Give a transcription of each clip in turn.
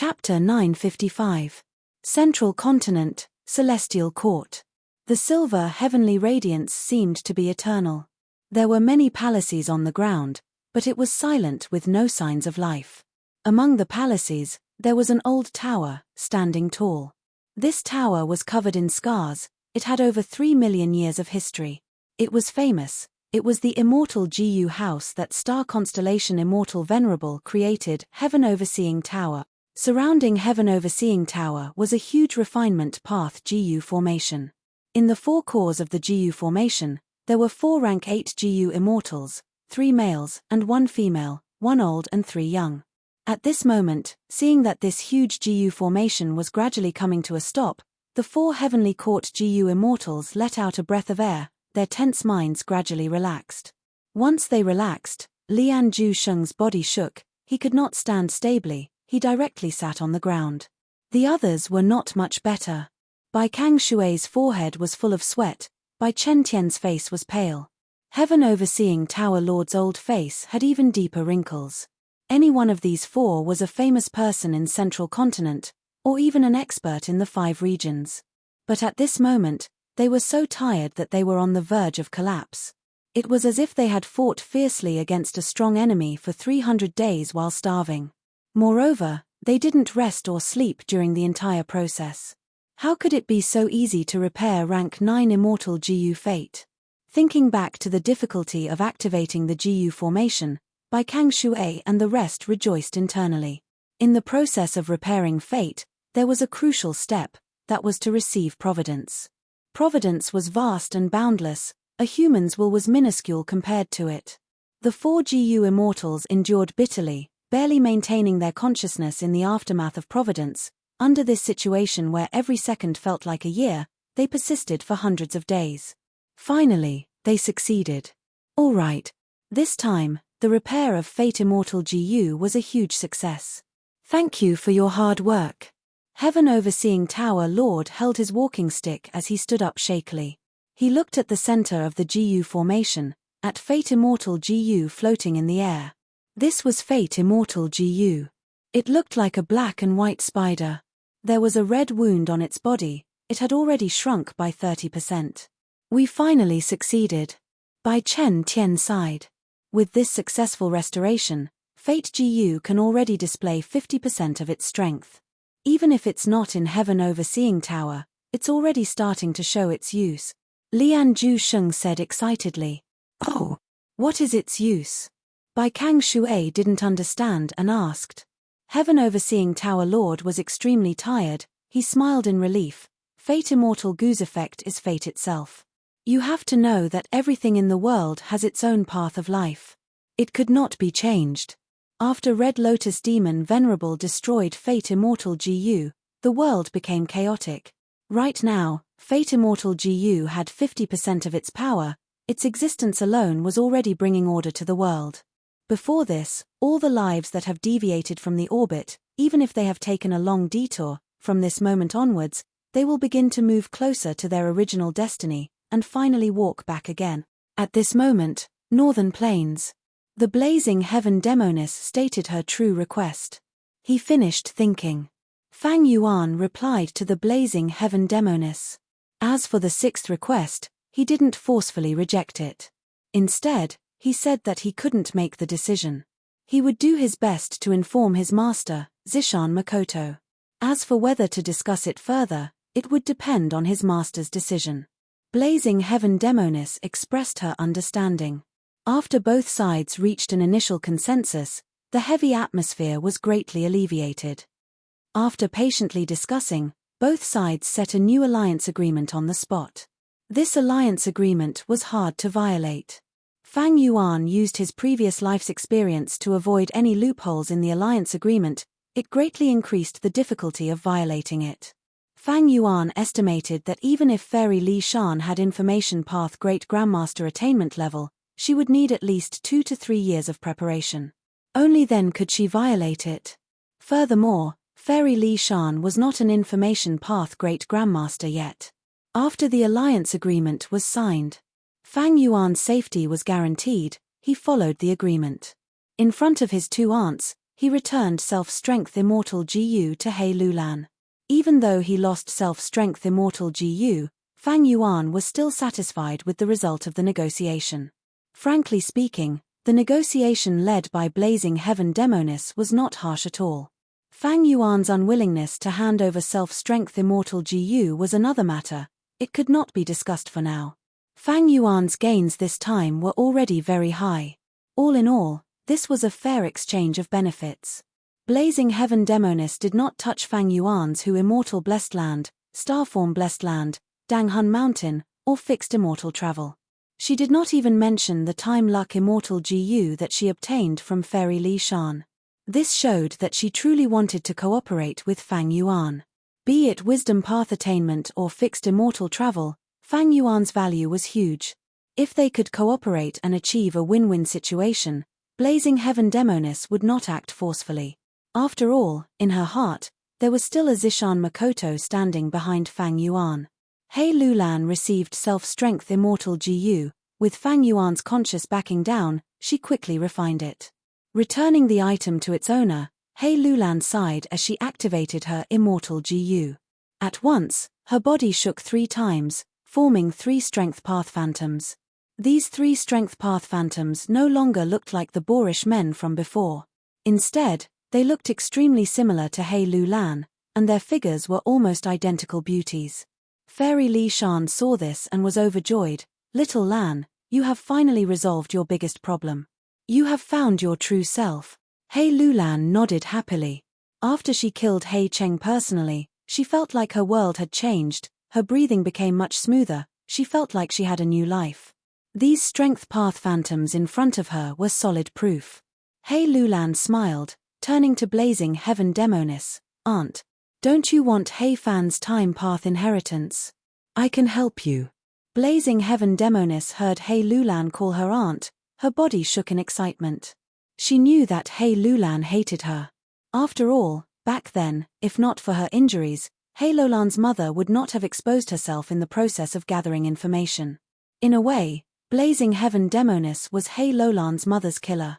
Chapter 955. Central Continent, Celestial Court. The silver heavenly radiance seemed to be eternal. There were many palaces on the ground, but it was silent with no signs of life. Among the palaces, there was an old tower, standing tall. This tower was covered in scars. It had over 3 million years of history. It was famous. It was the immortal Gu house that star constellation immortal Venerable created. Heaven Overseeing Tower. Surrounding Heaven Overseeing Tower was a huge refinement path Gu formation. In the four cores of the Gu formation, there were 4 rank 8 Gu immortals, 3 males and 1 female, 1 old and 3 young. At this moment, seeing that this huge Gu formation was gradually coming to a stop, the 4 heavenly court Gu immortals let out a breath of air. Their tense minds gradually relaxed. Once they relaxed, Lian Ju Sheng's body shook. He could not stand stably. He directly sat on the ground. The others were not much better. Bai Kang Shui's forehead was full of sweat. Bai Chen Tian's face was pale. Heaven Overseeing Tower Lord's old face had even deeper wrinkles. Any one of these 4 was a famous person in Central Continent, or even an expert in the 5 regions. But at this moment, they were so tired that they were on the verge of collapse. It was as if they had fought fiercely against a strong enemy for 300 days while starving. Moreover, they didn't rest or sleep during the entire process. How could it be so easy to repair rank 9 immortal Gu fate? Thinking back to the difficulty of activating the Gu formation, Bai Kang Shui and the rest rejoiced internally. In the process of repairing fate, there was a crucial step, that was to receive providence. Providence was vast and boundless, a human's will was minuscule compared to it. The 4 Gu immortals endured bitterly, barely maintaining their consciousness in the aftermath of providence. Under this situation where every second felt like a year, they persisted for hundreds of days. Finally, they succeeded. All right. This time, the repair of Fate Immortal Gu was a huge success. Thank you for your hard work. Heaven Overseeing Tower Lord held his walking stick as he stood up shakily. He looked at the center of the Gu formation, at Fate Immortal Gu floating in the air. This was Fate Immortal Gu. It looked like a black and white spider. There was a red wound on its body. It had already shrunk by 30%. We finally succeeded. Bai Chen Tian sighed. With this successful restoration, Fate Gu can already display 50% of its strength. Even if it's not in Heaven Overseeing Tower, it's already starting to show its use. Lian Ju Sheng said excitedly. Oh, what is its use? Bai Kang Shui didn't understand and asked. Heaven Overseeing Tower Lord was extremely tired. He smiled in relief. Fate Immortal Gu's effect is fate itself. You have to know that everything in the world has its own path of life. It could not be changed. After Red Lotus Demon Venerable destroyed Fate Immortal Gu, the world became chaotic. Right now, Fate Immortal Gu had 50% of its power. Its existence alone was already bringing order to the world. Before this, all the lives that have deviated from the orbit, even if they have taken a long detour, from this moment onwards, they will begin to move closer to their original destiny, and finally walk back again. At this moment, Northern Plains. The Blazing Heaven Demoness stated her true request. He finished thinking. Fang Yuan replied to the Blazing Heaven Demoness. As for the 6th request, he didn't forcefully reject it. Instead, he said that he couldn't make the decision. He would do his best to inform his master, Zishan Makoto. As for whether to discuss it further, it would depend on his master's decision. Blazing Heaven Demoness expressed her understanding. After both sides reached an initial consensus, the heavy atmosphere was greatly alleviated. After patiently discussing, both sides set a new alliance agreement on the spot. This alliance agreement was hard to violate. Fang Yuan used his previous life's experience to avoid any loopholes in the alliance agreement. It greatly increased the difficulty of violating it. Fang Yuan estimated that even if Fairy Li Shan had information path Great Grandmaster attainment level, she would need at least 2 to 3 years of preparation. Only then could she violate it. Furthermore, Fairy Li Shan was not an information path Great Grandmaster yet. After the alliance agreement was signed, Fang Yuan's safety was guaranteed. He followed the agreement. In front of his 2 aunts, he returned self-strength immortal Gu to He Lulan. Even though he lost self-strength immortal Gu, Fang Yuan was still satisfied with the result of the negotiation. Frankly speaking, the negotiation led by Blazing Heaven Demonis was not harsh at all. Fang Yuan's unwillingness to hand over self-strength immortal Gu was another matter. It could not be discussed for now. Fang Yuan's gains this time were already very high. All in all, this was a fair exchange of benefits. Blazing Heaven Demonis did not touch Fang Yuan's Immortal Blessed Land, Starform Blessed Land, Danghun Mountain, or Fixed Immortal Travel. She did not even mention the Time Luck Immortal Gu that she obtained from Fairy Li Shan. This showed that she truly wanted to cooperate with Fang Yuan. Be it Wisdom Path Attainment or Fixed Immortal Travel, Fang Yuan's value was huge. If they could cooperate and achieve a win-win situation, Blazing Heaven Demonis would not act forcefully. After all, in her heart, there was still a Zishan Makoto standing behind Fang Yuan. He Lulan received self-strength immortal Gu. With Fang Yuan's conscious backing down, she quickly refined it. Returning the item to its owner, He Lulan sighed as she activated her immortal Gu. At once, her body shook 3 times, forming 3 strength path phantoms. These 3 strength path phantoms no longer looked like the boorish men from before. Instead, they looked extremely similar to He Lulan, and their figures were almost identical beauties. Fairy Li Shan saw this and was overjoyed. Little Lan, you have finally resolved your biggest problem. You have found your true self. He Lulan nodded happily. After she killed He Cheng personally, she felt like her world had changed, her breathing became much smoother, she felt like she had a new life. These strength path phantoms in front of her were solid proof. He Lulan smiled, turning to Blazing Heaven Demonis. Aunt, don't you want He Fan's time path inheritance? I can help you. Blazing Heaven Demonis heard He Lulan call her aunt, her body shook in excitement. She knew that He Lulan hated her. After all, back then, if not for her injuries, He Lulan's mother would not have exposed herself in the process of gathering information. In a way, Blazing Heaven Demonis was He Lulan's mother's killer.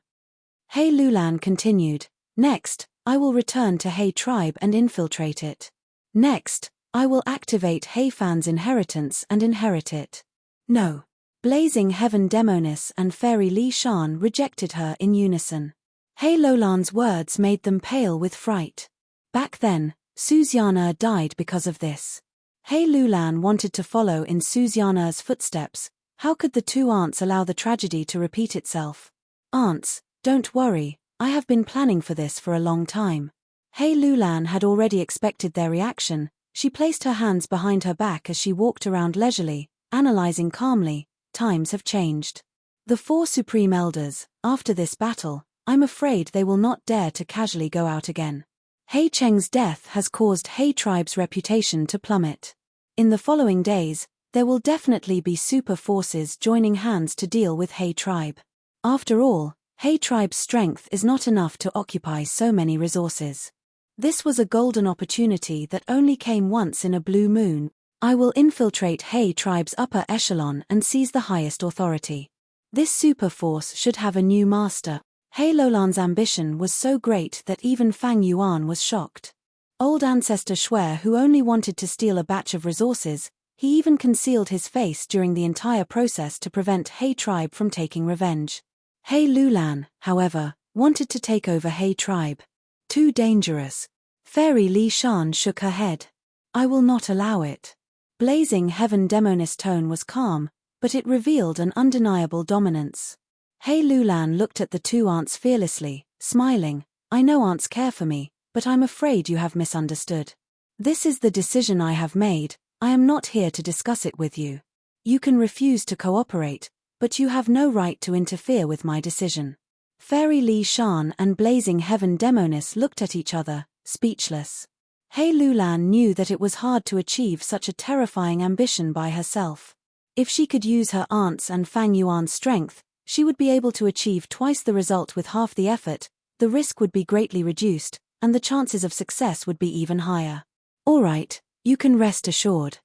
He Lulan continued, next, I will return to He tribe and infiltrate it. Next, I will activate He Fan's inheritance and inherit it. No. Blazing Heaven Demonis and Fairy Li Shan rejected her in unison. He Lulan's words made them pale with fright. Back then, Suziana died because of this. He Lulan wanted to follow in Suziana's footsteps. How could the 2 aunts allow the tragedy to repeat itself? Aunts, don't worry, I have been planning for this for a long time. He Lulan had already expected their reaction. She placed her hands behind her back as she walked around leisurely, analyzing calmly. Times have changed. The 4 Supreme Elders, after this battle, I'm afraid they will not dare to casually go out again. He Cheng's death has caused He tribe's reputation to plummet. In the following days, there will definitely be super forces joining hands to deal with He tribe. After all, He tribe's strength is not enough to occupy so many resources. This was a golden opportunity that only came once in a blue moon. I will infiltrate He tribe's upper echelon and seize the highest authority. This super force should have a new master. He Lulan's ambition was so great that even Fang Yuan was shocked. Old ancestor Shui, who only wanted to steal a batch of resources, he even concealed his face during the entire process to prevent He tribe from taking revenge. He Lulan, however, wanted to take over He tribe. Too dangerous. Fairy Li Shan shook her head. I will not allow it. Blazing Heaven Demonis' tone was calm, but it revealed an undeniable dominance. He Lulan looked at the 2 aunts fearlessly, smiling. I know aunts care for me, but I'm afraid you have misunderstood. This is the decision I have made. I am not here to discuss it with you. You can refuse to cooperate, but you have no right to interfere with my decision. Fairy Li Shan and Blazing Heaven Demonis looked at each other, speechless. He Lulan knew that it was hard to achieve such a terrifying ambition by herself. If she could use her aunts and Fang Yuan's strength, she would be able to achieve twice the result with half the effort, the risk would be greatly reduced, and the chances of success would be even higher. All right, you can rest assured.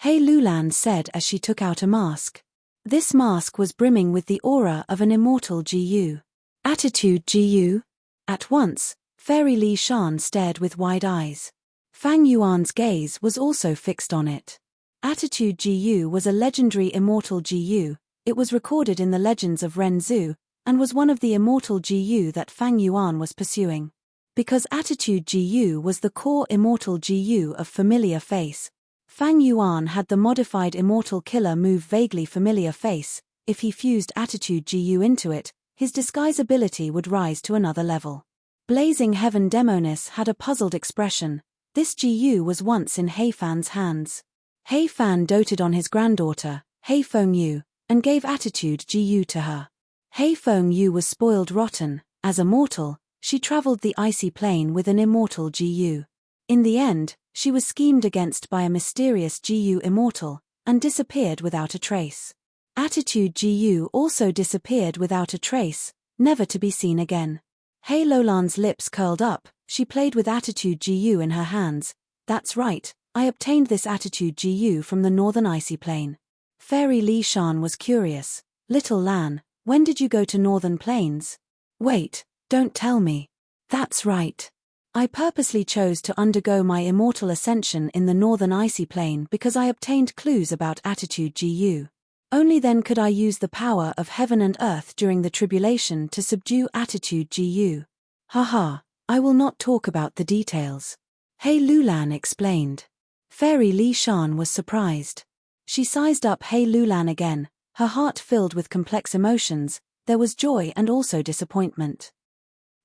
He Lulan said as she took out a mask. This mask was brimming with the aura of an immortal Gu. Attitude Gu. At once, Fairy Li Shan stared with wide eyes. Fang Yuan's gaze was also fixed on it. Attitude Jiyu was a legendary immortal Jiyu. It was recorded in the legends of Ren Zhu, and was one of the immortal Jiyu that Fang Yuan was pursuing. Because Attitude Jiyu was the core immortal Jiyu of Familiar Face, Fang Yuan had the modified immortal killer move Vaguely Familiar Face. If he fused Attitude Jiyu into it, his disguise ability would rise to another level. Blazing Heaven Demonis had a puzzled expression. This Jiyu was once in He Fan's hands. He Fan doted on his granddaughter, He Feng Yu, and gave Attitude Jiyu to her. He Feng Yu was spoiled rotten. As a mortal, she traveled the icy plane with an immortal Jiyu. In the end, she was schemed against by a mysterious Jiyu immortal, and disappeared without a trace. Attitude Jiyu also disappeared without a trace, never to be seen again. He Lolan's lips curled up. She played with Attitude Jiyu in her hands. That's right, I obtained this Attitude Jiyu from the northern icy plane. Fairy Li Shan was curious. Little Lan, when did you go to northern plains? Wait, don't tell me. That's right. I purposely chose to undergo my immortal ascension in the northern icy plane because I obtained clues about Attitude Jiyu. Only then could I use the power of heaven and earth during the tribulation to subdue Attitude Jiyu. Haha, I will not talk about the details. He Lulan explained. Fairy Li Shan was surprised. She sized up He Lulan again, her heart filled with complex emotions. There was joy and also disappointment.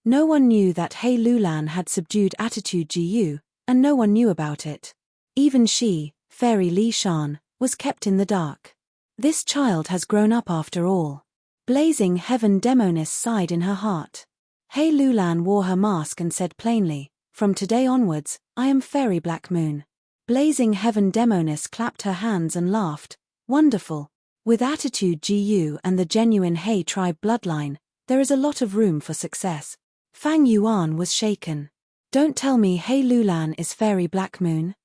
No one knew that He Lulan had subdued Attitude Jiyu, and no one knew about it. Even she, Fairy Li Shan, was kept in the dark. This child has grown up after all. Blazing Heaven Demonis sighed in her heart. He Lulan wore her mask and said plainly, from today onwards, I am Fairy Black Moon. Blazing Heaven Demonis clapped her hands and laughed. Wonderful. With Attitude Jiyu and the genuine He tribe bloodline, there is a lot of room for success. Fang Yuan was shaken. Don't tell me He Lulan is Fairy Black Moon.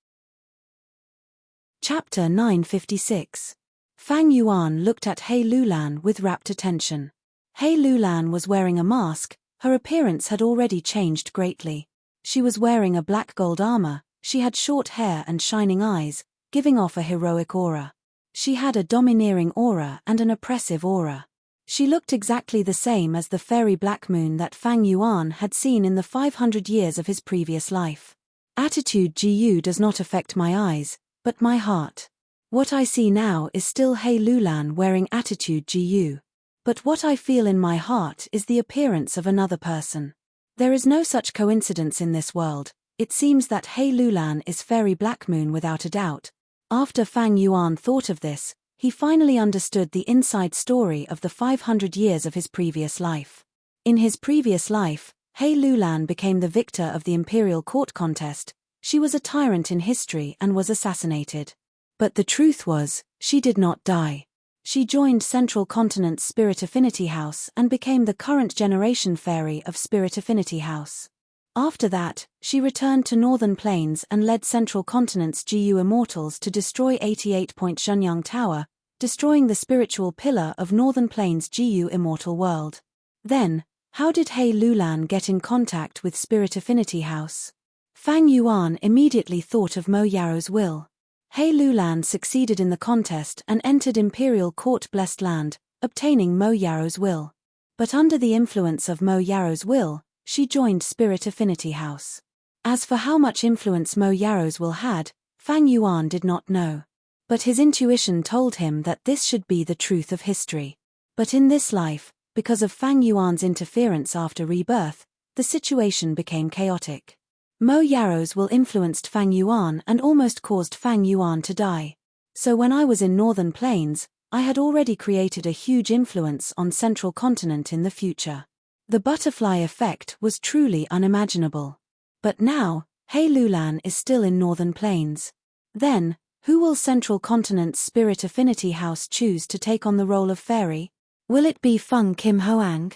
Chapter 956. Fang Yuan looked at He Lulan with rapt attention. He Lulan was wearing a mask. Her appearance had already changed greatly. She was wearing a black gold armor, she had short hair and shining eyes, giving off a heroic aura. She had a domineering aura and an oppressive aura. She looked exactly the same as the Fairy Black Moon that Fang Yuan had seen in the 500 years of his previous life. Attitude Jiyu does not affect my eyes, but my heart. What I see now is still He Lulan wearing Attitude Jiyu. But what I feel in my heart is the appearance of another person. There is no such coincidence in this world. It seems that He Lulan is Fairy Black Moon without a doubt. After Fang Yuan thought of this, he finally understood the inside story of the 500 years of his previous life. In his previous life, He Lulan became the victor of the Imperial Court contest. She was a tyrant in history and was assassinated. But the truth was, she did not die. She joined Central Continent's Spirit Affinity House and became the current generation fairy of Spirit Affinity House. After that, she returned to Northern Plains and led Central Continent's Jiyu Immortals to destroy 88-point Shenyang Tower, destroying the spiritual pillar of Northern Plains' Jiyu Immortal World. Then, how did He Lulan get in contact with Spirit Affinity House? Fang Yuan immediately thought of Mo Yaro's will. He Lulan succeeded in the contest and entered Imperial Court Blessed Land, obtaining Mo Yaro's will. But under the influence of Mo Yaro's will, she joined Spirit Affinity House. As for how much influence Mo Yaro's will had, Fang Yuan did not know. But his intuition told him that this should be the truth of history. But in this life, because of Fang Yuan's interference after rebirth, the situation became chaotic. Mo Yaro's will influenced Fang Yuan and almost caused Fang Yuan to die. So when I was in Northern Plains, I had already created a huge influence on Central Continent in the future. The butterfly effect was truly unimaginable. But now, He Lulan is still in Northern Plains. Then, who will Central Continent's Spirit Affinity House choose to take on the role of fairy? Will it be Feng Kim Hoang?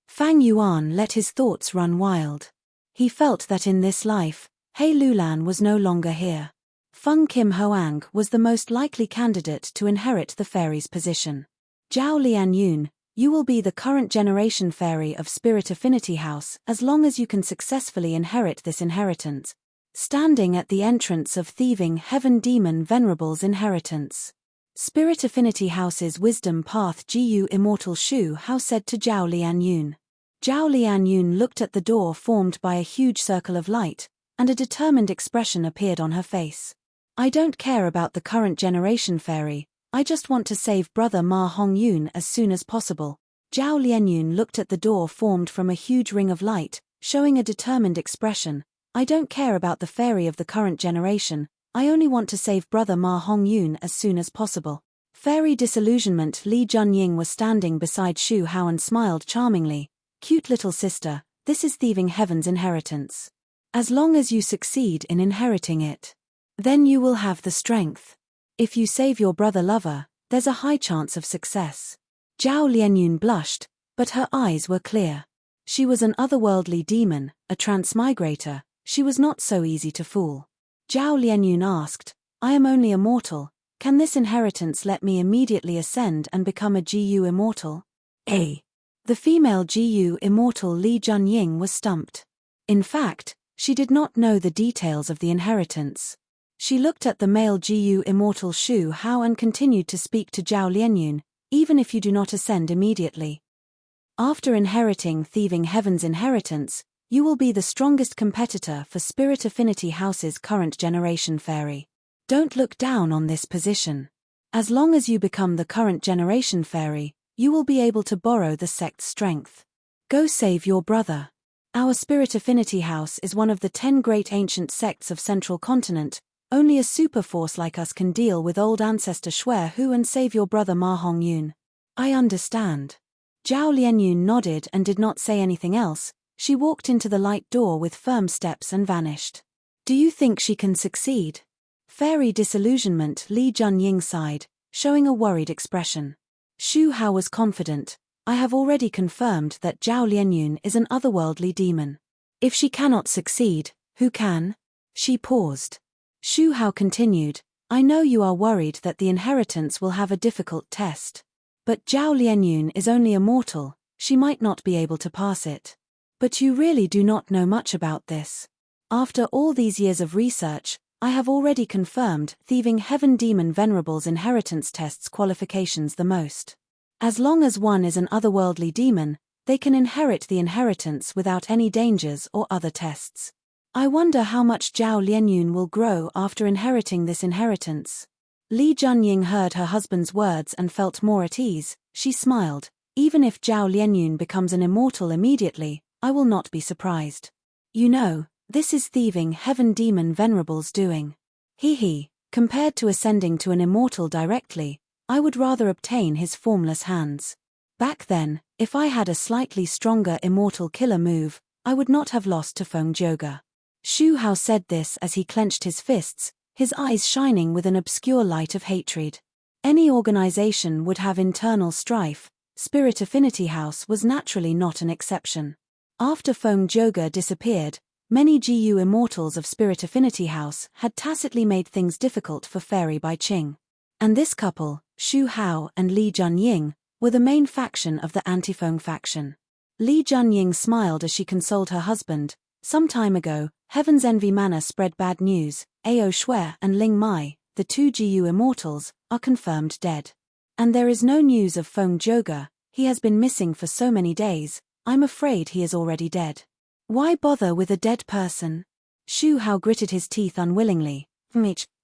Fang Yuan let his thoughts run wild. He felt that in this life, He Lulan was no longer here. Feng Kim Hoang was the most likely candidate to inherit the fairy's position. Zhao Lianyun, You will be the current generation fairy of Spirit Affinity House as long as you can successfully inherit this inheritance. Standing at the entrance of Thieving Heaven Demon Venerable's inheritance. Spirit Affinity House's Wisdom Path Gu Immortal Shu Hao said to Zhao Lianyun. Zhao Lianyun looked at the door formed by a huge circle of light, and a determined expression appeared on her face. I don't care about the current generation fairy, I just want to save brother Ma Hongyun as soon as possible. Zhao Lianyun looked at the door formed from a huge ring of light, showing a determined expression. I don't care about the fairy of the current generation, I only want to save brother Ma Hongyun as soon as possible. Fairy Disillusionment Li Junying was standing beside Shu Hao and smiled charmingly. Cute little sister, this is Thieving Heaven's inheritance. As long as you succeed in inheriting it, then you will have the strength. If you save your brother lover, there's a high chance of success. Zhao Lianyun blushed, but her eyes were clear. She was an otherworldly demon, a transmigrator, she was not so easy to fool. Zhao Lianyun asked, I am only a mortal, can this inheritance let me immediately ascend and become a Gu immortal? The female Gu immortal Li Junying was stumped. In fact, she did not know the details of the inheritance. She looked at the male Gu immortal Shu Hao and continued to speak to Zhao Lianyun, even if you do not ascend immediately. After inheriting Thieving Heaven's inheritance, you will be the strongest competitor for Spirit Affinity House's current generation fairy. Don't look down on this position. As long as you become the current generation fairy, you will be able to borrow the sect's strength. Go save your brother. Our Spirit Affinity House is one of the 10 great ancient sects of Central Continent. Only a super force like us can deal with old ancestor Shui Hu and save your brother Ma Hongyun. I understand. Zhao Lianyun nodded and did not say anything else. She walked into the light door with firm steps and vanished. Do you think she can succeed? Fairy Disillusionment Li Junying sighed, showing a worried expression. Shu Hao was confident. I have already confirmed that Zhao Lianyun is an otherworldly demon. If she cannot succeed, who can? She paused. Shu Hao continued, I know you are worried that the inheritance will have a difficult test. But Zhao Lianyun is only a mortal, she might not be able to pass it. But you really do not know much about this. After all these years of research, I have already confirmed Thieving Heaven Demon Venerable's inheritance tests qualifications the most. As long as one is an otherworldly demon, they can inherit the inheritance without any dangers or other tests. I wonder how much Zhao Lianyun will grow after inheriting this inheritance. Li Junying heard her husband's words and felt more at ease. She smiled. Even if Zhao Lianyun becomes an immortal immediately, I will not be surprised. You know, this is Thieving Heaven Demon Venerable's doing. Compared to ascending to an immortal directly, I would rather obtain his formless hands. Back then, if I had a slightly stronger immortal killer move, I would not have lost to Feng Joga. Shu Hao said this as he clenched his fists, his eyes shining with an obscure light of hatred. Any organization would have internal strife. Spirit Affinity House was naturally not an exception. After Feng Joga disappeared, many Gu immortals of Spirit Affinity House had tacitly made things difficult for Fairy Bai Qing. And this couple, Shu Hao and Li Junying, were the main faction of the anti-Feng faction. Li Junying smiled as she consoled her husband. Some time ago, Heaven's Envy Manor spread bad news. Ao Shui and Ling Mai, the 2 Gu immortals, are confirmed dead. And there is no news of Feng Joga, he has been missing for so many days, I'm afraid he is already dead. Why bother with a dead person? Shu Hao gritted his teeth unwillingly.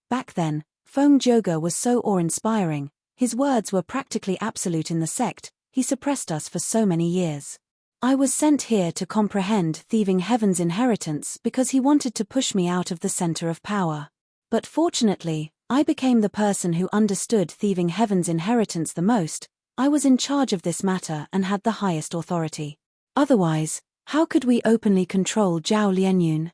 Back then, Feng Joga was so awe-inspiring, his words were practically absolute in the sect, he suppressed us for so many years. I was sent here to comprehend Thieving Heaven's inheritance because he wanted to push me out of the center of power. But fortunately, I became the person who understood Thieving Heaven's inheritance the most. I was in charge of this matter and had the highest authority. Otherwise, how could we openly control Zhao Lianyun?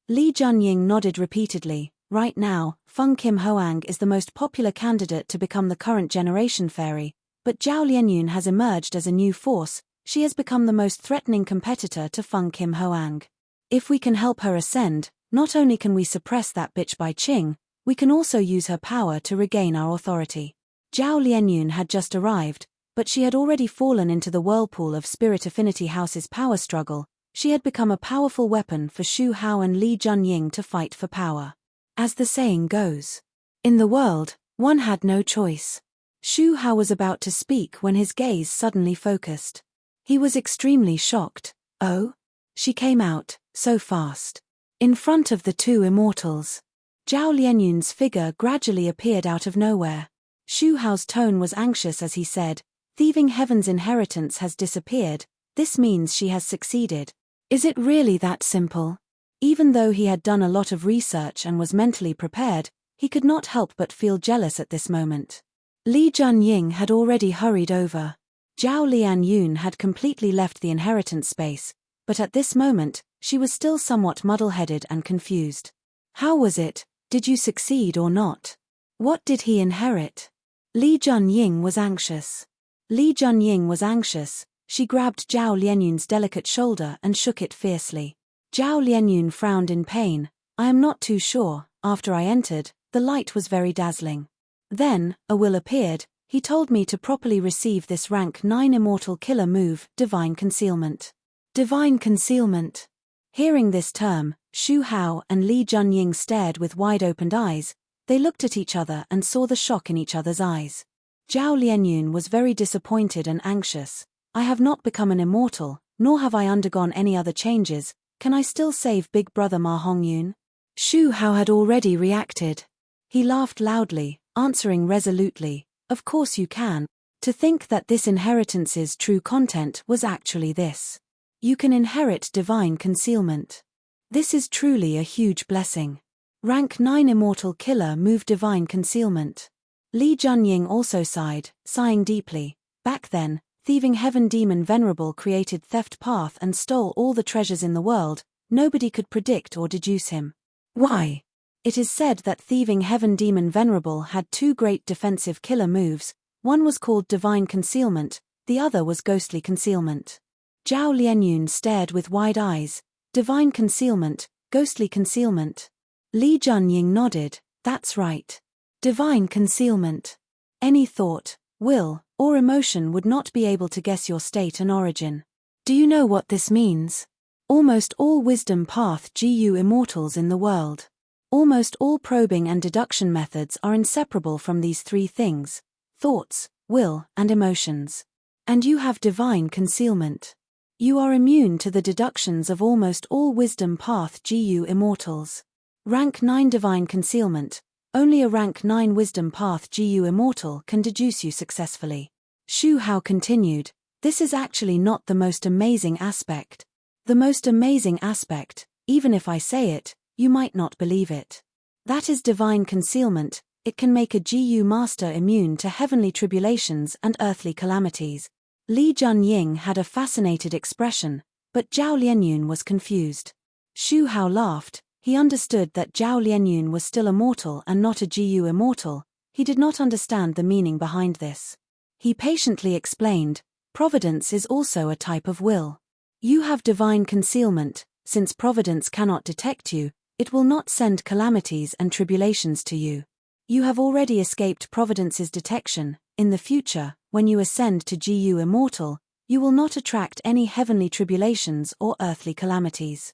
Li Junying nodded repeatedly. Right now, Feng Kim Hoang is the most popular candidate to become the current generation fairy, but Zhao Lianyun has emerged as a new force. She has become the most threatening competitor to Feng Kim Hoang. If we can help her ascend, not only can we suppress that bitch Bai Qing, we can also use her power to regain our authority. Zhao Lianyun had just arrived, but she had already fallen into the whirlpool of Spirit Affinity House's power struggle. She had become a powerful weapon for Xu Hao and Li Junying to fight for power. As the saying goes, in the world, one had no choice. Xu Hao was about to speak when his gaze suddenly focused. He was extremely shocked. Oh? She came out, so fast. In front of the two immortals. Zhao Lianyun's figure gradually appeared out of nowhere. Xu Hao's tone was anxious as he said, "Thieving Heaven's inheritance has disappeared, this means she has succeeded. Is it really that simple?" Even though he had done a lot of research and was mentally prepared, he could not help but feel jealous at this moment. Li Junying had already hurried over. Zhao Lianyun had completely left the inheritance space, but at this moment, she was still somewhat muddle-headed and confused. How was it? Did you succeed or not? What did he inherit? Li Junying was anxious. Li Junying was anxious. She grabbed Zhao Lianyun's delicate shoulder and shook it fiercely. Zhao Lianyun frowned in pain. "I am not too sure. After I entered, the light was very dazzling. Then, a will appeared. He told me to properly receive this rank 9 immortal killer move, Divine Concealment." Divine Concealment. Hearing this term, Xu Hao and Li Junying stared with wide-opened eyes. They looked at each other and saw the shock in each other's eyes. Zhao Lianyun was very disappointed and anxious. "I have not become an immortal, nor have I undergone any other changes. Can I still save Big Brother Ma Hongyun?" Xu Hao had already reacted. He laughed loudly, answering resolutely, "Of course you can. To think that this inheritance's true content was actually this. You can inherit divine concealment. This is truly a huge blessing. Rank 9 immortal killer move divine concealment." Li Junying also sighed, sighing deeply. Back then, Thieving Heaven Demon Venerable created Theft Path and stole all the treasures in the world. Nobody could predict or deduce him. Why? It is said that Thieving Heaven Demon Venerable had 2 great defensive killer moves. One was called Divine Concealment, the other was Ghostly Concealment. Zhao Lianyun stared with wide eyes. Divine Concealment, Ghostly Concealment. Li Junying nodded. That's right. Divine Concealment. Any thought, will, or emotion would not be able to guess your state and origin. Do you know what this means? Almost all wisdom path GU immortals in the world. Almost all probing and deduction methods are inseparable from these 3 things: thoughts, will, and emotions. And you have divine concealment. You are immune to the deductions of almost all wisdom path GU immortals. Rank 9 divine concealment. Only a rank 9 wisdom path GU immortal can deduce you successfully. Xu Hao continued, "This is actually not the most amazing aspect. The most amazing aspect, even if I say it, you might not believe it. That is divine concealment. It can make a GU master immune to heavenly tribulations and earthly calamities." Li Junying had a fascinated expression, but Zhao Lianyun was confused. Xu Hao laughed. He understood that Zhao Lianyun was still immortal and not a GU immortal. He did not understand the meaning behind this. He patiently explained, "Providence is also a type of will. You have divine concealment. Since Providence cannot detect you, it will not send calamities and tribulations to you. You have already escaped Providence's detection. In the future, when you ascend to GU immortal, you will not attract any heavenly tribulations or earthly calamities."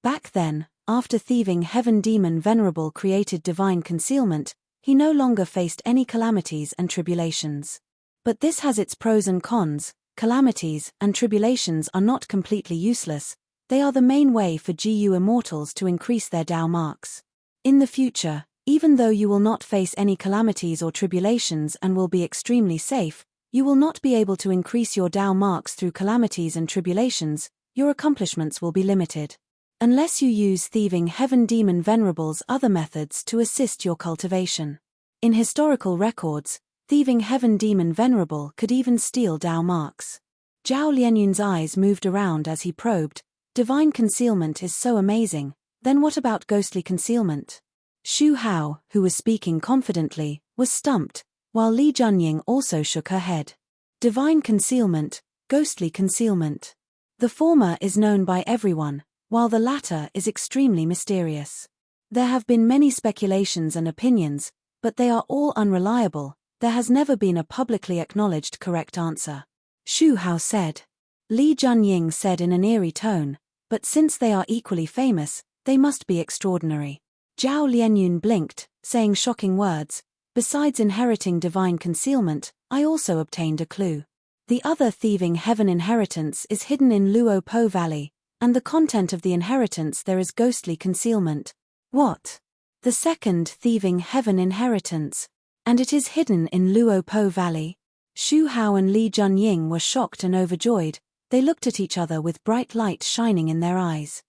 Back then, after Thieving Heaven Demon Venerable created divine concealment, he no longer faced any calamities and tribulations. But this has its pros and cons. Calamities and tribulations are not completely useless. They are the main way for GU immortals to increase their Dao marks. In the future, even though you will not face any calamities or tribulations and will be extremely safe, you will not be able to increase your Dao marks through calamities and tribulations. Your accomplishments will be limited. Unless you use Thieving Heaven Demon Venerable's other methods to assist your cultivation. In historical records, Thieving Heaven Demon Venerable could even steal Dao marks. Zhao Lianyun's eyes moved around as he probed. Divine concealment is so amazing, then what about ghostly concealment? Xu Hao, who was speaking confidently, was stumped, while Li Junying also shook her head. Divine concealment, ghostly concealment. The former is known by everyone, while the latter is extremely mysterious. There have been many speculations and opinions, but they are all unreliable. There has never been a publicly acknowledged correct answer. Xu Hao said. Li Junying said in an eerie tone, but since they are equally famous, they must be extraordinary. Zhao Lianyun blinked, saying shocking words. Besides inheriting divine concealment, I also obtained a clue. The other thieving heaven inheritance is hidden in Luo Po Valley, and the content of the inheritance there is ghostly concealment. What? The second thieving heaven inheritance. And it is hidden in Luo Po Valley? Xu Hao and Li Junying were shocked and overjoyed. They looked at each other with bright light shining in their eyes.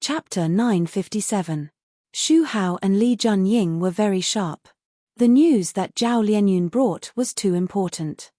Chapter 957. Xu Hao and Li Junying were very sharp. The news that Zhao Lianyun brought was too important.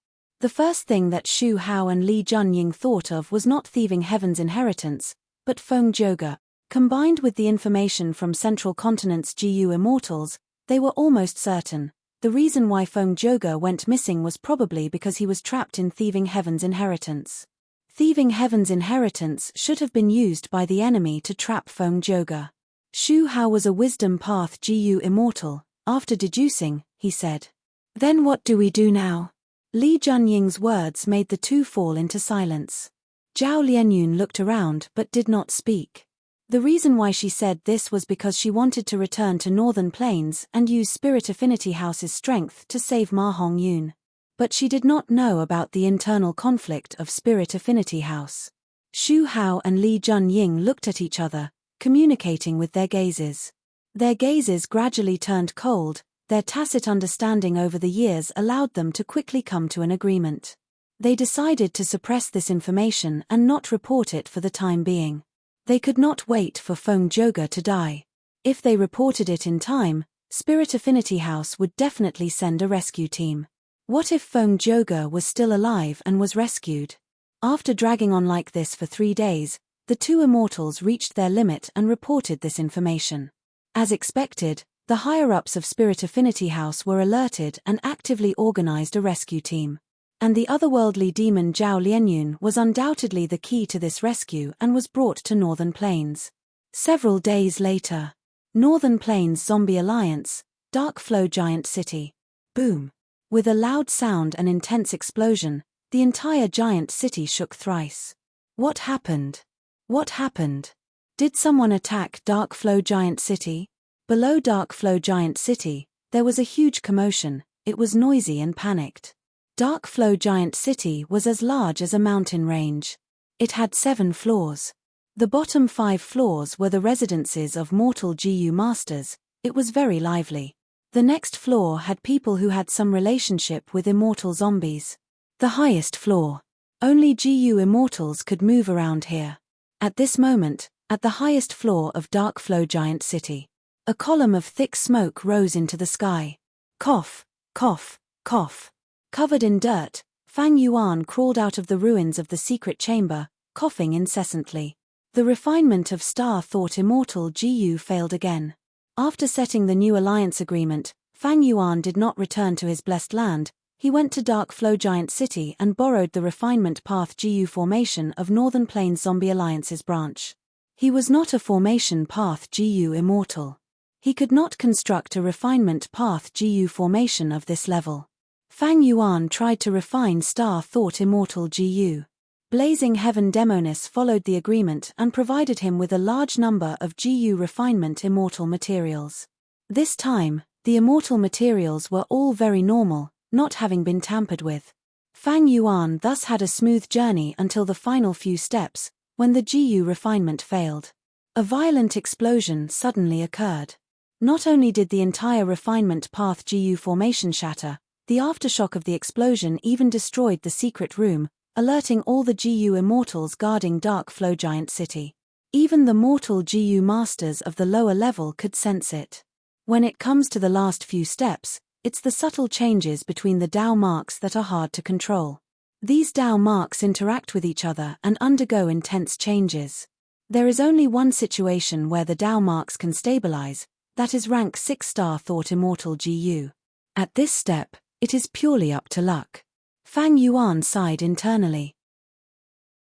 The first thing that Xu Hao and Li Junying thought of was not thieving heaven's inheritance, but Feng Zhouge. Combined with the information from Central Continent's GU immortals, they were almost certain. The reason why Feng Zhouge went missing was probably because he was trapped in thieving heaven's inheritance. Thieving heaven's inheritance should have been used by the enemy to trap Feng Zhouge. Xu Hao was a wisdom path GU immortal. After deducing, he said. Then what do we do now? Li Junying's words made the two fall into silence. Zhao Lianyun looked around but did not speak. The reason why she said this was because she wanted to return to Northern Plains and use Spirit Affinity House's strength to save Ma Hongyun. But she did not know about the internal conflict of Spirit Affinity House. Xu Hao and Li Junying looked at each other, communicating with their gazes. Their gazes gradually turned cold. Their tacit understanding over the years allowed them to quickly come to an agreement. They decided to suppress this information and not report it for the time being. They could not wait for Feng Zhouge to die. If they reported it in time, Spirit Affinity House would definitely send a rescue team. What if Feng Zhouge was still alive and was rescued? After dragging on like this for 3 days, the two immortals reached their limit and reported this information. As expected, the higher-ups of Spirit Affinity House were alerted and actively organized a rescue team. And the otherworldly demon Zhao Lianyun was undoubtedly the key to this rescue and was brought to Northern Plains. Several days later. Northern Plains Zombie Alliance, Dark Flow Giant City. Boom. With a loud sound and intense explosion, the entire giant city shook thrice. What happened? What happened? Did someone attack Dark Flow Giant City? Below Dark Flow Giant City, there was a huge commotion. It was noisy and panicked. Dark Flow Giant City was as large as a mountain range. It had 7 floors. The bottom 5 floors were the residences of mortal GU masters. It was very lively. The next floor had people who had some relationship with immortal zombies. The highest floor. Only GU immortals could move around here. At this moment, at the highest floor of Dark Flow Giant City, a column of thick smoke rose into the sky. Cough, cough, cough. Covered in dirt, Fang Yuan crawled out of the ruins of the secret chamber, coughing incessantly. The refinement of Star Thought Immortal GU failed again. After setting the new alliance agreement, Fang Yuan did not return to his blessed land. He went to Dark Flow Giant City and borrowed the refinement path GU formation of Northern Plains Zombie Alliance's branch. He was not a formation path GU immortal. He could not construct a refinement path GU formation of this level. Fang Yuan tried to refine Star Thought Immortal GU. Blazing Heaven Demonis followed the agreement and provided him with a large number of GU refinement immortal materials. This time, the immortal materials were all very normal, not having been tampered with. Fang Yuan thus had a smooth journey until the final few steps, when the GU refinement failed. A violent explosion suddenly occurred. Not only did the entire refinement path GU formation shatter, the aftershock of the explosion even destroyed the secret room, alerting all the GU immortals guarding Dark Flow Giant City. Even the mortal GU masters of the lower level could sense it. When it comes to the last few steps, it's the subtle changes between the Dao marks that are hard to control. These Dao marks interact with each other and undergo intense changes. There is only one situation where the Dao marks can stabilize, that is rank 6 Star Thought Immortal GU. At this step, it is purely up to luck. Fang Yuan sighed internally.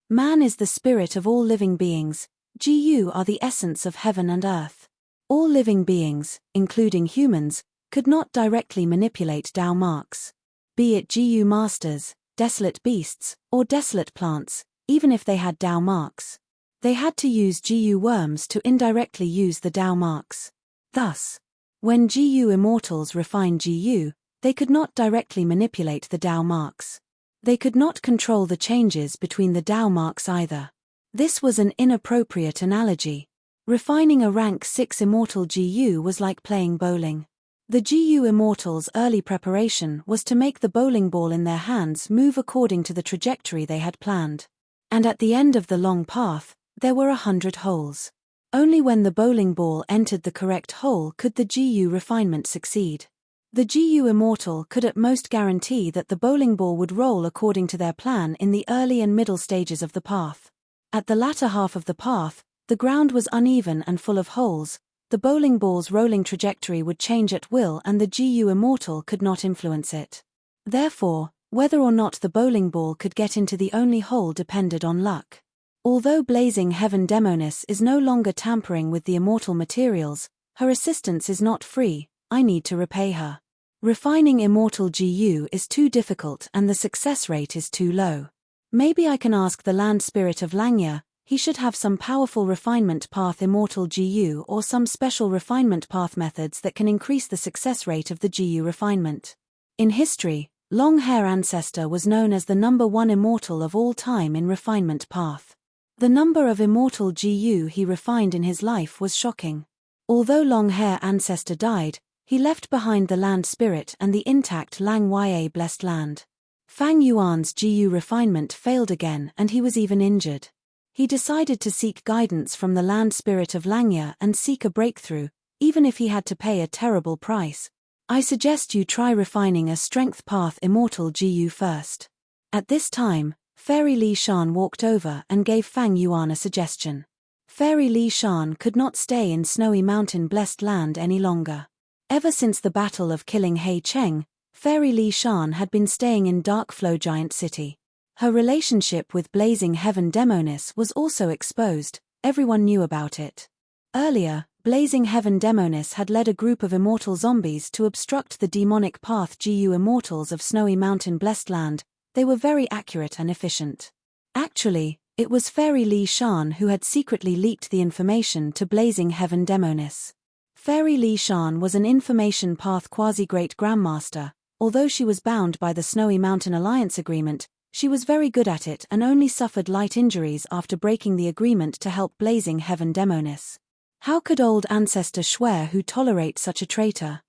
Man is the spirit of all living beings. GU are the essence of heaven and earth. All living beings, including humans, could not directly manipulate Dao marks. Be it GU masters, desolate beasts, or desolate plants, even if they had Dao marks. They had to use GU worms to indirectly use the Dao marks. Thus, when GU immortals refine GU, they could not directly manipulate the Dao marks. They could not control the changes between the Dao marks either. This was an inappropriate analogy. Refining a rank 6 immortal GU was like playing bowling. The GU immortals' early preparation was to make the bowling ball in their hands move according to the trajectory they had planned. And at the end of the long path, there were 100 holes. Only when the bowling ball entered the correct hole could the GU refinement succeed. The GU immortal could at most guarantee that the bowling ball would roll according to their plan in the early and middle stages of the path. At the latter half of the path, the ground was uneven and full of holes. The bowling ball's rolling trajectory would change at will and the GU immortal could not influence it. Therefore, whether or not the bowling ball could get into the only hole depended on luck. Although Blazing Heaven Demoness is no longer tampering with the immortal materials, her assistance is not free. I need to repay her. Refining immortal GU is too difficult and the success rate is too low. Maybe I can ask the land spirit of Langya. He should have some powerful refinement path immortal GU or some special refinement path methods that can increase the success rate of the GU refinement. In history, Long Hair Ancestor was known as the #1 immortal of all time in refinement path. The number of immortal GU he refined in his life was shocking. Although Long Hair Ancestor died, he left behind the land spirit and the intact Lang Ya blessed land. Fang Yuan's GU refinement failed again and he was even injured. He decided to seek guidance from the land spirit of Langya and seek a breakthrough, even if he had to pay a terrible price. I suggest you try refining a strength path immortal GU first. At this time, Fairy Li Shan walked over and gave Fang Yuan a suggestion. Fairy Li Shan could not stay in Snowy Mountain blessed land any longer. Ever since the battle of killing Hei Cheng, Fairy Li Shan had been staying in Dark Flow Giant City. Her relationship with Blazing Heaven Demoness was also exposed, everyone knew about it. Earlier, Blazing Heaven Demoness had led a group of immortal zombies to obstruct the demonic path GU immortals of Snowy Mountain Blessed Land. They were very accurate and efficient. Actually, it was Fairy Li Shan who had secretly leaked the information to Blazing Heaven Demoness. Fairy Li Shan was an information path quasi-great grandmaster. Although she was bound by the Snowy Mountain Alliance agreement, she was very good at it and only suffered light injuries after breaking the agreement to help Blazing Heaven Demoness. How could old ancestor swear who tolerate such a traitor?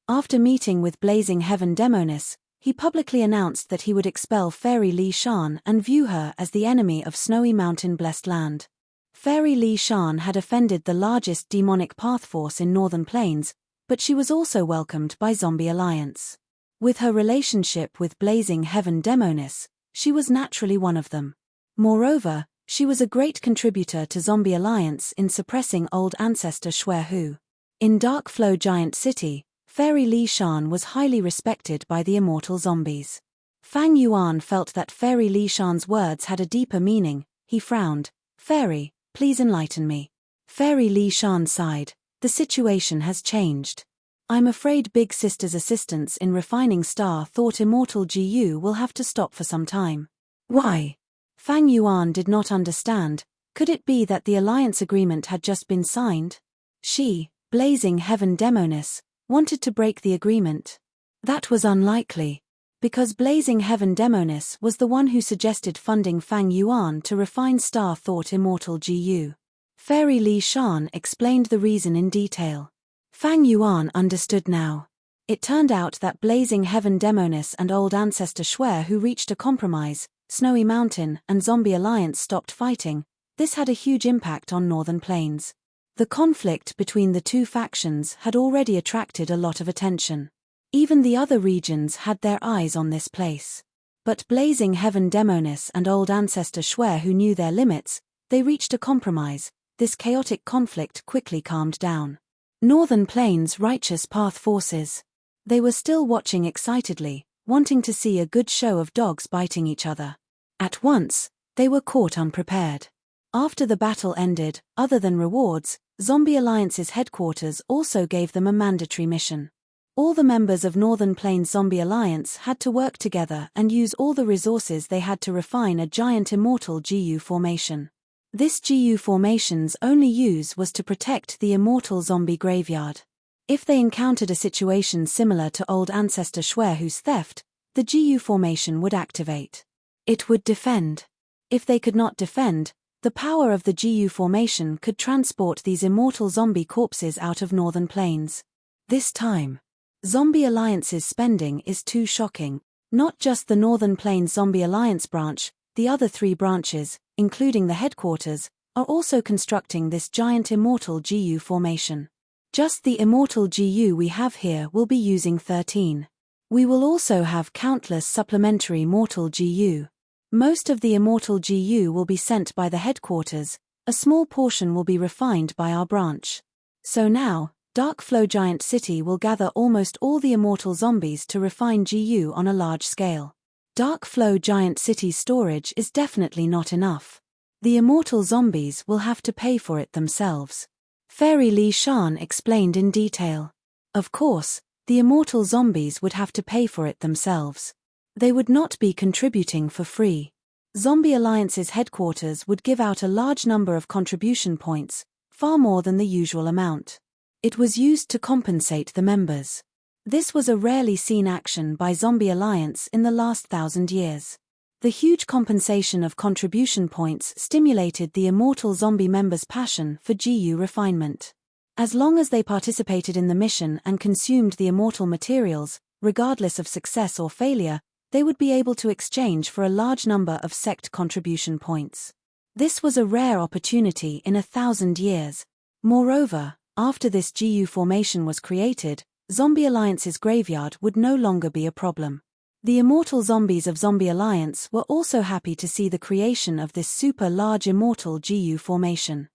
After meeting with Blazing Heaven Demoness, he publicly announced that he would expel Fairy Li Shan and view her as the enemy of Snowy Mountain Blessed Land. Fairy Li Shan had offended the largest demonic path force in Northern Plains, but she was also welcomed by Zombie Alliance. With her relationship with Blazing Heaven Demoness, she was naturally one of them. Moreover, she was a great contributor to Zombie Alliance in suppressing old ancestor Shuai Hu. In Dark Flow Giant City, Fairy Li Shan was highly respected by the immortal zombies. Fang Yuan felt that Fairy Li Shan's words had a deeper meaning. He frowned. "Fairy, please enlighten me." Fairy Li Shan sighed. "The situation has changed. I'm afraid Big Sister's assistance in refining Star Thought Immortal GU will have to stop for some time." "Why?" Fang Yuan did not understand. Could it be that the alliance agreement had just been signed? She, Blazing Heaven Demoness, wanted to break the agreement. That was unlikely, because Blazing Heaven Demoness was the one who suggested funding Fang Yuan to refine Star Thought Immortal GU. Fairy Li Shan explained the reason in detail. Fang Yuan understood now. It turned out that Blazing Heaven Demoness and old ancestor Shuai Hu reached a compromise. Snowy Mountain and Zombie Alliance stopped fighting. This had a huge impact on Northern Plains. The conflict between the two factions had already attracted a lot of attention. Even the other regions had their eyes on this place. But Blazing Heaven Demoness and old ancestor Shuai Hu knew their limits. They reached a compromise. This chaotic conflict quickly calmed down. Northern Plains righteous path forces. They were still watching excitedly, wanting to see a good show of dogs biting each other. At once, they were caught unprepared. After the battle ended, other than rewards, Zombie Alliance's headquarters also gave them a mandatory mission. All the members of Northern Plains Zombie Alliance had to work together and use all the resources they had to refine a giant immortal GU formation. This GU formation's only use was to protect the immortal zombie graveyard. If they encountered a situation similar to old ancestor Schwerhu's theft, the GU formation would activate. It would defend. If they could not defend, the power of the GU formation could transport these immortal zombie corpses out of Northern Plains. This time, Zombie Alliance's spending is too shocking. Not just the Northern Plains Zombie Alliance branch, the other 3 branches, including the headquarters, are also constructing this giant immortal GU formation. Just the immortal GU we have here will be using 13. We will also have countless supplementary mortal GU. Most of the immortal GU will be sent by the headquarters, a small portion will be refined by our branch. So now, Dark Flow Giant City will gather almost all the immortal zombies to refine GU on a large scale. Dark Flow Giant City's storage is definitely not enough. The immortal zombies will have to pay for it themselves. Fairy Li Shan explained in detail. Of course, the immortal zombies would have to pay for it themselves. They would not be contributing for free. Zombie Alliance's headquarters would give out a large number of contribution points, far more than the usual amount. It was used to compensate the members. This was a rarely seen action by Zombie Alliance in the last 1,000 years. The huge compensation of contribution points stimulated the immortal zombie members' passion for GU refinement. As long as they participated in the mission and consumed the immortal materials, regardless of success or failure, they would be able to exchange for a large number of sect contribution points. This was a rare opportunity in 1,000 years. Moreover, after this GU formation was created, Zombie Alliance's graveyard would no longer be a problem. The immortal zombies of Zombie Alliance were also happy to see the creation of this super large immortal GU formation.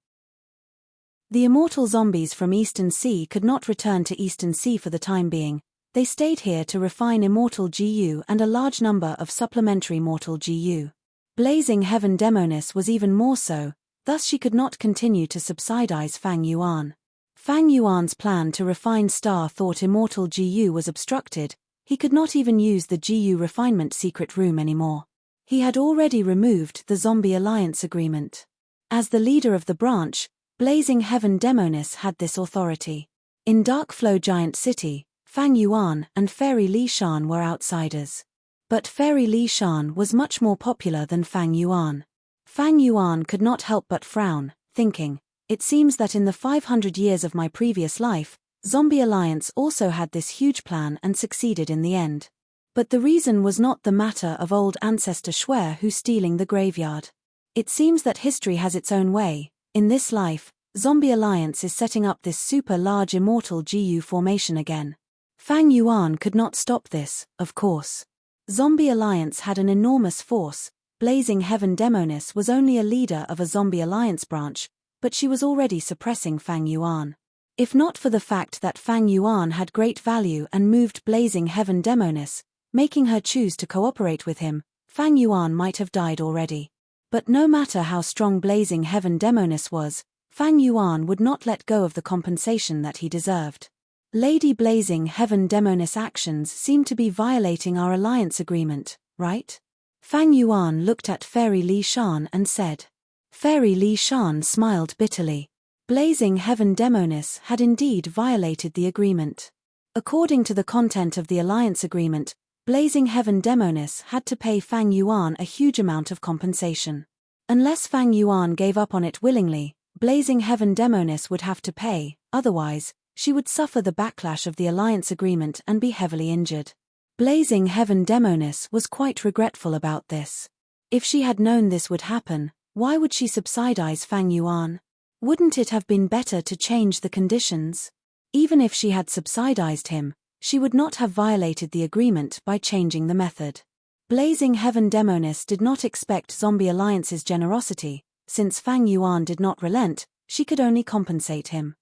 The immortal zombies from Eastern Sea could not return to Eastern Sea for the time being. They stayed here to refine immortal GU and a large number of supplementary mortal GU. Blazing Heaven Demoness was even more so, thus she could not continue to subsidize Fang Yuan. Fang Yuan's plan to refine Star Thought immortal GU was obstructed. He could not even use the GU refinement secret room anymore. He had already removed the Zombie Alliance agreement. As the leader of the branch, Blazing Heaven Demoness had this authority. In Dark Flow Giant City, Fang Yuan and Fairy Li Shan were outsiders. But Fairy Li Shan was much more popular than Fang Yuan. Fang Yuan could not help but frown, thinking, it seems that in the 500 years of my previous life, Zombie Alliance also had this huge plan and succeeded in the end. But the reason was not the matter of old ancestor Schwer stealing the graveyard. It seems that history has its own way. In this life, Zombie Alliance is setting up this super large immortal GU formation again. Fang Yuan could not stop this, of course. Zombie Alliance had an enormous force. Blazing Heaven Demoness was only a leader of a Zombie Alliance branch, but she was already suppressing Fang Yuan. If not for the fact that Fang Yuan had great value and moved Blazing Heaven Demoness, making her choose to cooperate with him, Fang Yuan might have died already. But no matter how strong Blazing Heaven Demoness was, Fang Yuan would not let go of the compensation that he deserved. Lady Blazing Heaven Demoness' actions seem to be violating our alliance agreement, right? Fang Yuan looked at Fairy Li Shan and said. Fairy Li Shan smiled bitterly. Blazing Heaven Demoness had indeed violated the agreement. According to the content of the alliance agreement, Blazing Heaven Demoness had to pay Fang Yuan a huge amount of compensation. Unless Fang Yuan gave up on it willingly, Blazing Heaven Demoness would have to pay, otherwise, she would suffer the backlash of the alliance agreement and be heavily injured. Blazing Heaven Demoness was quite regretful about this. If she had known this would happen, why would she subsidize Fang Yuan? Wouldn't it have been better to change the conditions? Even if she had subsidized him, she would not have violated the agreement by changing the method. Blazing Heaven Demoness did not expect Zombie Alliance's generosity. Since Fang Yuan did not relent, she could only compensate him.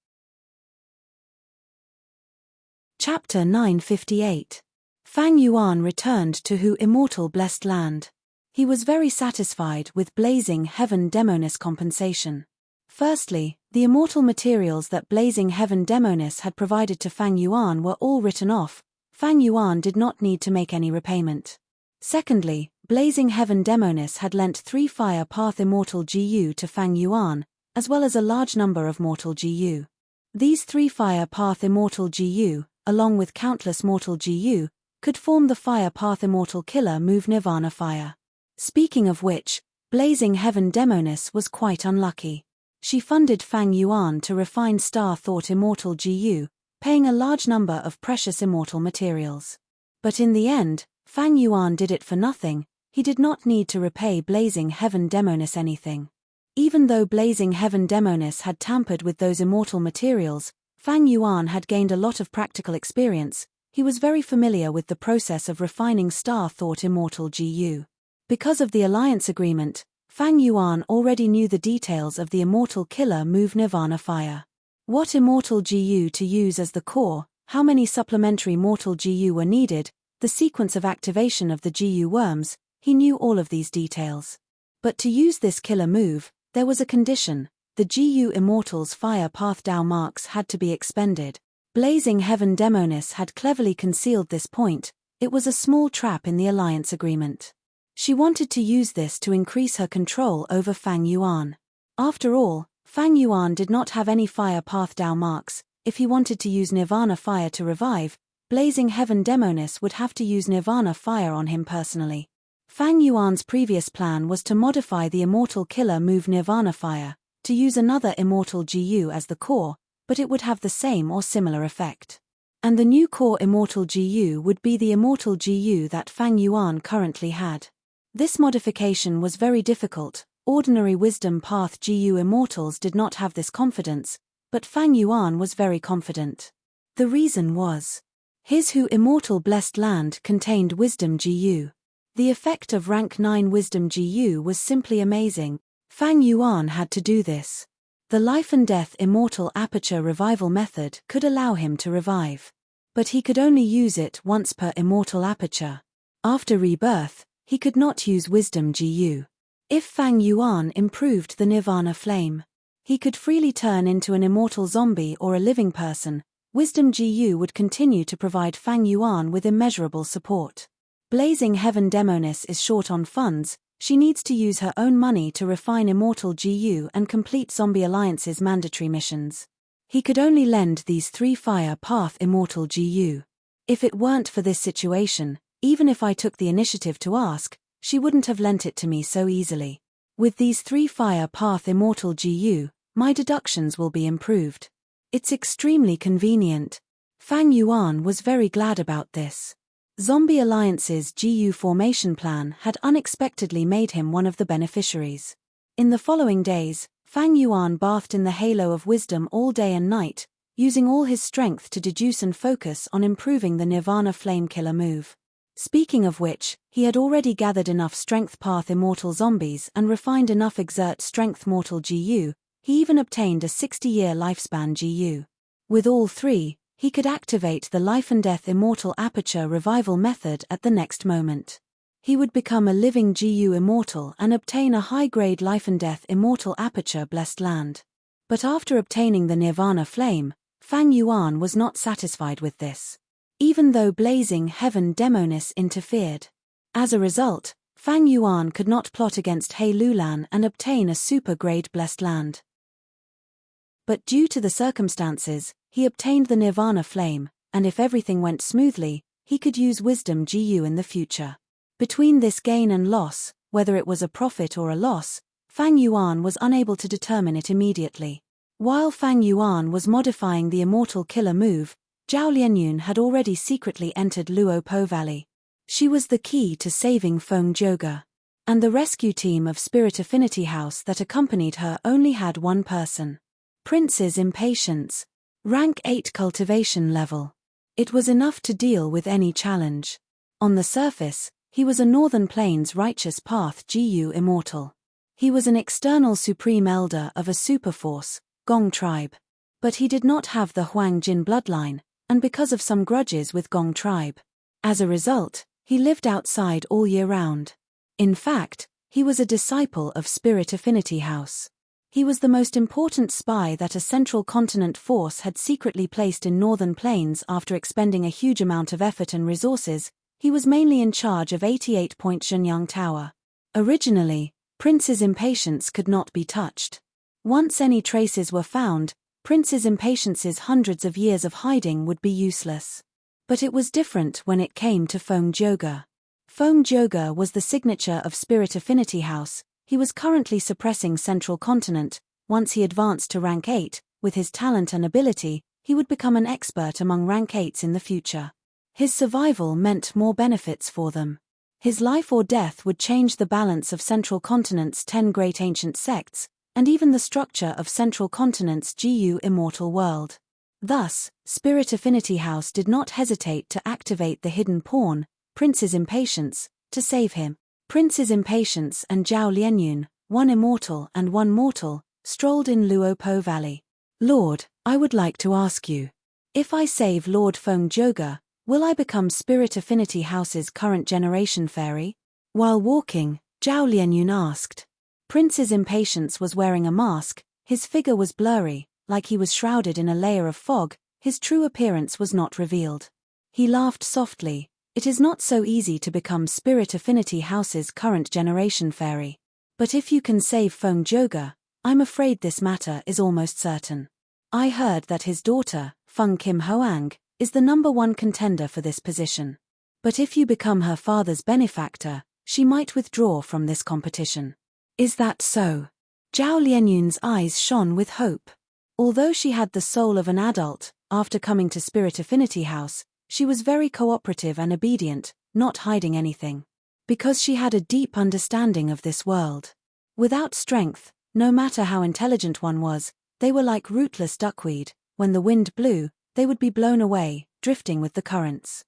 Chapter 958. Fang Yuan returned to Hu Immortal Blessed Land. He was very satisfied with Blazing Heaven Demonis compensation. Firstly, the immortal materials that Blazing Heaven Demonis had provided to Fang Yuan were all written off. Fang Yuan did not need to make any repayment. Secondly, Blazing Heaven Demonis had lent 3 Fire Path Immortal GU to Fang Yuan, as well as a large number of Mortal GU. These 3 Fire Path Immortal GU, along with countless Mortal GU, could form the Fire Path Immortal Killer move Nirvana Fire. Speaking of which, Blazing Heaven Demonis was quite unlucky. She funded Fang Yuan to refine Star Thought Immortal GU, paying a large number of precious immortal materials. But in the end, Fang Yuan did it for nothing. He did not need to repay Blazing Heaven Demonis anything. Even though Blazing Heaven Demonis had tampered with those immortal materials, Fang Yuan had gained a lot of practical experience. He was very familiar with the process of refining Star Thought Immortal GU. Because of the alliance agreement, Fang Yuan already knew the details of the immortal killer move Nirvana Fire. What immortal GU to use as the core, how many supplementary mortal GU were needed, the sequence of activation of the GU worms, he knew all of these details. But to use this killer move, there was a condition: the GU Immortal's Fire Path Dao marks had to be expended. Blazing Heaven Demonis had cleverly concealed this point. It was a small trap in the alliance agreement. She wanted to use this to increase her control over Fang Yuan. After all, Fang Yuan did not have any Fire Path Dao marks. If he wanted to use Nirvana Fire to revive, Blazing Heaven Demonis would have to use Nirvana Fire on him personally. Fang Yuan's previous plan was to modify the immortal killer move Nirvana Fire, to use another immortal GU as the core, but it would have the same or similar effect. And the new core immortal GU would be the immortal GU that Fang Yuan currently had. This modification was very difficult. Ordinary Wisdom Path GU Immortals did not have this confidence, but Fang Yuan was very confident. The reason was, his Hu Immortal Blessed Land contained Wisdom GU. The effect of rank 9 Wisdom GU was simply amazing. Fang Yuan had to do this. The Life and Death Immortal Aperture Revival method could allow him to revive. But he could only use it once per Immortal Aperture. After rebirth, he could not use Wisdom GU. If Fang Yuan improved the Nirvana Flame, he could freely turn into an immortal zombie or a living person. Wisdom GU would continue to provide Fang Yuan with immeasurable support. Blazing Heaven Demonis is short on funds. She needs to use her own money to refine Immortal GU and complete Zombie Alliance's mandatory missions. He could only lend these 3 Fire Path Immortal GU. If it weren't for this situation, even if I took the initiative to ask, she wouldn't have lent it to me so easily. With these 3 Fire Path Immortal GU, my deductions will be improved. It's extremely convenient. Fang Yuan was very glad about this. Zombie Alliance's GU formation plan had unexpectedly made him one of the beneficiaries. In the following days, Fang Yuan bathed in the halo of wisdom all day and night, using all his strength to deduce and focus on improving the Nirvana Flame Killer move. Speaking of which, he had already gathered enough Strength Path Immortal Zombies and refined enough Exert Strength Mortal GU. He even obtained a 60-year lifespan GU. With all 3, he could activate the Life and Death Immortal Aperture Revival method at the next moment. He would become a living GU Immortal and obtain a high-grade Life and Death Immortal Aperture Blessed Land. But after obtaining the Nirvana Flame, Fang Yuan was not satisfied with this. Even though Blazing Heaven Demonis interfered. As a result, Fang Yuan could not plot against He Lulan and obtain a super-grade Blessed Land. But due to the circumstances, he obtained the Nirvana Flame, and if everything went smoothly, he could use Wisdom GU in the future. Between this gain and loss, whether it was a profit or a loss, Fang Yuan was unable to determine it immediately. While Fang Yuan was modifying the Immortal Killer move, Zhao Lianyun had already secretly entered Luo Po Valley. She was the key to saving Feng Joga. And the rescue team of Spirit Affinity House that accompanied her only had one person. Prince's Impatience. Rank 8 cultivation level. It was enough to deal with any challenge. On the surface, he was a Northern Plains Righteous Path GU Immortal. He was an external Supreme Elder of a superforce, Gong Tribe. But he did not have the Huang Jin bloodline, and because of some grudges with Gong Tribe. As a result, he lived outside all year round. In fact, he was a disciple of Spirit Affinity House. He was the most important spy that a central continent force had secretly placed in northern plains after expending a huge amount of effort and resources. He was mainly in charge of 88-point Shenyang Tower. Originally, Prince's Impatience could not be touched. Once any traces were found, Prince's Impatience's hundreds of years of hiding would be useless. But it was different when it came to Feng Joga. Feng Joga was the signature of Spirit Affinity House. He was currently suppressing Central Continent. Once he advanced to rank 8, with his talent and ability, he would become an expert among rank 8s in the future. His survival meant more benefits for them. His life or death would change the balance of Central Continent's 10 great ancient sects, and even the structure of Central Continent's GU immortal world. Thus, Spirit Affinity House did not hesitate to activate the hidden pawn, Prince's Impatience, to save him. Prince's Impatience and Zhao Lianyun, one immortal and one mortal, strolled in Luopo Valley. Lord, I would like to ask you. If I save Lord Feng Joga, will I become Spirit Affinity House's current generation fairy? While walking, Zhao Lianyun asked. Prince's Impatience was wearing a mask, his figure was blurry, like he was shrouded in a layer of fog, his true appearance was not revealed. He laughed softly. It is not so easy to become Spirit Affinity House's current generation fairy. But if you can save Feng Joga, I'm afraid this matter is almost certain. I heard that his daughter, Feng Kim Hoang, is the #1 contender for this position. But if you become her father's benefactor, she might withdraw from this competition. Is that so? Zhao Lianyun's eyes shone with hope. Although she had the soul of an adult, after coming to Spirit Affinity House, she was very cooperative and obedient, not hiding anything. Because she had a deep understanding of this world. Without strength, no matter how intelligent one was, they were like rootless duckweed. When the wind blew, they would be blown away, drifting with the currents.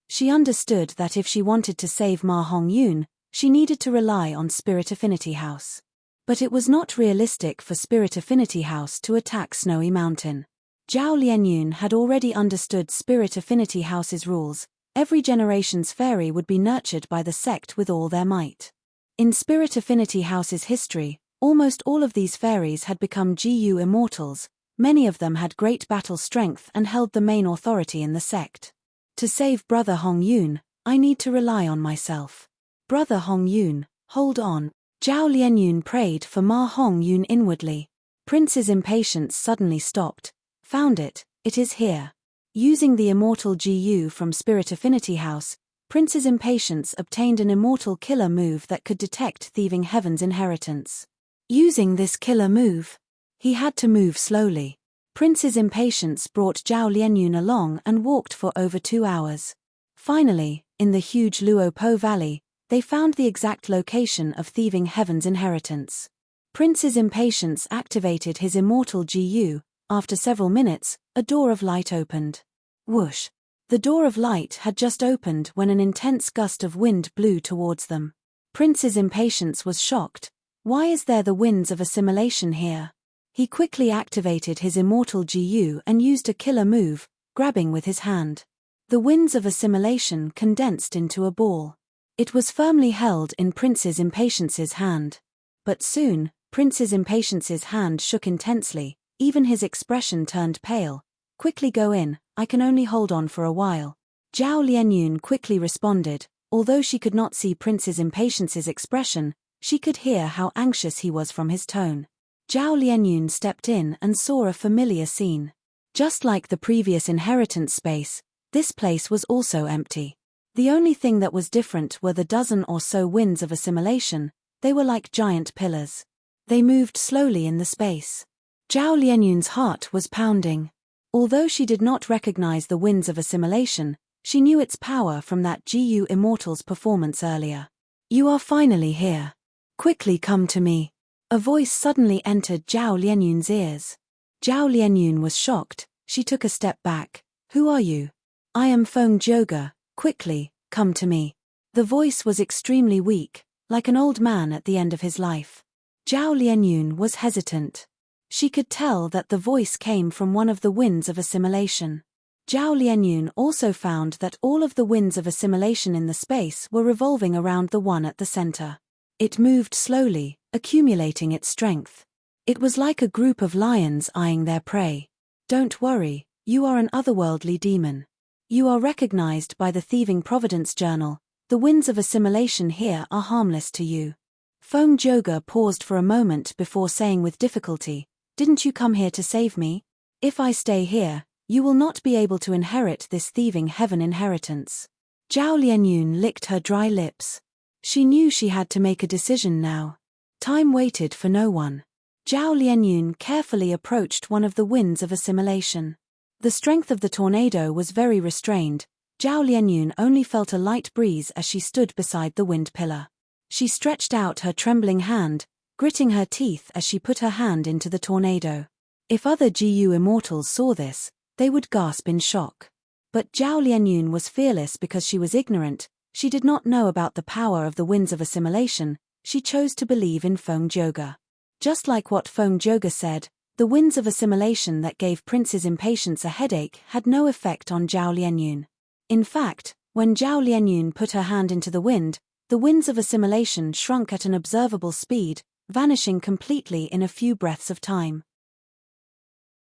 She understood that if she wanted to save Ma Hongyun, she needed to rely on Spirit Affinity House. But it was not realistic for Spirit Affinity House to attack Snowy Mountain. Zhao Lianyun had already understood Spirit Affinity House's rules. Every generation's fairy would be nurtured by the sect with all their might. In Spirit Affinity House's history, almost all of these fairies had become GU immortals. Many of them had great battle strength and held the main authority in the sect. To save Brother Hongyun, I need to rely on myself. Brother Hongyun, hold on. Zhao Lianyun prayed for Ma Hongyun inwardly. Prince's Impatience suddenly stopped. Found it, it is here. Using the immortal GU from Spirit Affinity House, Prince's Impatience obtained an immortal killer move that could detect thieving Heaven's inheritance. Using this killer move, he had to move slowly. Prince's Impatience brought Zhao Lianyun along and walked for over 2 hours. Finally, in the huge Luopo Valley, they found the exact location of thieving Heaven's inheritance. Prince's Impatience activated his immortal GU. After several minutes, a door of light opened. Whoosh! The door of light had just opened when an intense gust of wind blew towards them. Prince's Impatience was shocked. Why is there the winds of assimilation here? He quickly activated his immortal GU and used a killer move, grabbing with his hand. The winds of assimilation condensed into a ball. It was firmly held in Prince's Impatience's hand. But soon, Prince's Impatience's hand shook intensely, even his expression turned pale. Quickly go in, I can only hold on for a while. Zhao Lianyun quickly responded. Although she could not see Prince's Impatience's expression, she could hear how anxious he was from his tone. Zhao Lianyun stepped in and saw a familiar scene. Just like the previous inheritance space, this place was also empty. The only thing that was different were the dozen or so winds of assimilation. They were like giant pillars. They moved slowly in the space. Zhao Lianyun's heart was pounding. Although she did not recognize the winds of assimilation, she knew its power from that GU Immortal's performance earlier. You are finally here. Quickly come to me. A voice suddenly entered Zhao Lianyun's ears. Zhao Lianyun was shocked. She took a step back. Who are you? I am Feng Joga. Quickly, come to me. The voice was extremely weak, like an old man at the end of his life. Zhao Lianyun was hesitant. She could tell that the voice came from one of the winds of assimilation. Zhao Lianyun also found that all of the winds of assimilation in the space were revolving around the one at the center. It moved slowly, accumulating its strength. It was like a group of lions eyeing their prey. Don't worry, you are an otherworldly demon. You are recognized by the Thieving Providence Journal. The winds of assimilation here are harmless to you. Feng Joga paused for a moment before saying with difficulty, "Didn't you come here to save me? If I stay here, you will not be able to inherit this thieving heaven inheritance." Zhao Lianyun licked her dry lips. She knew she had to make a decision now. Time waited for no one. Zhao Lianyun carefully approached one of the winds of assimilation. The strength of the tornado was very restrained. Zhao Lianyun only felt a light breeze as she stood beside the wind pillar. She stretched out her trembling hand, gritting her teeth as she put her hand into the tornado. If other GU immortals saw this, they would gasp in shock. But Zhao Lianyun was fearless because she was ignorant. She did not know about the power of the winds of assimilation. She chose to believe in Feng Joga. Just like what Feng Joga said, the winds of assimilation that gave Prince's impatience a headache had no effect on Zhao Lianyun. In fact, when Zhao Lianyun put her hand into the winds of assimilation shrunk at an observable speed, vanishing completely in a few breaths of time.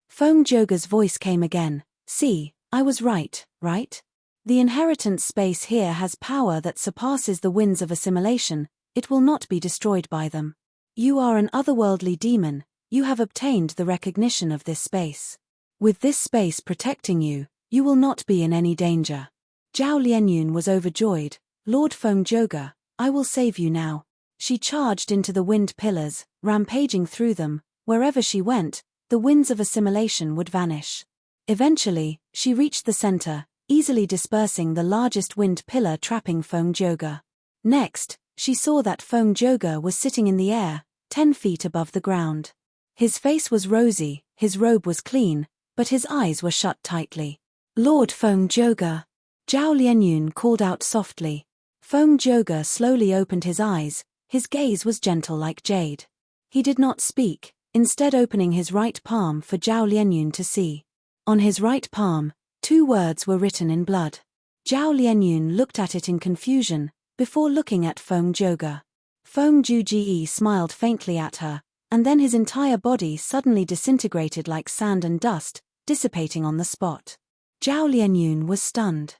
Feng Joga's voice came again. "See, I was right, right? The inheritance space here has power that surpasses the winds of assimilation. It will not be destroyed by them. You are an otherworldly demon. You have obtained the recognition of this space. With this space protecting you, you will not be in any danger." Zhao Lianyun was overjoyed. "Lord Feng Joga, I will save you now." She charged into the wind pillars, rampaging through them. Wherever she went, the winds of assimilation would vanish. Eventually, she reached the center, easily dispersing the largest wind pillar trapping Feng Joga. Next, she saw that Feng Joga was sitting in the air, 10 feet above the ground. His face was rosy, his robe was clean, but his eyes were shut tightly. "Lord Feng Joga!" Zhao Lianyun called out softly. Feng Joga slowly opened his eyes. His gaze was gentle like jade. He did not speak, instead opening his right palm for Zhao Lianyun to see. On his right palm, 2 words were written in blood. Zhao Lianyun looked at it in confusion, before looking at Feng Joga. Feng Joga smiled faintly at her, and then his entire body suddenly disintegrated like sand and dust, dissipating on the spot. Zhao Lianyun was stunned.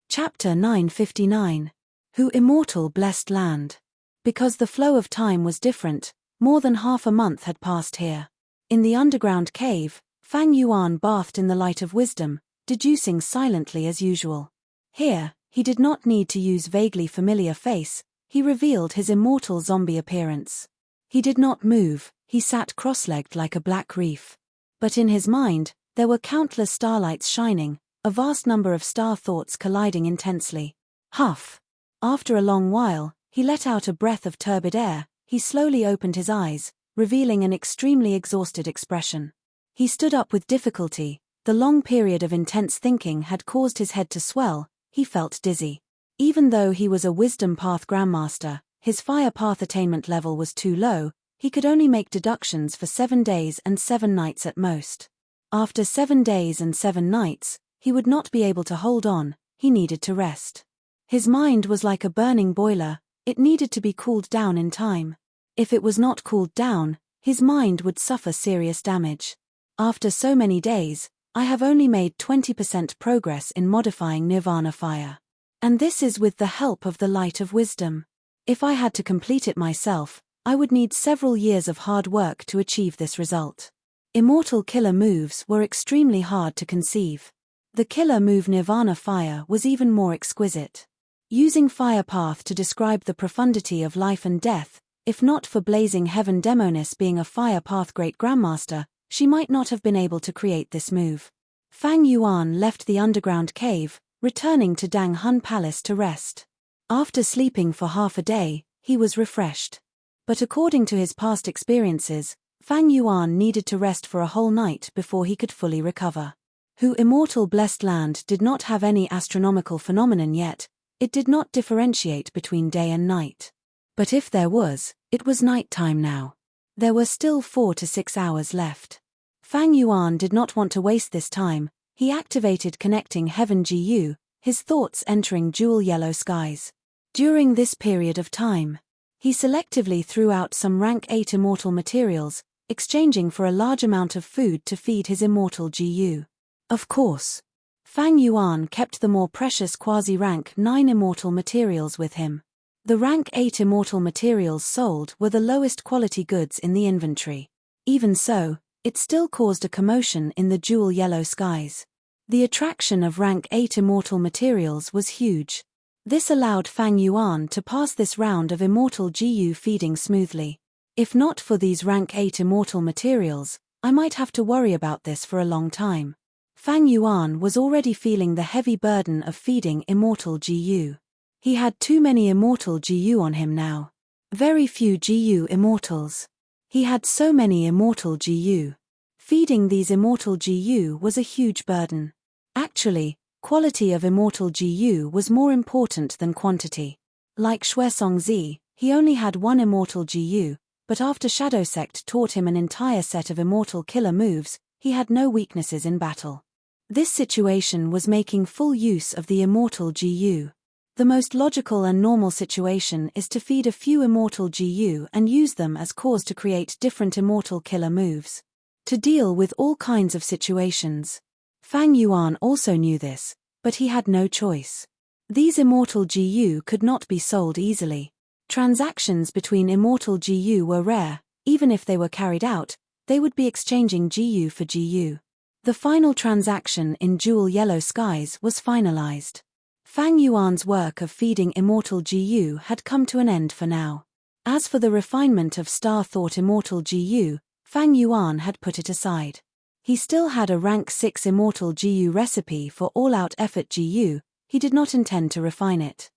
Chapter 959. Who Immortal Blessed Land. Because the flow of time was different, more than half a month had passed here. In the underground cave, Fang Yuan bathed in the light of wisdom, deducing silently as usual. Here, he did not need to use vaguely familiar face. He revealed his immortal zombie appearance. He did not move, he sat cross-legged like a black reef. But in his mind, there were countless starlights shining, a vast number of star thoughts colliding intensely. Huff! After a long while, he let out a breath of turbid air. He slowly opened his eyes, revealing an extremely exhausted expression. He stood up with difficulty. The long period of intense thinking had caused his head to swell. He felt dizzy. Even though he was a Wisdom Path Grandmaster, his Fire Path attainment level was too low. He could only make deductions for 7 days and 7 nights at most. After 7 days and 7 nights, he would not be able to hold on. He needed to rest. His mind was like a burning boiler. It needed to be cooled down in time. If it was not cooled down, his mind would suffer serious damage. After so many days, I have only made 20% progress in modifying Nirvana fire. And this is with the help of the light of wisdom. If I had to complete it myself, I would need several years of hard work to achieve this result. Immortal killer moves were extremely hard to conceive. The killer move Nirvana fire was even more exquisite. Using Fire Path to describe the profundity of life and death, if not for Blazing Heaven Demonis being a Fire Path Great Grandmaster, she might not have been able to create this move. Fang Yuan left the underground cave, returning to Dang Hun Palace to rest. After sleeping for half a day, he was refreshed. But according to his past experiences, Fang Yuan needed to rest for a whole night before he could fully recover. Who Immortal Blessed Land did not have any astronomical phenomenon yet. It did not differentiate between day and night. But if there was, it was night time now. There were still 4 to 6 hours left. Fang Yuan did not want to waste this time. He activated connecting heaven Gu, his thoughts entering jewel yellow skies. During this period of time, he selectively threw out some rank 8 immortal materials, exchanging for a large amount of food to feed his immortal Gu. Of course, Fang Yuan kept the more precious quasi-rank 9 immortal materials with him. The rank 8 immortal materials sold were the lowest quality goods in the inventory. Even so, it still caused a commotion in the jewel yellow skies. The attraction of rank 8 immortal materials was huge. This allowed Fang Yuan to pass this round of immortal Gu feeding smoothly. If not for these rank 8 immortal materials, I might have to worry about this for a long time. Fang Yuan was already feeling the heavy burden of feeding immortal Gu. He had too many immortal Gu on him now. Very few Gu immortals. He had so many immortal Gu. Feeding these immortal Gu was a huge burden. Actually, quality of immortal Gu was more important than quantity. Like Xuesongzi, he only had 1 immortal Gu, but after Shadow Sect taught him an entire set of immortal killer moves, he had no weaknesses in battle. This situation was making full use of the immortal Gu. The most logical and normal situation is to feed a few immortal Gu and use them as cause to create different immortal killer moves. To deal with all kinds of situations. Fang Yuan also knew this, but he had no choice. These immortal Gu could not be sold easily. Transactions between immortal Gu were rare. Even if they were carried out, they would be exchanging Gu for Gu. The final transaction in jewel yellow skies was finalized. Fang Yuan's work of feeding immortal Gu had come to an end for now. As for the refinement of Star Thought immortal Gu, Fang Yuan had put it aside. He still had a rank 6 immortal Gu recipe for all-out effort Gu, he did not intend to refine it.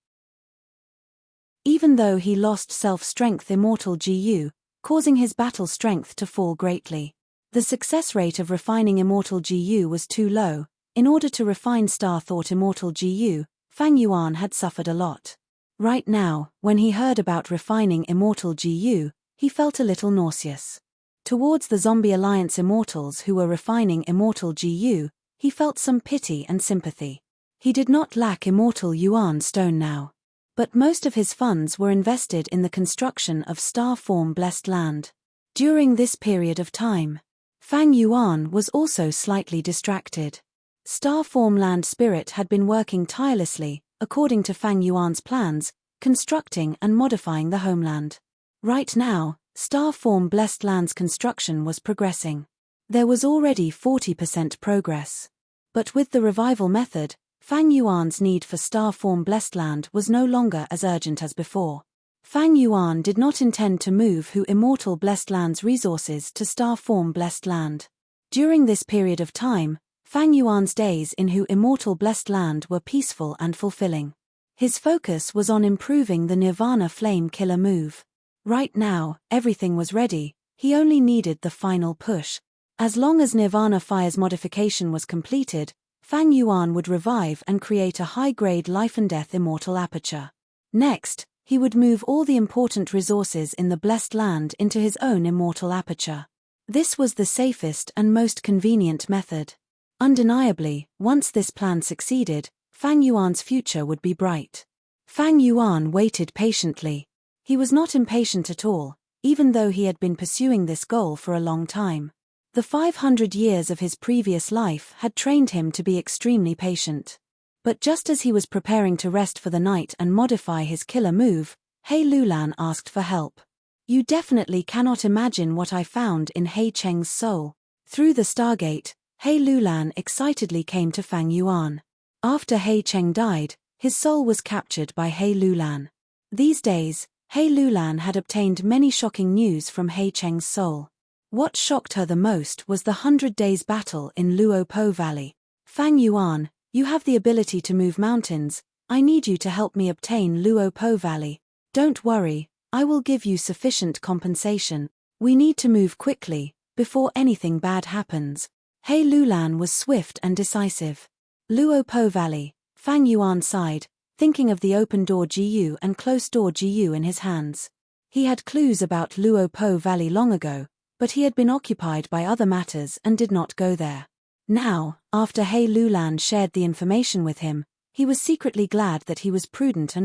Even though he lost self-strength immortal Gu, causing his battle strength to fall greatly. The success rate of refining immortal Gu was too low. In order to refine Star Thought immortal Gu, Fang Yuan had suffered a lot. Right now, when he heard about refining immortal Gu, he felt a little nauseous. Towards the Zombie Alliance immortals who were refining immortal Gu, he felt some pity and sympathy. He did not lack immortal Yuan stone now. But most of his funds were invested in the construction of Star Form Blessed Land. During this period of time, Fang Yuan was also slightly distracted. Star Form Land Spirit had been working tirelessly, according to Fang Yuan's plans, constructing and modifying the homeland. Right now, Star Form Blessed Land's construction was progressing. There was already 40% progress. But with the revival method, Fang Yuan's need for Star Form Blessed Land was no longer as urgent as before. Fang Yuan did not intend to move Hu Immortal Blessed Land's resources to Star Form Blessed Land. During this period of time, Fang Yuan's days in Hu Immortal Blessed Land were peaceful and fulfilling. His focus was on improving the Nirvana Flame Killer move. Right now, everything was ready, he only needed the final push. As long as Nirvana Fire's modification was completed, Fang Yuan would revive and create a high-grade life and death immortal aperture. Next, he would move all the important resources in the Blessed Land into his own immortal aperture. This was the safest and most convenient method. Undeniably, once this plan succeeded, Fang Yuan's future would be bright. Fang Yuan waited patiently. He was not impatient at all, even though he had been pursuing this goal for a long time. The 500 years of his previous life had trained him to be extremely patient. But just as he was preparing to rest for the night and modify his killer move, He Lulan asked for help. You definitely cannot imagine what I found in He Cheng's soul. Through the Stargate, He Lulan excitedly came to Fang Yuan. After He Cheng died, his soul was captured by He Lulan. These days, He Lulan had obtained many shocking news from He Cheng's soul. What shocked her the most was the 100 Days battle in Luopo Valley. Fang Yuan, you have the ability to move mountains, I need you to help me obtain Luopo Valley. Don't worry, I will give you sufficient compensation. We need to move quickly, before anything bad happens. He Lulan was swift and decisive. Luopo Valley, Fang Yuan sighed, thinking of the open door Gu and closed door Gu in his hands. He had clues about Luopo Valley long ago, but he had been occupied by other matters and did not go there. Now, after He Lulan shared the information with him, he was secretly glad that he was prudent.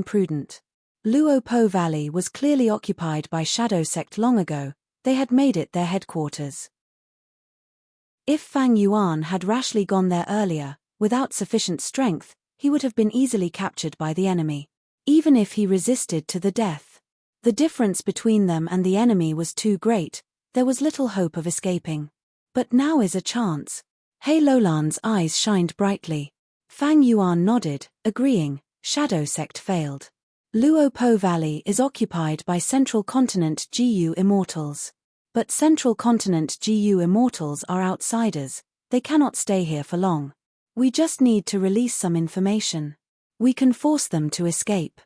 Luo Po Valley was clearly occupied by Shadow Sect long ago. They had made it their headquarters. If Fang Yuan had rashly gone there earlier, without sufficient strength, he would have been easily captured by the enemy. Even if he resisted to the death. The difference between them and the enemy was too great, there was little hope of escaping. But now is a chance. He Lulan's eyes shined brightly. Fang Yuan nodded, agreeing. Shadow Sect failed. Luo Po Valley is occupied by Central Continent GU Immortals. But Central Continent GU Immortals are outsiders, they cannot stay here for long. We just need to release some information. We can force them to escape.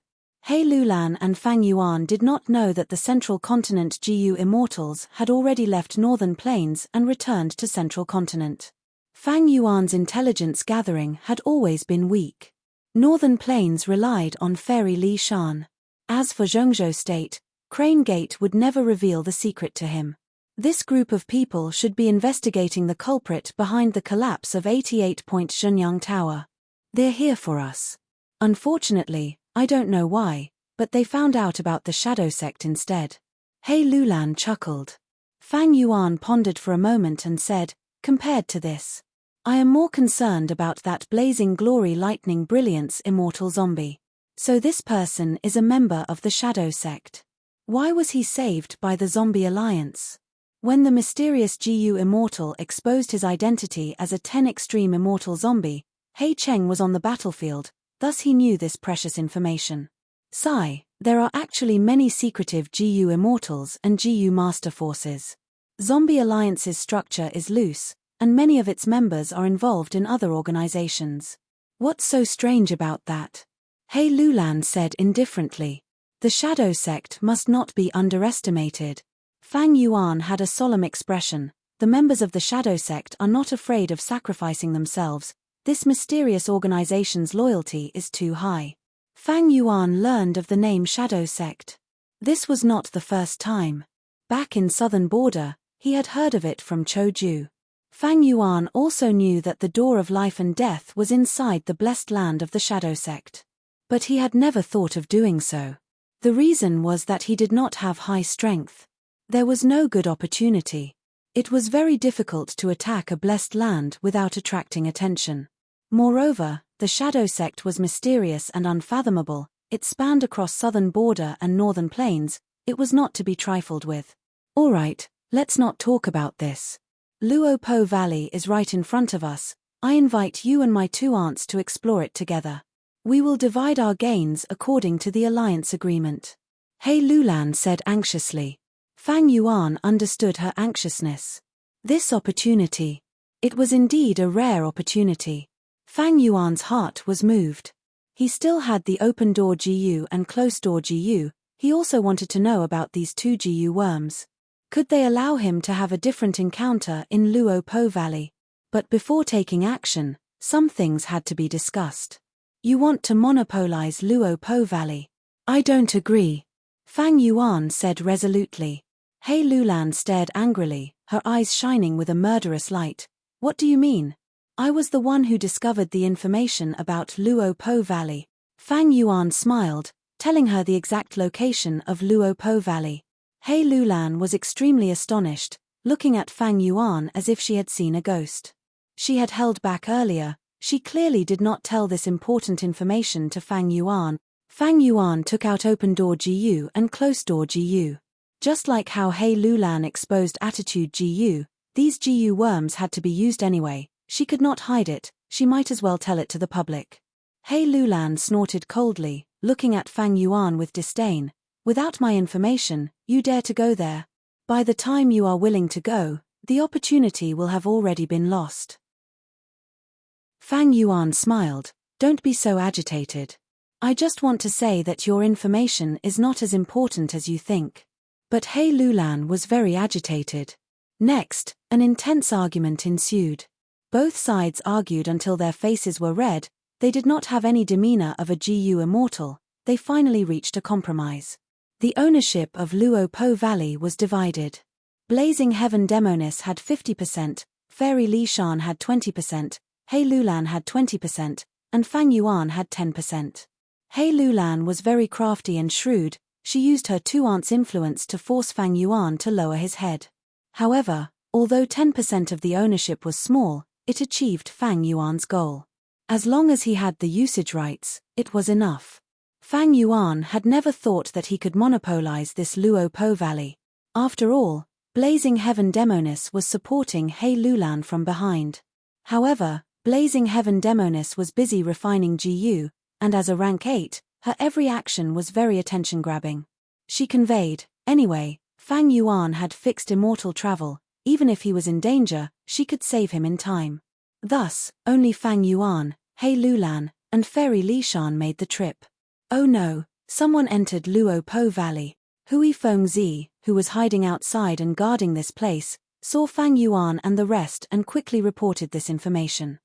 He Lulan and Fang Yuan did not know that the Central Continent GU Immortals had already left Northern Plains and returned to Central Continent. Fang Yuan's intelligence gathering had always been weak. Northern Plains relied on Fairy Li Shan. As for Zhengzhou State, Crane Gate would never reveal the secret to him. This group of people should be investigating the culprit behind the collapse of 88 Point Shenyang Tower. They're here for us. Unfortunately, I don't know why, but they found out about the Shadow Sect instead. He Lulan chuckled. Fang Yuan pondered for a moment and said, compared to this, I am more concerned about that blazing glory lightning brilliance immortal zombie. So this person is a member of the Shadow Sect. Why was he saved by the Zombie Alliance? When the mysterious GU Immortal exposed his identity as a 10 extreme immortal zombie, He Cheng was on the battlefield, thus he knew this precious information. Sigh, there are actually many secretive GU Immortals and GU Master Forces. Zombie Alliance's structure is loose, and many of its members are involved in other organizations. What's so strange about that? He Lulan said indifferently. The Shadow Sect must not be underestimated. Fang Yuan had a solemn expression. The members of the Shadow Sect are not afraid of sacrificing themselves. This mysterious organization's loyalty is too high. Fang Yuan learned of the name Shadow Sect. This was not the first time. Back in southern border, he had heard of it from Cho Ju. Fang Yuan also knew that the door of life and death was inside the blessed land of the Shadow Sect. But he had never thought of doing so. The reason was that he did not have high strength. There was no good opportunity. It was very difficult to attack a blessed land without attracting attention. Moreover, the Shadow Sect was mysterious and unfathomable. It spanned across southern border and northern plains. It was not to be trifled with. All right, let's not talk about this. Luo Po Valley is right in front of us. I invite you and my two aunts to explore it together. We will divide our gains according to the alliance agreement. He Lulan said anxiously. Fang Yuan understood her anxiousness. This opportunity. It was indeed a rare opportunity. Fang Yuan's heart was moved. He still had the open door GU and closed door GU. He also wanted to know about these two GU worms. Could they allow him to have a different encounter in Luo Po Valley? But before taking action, some things had to be discussed. You want to monopolize Luo Po Valley? I don't agree. Fang Yuan said resolutely. He Lulan stared angrily, her eyes shining with a murderous light. What do you mean? I was the one who discovered the information about Luo Po Valley. Fang Yuan smiled, telling her the exact location of Luo Po Valley. He Lulan was extremely astonished, looking at Fang Yuan as if she had seen a ghost. She had held back earlier. She clearly did not tell this important information to Fang Yuan. Fang Yuan took out open door GU and closed door GU. Just like how He Lulan exposed attitude GU, these GU worms had to be used anyway. She could not hide it, she might as well tell it to the public. He Lulan snorted coldly, looking at Fang Yuan with disdain. Without my information, you dare to go there? By the time you are willing to go, the opportunity will have already been lost. Fang Yuan smiled. Don't be so agitated. I just want to say that your information is not as important as you think. But He Lulan was very agitated. Next, an intense argument ensued. Both sides argued until their faces were red. They did not have any demeanor of a GU immortal. They finally reached a compromise. The ownership of Luo Po Valley was divided. Blazing Heaven Demonis had 50%, Fairy Li Shan had 20%, He Lulan had 20%, and Fang Yuan had 10%. He Lulan was very crafty and shrewd. She used her two aunts' influence to force Fang Yuan to lower his head. However, although 10% of the ownership was small, it achieved Fang Yuan's goal. As long as he had the usage rights, it was enough. Fang Yuan had never thought that he could monopolize this Luo Po Valley. After all, Blazing Heaven Demonis was supporting He Lulan from behind. However, Blazing Heaven Demonis was busy refining GU, and as a rank 8, her every action was very attention-grabbing. She conveyed, anyway, Fang Yuan had fixed immortal travel. Even if he was in danger, she could save him in time. Thus, only Fang Yuan, He Lulan, and Fairy Li Shan made the trip. Oh no, someone entered Luo Po Valley. Hui Fengzi, who was hiding outside and guarding this place, saw Fang Yuan and the rest and quickly reported this information.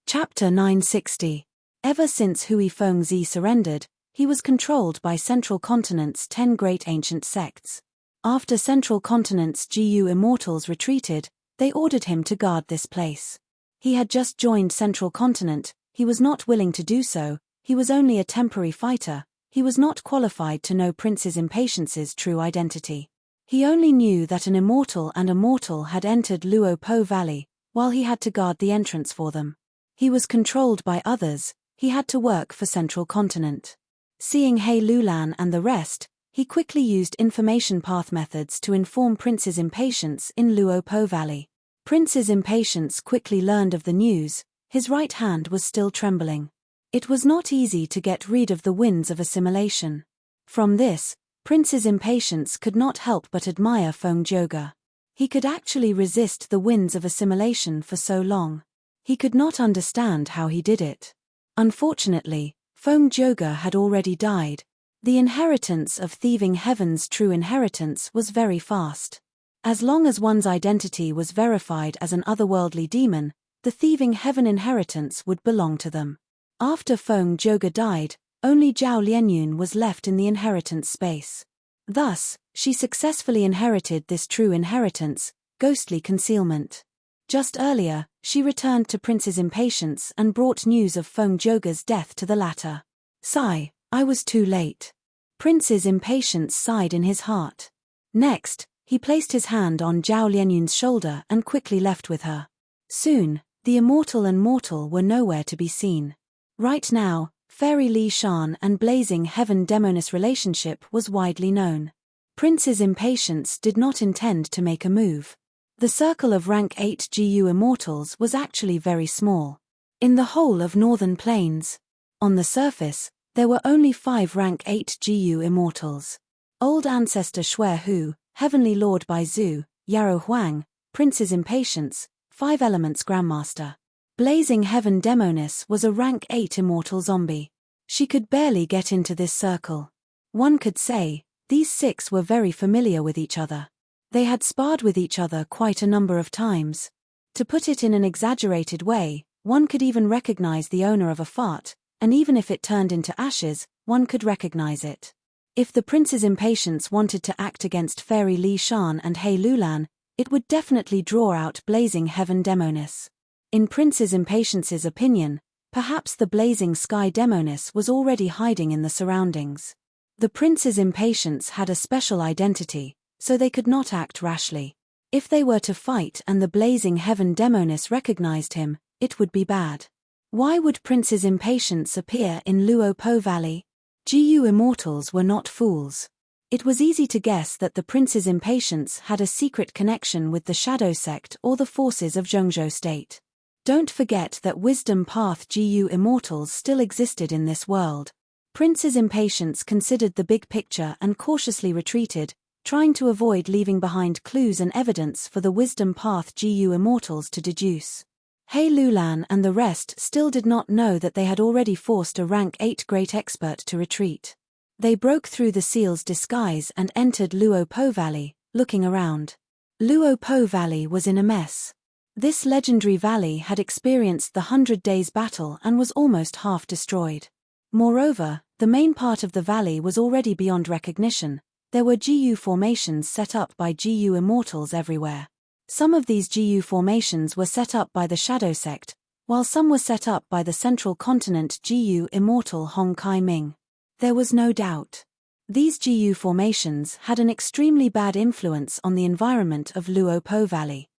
Chapter 960. Ever since Hui Fengzi surrendered, he was controlled by Central Continent's 10 great ancient sects. After Central Continent's GU immortals retreated, they ordered him to guard this place. He had just joined Central Continent. He was not willing to do so. He was only a temporary fighter. He was not qualified to know Princess Impatience's true identity. He only knew that an immortal and a mortal had entered Luo Po Valley, while he had to guard the entrance for them. He was controlled by others. He had to work for Central Continent. Seeing He Lulan and the rest, he quickly used information path methods to inform Princess Impatience in Luo Po Valley. Princess Impatience quickly learned of the news. His right hand was still trembling. It was not easy to get rid of the winds of assimilation. From this, Princess Impatience could not help but admire Feng Joga. He could actually resist the winds of assimilation for so long. He could not understand how he did it. Unfortunately, Feng Joga had already died. The inheritance of Thieving Heaven's true inheritance was very fast. As long as one's identity was verified as an otherworldly demon, the Thieving Heaven inheritance would belong to them. After Feng Joga died, only Zhao Lianyun was left in the inheritance space. Thus, she successfully inherited this true inheritance, ghostly concealment. Just earlier, she returned to Princess Impatience and brought news of Feng Joga's death to the latter. Sigh, I was too late. Princess Impatience sighed in his heart. Next, he placed his hand on Zhao Lianyun's shoulder and quickly left with her. Soon, the immortal and mortal were nowhere to be seen. Right now, Fairy Li Shan and Blazing Heaven Demonis relationship was widely known. Princess Impatience did not intend to make a move. The circle of rank 8 GU immortals was actually very small. In the whole of Northern Plains, on the surface, there were only 5 rank 8 GU immortals. Old Ancestor Shui Hu, Heavenly Lord Bai Zhu, Yarrow Huang, Princess Impatience, 5 Elements Grandmaster. Blazing Heaven Demonis was a rank 8 immortal zombie. She could barely get into this circle. One could say, these 6 were very familiar with each other. They had sparred with each other quite a number of times. To put it in an exaggerated way, one could even recognize the owner of a fart, and even if it turned into ashes, one could recognize it. If the Princess Impatience wanted to act against Fairy Li Shan and He Lulan, it would definitely draw out Blazing Heaven Demonis. In Princess Impatience's opinion, perhaps the Blazing Sky Demonis was already hiding in the surroundings. The Princess Impatience had a special identity, so they could not act rashly. If they were to fight and the Blazing Heaven Demonis recognized him, it would be bad. Why would Princess Impatience appear in Luo Po Valley? GU immortals were not fools. It was easy to guess that the Princess Impatience had a secret connection with the Shadow Sect or the forces of Zhongzhou State. Don't forget that Wisdom Path GU immortals still existed in this world. Princess Impatience considered the big picture and cautiously retreated, trying to avoid leaving behind clues and evidence for the Wisdom Path GU immortals to deduce. He Lulan and the rest still did not know that they had already forced a rank 8 great expert to retreat. They broke through the seal's disguise and entered Luo Po Valley, looking around. Luo Po Valley was in a mess. This legendary valley had experienced the 100 Days battle and was almost half destroyed. Moreover, the main part of the valley was already beyond recognition. There were GU formations set up by GU immortals everywhere. Some of these GU formations were set up by the Shadow Sect, while some were set up by the Central Continent GU immortal Hong Kai Ming. There was no doubt. These GU formations had an extremely bad influence on the environment of Luo Po Valley.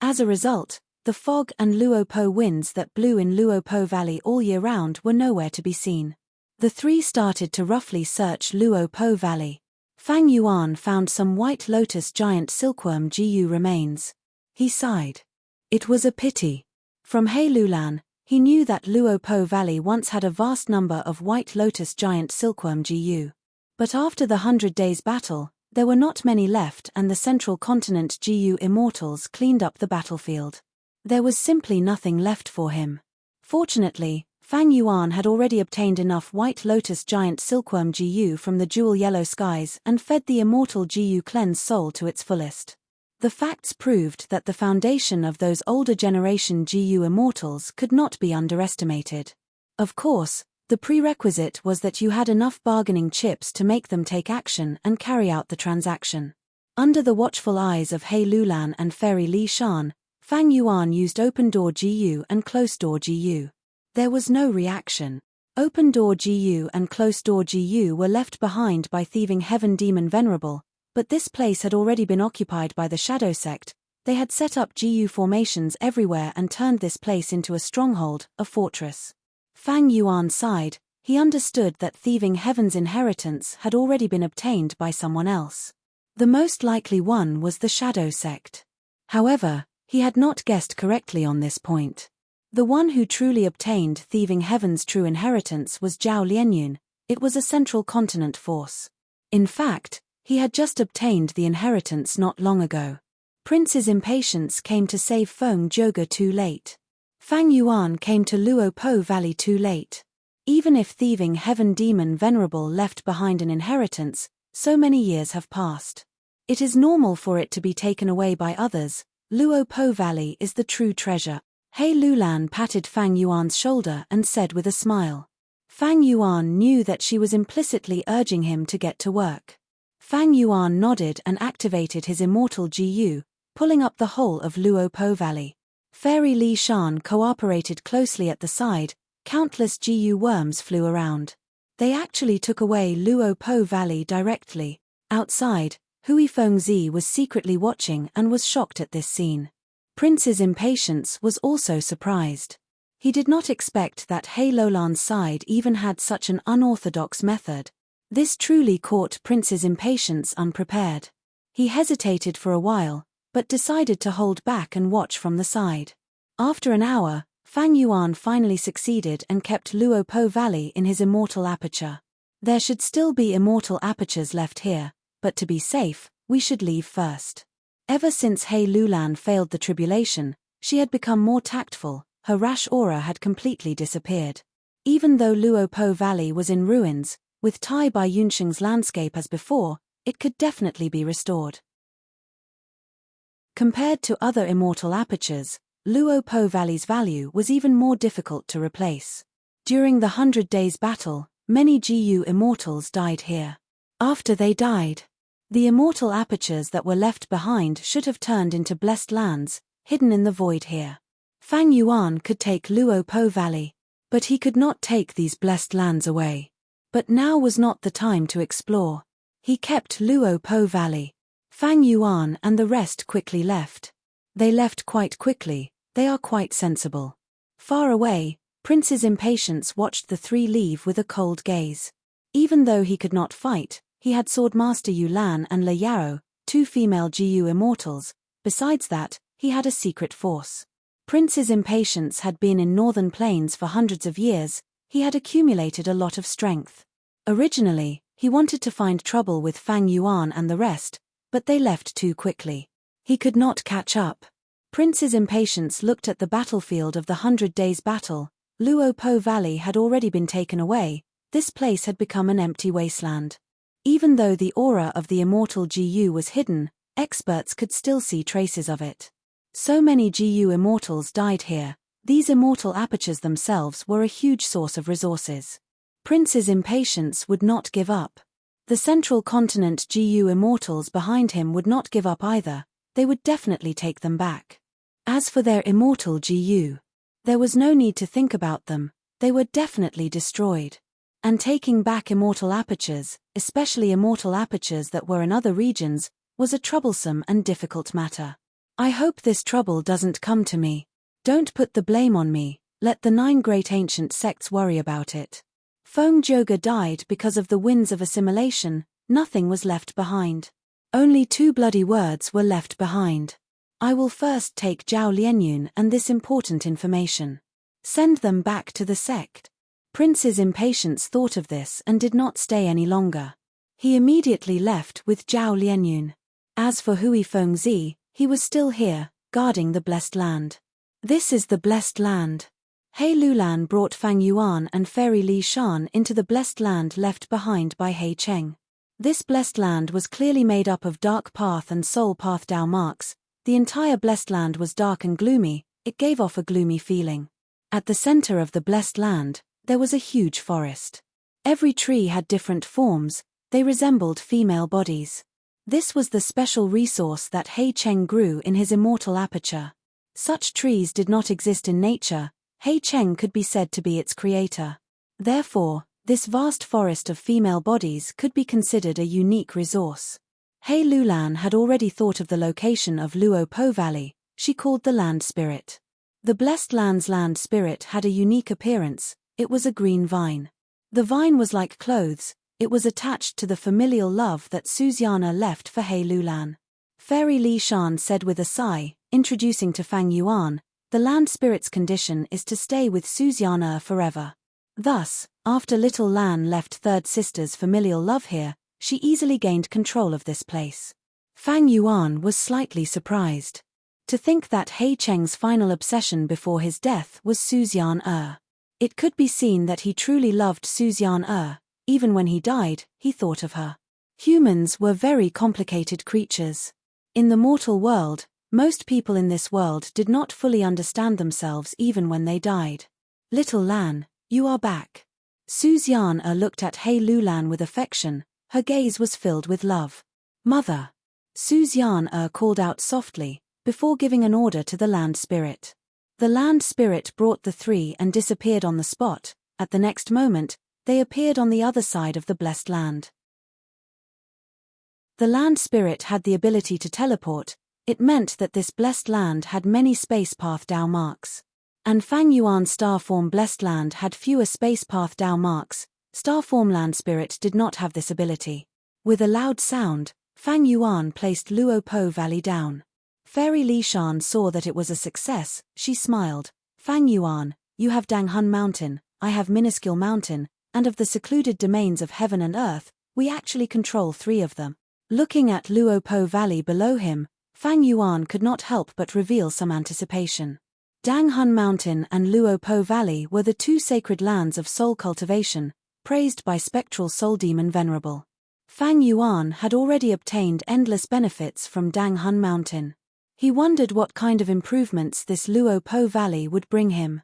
As a result, the fog and Luo Po winds that blew in Luo Po Valley all year round were nowhere to be seen. The three started to roughly search Luo Po Valley. Fang Yuan found some white lotus giant silkworm GU remains. He sighed. It was a pity. From He Lulan, he knew that Luo Po Valley once had a vast number of white lotus giant silkworm GU. But after the 100 Days battle, there were not many left and the Central Continent GU immortals cleaned up the battlefield. There was simply nothing left for him. Fortunately, Fang Yuan had already obtained enough white lotus giant silkworm GU from the jewel yellow skies and fed the immortal GU cleanse soul to its fullest. The facts proved that the foundation of those older generation GU immortals could not be underestimated. Of course, the prerequisite was that you had enough bargaining chips to make them take action and carry out the transaction. Under the watchful eyes of He Lulan and Fairy Li Shan, Fang Yuan used open door GU and close door GU. There was no reaction. Open door GU and close door GU were left behind by thieving heaven demon Venerable, but this place had already been occupied by the Shadow Sect. They had set up GU formations everywhere and turned this place into a stronghold, a fortress. Fang Yuan sighed. He understood that thieving heaven's inheritance had already been obtained by someone else. The most likely one was the Shadow Sect. However, he had not guessed correctly on this point. The one who truly obtained thieving heaven's true inheritance was Zhao Lianyun. It was a Central Continent force. In fact, he had just obtained the inheritance not long ago. Prince's impatience came to save Feng Zhouge too late. Fang Yuan came to Luo Po Valley too late. Even if thieving heaven demon Venerable left behind an inheritance, so many years have passed. It is normal for it to be taken away by others. Luo Po Valley is the true treasure. He Lulan patted Fang Yuan's shoulder and said with a smile. Fang Yuan knew that she was implicitly urging him to get to work. Fang Yuan nodded and activated his immortal GU, pulling up the whole of Luo Po Valley. Fairy Li Shan cooperated closely at the side. Countless GU worms flew around. They actually took away Luo Po Valley directly. Outside, Hui Fengzi was secretly watching and was shocked at this scene. Prince's impatience was also surprised. He did not expect that He Lulan's side even had such an unorthodox method. This truly caught Prince's impatience unprepared. He hesitated for a while, but decided to hold back and watch from the side. After an hour, Fang Yuan finally succeeded and kept Luo Po Valley in his immortal aperture. There should still be immortal apertures left here, but to be safe, we should leave first. Ever since He Lulan failed the tribulation, she had become more tactful. Her rash aura had completely disappeared. Even though Luo Po Valley was in ruins, with Tai Bai Yunsheng's landscape as before, it could definitely be restored. Compared to other immortal apertures, Luo Po Valley's value was even more difficult to replace. During the 100 Days battle, many GU immortals died here. After they died, the immortal apertures that were left behind should have turned into blessed lands, hidden in the void here. Fang Yuan could take Luo Po Valley, but he could not take these blessed lands away. But now was not the time to explore. He kept Luo Po Valley. Fang Yuan and the rest quickly left. They left quite quickly. They are quite sensible. Far away, Prince's impatience watched the three leave with a cold gaze. Even though he could not fight, he had Swordmaster Yu Lan and Le Yao, two female GU immortals. Besides that, he had a secret force. Prince's impatience had been in northern plains for hundreds of years. He had accumulated a lot of strength. Originally, he wanted to find trouble with Fang Yuan and the rest, but they left too quickly. He could not catch up. Prince's impatience looked at the battlefield of the 100 Days battle. Luo Po Valley had already been taken away. This place had become an empty wasteland. Even though the aura of the immortal GU was hidden, experts could still see traces of it. So many GU immortals died here. These immortal apertures themselves were a huge source of resources. Prince's impatience would not give up. The central continent GU immortals behind him would not give up either, they would definitely take them back. As for their immortal GU, there was no need to think about them, they were definitely destroyed. And taking back immortal apertures, especially immortal apertures that were in other regions, was a troublesome and difficult matter. I hope this trouble doesn't come to me. Don't put the blame on me, let the 9 great ancient sects worry about it. Feng Joga died because of the winds of assimilation, nothing was left behind. Only 2 bloody words were left behind. I will first take Zhao Lianyun and this important information. Send them back to the sect. Prince's impatience thought of this and did not stay any longer. He immediately left with Zhao Lianyun. As for Hui Fengzi, he was still here, guarding the blessed land. This is the blessed land. He Lulan brought Fang Yuan and Fairy Li Shan into the blessed land left behind by He Cheng. This blessed land was clearly made up of dark path and soul path Dao marks. The entire blessed land was dark and gloomy, it gave off a gloomy feeling. At the center of the blessed land, there was a huge forest. Every tree had different forms, they resembled female bodies. This was the special resource that He Cheng grew in his immortal aperture. Such trees did not exist in nature, He Cheng could be said to be its creator. Therefore, this vast forest of female bodies could be considered a unique resource. He Lulan had already thought of the location of Luo Po Valley, she called the land spirit. The blessed land's land spirit had a unique appearance, it was a green vine. The vine was like clothes, it was attached to the familial love that Suziana left for He Lulan. Fairy Li Shan said with a sigh, introducing to Fang Yuan, the land spirit's condition is to stay with Suziana forever. Thus, after Little Lan left third sister's familial love here, she easily gained control of this place. Fang Yuan was slightly surprised. To think that He Cheng's final obsession before his death was Suzian. It could be seen that he truly loved Suzian. Even when he died, he thought of her. Humans were very complicated creatures. In the mortal world, most people in this world did not fully understand themselves even when they died. Little Lan, you are back. Suzian looked at He Lulan with affection, her gaze was filled with love. Mother. Suzian called out softly, before giving an order to the land spirit. The land spirit brought the 3 and disappeared on the spot. At the next moment, they appeared on the other side of the blessed land. The land spirit had the ability to teleport, it meant that this blessed land had many space path Dao marks. And Fang Yuan star form blessed land had fewer space path Dao marks, star form land spirit did not have this ability. With a loud sound, Fang Yuan placed Luo Po Valley down. Fairy Li Shan saw that it was a success, she smiled. Fang Yuan, you have Danghun Mountain, I have Minuscule Mountain, and of the secluded domains of heaven and earth, we actually control 3 of them. Looking at Luo Po Valley below him, Fang Yuan could not help but reveal some anticipation. Danghun Mountain and Luo Po Valley were the 2 sacred lands of soul cultivation, praised by spectral soul demon Venerable. Fang Yuan had already obtained endless benefits from Danghun Mountain. He wondered what kind of improvements this Luo Po Valley would bring him.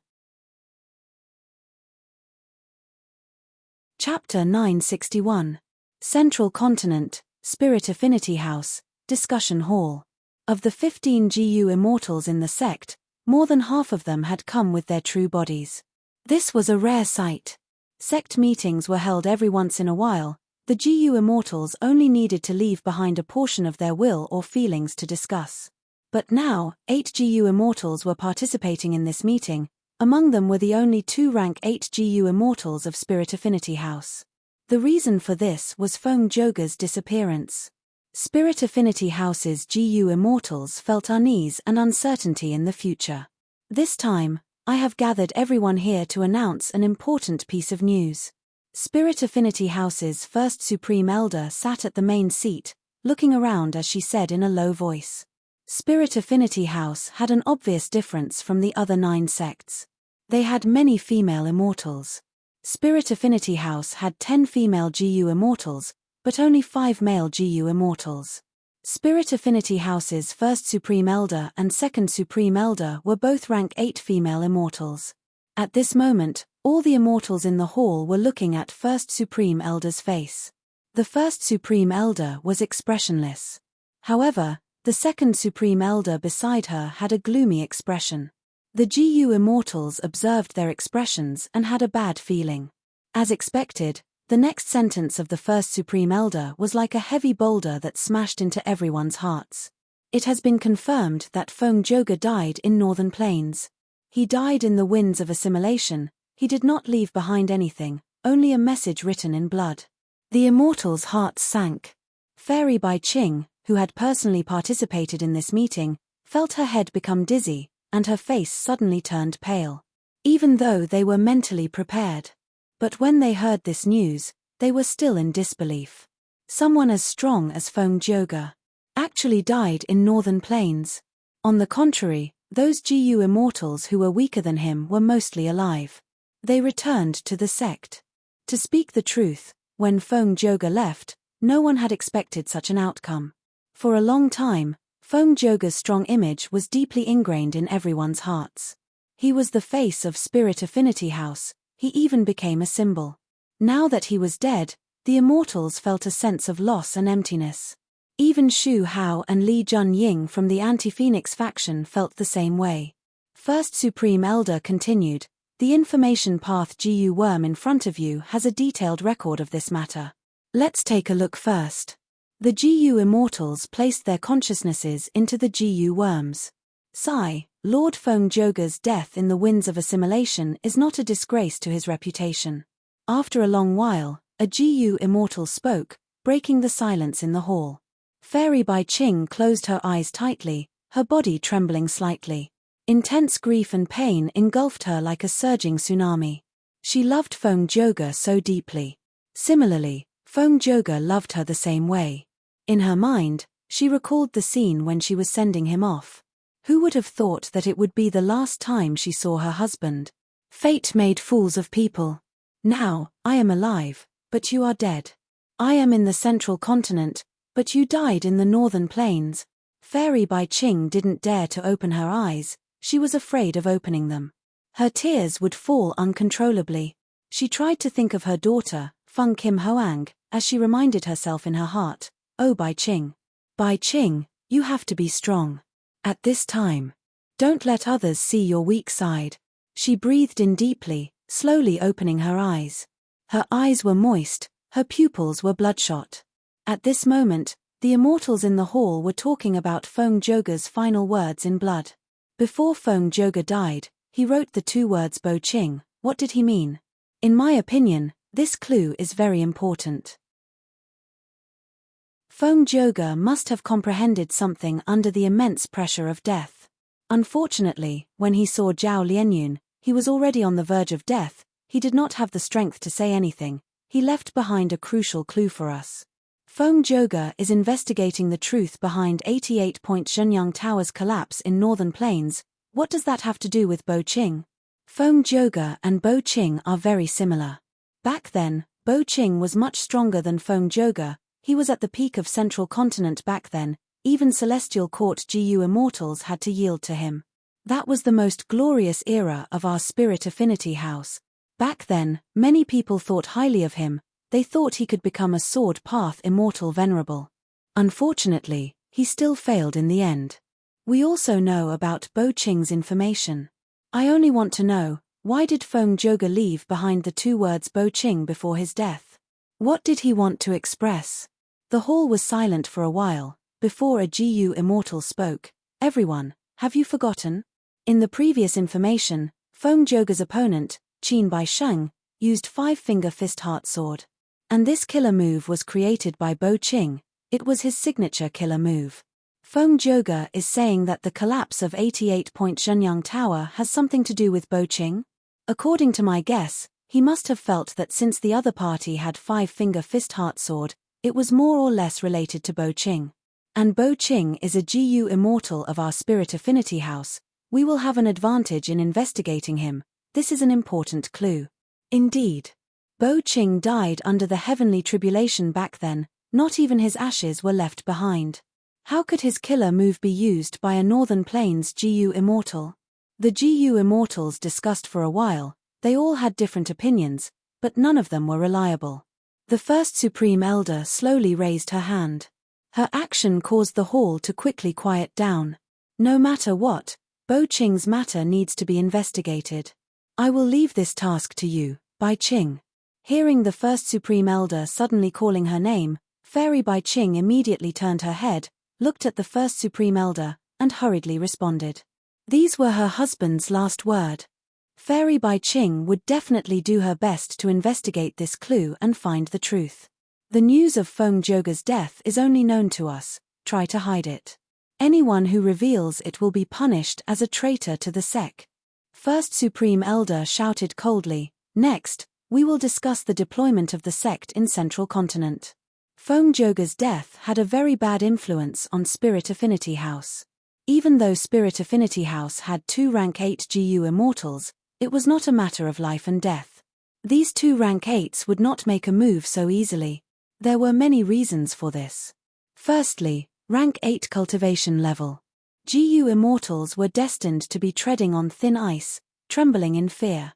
Chapter 961. Central Continent, Spirit Affinity House, Discussion Hall. Of the 15 GU immortals in the sect, more than half of them had come with their true bodies. This was a rare sight. Sect meetings were held every once in a while, the GU immortals only needed to leave behind a portion of their will or feelings to discuss. But now, 8 GU immortals were participating in this meeting, among them were the only 2 rank 8 GU immortals of Spirit Affinity House. The reason for this was Feng Joga's disappearance. Spirit Affinity House's GU immortals felt unease and uncertainty in the future. This time, I have gathered everyone here to announce an important piece of news. Spirit Affinity House's first Supreme Elder sat at the main seat, looking around as she said in a low voice. Spirit Affinity House had an obvious difference from the other 9 sects. They had many female immortals. Spirit Affinity House had 10 female GU immortals, but only 5 male GU immortals. Spirit Affinity House's first Supreme Elder and second Supreme Elder were both rank 8 female immortals. At this moment, all the immortals in the hall were looking at first Supreme Elder's face. The first Supreme Elder was expressionless. However, the second Supreme Elder beside her had a gloomy expression. The GU Immortals observed their expressions and had a bad feeling. As expected, the next sentence of the first Supreme Elder was like a heavy boulder that smashed into everyone's hearts. It has been confirmed that Feng Joga died in Northern Plains. He died in the winds of assimilation. He did not leave behind anything, only a message written in blood. The Immortals' hearts sank. Fairy Bai Qing, who had personally participated in this meeting, felt her head become dizzy, and her face suddenly turned pale. Even though they were mentally prepared. But when they heard this news, they were still in disbelief. Someone as strong as Feng Joga actually died in Northern Plains. On the contrary, those GU Immortals who were weaker than him were mostly alive. They returned to the sect. To speak the truth, when Feng Joga left, no one had expected such an outcome. For a long time, Feng Joga's strong image was deeply ingrained in everyone's hearts. He was the face of Spirit Affinity House, he even became a symbol. Now that he was dead, the Immortals felt a sense of loss and emptiness. Even Xu Hao and Li Junying from the Anti-Phoenix faction felt the same way. First Supreme Elder continued, "The information path GU worm in front of you has a detailed record of this matter. Let's take a look first." The GU Immortals placed their consciousnesses into the GU worms. Sigh, Lord Feng Joga's death in the winds of assimilation is not a disgrace to his reputation. After a long while, a GU Immortal spoke, breaking the silence in the hall. Fairy Bai Qing closed her eyes tightly, her body trembling slightly. Intense grief and pain engulfed her like a surging tsunami. She loved Feng Joga so deeply. Similarly, Feng Joga loved her the same way. In her mind, she recalled the scene when she was sending him off. Who would have thought that it would be the last time she saw her husband? Fate made fools of people. Now, I am alive, but you are dead. I am in the central continent, but you died in the northern plains. Fairy Bai Qing didn't dare to open her eyes, she was afraid of opening them. Her tears would fall uncontrollably. She tried to think of her daughter, Feng Kim Hoang, as she reminded herself in her heart, "Oh Bai Qing. Bai Qing, you have to be strong. At this time. Don't let others see your weak side." She breathed in deeply, slowly opening her eyes. Her eyes were moist, her pupils were bloodshot. At this moment, the Immortals in the hall were talking about Feng Joga's final words in blood. Before Feng Joga died, he wrote the two words Bo Qing. What did he mean? In my opinion, this clue is very important. Feng Joga must have comprehended something under the immense pressure of death. Unfortunately, when he saw Zhao Lianyun, he was already on the verge of death. He did not have the strength to say anything. He left behind a crucial clue for us. Feng Joga is investigating the truth behind 88-point Zhenyang Tower's collapse in Northern Plains. What does that have to do with Bo Qing? Feng Joga and Bo Qing are very similar. Back then, Bo Qing was much stronger than Feng Joga. He was at the peak of Central Continent back then. Even Celestial Court GU Immortals had to yield to him. That was the most glorious era of our Spirit Affinity House. Back then, many people thought highly of him. They thought he could become a sword path immortal Venerable. Unfortunately, he still failed in the end. We also know about Bo Qing's information. I only want to know, why did Feng Joga leave behind the two words Bo Qing before his death? What did he want to express? The hall was silent for a while, before a GU Immortal spoke. "Everyone, have you forgotten? In the previous information, Feng Joga's opponent, Qin Bai Sheng, used five-finger fist heart sword. And this killer move was created by Bo Qing. It was his signature killer move. Feng Joga is saying that the collapse of 88-point Zhenyang Tower has something to do with Bo Qing? According to my guess, he must have felt that since the other party had five-finger fist heart sword, it was more or less related to Bo Qing. And Bo Qing is a GU Immortal of our Spirit Affinity House. We will have an advantage in investigating him. This is an important clue." Indeed. Bo Qing died under the heavenly tribulation back then. Not even his ashes were left behind. How could his killer move be used by a Northern Plains GU Immortal? The GU Immortals discussed for a while. They all had different opinions, but none of them were reliable. The first Supreme Elder slowly raised her hand. Her action caused the hall to quickly quiet down. No matter what, Bo Qing's matter needs to be investigated. I will leave this task to you, Bai Qing. Hearing the first Supreme Elder suddenly calling her name, Fairy Bai Qing immediately turned her head, looked at the first Supreme Elder, and hurriedly responded. These were her husband's last word. Fairy Bai Qing would definitely do her best to investigate this clue and find the truth. The news of Feng Zhouge's death is only known to us, try to hide it. Anyone who reveals it will be punished as a traitor to the sect. First Supreme Elder shouted coldly, next, we will discuss the deployment of the sect in Central Continent. Feng Zhouge's death had a very bad influence on Spirit Affinity House. Even though Spirit Affinity House had 2 rank 8 GU immortals, it was not a matter of life and death. These 2 rank 8s would not make a move so easily. There were many reasons for this. Firstly, rank 8 cultivation level. GU immortals were destined to be treading on thin ice, trembling in fear.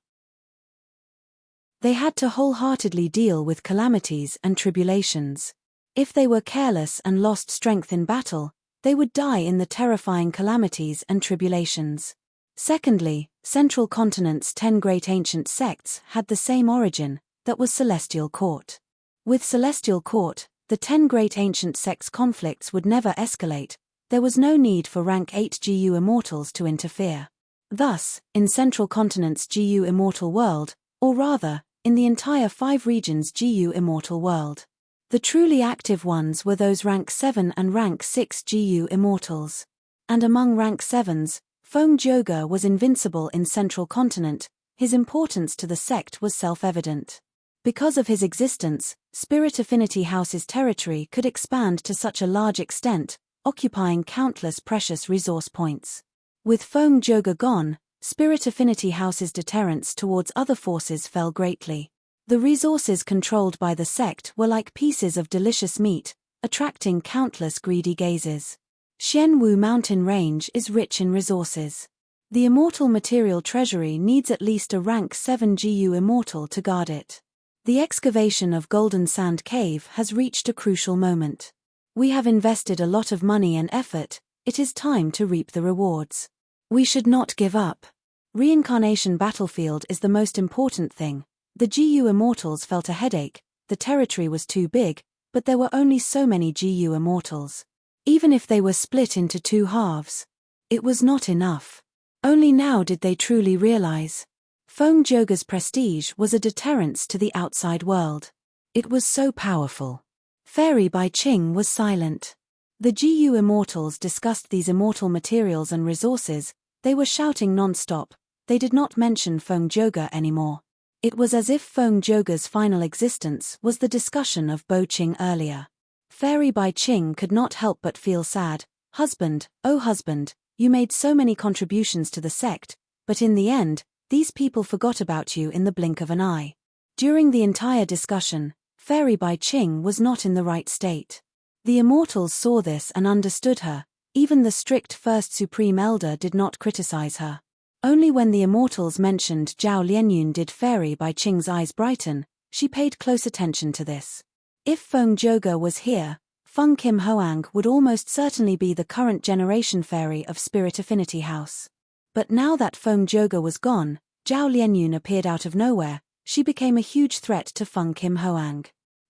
They had to wholeheartedly deal with calamities and tribulations. If they were careless and lost strength in battle, they would die in the terrifying calamities and tribulations. Secondly, Central Continent's 10 great ancient sects had the same origin, that was Celestial Court. With Celestial Court, the 10 great ancient sects' conflicts would never escalate, there was no need for rank 8 GU immortals to interfere. Thus, in Central Continent's GU immortal world, or rather, in the entire 5 regions GU immortal world, the truly active ones were those rank 7 and rank 6 GU immortals. And among rank 7s, Feng Zhouge was invincible in Central Continent, his importance to the sect was self-evident. Because of his existence, Spirit Affinity House's territory could expand to such a large extent, occupying countless precious resource points. With Feng Zhouge gone, Spirit Affinity House's deterrence towards other forces fell greatly. The resources controlled by the sect were like pieces of delicious meat, attracting countless greedy gazes. Xianwu Mountain Range is rich in resources. The immortal material treasury needs at least a rank 7 GU immortal to guard it. The excavation of Golden Sand Cave has reached a crucial moment. We have invested a lot of money and effort, it is time to reap the rewards. We should not give up. Reincarnation battlefield is the most important thing. The GU immortals felt a headache, the territory was too big, but there were only so many GU immortals. Even if they were split into 2 halves, it was not enough. Only now did they truly realize. Feng Zhouge's prestige was a deterrence to the outside world. It was so powerful. Fairy Bai Qing was silent. The GU immortals discussed these immortal materials and resources, they were shouting non-stop, they did not mention Feng Zhouge anymore. It was as if Feng Zhouge's final existence was the discussion of Bo Qing earlier. Fairy Bai Qing could not help but feel sad. Husband, oh husband, you made so many contributions to the sect, but in the end, these people forgot about you in the blink of an eye. During the entire discussion, Fairy Bai Qing was not in the right state. The immortals saw this and understood her, even the strict First Supreme Elder did not criticize her. Only when the immortals mentioned Zhao Lianyun did Fairy Bai Qing's eyes brighten, she paid close attention to this. If Feng Zhouge was here, Feng Kim Hoang would almost certainly be the current generation fairy of Spirit Affinity House. But now that Feng Zhouge was gone, Zhao Lianyun appeared out of nowhere, she became a huge threat to Feng Kim Hoang.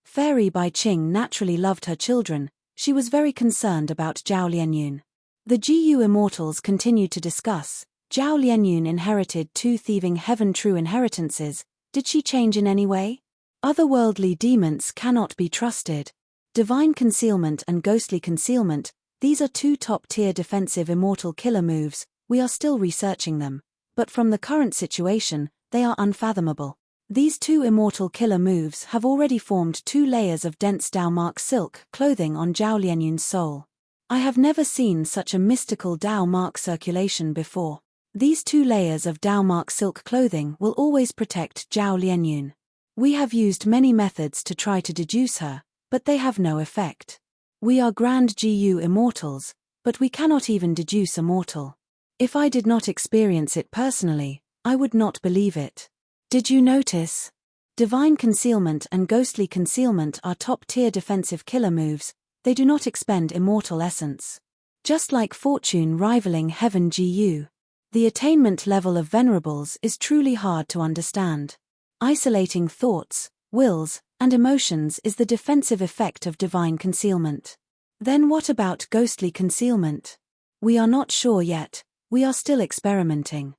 Fairy Bai Qing naturally loved her children, she was very concerned about Zhao Lianyun. The GU immortals continued to discuss. Zhao Lianyun inherited 2 thieving heaven true inheritances, did she change in any way? Otherworldly demons cannot be trusted. Divine Concealment and Ghostly Concealment, these are 2 top-tier defensive immortal killer moves, we are still researching them. But from the current situation, they are unfathomable. These 2 immortal killer moves have already formed 2 layers of dense Dao Mark silk clothing on Zhao Lianyun's soul. I have never seen such a mystical Dao Mark circulation before. These 2 layers of Dao Mark silk clothing will always protect Zhao Lianyun. We have used many methods to try to deduce her, but they have no effect. We are grand GU immortals, but we cannot even deduce a mortal. If I did not experience it personally, I would not believe it. Did you notice? Divine concealment and ghostly concealment are top-tier defensive killer moves. They do not expend immortal essence. Just like fortune rivaling heaven GU. The attainment level of Venerables is truly hard to understand. Isolating thoughts, wills, and emotions is the defensive effect of divine concealment. Then what about ghostly concealment? We are not sure yet, we are still experimenting.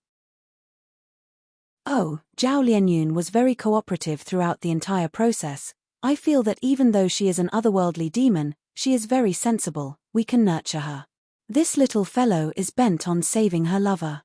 Oh, Zhao Lianyun was very cooperative throughout the entire process. I feel that even though she is an otherworldly demon, she is very sensible, we can nurture her. This little fellow is bent on saving her lover.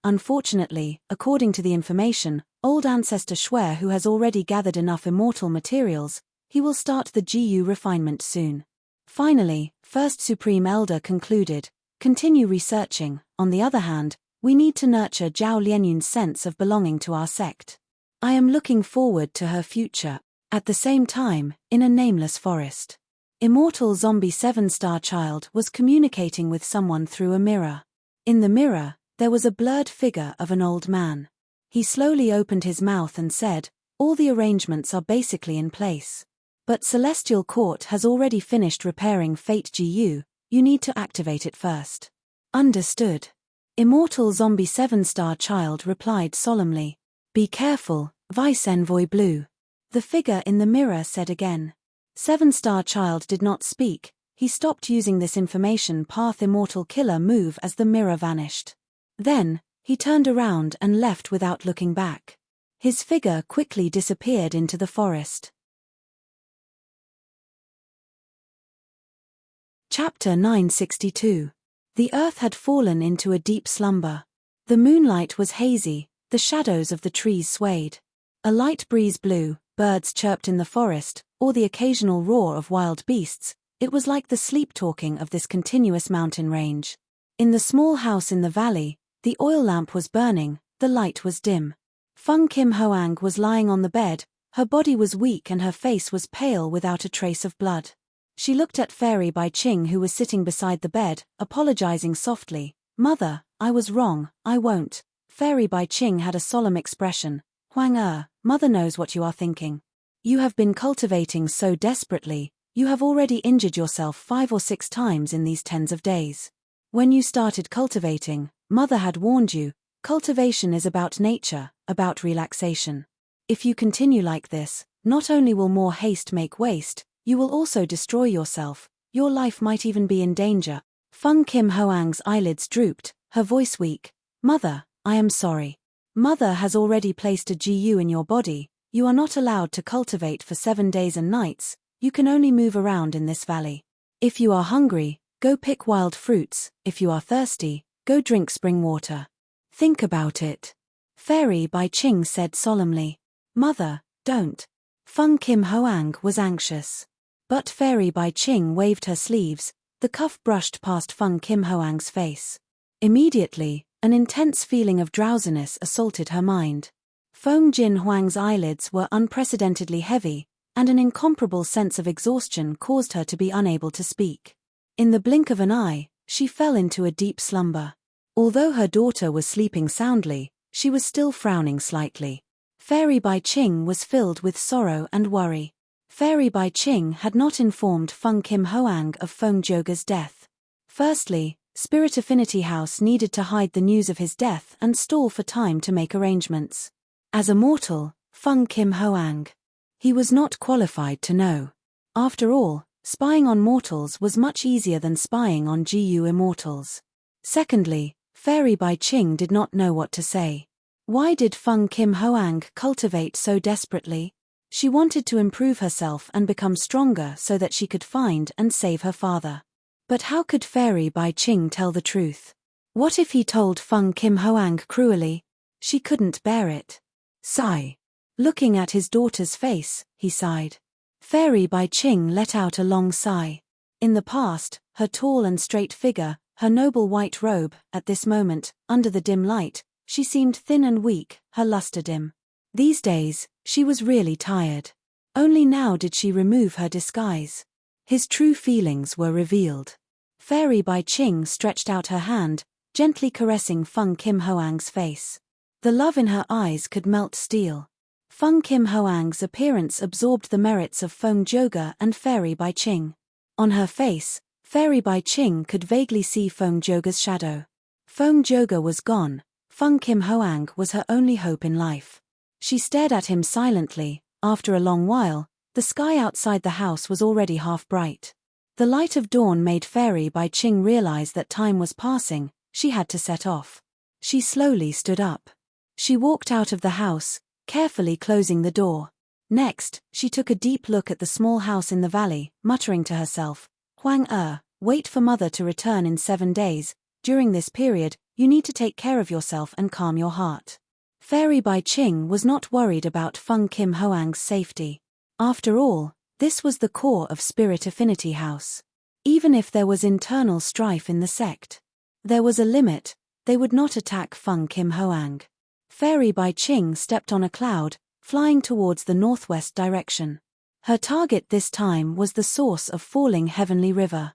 Unfortunately, according to the information, old ancestor Shuer who has already gathered enough immortal materials, he will start the GU refinement soon. Finally, First Supreme Elder concluded, continue researching. On the other hand, we need to nurture Zhao Lianyun's sense of belonging to our sect. I am looking forward to her future. At the same time, in a nameless forest, immortal zombie 7-star child was communicating with someone through a mirror. In the mirror, there was a blurred figure of an old man. He slowly opened his mouth and said, all the arrangements are basically in place. But Celestial Court has already finished repairing Fate GU, you need to activate it first. Understood. Immortal zombie 7-star child replied solemnly. Be careful, Vice Envoy Blue. The figure in the mirror said again. 7-star child did not speak, he stopped using this information path immortal killer move as the mirror vanished. Then, he turned around and left without looking back. His figure quickly disappeared into the forest. Chapter 962. The earth had fallen into a deep slumber. The moonlight was hazy, the shadows of the trees swayed. A light breeze blew, birds chirped in the forest, or the occasional roar of wild beasts. It was like the sleep-talking of this continuous mountain range. In the small house in the valley, the oil lamp was burning, the light was dim. Feng Kim Hoang was lying on the bed, her body was weak and her face was pale without a trace of blood. She looked at Fairy Bai Ching who was sitting beside the bed, apologizing softly. Mother, I was wrong, I won't. Fairy Bai Ching had a solemn expression. Huang mother knows what you are thinking. You have been cultivating so desperately, you have already injured yourself 5 or 6 times in these tens of days. When you started cultivating, mother had warned you, cultivation is about nature, about relaxation. If you continue like this, not only will more haste make waste, you will also destroy yourself, your life might even be in danger. Feng Kim Hoang's eyelids drooped, her voice weak. Mother, I am sorry. Mother has already placed a GU in your body, you are not allowed to cultivate for 7 days and nights, you can only move around in this valley. If you are hungry, go pick wild fruits, if you are thirsty, go drink spring water. Think about it. Fairy Bai Ching said solemnly. Mother, don't. Feng Kim Hoang was anxious. But Fairy Bai Ching waved her sleeves, the cuff brushed past Feng Kim Hoang's face. Immediately, an intense feeling of drowsiness assaulted her mind. Feng Jin Huang's eyelids were unprecedentedly heavy, and an incomparable sense of exhaustion caused her to be unable to speak. In the blink of an eye, she fell into a deep slumber. Although her daughter was sleeping soundly, she was still frowning slightly. Fairy Bai Ching was filled with sorrow and worry. Fairy Bai Ching had not informed Feng Kim Hoang of Feng Joga's death. Firstly, Spirit Affinity House needed to hide the news of his death and stall for time to make arrangements. As a mortal, Feng Kim Hoang. He was not qualified to know. After all, spying on mortals was much easier than spying on GU immortals. Secondly, Fairy Bai Ching did not know what to say. Why did Feng Kim Hoang cultivate so desperately? She wanted to improve herself and become stronger so that she could find and save her father. But how could Fairy Bai Ching tell the truth? What if he told Feng Kim Hoang cruelly? She couldn't bear it. Sigh. Looking at his daughter's face, he sighed. Fairy Bai Ching let out a long sigh. In the past, her tall and straight figure, her noble white robe, at this moment, under the dim light, she seemed thin and weak, her luster dim. These days, she was really tired. Only now did she remove her disguise. His true feelings were revealed. Fairy Bai Ching stretched out her hand, gently caressing Feng Kim Hoang's face. The love in her eyes could melt steel. Feng Kim Hoang's appearance absorbed the merits of Feng Joga and Fairy Bai Qing. On her face, Fairy Bai Qing could vaguely see Feng Joga's shadow. Feng Joga was gone. Feng Kim Hoang was her only hope in life. She stared at him silently. After a long while, the sky outside the house was already half bright. The light of dawn made Fairy Bai Qing realize that time was passing. She had to set off. She slowly stood up. She walked out of the house, carefully closing the door. Next, she took a deep look at the small house in the valley, muttering to herself, Huang wait for mother to return in 7 days. During this period, you need to take care of yourself and calm your heart. Fairy Bai Qing was not worried about Feng Kim Hoang's safety. After all, this was the core of Spirit Affinity House. Even if there was internal strife in the sect, there was a limit. They would not attack Feng Kim Hoang. Fairy Bai Qing stepped on a cloud, flying towards the northwest direction. Her target this time was the source of falling heavenly river.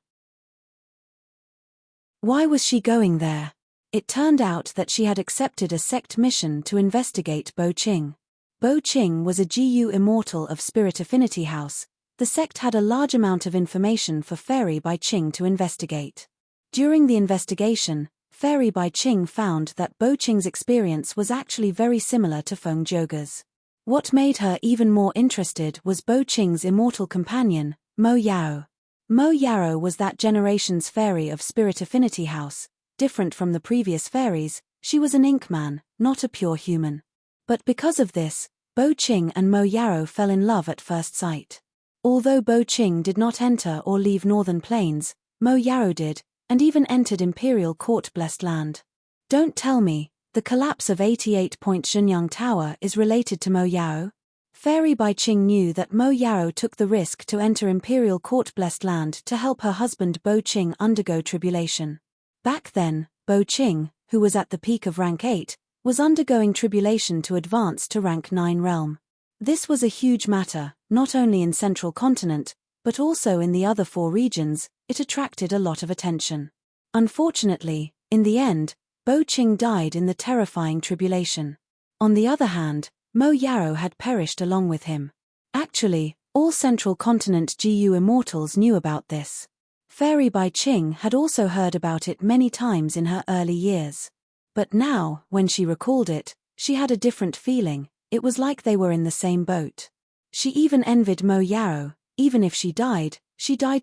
Why was she going there? It turned out that she had accepted a sect mission to investigate Bo Qing. Bo Qing was a GU immortal of Spirit Affinity House. The sect had a large amount of information for Fairy Bai Qing to investigate. During the investigation, Fairy Bai Qing found that Bo Qing's experience was actually very similar to Feng Joga's. What made her even more interested was Bo Qing's immortal companion, Mo Yao. Mo Yao was that generation's fairy of Spirit Affinity House. Different from the previous fairies, she was an Inkman, not a pure human. But because of this, Bo Qing and Mo Yao fell in love at first sight. Although Bo Qing did not enter or leave Northern Plains, Mo Yao did, and even entered Imperial Court Blessed Land. Don't tell me, the collapse of 88 Point Shenyang Tower is related to Mo Yao? Fairy Bai Qing knew that Mo Yao took the risk to enter Imperial Court Blessed Land to help her husband Bo Qing undergo tribulation. Back then, Bo Qing, who was at the peak of rank 8, was undergoing tribulation to advance to rank 9 realm. This was a huge matter, not only in Central Continent, but also in the other 4 regions. It attracted a lot of attention. Unfortunately, in the end, Bo Qing died in the terrifying tribulation. On the other hand, Mo Yao had perished along with him. Actually, all Central Continent GU immortals knew about this. Fairy Bai Qing had also heard about it many times in her early years. But now, when she recalled it, she had a different feeling. It was like they were in the same boat. She even envied Mo Yao. Even if she died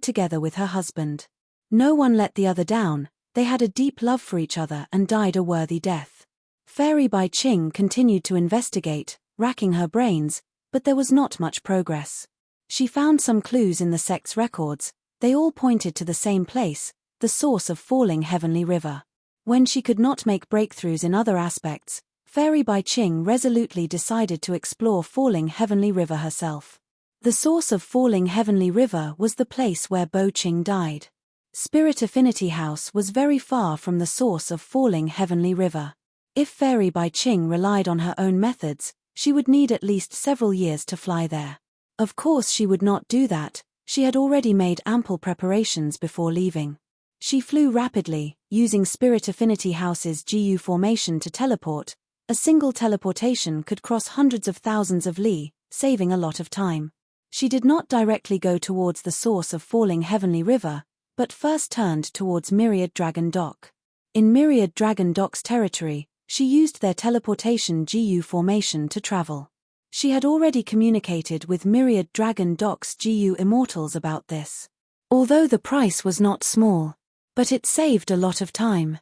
together with her husband. No one let the other down. They had a deep love for each other and died a worthy death. Fairy Bai Qing continued to investigate, racking her brains, but there was not much progress. She found some clues in the sect's records. They all pointed to the same place, the source of falling heavenly river. When she could not make breakthroughs in other aspects, Fairy Bai Qing resolutely decided to explore falling heavenly river herself. The source of falling heavenly river was the place where Bo Qing died. Spirit Affinity House was very far from the source of falling heavenly river. If Fairy Bai Qing relied on her own methods, she would need at least several years to fly there. Of course she would not do that. She had already made ample preparations before leaving. She flew rapidly, using Spirit Affinity House's GU formation to teleport. A single teleportation could cross hundreds of thousands of li, saving a lot of time. She did not directly go towards the source of falling heavenly river, but first turned towards Myriad Dragon Dock. In Myriad Dragon Dock's territory, she used their teleportation GU formation to travel. She had already communicated with Myriad Dragon Dock's GU immortals about this. Although the price was not small, but it saved a lot of time.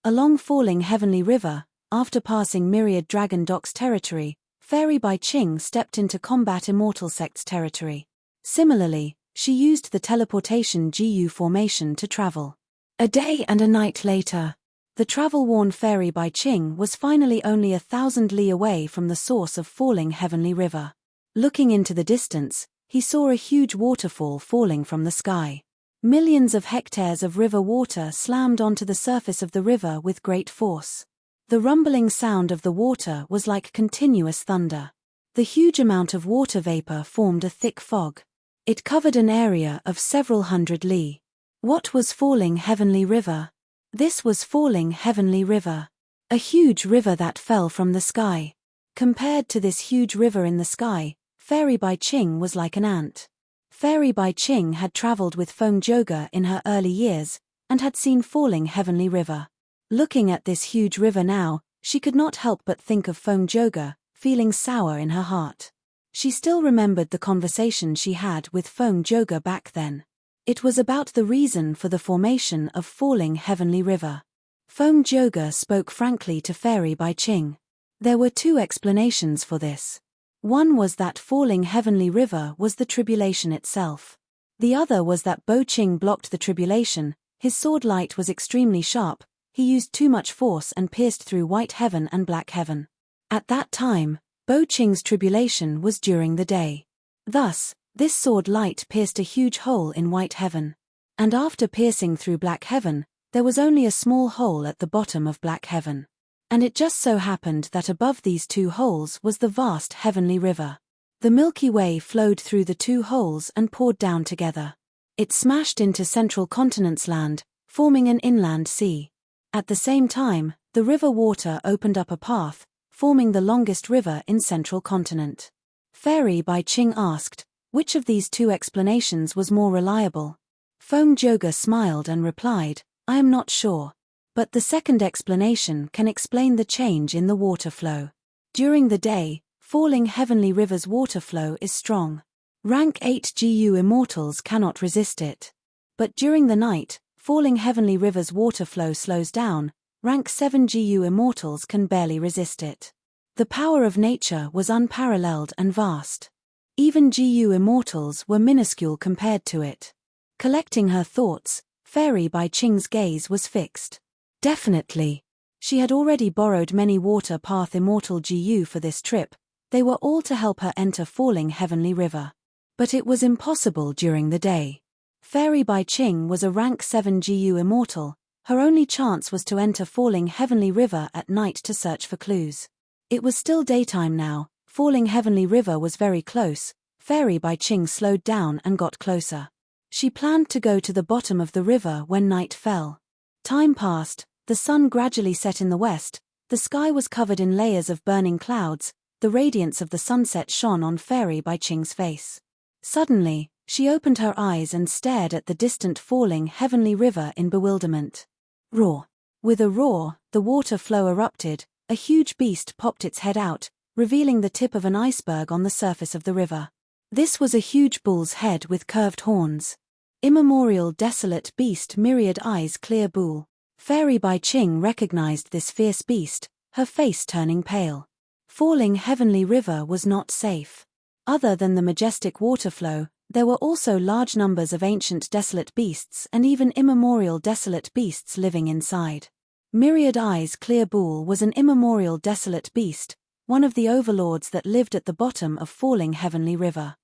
Along falling heavenly river, after passing Myriad Dragon Dock's territory, Fairy Bai Qing stepped into Combat Immortal Sect's territory. Similarly, she used the teleportation GU formation to travel. A day and a night later, the travel-worn Fairy Bai Qing was finally only 1,000 li away from the source of falling heavenly river. Looking into the distance, he saw a huge waterfall falling from the sky. Millions of hectares of river water slammed onto the surface of the river with great force. The rumbling sound of the water was like continuous thunder. The huge amount of water vapor formed a thick fog. It covered an area of several hundred li. What was falling heavenly river? This was falling heavenly river. A huge river that fell from the sky. Compared to this huge river in the sky, Fairy Bai Ching was like an ant. Fairy Bai Ching had traveled with Feng Joga in her early years, and had seen falling heavenly river. Looking at this huge river now, she could not help but think of Feng Joga, feeling sour in her heart. She still remembered the conversation she had with Feng Joga back then. It was about the reason for the formation of falling heavenly river. Feng Joga spoke frankly to Fairy Bai Ching. There were two explanations for this. One was that falling heavenly river was the tribulation itself. The other was that Bo Ching blocked the tribulation. His sword light was extremely sharp, he used too much force and pierced through white heaven and black heaven. At that time, Bo Ching's tribulation was during the day. Thus, this sword light pierced a huge hole in white heaven. And after piercing through black heaven, there was only a small hole at the bottom of black heaven. And it just so happened that above these two holes was the vast heavenly river. The Milky Way flowed through the two holes and poured down together. It smashed into central continent's land, forming an inland sea. At the same time, the river water opened up a path, forming the longest river in central continent. Fairy Bai Ching asked, which of these two explanations was more reliable? Feng Joga smiled and replied, I am not sure. But the second explanation can explain the change in the water flow. During the day, falling heavenly river's water flow is strong. Rank 8 GU immortals cannot resist it. But during the night, falling heavenly river's water flow slows down. Rank 7 GU immortals can barely resist it. The power of nature was unparalleled and vast. Even GU immortals were minuscule compared to it. Collecting her thoughts, Fairy Bai Ching's gaze was fixed. Definitely. She had already borrowed many water path immortal GU for this trip. They were all to help her enter falling heavenly river. But it was impossible during the day. Fairy Bai Ching was a rank 7 GU immortal. Her only chance was to enter falling heavenly river at night to search for clues. It was still daytime now. Falling heavenly river was very close. Fairy Bai Ching slowed down and got closer. She planned to go to the bottom of the river when night fell. Time passed. The sun gradually set in the west, the sky was covered in layers of burning clouds, the radiance of the sunset shone on Fairy Bai Ching's face. Suddenly, she opened her eyes and stared at the distant falling heavenly river in bewilderment. Roar! With a roar, the water flow erupted, a huge beast popped its head out, revealing the tip of an iceberg on the surface of the river. This was a huge bull's head with curved horns. Immemorial desolate beast myriad eyes clear bull. Fairy Bai Ching recognized this fierce beast, her face turning pale. Falling heavenly river was not safe. Other than the majestic water flow, there were also large numbers of ancient desolate beasts and even immemorial desolate beasts living inside. Myriad Eyes Clear Bull was an immemorial desolate beast, one of the overlords that lived at the bottom of falling heavenly river.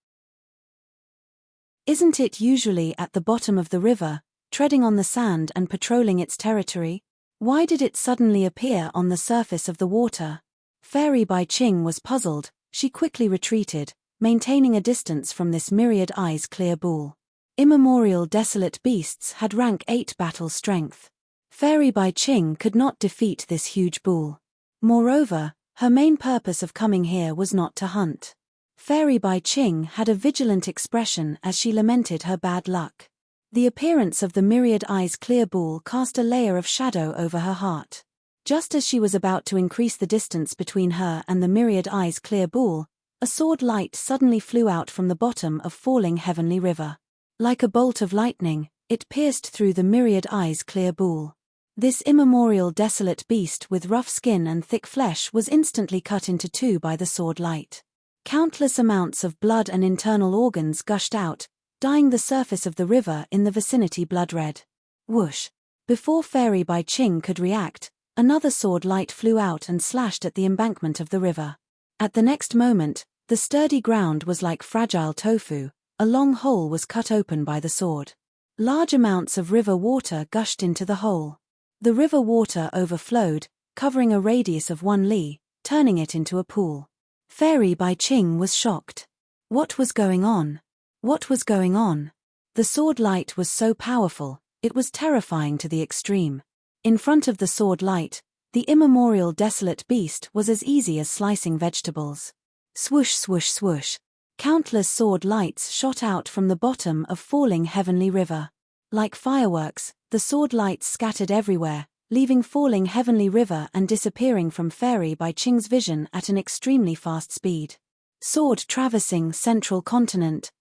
Isn't it usually at the bottom of the river, treading on the sand and patrolling its territory? Why did it suddenly appear on the surface of the water? Fairy Bai Ching was puzzled. She quickly retreated, maintaining a distance from this myriad eyes clear bull. Immemorial desolate beasts had rank 8 battle strength. Fairy Bai Ching could not defeat this huge bull. Moreover, her main purpose of coming here was not to hunt. Fairy Bai Ching had a vigilant expression as she lamented her bad luck. The appearance of the myriad eyes clear bull cast a layer of shadow over her heart. Just as she was about to increase the distance between her and the myriad eyes clear bull, a sword light suddenly flew out from the bottom of falling heavenly river. Like a bolt of lightning, it pierced through the myriad eyes clear bull. This immemorial desolate beast with rough skin and thick flesh was instantly cut into two by the sword light. Countless amounts of blood and internal organs gushed out, dyeing the surface of the river in the vicinity blood red. Whoosh! Before Fairy Bai Ching could react, another sword light flew out and slashed at the embankment of the river. At the next moment, the sturdy ground was like fragile tofu, a long hole was cut open by the sword. Large amounts of river water gushed into the hole. The river water overflowed, covering a radius of 1 li, turning it into a pool. Fairy Bai Ching was shocked. What was going on? What was going on? The sword light was so powerful, it was terrifying to the extreme. In front of the sword light, The immemorial desolate beast was as easy as slicing vegetables. Swoosh swoosh swoosh. Countless sword lights shot out from the bottom of falling heavenly river. Like fireworks, the sword lights scattered everywhere, leaving falling heavenly river and disappearing from Fairy Bai Qing's vision at an extremely fast speed. Sword traversing central continent.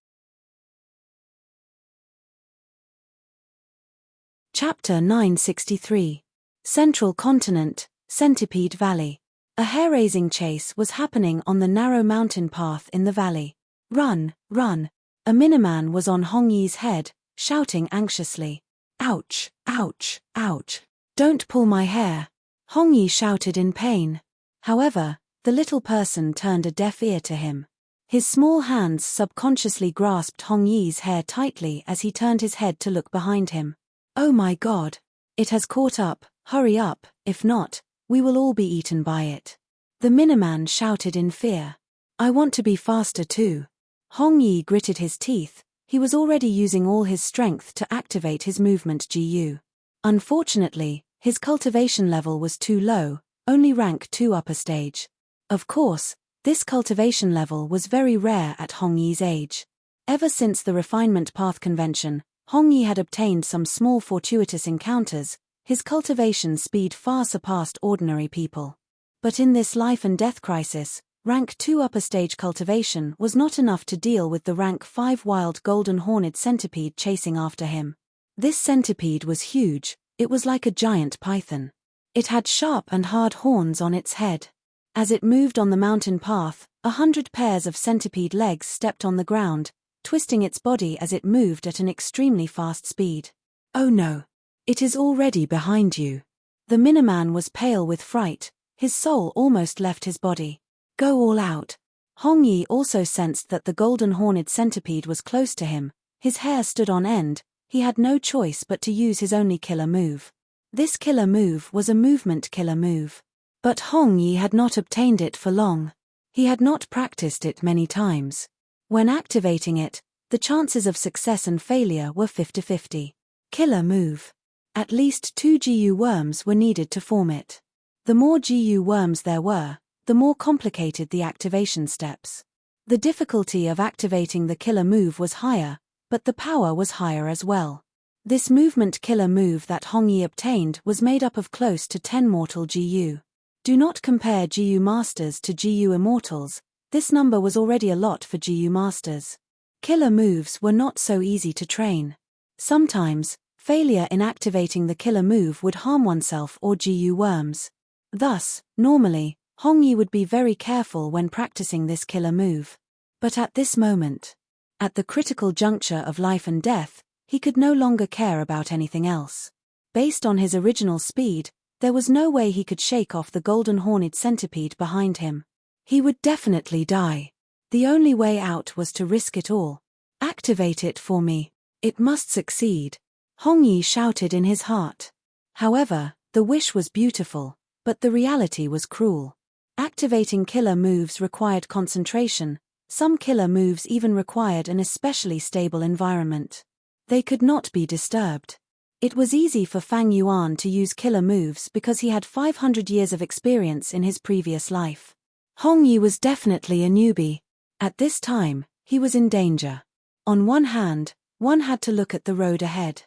Chapter 963. Central Continent, Centipede Valley. A hair-raising chase was happening on the narrow mountain path in the valley. Run, run. A Miniman was on Hong Yi's head, shouting anxiously. Ouch, ouch, ouch. Don't pull my hair. Hong Yi shouted in pain. However, the little person turned a deaf ear to him. His small hands subconsciously grasped Hong Yi's hair tightly as he turned his head to look behind him. Oh my God. It has caught up, hurry up, if not, we will all be eaten by it. The Miniman shouted in fear. I want to be faster too. Hong Yi gritted his teeth, he was already using all his strength to activate his movement GU. Unfortunately, his cultivation level was too low, only rank 2 upper stage. Of course, this cultivation level was very rare at Hong Yi's age. Ever since the refinement path convention, Hong Yi had obtained some small fortuitous encounters, his cultivation speed far surpassed ordinary people. But in this life and death crisis, rank 2 upper stage cultivation was not enough to deal with the rank 5 wild golden horned centipede chasing after him. This centipede was huge, it was like a giant python. It had sharp and hard horns on its head. As it moved on the mountain path, 100 pairs of centipede legs stepped on the ground, twisting its body as it moved at an extremely fast speed. Oh no! It is already behind you. The Miniman was pale with fright, his soul almost left his body. Go all out. Hong Yi also sensed that the golden horned centipede was close to him, his hair stood on end, he had no choice but to use his only killer move. This killer move was a movement killer move. But Hong Yi had not obtained it for long. He had not practiced it many times. When activating it, the chances of success and failure were 50-50. Killer move. At least 2 GU worms were needed to form it. The more GU worms there were, the more complicated the activation steps. The difficulty of activating the killer move was higher, but the power was higher as well. This movement killer move that Hong Yi obtained was made up of close to 10 mortal GU. Do not compare GU Masters to GU Immortals, this number was already a lot for GU Masters. Killer moves were not so easy to train. Sometimes, failure in activating the killer move would harm oneself or GU worms. Thus, normally, Hong Yi would be very careful when practicing this killer move. But at this moment, at the critical juncture of life and death, he could no longer care about anything else. Based on his original speed, there was no way he could shake off the golden horned centipede behind him. He would definitely die. The only way out was to risk it all. Activate it for me. It must succeed. Hong Yi shouted in his heart. However, the wish was beautiful, but the reality was cruel. Activating killer moves required concentration, some killer moves even required an especially stable environment. They could not be disturbed. It was easy for Fang Yuan to use killer moves because he had 500 years of experience in his previous life. Hong Yi was definitely a newbie. At this time, he was in danger. On one hand, one had to look at the road ahead.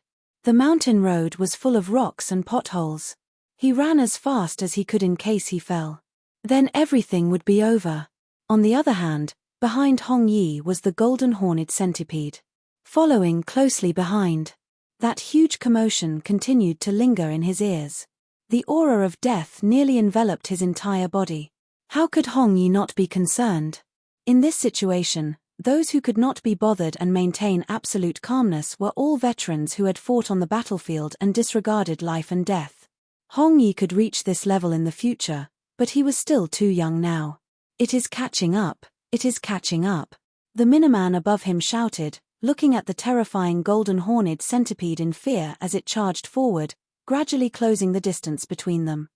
The mountain road was full of rocks and potholes. He ran as fast as he could in case he fell. Then everything would be over. On the other hand, behind Hong Yi was the golden horned centipede. Following closely behind. That huge commotion continued to linger in his ears. The aura of death nearly enveloped his entire body. How could Hong Yi not be concerned? In this situation, those who could not be bothered and maintain absolute calmness were all veterans who had fought on the battlefield and disregarded life and death. Hong Yi could reach this level in the future, but he was still too young now. It is catching up, it is catching up. The Miniman above him shouted, looking at the terrifying golden horned centipede in fear as it charged forward, gradually closing the distance between them.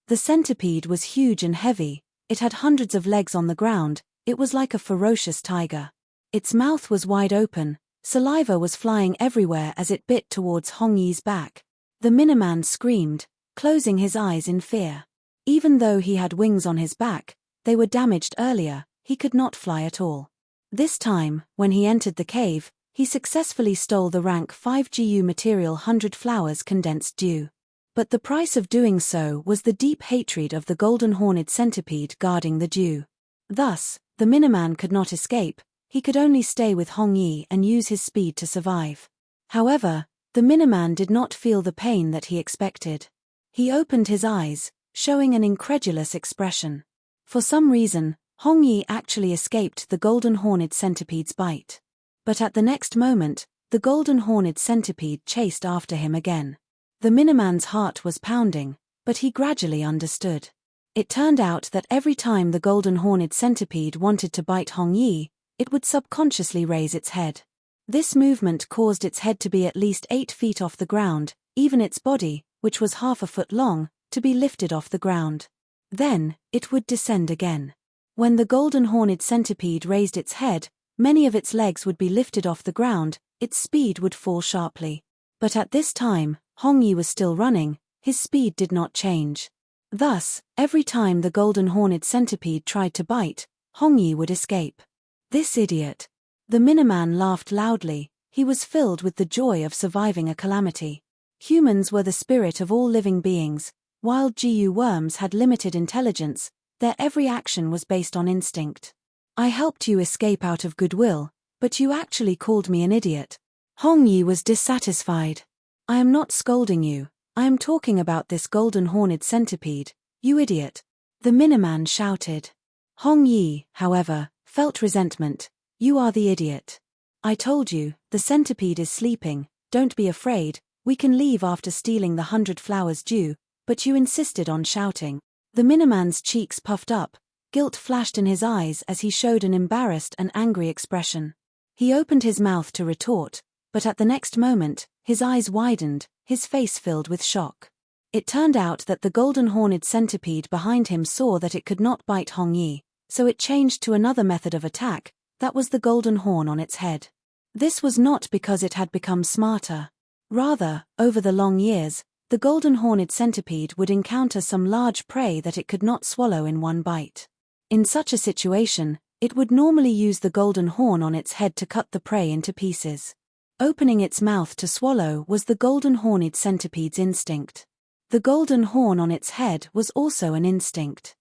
The centipede was huge and heavy, it had hundreds of legs on the ground, it was like a ferocious tiger. Its mouth was wide open, saliva was flying everywhere as it bit towards Hong Yi's back. The Miniman screamed, closing his eyes in fear. Even though he had wings on his back, they were damaged earlier, he could not fly at all. This time, when he entered the cave, he successfully stole the rank 5 GU material 100 flowers condensed dew. But the price of doing so was the deep hatred of the golden horned centipede guarding the dew. Thus, the Miniman could not escape, he could only stay with Hong Yi and use his speed to survive. However, the Miniman did not feel the pain that he expected. He opened his eyes, showing an incredulous expression. For some reason, Hong Yi actually escaped the golden horned centipede's bite. But at the next moment, the golden horned centipede chased after him again. The Miniman's heart was pounding, but he gradually understood. It turned out that every time the golden horned centipede wanted to bite Hong Yi, it would subconsciously raise its head. This movement caused its head to be at least 8 feet off the ground, even its body, which was half a foot long, to be lifted off the ground. Then, it would descend again. When the golden horned centipede raised its head, many of its legs would be lifted off the ground, its speed would fall sharply. But at this time, Hong Yi was still running, his speed did not change. Thus, every time the golden horned centipede tried to bite, Hong Yi would escape. This idiot. The Miniman laughed loudly, he was filled with the joy of surviving a calamity. Humans were the spirit of all living beings, while GU worms had limited intelligence, their every action was based on instinct. I helped you escape out of goodwill, but you actually called me an idiot. Hong Yi was dissatisfied. I am not scolding you, I am talking about this golden horned centipede, you idiot. The Miniman shouted. Hong Yi, however, felt resentment. You are the idiot. I told you, the centipede is sleeping, don't be afraid, we can leave after stealing the 100 flowers dew, but you insisted on shouting. The Miniman's cheeks puffed up, guilt flashed in his eyes as he showed an embarrassed and angry expression. He opened his mouth to retort, but at the next moment, his eyes widened, his face filled with shock. It turned out that the golden horned centipede behind him saw that it could not bite Hong Yi, so it changed to another method of attack, that was the golden horn on its head. This was not because it had become smarter. Rather, over the long years, the golden horned centipede would encounter some large prey that it could not swallow in one bite. In such a situation, it would normally use the golden horn on its head to cut the prey into pieces. Opening its mouth to swallow was the golden horned centipede's instinct. The golden horn on its head was also an instinct.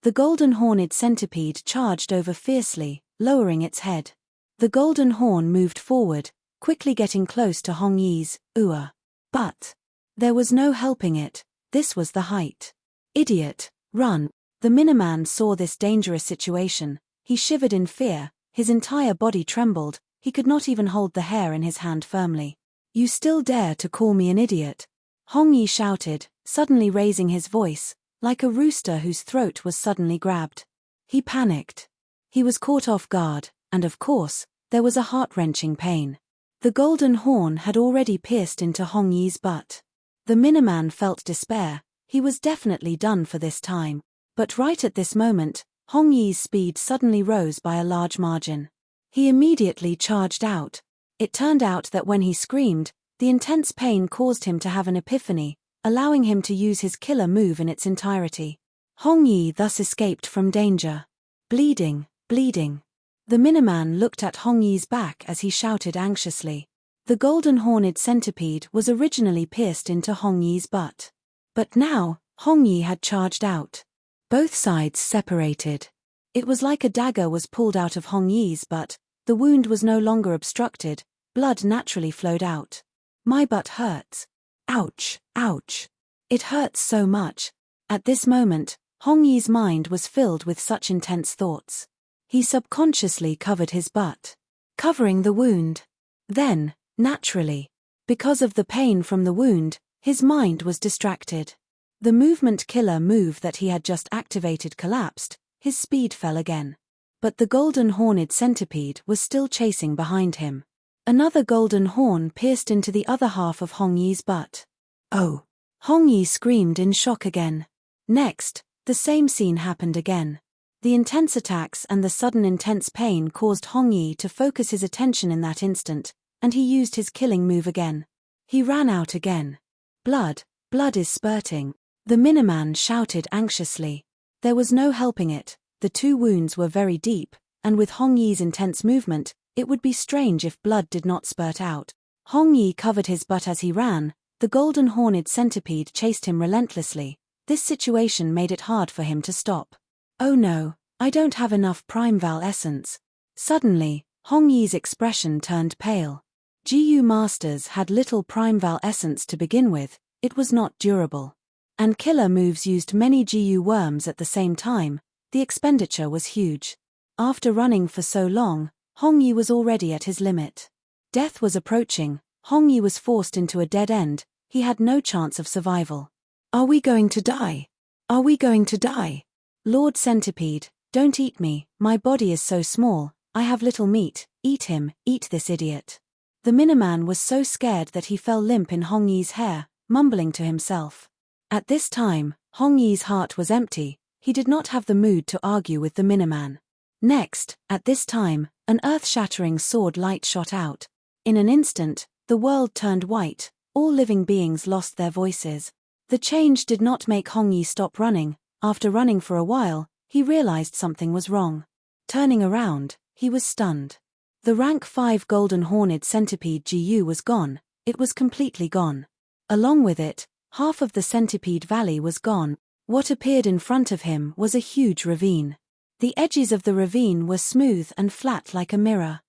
The golden horned centipede charged over fiercely, lowering its head. The golden horn moved forward, quickly getting close to Hong Yi's ua. But there was no helping it, this was the height. Idiot, run. The Miniman saw this dangerous situation, he shivered in fear, his entire body trembled, he could not even hold the hair in his hand firmly. You still dare to call me an idiot? Hong Yi shouted, suddenly raising his voice, like a rooster whose throat was suddenly grabbed. He panicked. He was caught off guard, and of course, there was a heart-wrenching pain. The golden horn had already pierced into Hong Yi's butt. The Miniman felt despair, he was definitely done for this time. But right at this moment, Hong Yi's speed suddenly rose by a large margin. He immediately charged out. It turned out that when he screamed, the intense pain caused him to have an epiphany, allowing him to use his killer move in its entirety. Hong Yi thus escaped from danger. Bleeding, bleeding. The Miniman looked at Hong Yi's back as he shouted anxiously. The golden horned centipede was originally pierced into Hong Yi's butt. But now, Hong Yi had charged out. Both sides separated. It was like a dagger was pulled out of Hong Yi's butt, the wound was no longer obstructed, blood naturally flowed out. My butt hurts. Ouch, ouch. It hurts so much. At this moment, Hong Yi's mind was filled with such intense thoughts. He subconsciously covered his butt, covering the wound. Then, naturally, because of the pain from the wound, his mind was distracted. The movement killer move that he had just activated collapsed, his speed fell again. But the golden horned centipede was still chasing behind him. Another golden horn pierced into the other half of Hong Yi's butt. Oh! Hong Yi screamed in shock again. Next, the same scene happened again. The intense attacks and the sudden intense pain caused Hong Yi to focus his attention in that instant, and he used his killing move again. He ran out again. Blood, blood is spurting. The Miniman shouted anxiously. There was no helping it, the 2 wounds were very deep, and with Hong Yi's intense movement, it would be strange if blood did not spurt out. Hong Yi covered his butt as he ran, the golden horned centipede chased him relentlessly. This situation made it hard for him to stop. Oh no, I don't have enough Primeval essence. Suddenly, Hong Yi's expression turned pale. GU Masters had little Primeval essence to begin with, it was not durable. And killer moves used many GU worms at the same time, the expenditure was huge. After running for so long, Hong Yi was already at his limit. Death was approaching, Hong Yi was forced into a dead end, he had no chance of survival. Are we going to die? Are we going to die? Lord Centipede, don't eat me, my body is so small, I have little meat, eat him, eat this idiot. The Miniman was so scared that he fell limp in Hong Yi's hair, mumbling to himself. At this time, Hong Yi's heart was empty, he did not have the mood to argue with the Miniman. Next, at this time, an earth-shattering sword light shot out. In an instant, the world turned white, all living beings lost their voices. The change did not make Hong Yi stop running, after running for a while, he realized something was wrong. Turning around, he was stunned. The rank 5 golden horned centipede GU was gone, it was completely gone. Along with it, half of the centipede valley was gone. What appeared in front of him was a huge ravine. The edges of the ravine were smooth and flat like a mirror.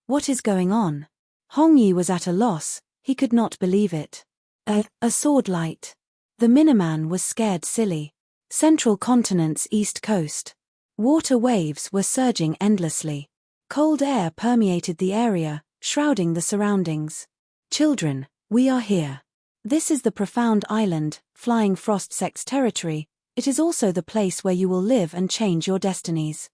What is going on? Hong Yi was at a loss, he could not believe it. A sword light. The Miniman was scared silly. Central continent's east coast. Water waves were surging endlessly. Cold air permeated the area, shrouding the surroundings. Children, we are here. This is the profound island, Flying Frost Sect's territory. It is also the place where you will live and change your destinies.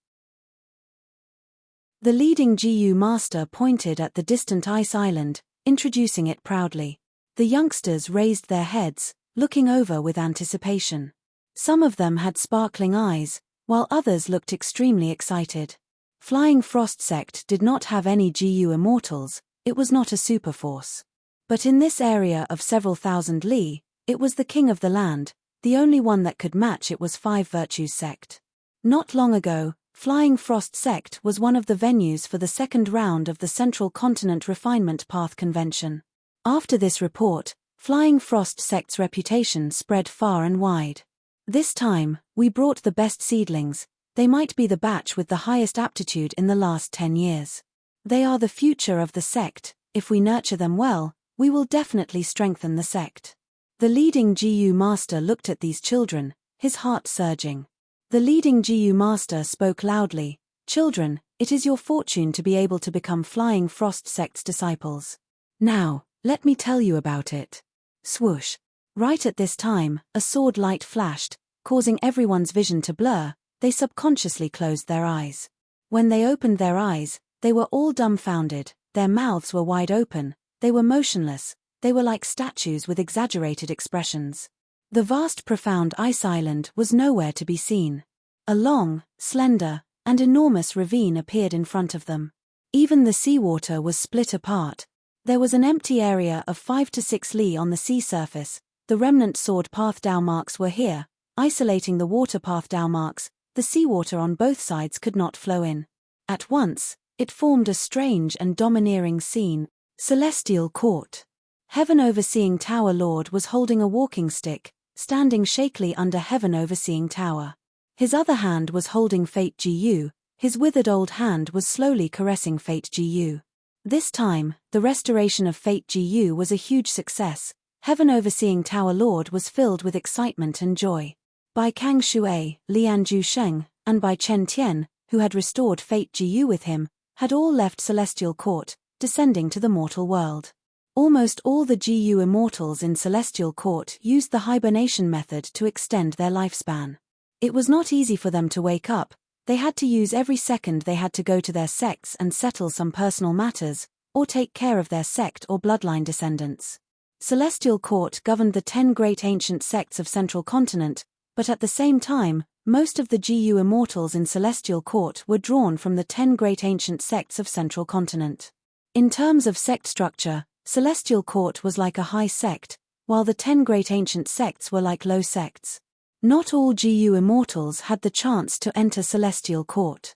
The leading GU master pointed at the distant ice island, introducing it proudly. The youngsters raised their heads, looking over with anticipation. Some of them had sparkling eyes, while others looked extremely excited. Flying Frost Sect did not have any GU immortals, it was not a superforce. But in this area of several thousand li, it was the king of the land, the only one that could match it was 5 Virtues Sect. Not long ago, Flying Frost Sect was one of the venues for the second round of the Central Continent Refinement Path Convention. After this report, Flying Frost Sect's reputation spread far and wide. This time, we brought the best seedlings. They might be the batch with the highest aptitude in the last 10 years. They are the future of the sect, if we nurture them well, we will definitely strengthen the sect. The leading GU master looked at these children, his heart surging. The leading GU master spoke loudly, "Children, it is your fortune to be able to become Flying Frost Sect's disciples. Now, let me tell you about it." Swoosh. Right at this time, a sword light flashed, causing everyone's vision to blur. They subconsciously closed their eyes. When they opened their eyes, they were all dumbfounded, their mouths were wide open, they were motionless, they were like statues with exaggerated expressions. The vast profound ice island was nowhere to be seen. A long, slender, and enormous ravine appeared in front of them. Even the seawater was split apart. There was an empty area of 5 to 6 li on the sea surface. The remnant sword path Dao marks were here, isolating the water path Dao marks. The seawater on both sides could not flow in. At once, it formed a strange and domineering scene. Celestial Court. Heaven Overseeing Tower Lord was holding a walking stick, standing shakily under Heaven Overseeing Tower. His other hand was holding Fate GU, his withered old hand was slowly caressing Fate GU. This time, the restoration of Fate GU was a huge success. Heaven Overseeing Tower Lord was filled with excitement and joy. By Kang Shui, Lian Sheng, and by Chen Tian, who had restored Fate GU with him, had all left Celestial Court, descending to the mortal world. Almost all the GU immortals in Celestial Court used the hibernation method to extend their lifespan. It was not easy for them to wake up, they had to use every second they had to go to their sects and settle some personal matters, or take care of their sect or bloodline descendants. Celestial Court governed the 10 great ancient sects of Central Continent, but at the same time, most of the GU immortals in Celestial Court were drawn from the 10 great ancient sects of Central Continent. In terms of sect structure, Celestial Court was like a high sect, while the 10 great ancient sects were like low sects. Not all GU immortals had the chance to enter Celestial Court.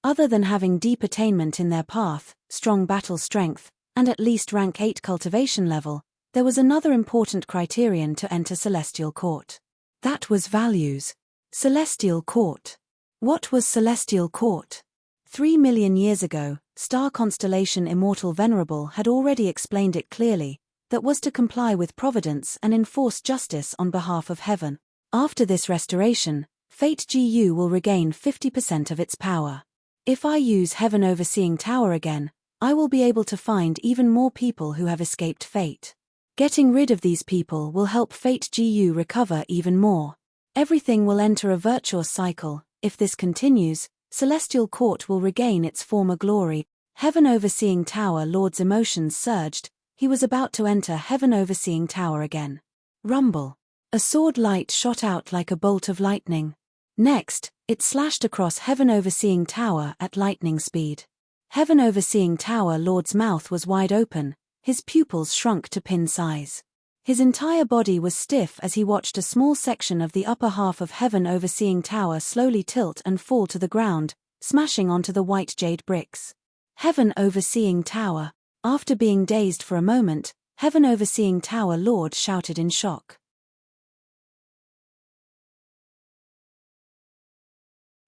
Other than having deep attainment in their path, strong battle strength, and at least rank 8 cultivation level, there was another important criterion to enter Celestial Court. That was values. Celestial Court. What was Celestial Court? 3 million years ago, star constellation Immortal Venerable had already explained it clearly, that was to comply with providence and enforce justice on behalf of heaven. After this restoration, Fate GU will regain 50% of its power. If I use Heaven Overseeing Tower again, I will be able to find even more people who have escaped fate. Getting rid of these people will help Fate GU recover even more. Everything will enter a virtuous cycle. If this continues, Celestial Court will regain its former glory. Heaven Overseeing Tower Lord's emotions surged. He was about to enter Heaven Overseeing Tower again. Rumble. A sword light shot out like a bolt of lightning. Next, it slashed across Heaven Overseeing Tower at lightning speed. Heaven Overseeing Tower Lord's mouth was wide open, his pupils shrunk to pin size. His entire body was stiff as he watched a small section of the upper half of Heaven Overseeing Tower slowly tilt and fall to the ground, smashing onto the white jade bricks. Heaven Overseeing Tower. After being dazed for a moment, Heaven Overseeing Tower Lord shouted in shock.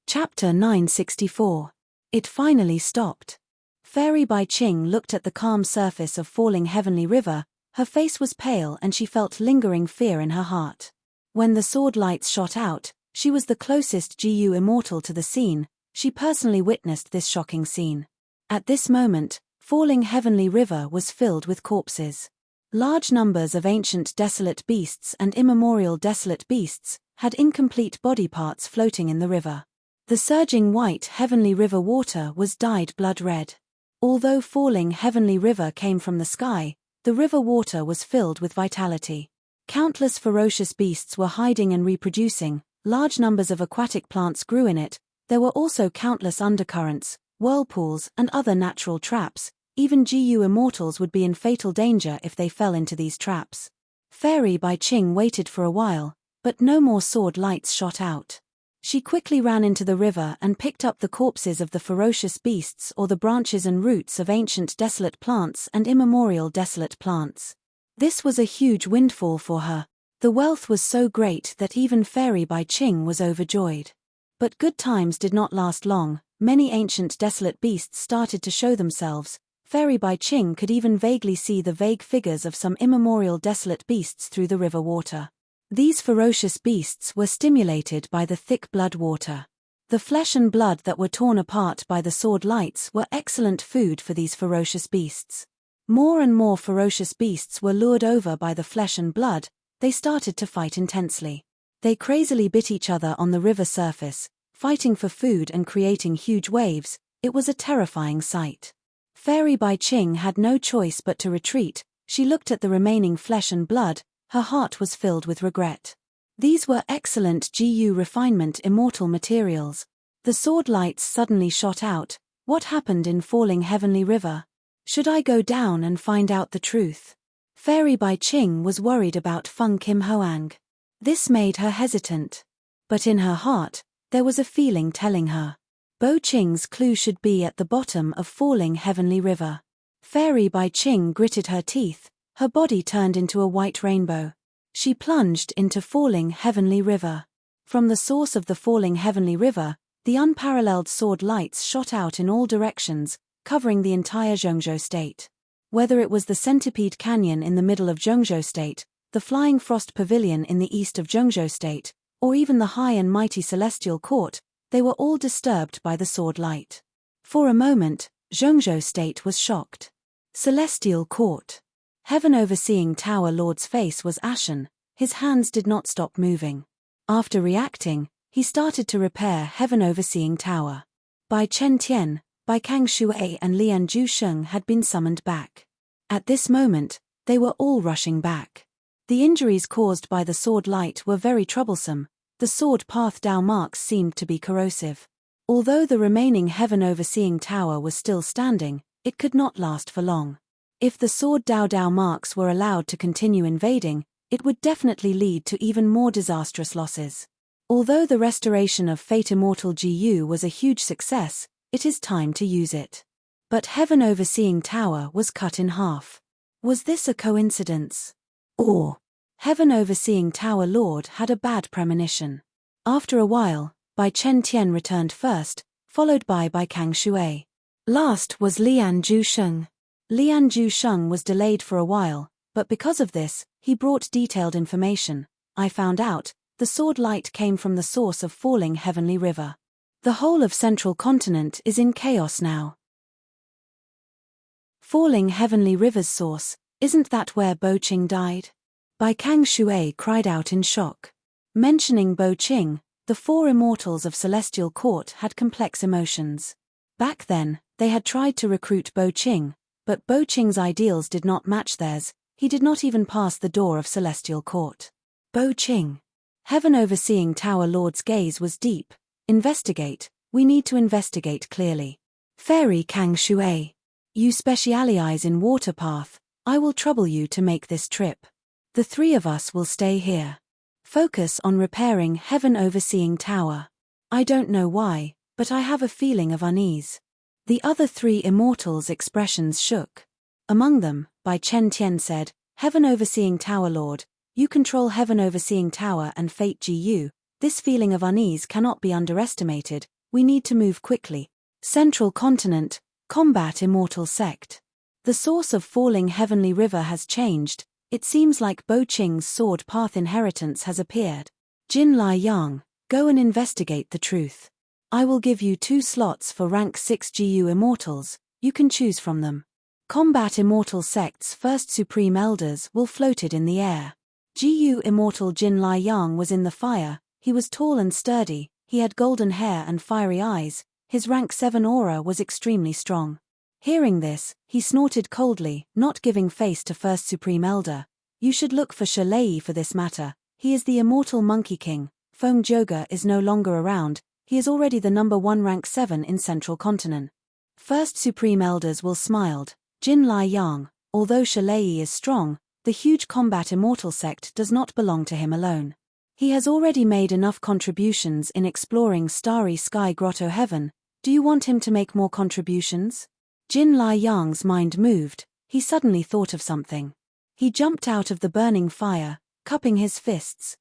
Chapter 964. It finally stopped. Fairy Bai Ching looked at the calm surface of falling heavenly river. Her face was pale and she felt lingering fear in her heart. When the sword lights shot out, she was the closest GU immortal to the scene. She personally witnessed this shocking scene. At this moment, falling heavenly river was filled with corpses. Large numbers of ancient desolate beasts and immemorial desolate beasts had incomplete body parts floating in the river. The surging white heavenly river water was dyed blood red. Although falling heavenly river came from the sky, the river water was filled with vitality. Countless ferocious beasts were hiding and reproducing, large numbers of aquatic plants grew in it, there were also countless undercurrents, whirlpools and other natural traps. Even GU immortals would be in fatal danger if they fell into these traps. Fairy Bai Ching waited for a while, but no more sword lights shot out. She quickly ran into the river and picked up the corpses of the ferocious beasts or the branches and roots of ancient desolate plants and immemorial desolate plants. This was a huge windfall for her. The wealth was so great that even Fairy Bai Ching was overjoyed. But good times did not last long. Many ancient desolate beasts started to show themselves. Fairy Bai Ching could even vaguely see the vague figures of some immemorial desolate beasts through the river water. These ferocious beasts were stimulated by the thick blood water. The flesh and blood that were torn apart by the sword lights were excellent food for these ferocious beasts. More and more ferocious beasts were lured over by the flesh and blood. They started to fight intensely. They crazily bit each other on the river surface, fighting for food and creating huge waves. It was a terrifying sight. Fairy Bai Ching had no choice but to retreat. She looked at the remaining flesh and blood. Her heart was filled with regret. These were excellent GU refinement immortal materials. The sword lights suddenly shot out. What happened in falling heavenly river? Should I go down and find out the truth? Fairy Bai Ching was worried about Feng Kim Hoang. This made her hesitant. But in her heart, there was a feeling telling her. Bo Ching's clue should be at the bottom of falling heavenly river. Fairy Bai Ching gritted her teeth. Her body turned into a white rainbow. She plunged into falling heavenly river. From the source of the falling heavenly river, the unparalleled sword lights shot out in all directions, covering the entire Zhengzhou state. Whether it was the Centipede Canyon in the middle of Zhengzhou state, the Flying Frost Pavilion in the east of Zhengzhou state, or even the high and mighty Celestial Court, they were all disturbed by the sword light. For a moment, Zhengzhou state was shocked. Celestial Court. Heaven Overseeing Tower Lord's face was ashen, his hands did not stop moving. After reacting, he started to repair Heaven Overseeing Tower. Bai Chen Tian, Bai Kang Shui and Lian Zhusheng had been summoned back. At this moment, they were all rushing back. The injuries caused by the sword light were very troublesome. The sword path Dao marks seemed to be corrosive. Although the remaining Heaven Overseeing Tower was still standing, it could not last for long. If the sword Dao Dao marks were allowed to continue invading, it would definitely lead to even more disastrous losses. Although the restoration of Fate Immortal GU was a huge success, it is time to use it. But Heaven Overseeing Tower was cut in half. Was this a coincidence? Or Heaven Overseeing Tower Lord had a bad premonition? After a while, Bai Chen Tian returned first, followed by Kang Shui. Last was Lian Zhusheng. Lian Zhusheng was delayed for a while, but because of this, he brought detailed information. I found out, the sword light came from the source of falling heavenly river. The whole of central continent is in chaos now. Falling heavenly river's source, isn't that where Bo Qing died? Bai Kang Shui cried out in shock. Mentioning Bo Qing, the four immortals of Celestial Court had complex emotions. Back then, they had tried to recruit Bo Qing, but Bo Qing's ideals did not match theirs. He did not even pass the door of Celestial Court. Bo Qing. Heaven Overseeing Tower Lord's gaze was deep. Investigate, we need to investigate clearly. Fairy Kang Shui. You specialize in water path, I will trouble you to make this trip. The three of us will stay here. Focus on repairing Heaven Overseeing Tower. I don't know why, but I have a feeling of unease. The other three immortals' expressions shook. Among them, Bai Chen Tian said, Heaven Overseeing Tower Lord, you control Heaven Overseeing Tower and Fate GU. This feeling of unease cannot be underestimated. We need to move quickly. Central Continent, combat Immortal Sect. The source of falling heavenly river has changed. It seems like Bo Qing's sword path inheritance has appeared. Jin Lai Yang, go and investigate the truth. I will give you 2 slots for rank 6 GU immortals, you can choose from them. Combat Immortal Sect's first Supreme Elders will floated in the air. GU Immortal Jin Lai Yang was in the fire. He was tall and sturdy, he had golden hair and fiery eyes, his rank 7 aura was extremely strong. Hearing this, he snorted coldly, not giving face to First Supreme Elder. You should look for Shalei for this matter, he is the immortal Monkey King. Feng Joga is no longer around, he is already the number 1 rank 7 in Central Continent. First Supreme Elders will smiled. Jin Lai Yang, although Shalei is strong, the huge combat Immortal Sect does not belong to him alone. He has already made enough contributions in exploring Starry Sky Grotto Heaven. Do you want him to make more contributions? Jin Lai Yang's mind moved, he suddenly thought of something. He jumped out of the burning fire, cupping his fists.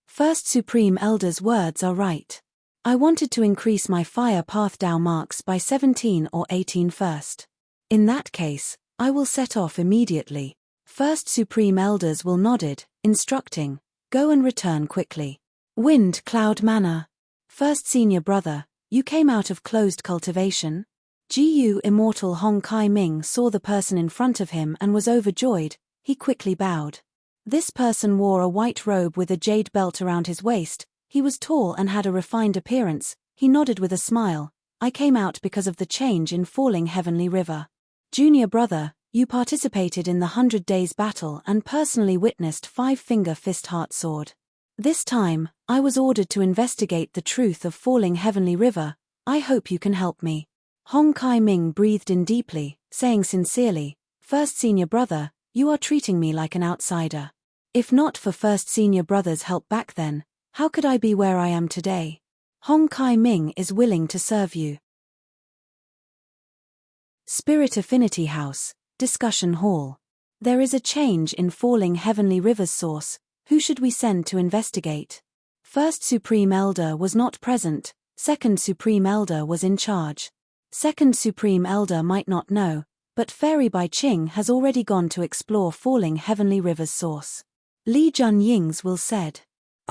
First Supreme Elder's words are right. I wanted to increase my fire path Dao marks by 17 or 18 first. In that case, I will set off immediately. First Supreme Elders will nodded, instructing, go and return quickly. Wind Cloud Manor. First Senior Brother, you came out of closed cultivation? GU Immortal Hong Kai Ming saw the person in front of him and was overjoyed, he quickly bowed. This person wore a white robe with a jade belt around his waist, he was tall and had a refined appearance, he nodded with a smile, I came out because of the change in falling heavenly river. Junior Brother, you participated in the 100 Days battle and personally witnessed Five-Finger Fist Heart Sword. This time, I was ordered to investigate the truth of falling heavenly river, I hope you can help me. Hong Kai Ming breathed in deeply, saying sincerely, First Senior Brother, you are treating me like an outsider. If not for First Senior Brother's help back then, how could I be where I am today? Hong Kai Ming is willing to serve you. Spirit Affinity House, Discussion Hall. There is a change in falling heavenly river's source, who should we send to investigate? First Supreme Elder was not present, Second Supreme Elder was in charge. Second Supreme Elder might not know, but Fairy Bai Qing has already gone to explore falling heavenly river's source. Li Junying's will said.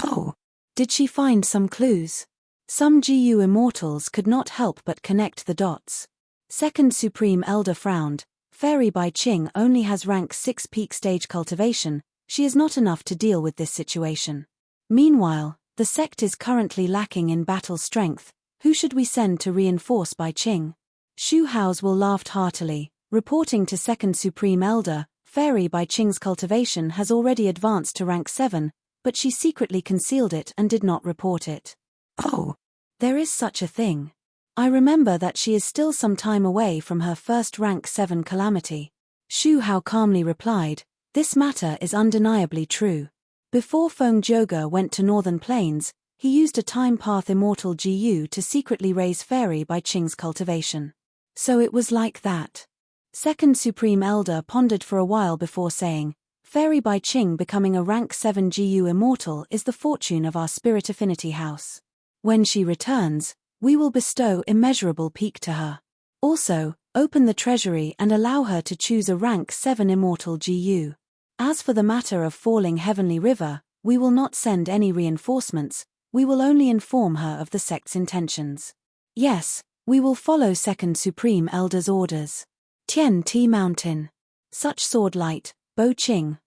Oh, did she find some clues? Some GU immortals could not help but connect the dots. Second Supreme Elder frowned, Fairy Bai Qing only has rank 6 peak stage cultivation, she is not enough to deal with this situation. Meanwhile, the sect is currently lacking in battle strength, who should we send to reinforce Bai Qing? Xu Hao's will laughed heartily, reporting to Second Supreme Elder, Fairy Bai Qing's cultivation has already advanced to rank 7, but she secretly concealed it and did not report it. Oh, there is such a thing. I remember that she is still some time away from her first rank 7 calamity. Shu Hao calmly replied, "This matter is undeniably true. Before Feng Zhoge went to Northern Plains, he used a time path immortal Gu to secretly raise Fairy Bai Qing's cultivation. So it was like that." Second Supreme Elder pondered for a while before saying, "Fairy Bai Qing becoming a rank 7 Gu immortal is the fortune of our Spirit Affinity House. When she returns, we will bestow immeasurable peak to her. Also, open the treasury and allow her to choose a rank 7 immortal Gu. As for the matter of falling Heavenly River, we will not send any reinforcements, we will only inform her of the sect's intentions. Yes, we will follow Second Supreme Elder's orders." Tian Ti Mountain. Such sword light, Bo Qing,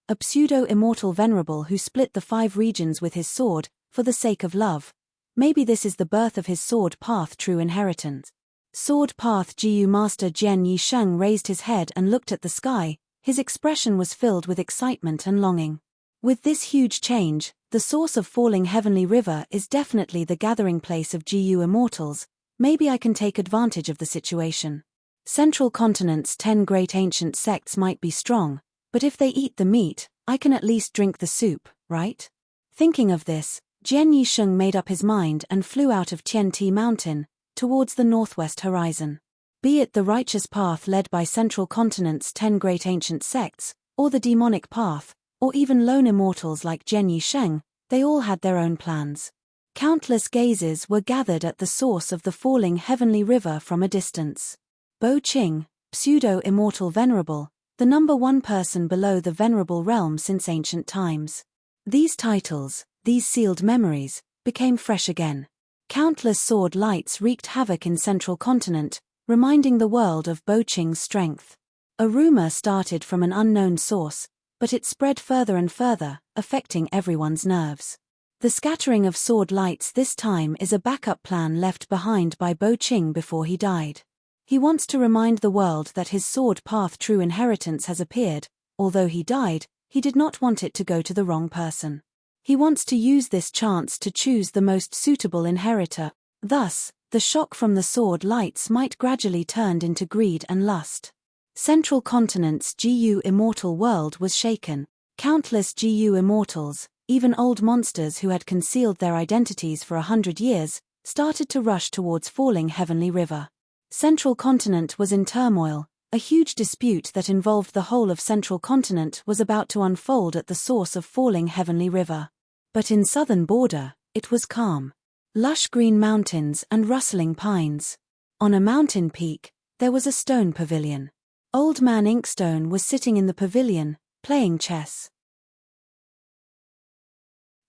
a pseudo-immortal venerable who split the 5 regions with his sword, for the sake of love. Maybe this is the birth of his sword path true inheritance. Sword path Gu Master Jian Yisheng raised his head and looked at the sky, his expression was filled with excitement and longing. With this huge change, the source of falling Heavenly River is definitely the gathering place of Gu immortals. Maybe I can take advantage of the situation. Central Continent's 10 great ancient sects might be strong, but if they eat the meat, I can at least drink the soup, right? Thinking of this, Jian Yisheng made up his mind and flew out of Tian Ti Mountain, towards the northwest horizon. Be it the righteous path led by Central Continent's 10 great ancient sects, or the demonic path, or even lone immortals like Jian Yisheng, they all had their own plans. Countless gazes were gathered at the source of the falling Heavenly River from a distance. Bo Qing, pseudo-immortal venerable, the number 1 person below the venerable realm since ancient times. These titles, these sealed memories, became fresh again. Countless sword lights wreaked havoc in Central Continent, reminding the world of Bo Qing's strength. A rumor started from an unknown source, but it spread further and further, affecting everyone's nerves. The scattering of sword lights this time is a backup plan left behind by Bo Qing before he died. He wants to remind the world that his sword path true inheritance has appeared. Although he died, he did not want it to go to the wrong person. He wants to use this chance to choose the most suitable inheritor. Thus, the shock from the sword lights might gradually turn into greed and lust. Central Continent's Gu immortal world was shaken. Countless Gu immortals, even old monsters who had concealed their identities for 100 years, started to rush towards falling Heavenly River. Central Continent was in turmoil. A huge dispute that involved the whole of Central Continent was about to unfold at the source of falling Heavenly River. But in southern border, it was calm. Lush green mountains and rustling pines. On a mountain peak, there was a stone pavilion. Old Man Inkstone was sitting in the pavilion, playing chess.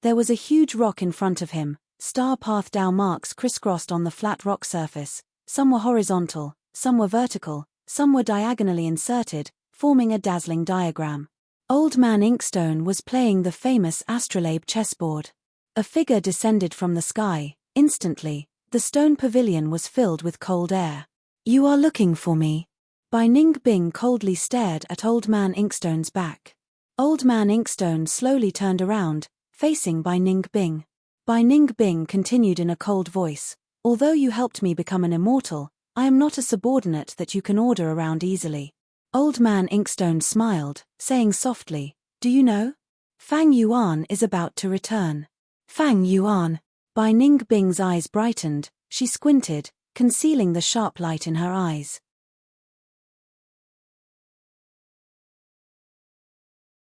There was a huge rock in front of him, star path Dao marks crisscrossed on the flat rock surface. Some were horizontal, some were vertical, some were diagonally inserted, forming a dazzling diagram. Old Man Inkstone was playing the famous astrolabe chessboard. A figure descended from the sky. Instantly, the stone pavilion was filled with cold air. "You are looking for me." Bai Ningbing coldly stared at Old Man Inkstone's back. Old Man Inkstone slowly turned around, facing Bai Ningbing. Bai Ningbing continued in a cold voice, "Although you helped me become an immortal, I am not a subordinate that you can order around easily." Old Man Inkstone smiled, saying softly, "Do you know? Fang Yuan is about to return." Fang Yuan. Bai Ningbing's eyes brightened, she squinted, concealing the sharp light in her eyes.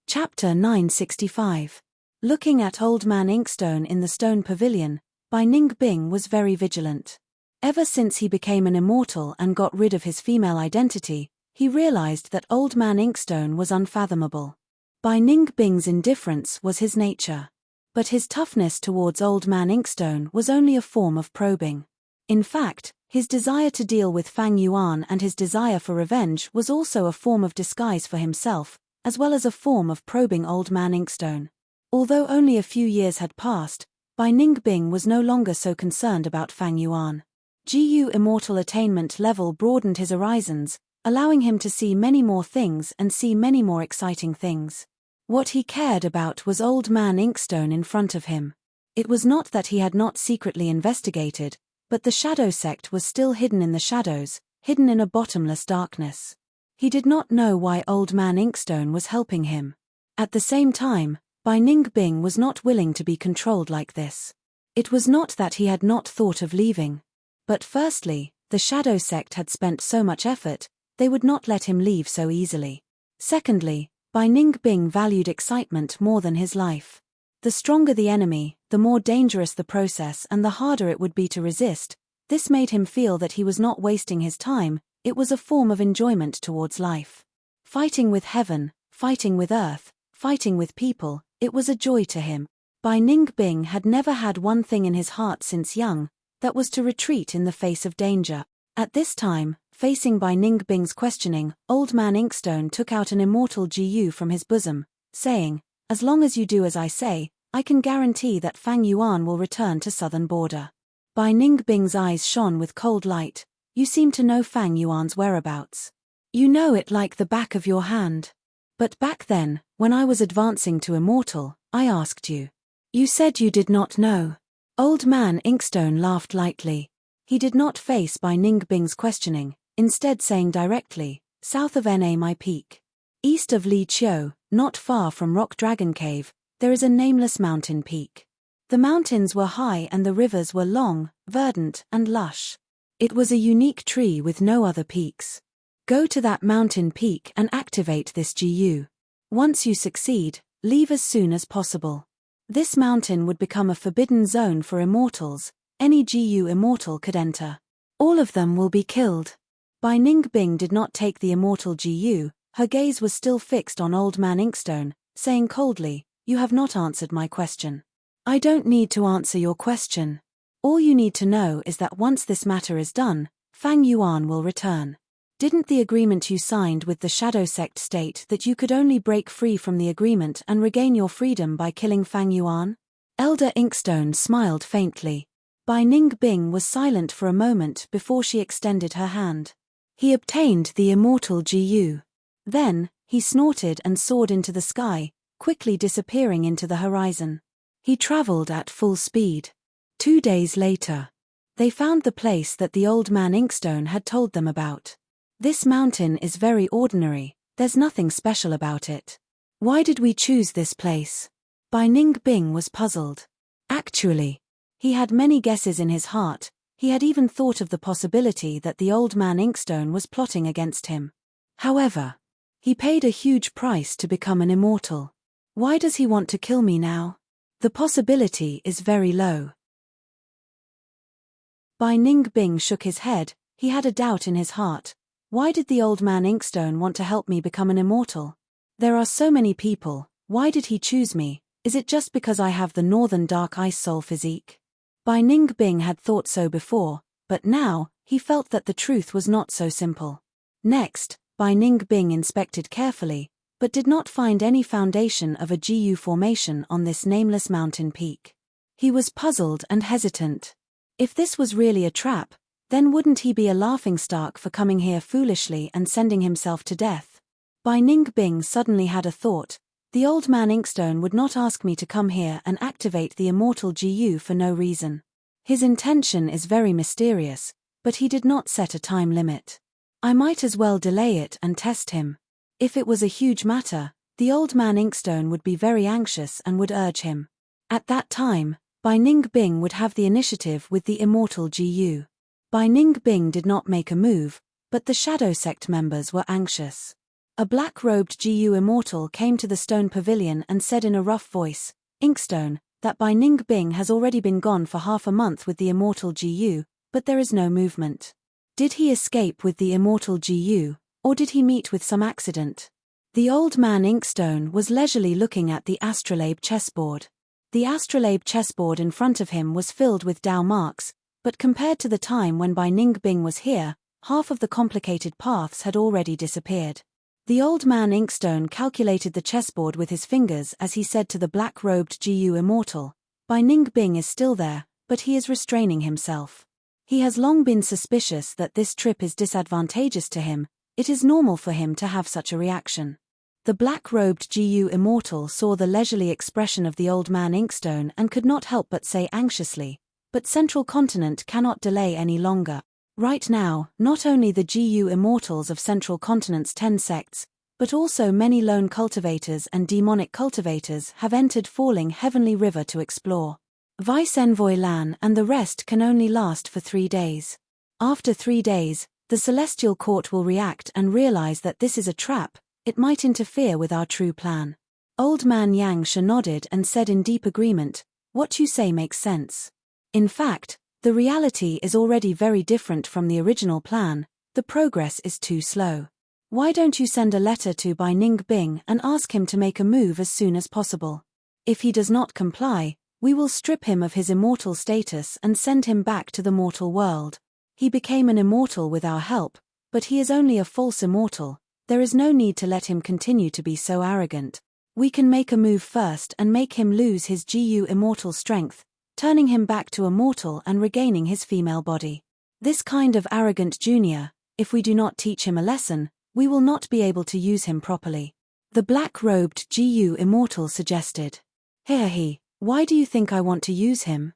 Chapter 965. Looking at Old Man Inkstone in the stone pavilion, Bai Ningbing was very vigilant. Ever since he became an immortal and got rid of his female identity, he realized that Old Man Inkstone was unfathomable. Bai Ningbing's indifference was his nature. But his toughness towards Old Man Inkstone was only a form of probing. In fact, his desire to deal with Fang Yuan and his desire for revenge was also a form of disguise for himself, as well as a form of probing Old Man Inkstone. Although only a few years had passed, Bai Ningbing was no longer so concerned about Fang Yuan. Gu immortal attainment level broadened his horizons, allowing him to see many more things and see many more exciting things. What he cared about was Old Man Inkstone in front of him. It was not that he had not secretly investigated, but the shadow sect was still hidden in the shadows, hidden in a bottomless darkness. He did not know why Old Man Inkstone was helping him. At the same time, Bai Ningbing was not willing to be controlled like this. It was not that he had not thought of leaving. But firstly, the Shadow Sect had spent so much effort, they would not let him leave so easily. Secondly, Bai Ningbing valued excitement more than his life. The stronger the enemy, the more dangerous the process and the harder it would be to resist. This made him feel that he was not wasting his time, it was a form of enjoyment towards life. Fighting with heaven, fighting with earth, fighting with people, it was a joy to him. Bai Ningbing had never had one thing in his heart since young, that was to retreat in the face of danger. At this time, facing Bai Ningbing's questioning, Old Man Inkstone took out an immortal GU from his bosom, saying, "As long as you do as I say, I can guarantee that Fang Yuan will return to southern border." Bai Ningbing's eyes shone with cold light. "You seem to know Fang Yuan's whereabouts. You know it like the back of your hand. But back then, when I was advancing to immortal, I asked you. You said you did not know." Old Man Inkstone laughed lightly. He did not face Bai Ningbing's questioning, instead saying directly, "South of Na my peak. East of Li Chiu, not far from Rock Dragon Cave, there is a nameless mountain peak. The mountains were high and the rivers were long, verdant, and lush. It was a unique tree with no other peaks. Go to that mountain peak and activate this GU. Once you succeed, leave as soon as possible. This mountain would become a forbidden zone for immortals. Any GU immortal could enter. All of them will be killed." Bai Ningbing did not take the immortal GU, her gaze was still fixed on Old Man Inkstone, saying coldly, "You have not answered my question." "I don't need to answer your question. All you need to know is that once this matter is done, Fang Yuan will return. Didn't the agreement you signed with the Shadow Sect state that you could only break free from the agreement and regain your freedom by killing Fang Yuan?" Elder Inkstone smiled faintly. Bai Ningbing was silent for a moment before she extended her hand. "He obtained the immortal GU. Then, he snorted and soared into the sky, quickly disappearing into the horizon. He traveled at full speed. 2 days later, they found the place that the Old Man Inkstone had told them about. This mountain is very ordinary, there's nothing special about it. Why did we choose this place?" Bai Ningbing was puzzled. Actually, he had many guesses in his heart, he had even thought of the possibility that the Old Man Inkstone was plotting against him. However, he paid a huge price to become an immortal. Why does he want to kill me now? The possibility is very low. Bai Ningbing shook his head, he had a doubt in his heart. Why did the Old Man Inkstone want to help me become an immortal? There are so many people, why did he choose me? Is it just because I have the Northern Dark Ice Soul physique? Bai Ningbing had thought so before, but now, he felt that the truth was not so simple. Next, Bai Ningbing inspected carefully, but did not find any foundation of a GU formation on this nameless mountain peak. He was puzzled and hesitant. If this was really a trap, then wouldn't he be a laughingstock for coming here foolishly and sending himself to death? Bai Ningbing suddenly had a thought. The Old Man Inkstone would not ask me to come here and activate the immortal GU for no reason. His intention is very mysterious, but he did not set a time limit. I might as well delay it and test him. If it was a huge matter, the Old Man Inkstone would be very anxious and would urge him. At that time, Bai Ningbing would have the initiative with the immortal GU. Bai Ningbing did not make a move, but the Shadow Sect members were anxious. A black-robed GU immortal came to the stone pavilion and said in a rough voice, "Inkstone, that Bai Ningbing has already been gone for half a month with the immortal GU, but there is no movement. Did he escape with the immortal GU, or did he meet with some accident?" The Old Man Inkstone was leisurely looking at the astrolabe chessboard. The astrolabe chessboard in front of him was filled with Dao marks, but compared to the time when Bai Ningbing was here, half of the complicated paths had already disappeared. The Old Man Inkstone calculated the chessboard with his fingers as he said to the black-robed GU immortal, "Bai Ningbing is still there, but he is restraining himself. He has long been suspicious that this trip is disadvantageous to him, it is normal for him to have such a reaction." The black-robed GU immortal saw the leisurely expression of the Old Man Inkstone and could not help but say anxiously, "But Central Continent cannot delay any longer. Right now, not only the GU immortals of Central Continent's 10 sects, but also many lone cultivators and demonic cultivators have entered Falling Heavenly River to explore. Vice Envoy Lan and the rest can only last for 3 days. After 3 days, the Celestial Court will react and realize that this is a trap. It might interfere with our true plan. Old Man Yangsha nodded and said in deep agreement, "What you say makes sense. In fact, the reality is already very different from the original plan. The progress is too slow. Why don't you send a letter to Bai Ningbing and ask him to make a move as soon as possible? If he does not comply, we will strip him of his immortal status and send him back to the mortal world. He became an immortal with our help, but he is only a false immortal. There is no need to let him continue to be so arrogant. We can make a move first and make him lose his GU immortal strength, turning him back to a mortal and regaining his female body. This kind of arrogant junior, if we do not teach him a lesson, we will not be able to use him properly." The black-robed GU immortal suggested. "Hehe, why do you think I want to use him?"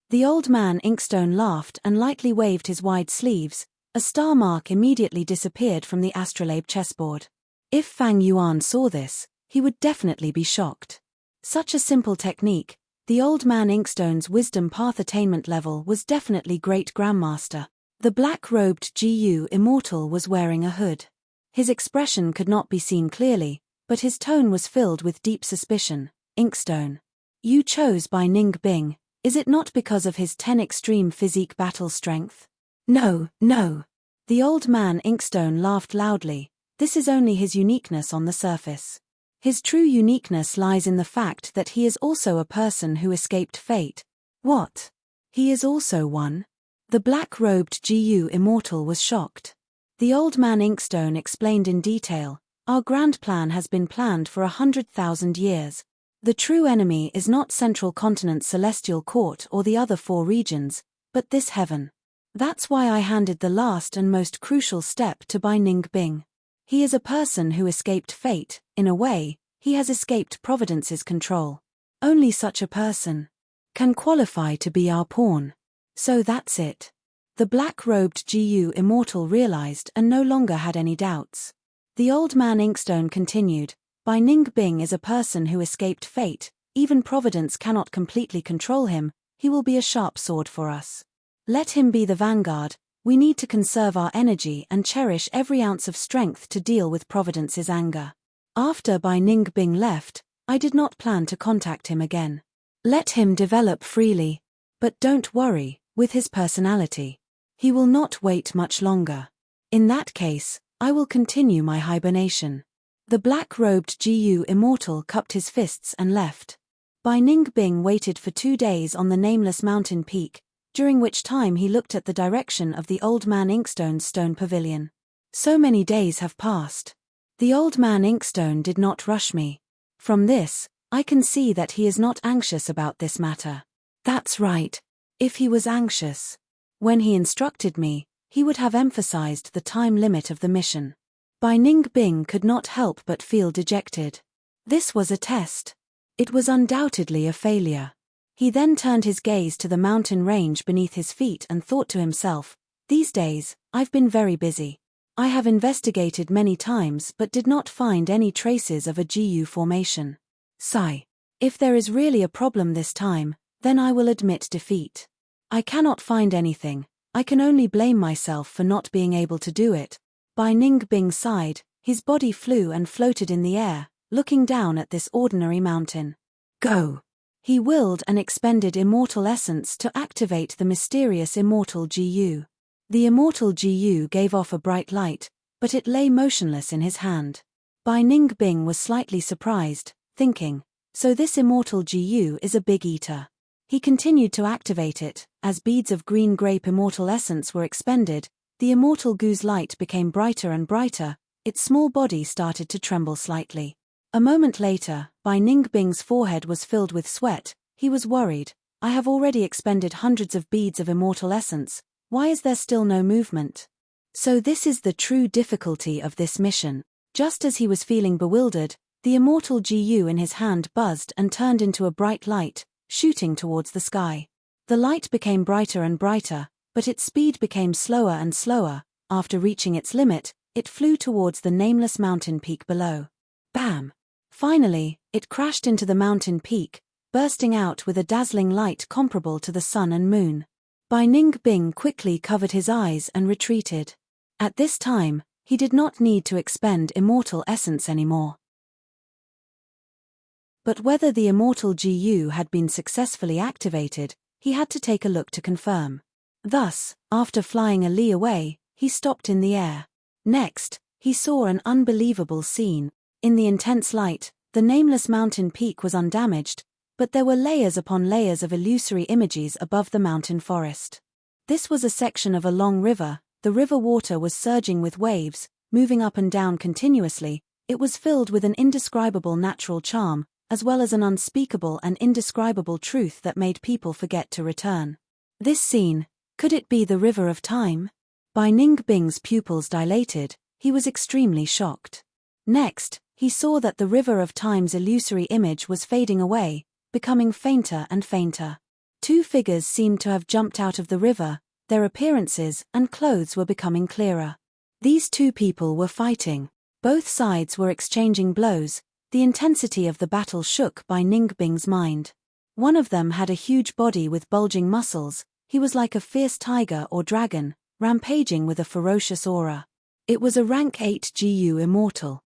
The old man Inkstone laughed and lightly waved his wide sleeves. A star mark immediately disappeared from the astrolabe chessboard. If Fang Yuan saw this, he would definitely be shocked. Such a simple technique, the old man Inkstone's wisdom path attainment level was definitely great grandmaster. The black-robed GU immortal was wearing a hood. His expression could not be seen clearly, but his tone was filled with deep suspicion. "Inkstone. You chose Bai Ningbing, is it not because of his 10 extreme physique battle strength?" "No, no." The old man Inkstone laughed loudly. "This is only his uniqueness on the surface. His true uniqueness lies in the fact that he is also a person who escaped fate." "What? He is also one?" The black-robed GU immortal was shocked. The old man Inkstone explained in detail, "Our grand plan has been planned for 100,000 years. The true enemy is not Central Continent's Celestial Court or the other 4 regions, but this heaven. That's why I handed the last and most crucial step to Bai Ningbing. He is a person who escaped fate. In a way, he has escaped Providence's control. Only such a person can qualify to be our pawn. So that's it." The black-robed GU immortal realized and no longer had any doubts. The old man Inkstone continued, "Bai Ningbing is a person who escaped fate. Even Providence cannot completely control him. He will be a sharp sword for us. Let him be the vanguard. We need to conserve our energy and cherish every ounce of strength to deal with Providence's anger." After Bai Ningbing left, I did not plan to contact him again. Let him develop freely. But don't worry, with his personality, he will not wait much longer. In that case, I will continue my hibernation. The black-robed GU immortal cupped his fists and left. Bai Ningbing waited for 2 days on the nameless mountain peak, during which time he looked at the direction of the old man Inkstone's stone pavilion. So many days have passed. The old man Inkstone did not rush me. From this, I can see that he is not anxious about this matter. That's right. If he was anxious, when he instructed me, he would have emphasized the time limit of the mission. Bai Ningbing could not help but feel dejected. This was a test. It was undoubtedly a failure. He then turned his gaze to the mountain range beneath his feet and thought to himself, "These days, I've been very busy. I have investigated many times but did not find any traces of a GU formation. Sigh. If there is really a problem this time, then I will admit defeat. I cannot find anything. I can only blame myself for not being able to do it." Bai Ningbing sighed. His body flew and floated in the air, looking down at this ordinary mountain. "Go." He willed and expended immortal essence to activate the mysterious immortal GU. The immortal GU gave off a bright light, but it lay motionless in his hand. Bai Ningbing was slightly surprised, thinking, "So this immortal GU is a big eater." He continued to activate it. As beads of green grape immortal essence were expended, the immortal GU's light became brighter and brighter. Its small body started to tremble slightly. A moment later, Bai Ningbing's forehead was filled with sweat. He was worried. "I have already expended hundreds of beads of immortal essence. Why is there still no movement?" So this is the true difficulty of this mission. Just as he was feeling bewildered, the immortal GU in his hand buzzed and turned into a bright light, shooting towards the sky. The light became brighter and brighter, but its speed became slower and slower. After reaching its limit, it flew towards the nameless mountain peak below. Bam! Finally, it crashed into the mountain peak, bursting out with a dazzling light comparable to the sun and moon. Bai Ningbing quickly covered his eyes and retreated. At this time, he did not need to expend immortal essence anymore. But whether the immortal GU had been successfully activated, he had to take a look to confirm. Thus, after flying a li away, he stopped in the air. Next, he saw an unbelievable scene. In the intense light, the nameless mountain peak was undamaged, but there were layers upon layers of illusory images above the mountain forest. This was a section of a long river. The river water was surging with waves, moving up and down continuously. It was filled with an indescribable natural charm, as well as an unspeakable and indescribable truth that made people forget to return. This scene, could it be the river of time? Bai Ningbing's pupils dilated. He was extremely shocked. Next, he saw that the river of time's illusory image was fading away, becoming fainter and fainter. Two figures seemed to have jumped out of the river. Their appearances and clothes were becoming clearer. These two people were fighting. Both sides were exchanging blows. The intensity of the battle shook Bai Ningbing's mind. One of them had a huge body with bulging muscles. He was like a fierce tiger or dragon, rampaging with a ferocious aura. It was a rank 8 GU immortal.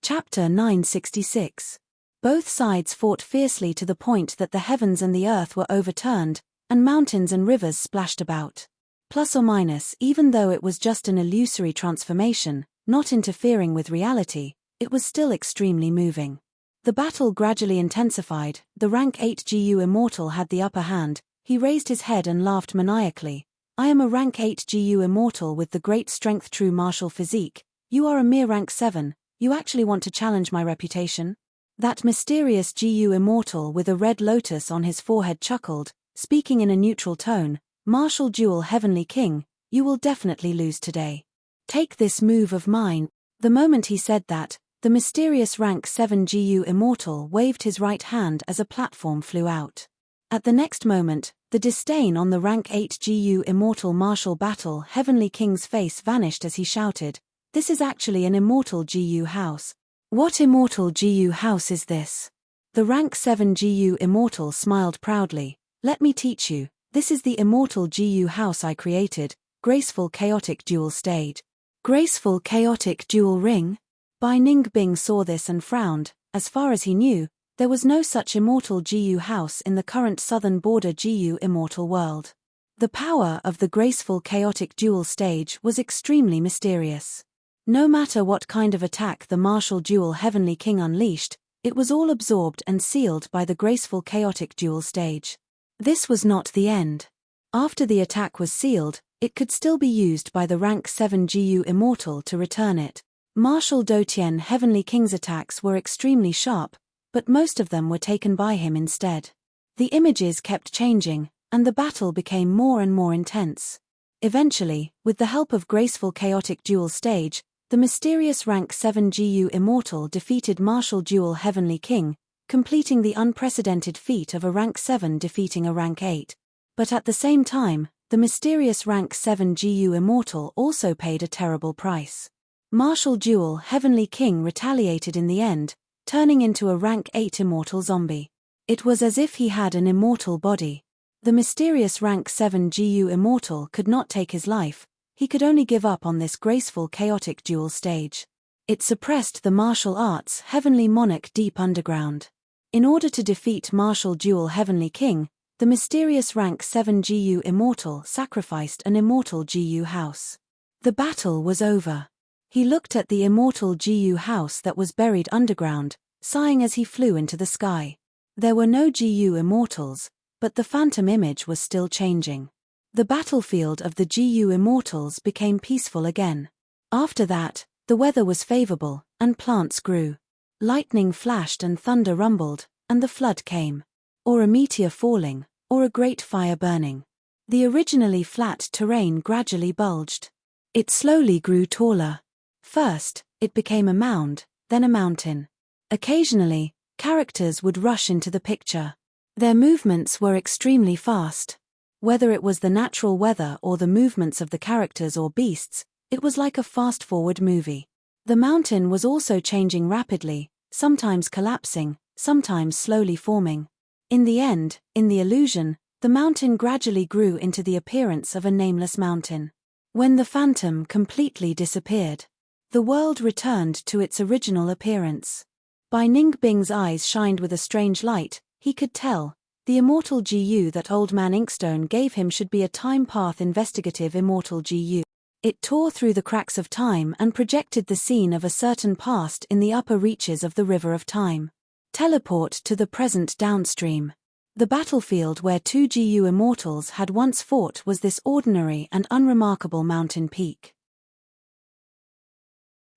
Chapter 966. Both sides fought fiercely to the point that the heavens and the earth were overturned, and mountains and rivers splashed about. Plus or minus, even though it was just an illusory transformation, not interfering with reality, it was still extremely moving. The battle gradually intensified. The rank 8 GU immortal had the upper hand. He raised his head and laughed maniacally. I am a rank 8 GU immortal with the great strength true martial physique. You are a mere rank 7. You actually want to challenge my reputation? That mysterious GU immortal with a red lotus on his forehead chuckled, speaking in a neutral tone. Martial duel Heavenly King, you will definitely lose today. Take this move of mine. The moment he said that, the mysterious rank 7 GU immortal waved his right hand as a platform flew out. At the next moment, the disdain on the rank 8 GU immortal martial battle Heavenly King's face vanished as he shouted, "This is actually an immortal GU house. What immortal GU house is this?" The rank 7 GU immortal smiled proudly. Let me teach you. This is the immortal GU house I created, graceful chaotic dual stage. Graceful chaotic dual ring? Bai Ningbing saw this and frowned. As far as he knew, there was no such immortal GU house in the current southern border GU immortal world. The power of the graceful chaotic dual stage was extremely mysterious. No matter what kind of attack the martial dual Heavenly King unleashed, it was all absorbed and sealed by the graceful chaotic dual stage. This was not the end. After the attack was sealed, it could still be used by the rank 7 GU immortal to return it. Martial Dotian Heavenly King's attacks were extremely sharp, but most of them were taken by him instead. The images kept changing, and the battle became more and more intense. Eventually, with the help of graceful chaotic dual stage, the mysterious rank 7 GU immortal defeated martial dual Heavenly King, completing the unprecedented feat of a rank 7 defeating a rank 8. But at the same time, the mysterious rank 7 GU immortal also paid a terrible price. Martial dual Heavenly King retaliated in the end, turning into a rank 8 immortal zombie. It was as if he had an immortal body. The mysterious rank 7 GU immortal could not take his life. He could only give up on this graceful chaotic dual stage. It suppressed the martial arts Heavenly Monarch deep underground. In order to defeat martial dual Heavenly King, the mysterious rank 7 GU immortal sacrificed an immortal GU house. The battle was over. He looked at the immortal GU house that was buried underground, sighing as he flew into the sky. There were no GU immortals, but the phantom image was still changing. The battlefield of the GU immortals became peaceful again. After that, the weather was favorable, and plants grew. Lightning flashed and thunder rumbled, and the flood came. Or a meteor falling, or a great fire burning. The originally flat terrain gradually bulged. It slowly grew taller. First, it became a mound, then a mountain. Occasionally, Characters would rush into the picture. Their movements were extremely fast. Whether it was the natural weather or the movements of the characters or beasts, it was like a fast-forward movie. The mountain was also changing rapidly, sometimes collapsing, sometimes slowly forming. In the end, in the illusion, the mountain gradually grew into the appearance of a nameless mountain. When the phantom completely disappeared, the world returned to its original appearance. Bai Ningbing's eyes shined with a strange light. He could tell, the immortal GU that Old Man Inkstone gave him should be a time path investigative immortal GU. It tore through the cracks of time and projected the scene of a certain past in the upper reaches of the river of time. Teleport to the present downstream. The battlefield where two GU immortals had once fought was this ordinary and unremarkable mountain peak.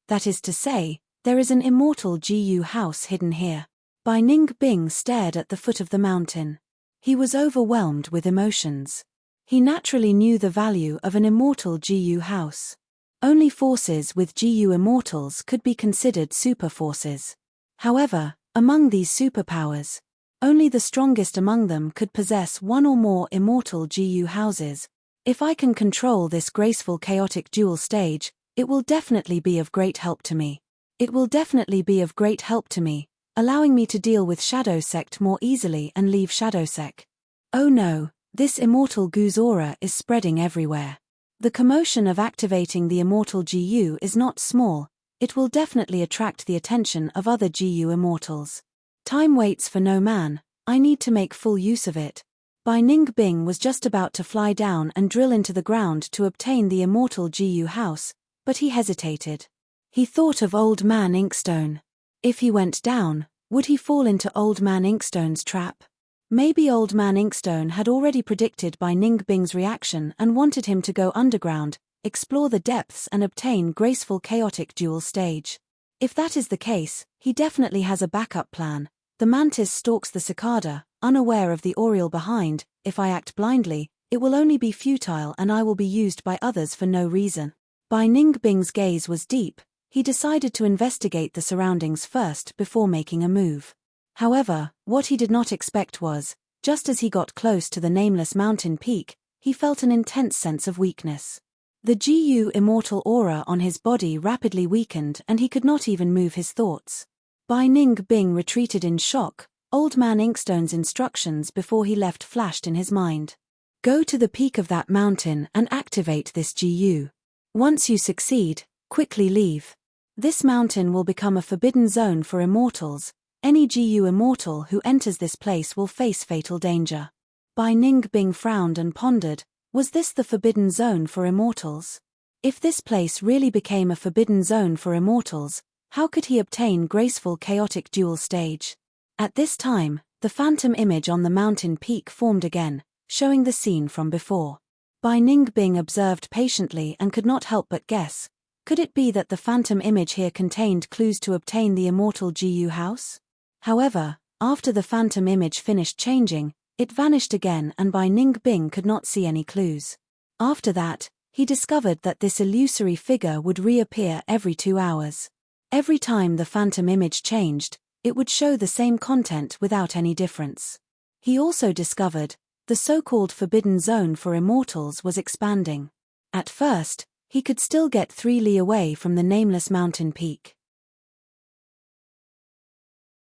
That is to say, there is an immortal GU house hidden here. Bai Ningbing stared at the foot of the mountain. He was overwhelmed with emotions. He naturally knew the value of an immortal GU house. Only forces with GU immortals could be considered super forces. However, among these superpowers, only the strongest among them could possess one or more immortal GU houses. If I can control this graceful chaotic dual stage, it will definitely be of great help to me. It will definitely be of great help to me, allowing me to deal with Shadow Sect more easily and leave Shadow Sect. Oh no, this immortal GU's aura is spreading everywhere. The commotion of activating the immortal GU is not small. It will definitely attract the attention of other GU immortals. Time waits for no man, I need to make full use of it. Bai Ningbing was just about to fly down and drill into the ground to obtain the immortal GU house, but he hesitated. He thought of Old Man Inkstone. If he went down, would he fall into Old Man Inkstone's trap? Maybe Old Man Inkstone had already predicted Bai Ningbing's reaction and wanted him to go underground, explore the depths and obtain graceful chaotic dual stage. If that is the case, he definitely has a backup plan. The mantis stalks the cicada, unaware of the oriole behind. If I act blindly, it will only be futile and I will be used by others for no reason. Bai Ningbing's gaze was deep. He decided to investigate the surroundings first before making a move. However, what he did not expect was, just as he got close to the nameless mountain peak, he felt an intense sense of weakness. The GU immortal aura on his body rapidly weakened and he could not even move his thoughts. Bai Ningbing retreated in shock. Old Man Inkstone's instructions before he left flashed in his mind. Go to the peak of that mountain and activate this GU. Once you succeed, quickly leave. This mountain will become a forbidden zone for immortals. Any GU immortal who enters this place will face fatal danger. Bai Ningbing frowned and pondered, was this the forbidden zone for immortals? If this place really became a forbidden zone for immortals, how could he obtain graceful chaotic dual stage? At this time, the phantom image on the mountain peak formed again, showing the scene from before. Bai Ningbing observed patiently and could not help but guess. Could it be that the phantom image here contained clues to obtain the immortal GU house? However, after the phantom image finished changing, it vanished again and Bai Ningbing could not see any clues. After that, he discovered that this illusory figure would reappear every 2 hours. Every time the phantom image changed, it would show the same content without any difference. He also discovered, the so-called forbidden zone for immortals was expanding. At first, he could still get 3 li away from the nameless mountain peak.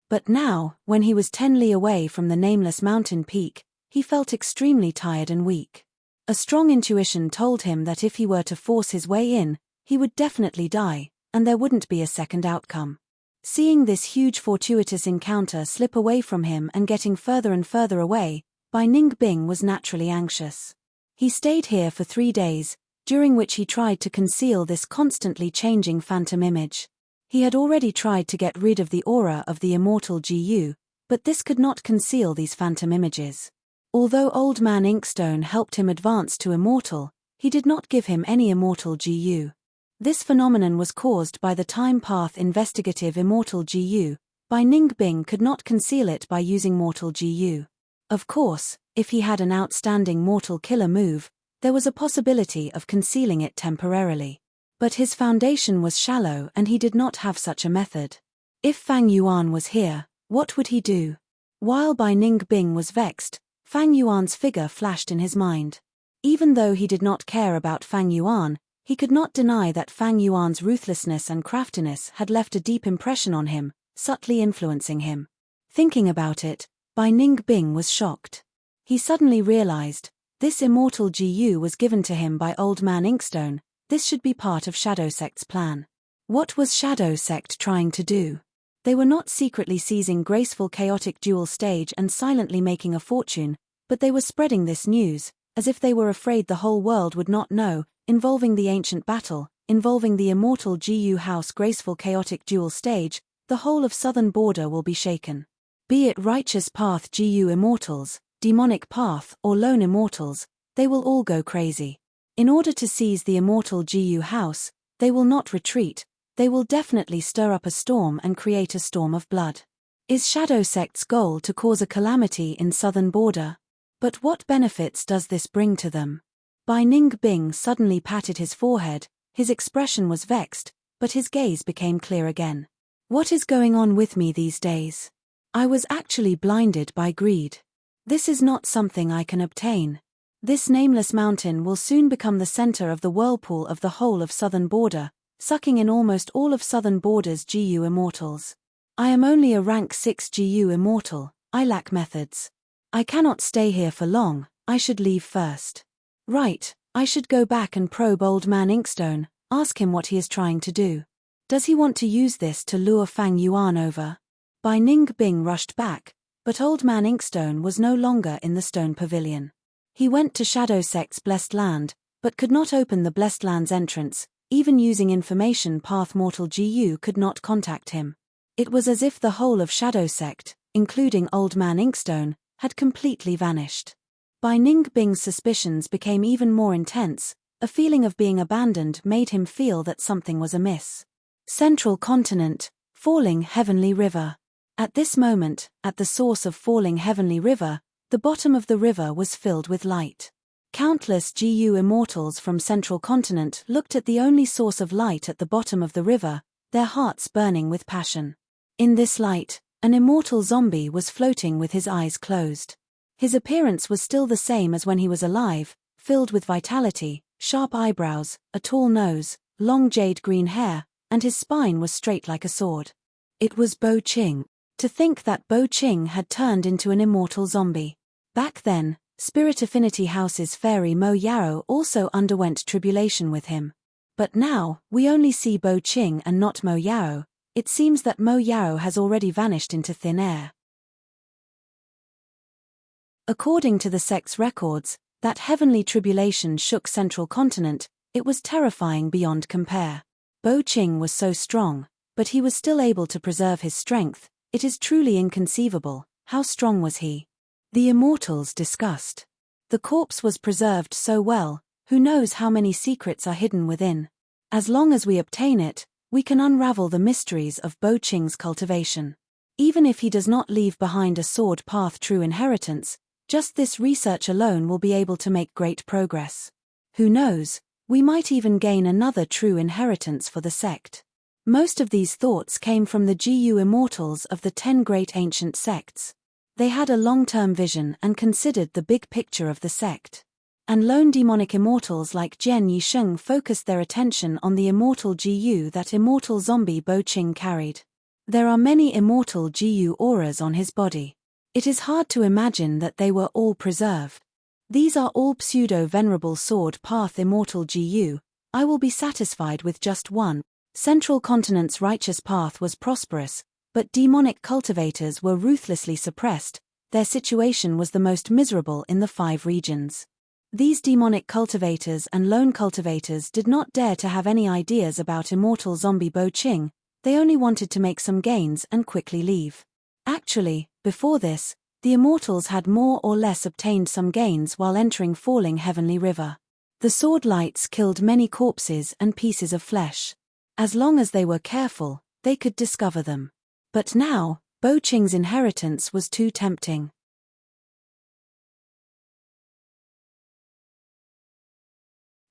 But now, when he was 10 li away from the nameless mountain peak, he felt extremely tired and weak. A strong intuition told him that if he were to force his way in, he would definitely die, and there wouldn't be a second outcome. Seeing this huge fortuitous encounter slip away from him and getting further and further away, Bai Ningbing was naturally anxious. He stayed here for 3 days, during which he tried to conceal this constantly changing phantom image. He had already tried to get rid of the aura of the immortal GU, but this could not conceal these phantom images. Although Old Man Inkstone helped him advance to immortal, he did not give him any immortal GU. This phenomenon was caused by the time path investigative immortal GU. Bai Ningbing could not conceal it by using mortal GU. Of course, if he had an outstanding mortal killer move, there was a possibility of concealing it temporarily. But his foundation was shallow and he did not have such a method. If Fang Yuan was here, What would he do? While Bai Ningbing was vexed, Fang Yuan's figure flashed in his mind. Even though he did not care about Fang Yuan, he could not deny that Fang Yuan's ruthlessness and craftiness had left a deep impression on him, subtly influencing him. Thinking about it, Bai Ningbing was shocked. He suddenly realized, this immortal GU was given to him by Old Man Inkstone. This should be part of Shadow Sect's plan. What was Shadow Sect trying to do? They were not secretly seizing graceful chaotic dual stage and silently making a fortune, but they were spreading this news, as if they were afraid the whole world would not know, involving the ancient battle, involving the immortal GU house graceful chaotic dual stage, the whole of southern border will be shaken. Be it righteous path GU immortals, demonic path or lone immortals, they will all go crazy. In order to seize the immortal GU house, they will not retreat, they will definitely stir up a storm and create a storm of blood. Is Shadow Sect's goal to cause a calamity in southern border? But what benefits does this bring to them? Bai Ningbing suddenly patted his forehead, his expression was vexed, but his gaze became clear again. What is going on with me these days? I was actually blinded by greed. This is not something I can obtain. This nameless mountain will soon become the center of the whirlpool of the whole of southern border, sucking in almost all of southern border's GU immortals. I am only a rank 6 GU immortal, I lack methods. I cannot stay here for long, I should leave first. Right, I should go back and probe Old Man Inkstone, ask him what he is trying to do. Does he want to use this to lure Fang Yuan over? Bai Ningbing rushed back, but Old Man Inkstone was no longer in the stone pavilion. He went to Shadow Sect's Blessed Land, but could not open the Blessed Land's entrance. Even using information path mortal GU could not contact him. It was as if the whole of Shadow Sect, including Old Man Inkstone, had completely vanished. Bai Ningbing's suspicions became even more intense, a feeling of being abandoned made him feel that something was amiss. Central continent, falling heavenly river. At this moment, at the source of falling heavenly river, the bottom of the river was filled with light. Countless GU immortals from Central Continent looked at the only source of light at the bottom of the river, their hearts burning with passion. In this light, an immortal zombie was floating with his eyes closed. His appearance was still the same as when he was alive, filled with vitality, sharp eyebrows, a tall nose, long jade green hair, and his spine was straight like a sword. It was Bo Qing. To think that Bo Qing had turned into an immortal zombie. Back then, Spirit Affinity House's fairy Mo Yao also underwent tribulation with him. But now, we only see Bo Qing and not Mo Yao. It seems that Mo Yao has already vanished into thin air. According to the sect's records, that heavenly tribulation shook Central Continent. It was terrifying beyond compare. Bo Qing was so strong, but he was still able to preserve his strength. It is truly inconceivable. How strong was he? The immortals discussed. The corpse was preserved so well, who knows how many secrets are hidden within. As long as we obtain it, we can unravel the mysteries of Bo Qing's cultivation. Even if he does not leave behind a sword path true inheritance, just this research alone will be able to make great progress. Who knows, we might even gain another true inheritance for the sect. Most of these thoughts came from the GU immortals of the 10 great ancient sects. They had a long-term vision and considered the big picture of the sect. And lone demonic immortals like Jian Yisheng focused their attention on the immortal GU that immortal zombie Bo Qing carried. There are many immortal GU auras on his body. It is hard to imagine that they were all preserved. These are all pseudo-venerable sword path immortal GU. I will be satisfied with just one. Central Continent's righteous path was prosperous, but demonic cultivators were ruthlessly suppressed. Their situation was the most miserable in the 5 regions. These demonic cultivators and lone cultivators did not dare to have any ideas about immortal zombie Bo Qing. They only wanted to make some gains and quickly leave. Actually, before this, the immortals had more or less obtained some gains while entering falling heavenly river. The sword lights killed many corpses and pieces of flesh. As long as they were careful, they could discover them. But now, Bo Qing's inheritance was too tempting.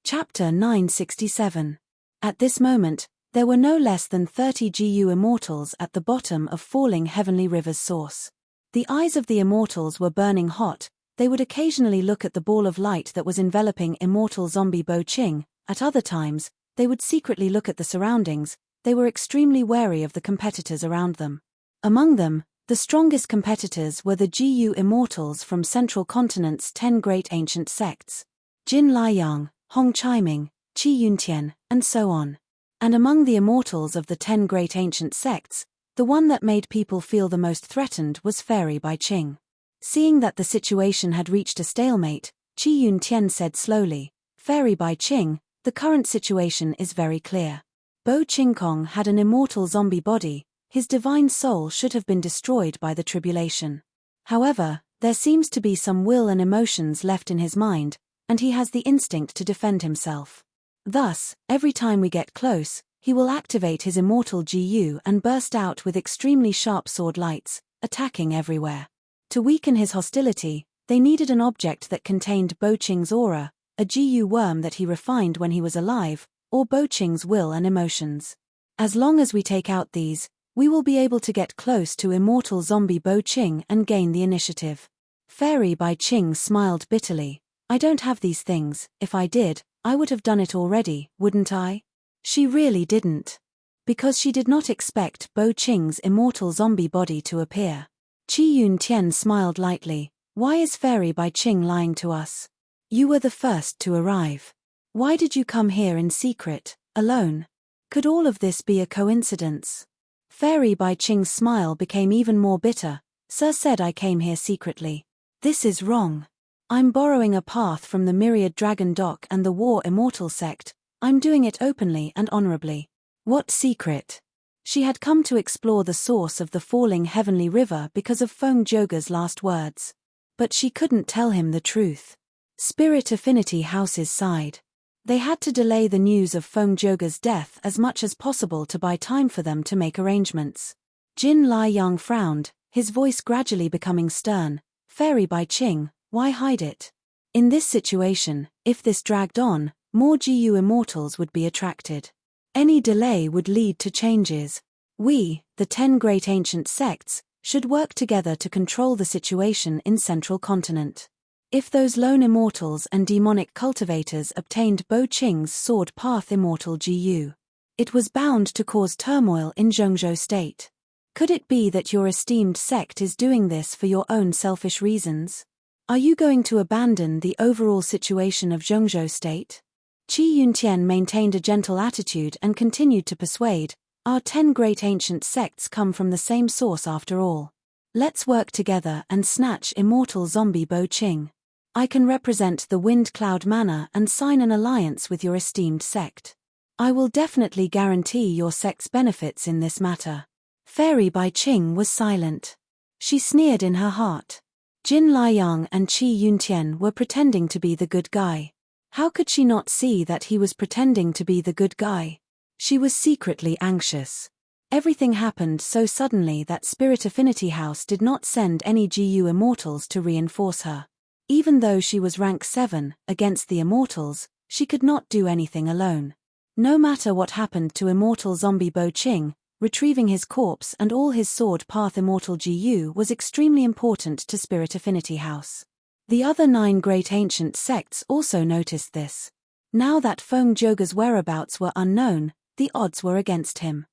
Chapter 967. At this moment, There were no less than 30 GU immortals at the bottom of falling heavenly river's source. The eyes of the immortals were burning hot. They would occasionally look at the ball of light that was enveloping immortal zombie Bo Ching. At other times, they would secretly look at the surroundings. They were extremely wary of the competitors around them. Among them, the strongest competitors were the GU immortals from Central Continent's 10 great ancient sects. Jin Liang, Hong Chiming, Qi Yuntian, and so on. And among the immortals of the 10 great ancient sects, the one that made people feel the most threatened was Fairy Bai Qing. Seeing that the situation had reached a stalemate, Qi Yuntian said slowly, "Fairy Bai Qing, the current situation is very clear. Bo Qingkong had an immortal zombie body. His divine soul should have been destroyed by the tribulation. However, there seems to be some will and emotions left in his mind, and he has the instinct to defend himself. Thus, every time we get close, he will activate his immortal GU and burst out with extremely sharp sword lights, attacking everywhere. To weaken his hostility, they needed an object that contained Bo Qing's aura, a GU worm that he refined when he was alive, or Bo Qing's will and emotions. As long as we take out these, we will be able to get close to immortal zombie Bo Qing and gain the initiative." Fairy Bai Qing smiled bitterly. "I don't have these things. If I did, I would have done it already, wouldn't I?" She really didn't. Because she did not expect Bo Qing's immortal zombie body to appear. Qi Yuntian smiled lightly. "Why is Fairy Bai Qing lying to us? You were the first to arrive. Why did you come here in secret, alone? Could all of this be a coincidence?" Fairy Bai Qing's smile became even more bitter. "Sir said I came here secretly. This is wrong. I'm borrowing a path from the Myriad Dragon Dock and the War Immortal sect. I'm doing it openly and honorably." What secret? She had come to explore the source of the falling heavenly river because of Feng Joga's last words. But she couldn't tell him the truth. Spirit Affinity Houses sighed. They had to delay the news of Feng Joga's death as much as possible to buy time for them to make arrangements. Jin Liang frowned, his voice gradually becoming stern. "Fairy Bai Qing, why hide it? In this situation, if this dragged on, more GU immortals would be attracted. Any delay would lead to changes. We, the 10 great ancient sects, should work together to control the situation in Central Continent. If those lone immortals and demonic cultivators obtained Bo Qing's sword path immortal GU, it was bound to cause turmoil in Zhengzhou State. Could it be that your esteemed sect is doing this for your own selfish reasons? Are you going to abandon the overall situation of Zhengzhou State?" Qi Yuntian maintained a gentle attitude and continued to persuade, "Our 10 great ancient sects come from the same source after all. Let's work together and snatch immortal zombie Bo Qing. I can represent the Wind Cloud Manor and sign an alliance with your esteemed sect. I will definitely guarantee your sect's benefits in this matter." Fairy Bai Qing was silent. She sneered in her heart. Jin Liang and Qi Yuntian were pretending to be the good guy. How could she not see that he was pretending to be the good guy? She was secretly anxious. Everything happened so suddenly that Spirit Affinity House did not send any GU immortals to reinforce her. Even though she was rank 7, against the immortals, she could not do anything alone. No matter what happened to immortal zombie Bo Qing, retrieving his corpse and all his sword path immortal GU was extremely important to Spirit Affinity House. The other 9 great ancient sects also noticed this. Now that Feng Joga's whereabouts were unknown, the odds were against him.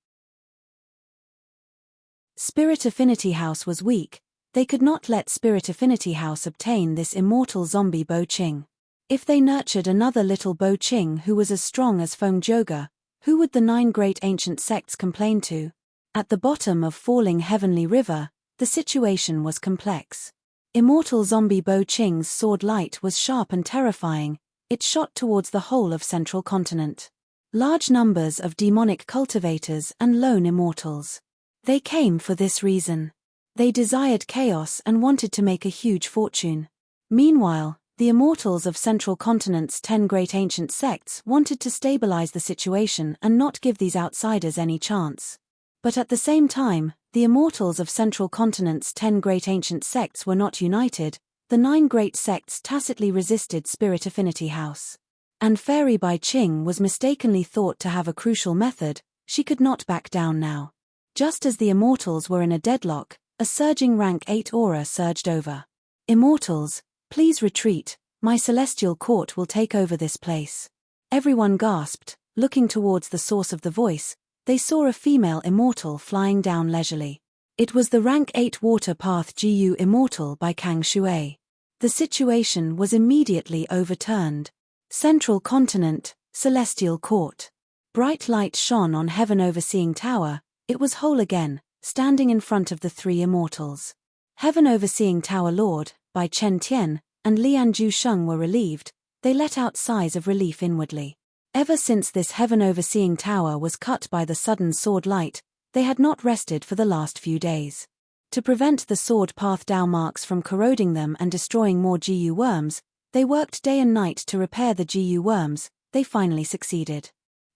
Spirit Affinity House was weak. They could not let Spirit Affinity House obtain this immortal zombie Bo Qing. If they nurtured another little Bo Qing who was as strong as Feng Joga, who would the 9 great ancient sects complain to? At the bottom of falling heavenly river, the situation was complex. Immortal zombie Bo Qing's sword light was sharp and terrifying. It shot towards the whole of Central Continent. Large numbers of demonic cultivators and lone immortals. They came for this reason. They desired chaos and wanted to make a huge fortune. Meanwhile, the immortals of Central Continent's 10 great ancient sects wanted to stabilize the situation and not give these outsiders any chance. But at the same time, the immortals of Central Continent's 10 great ancient sects were not united. The 9 great sects tacitly resisted Spirit Affinity House. And Fairy Bai Qing was mistakenly thought to have a crucial method. She could not back down now. Just as the immortals were in a deadlock, a surging rank 8 aura surged over. Immortals, please retreat, my celestial court will take over this place. Everyone gasped, looking towards the source of the voice. They saw a female immortal flying down leisurely. It was the rank 8 water path GU immortal by Kang Shui. The situation was immediately overturned. Central continent, celestial court. Bright light shone on heaven overseeing tower. It was whole again, standing in front of the 3 immortals. Heaven overseeing tower lord, by Chen Tian, and Lian Zhusheng were relieved. They let out sighs of relief inwardly. Ever since this heaven overseeing tower was cut by the sudden sword light, they had not rested for the last few days. To prevent the sword path Dao marks from corroding them and destroying more GU worms, they worked day and night to repair the GU worms. They finally succeeded.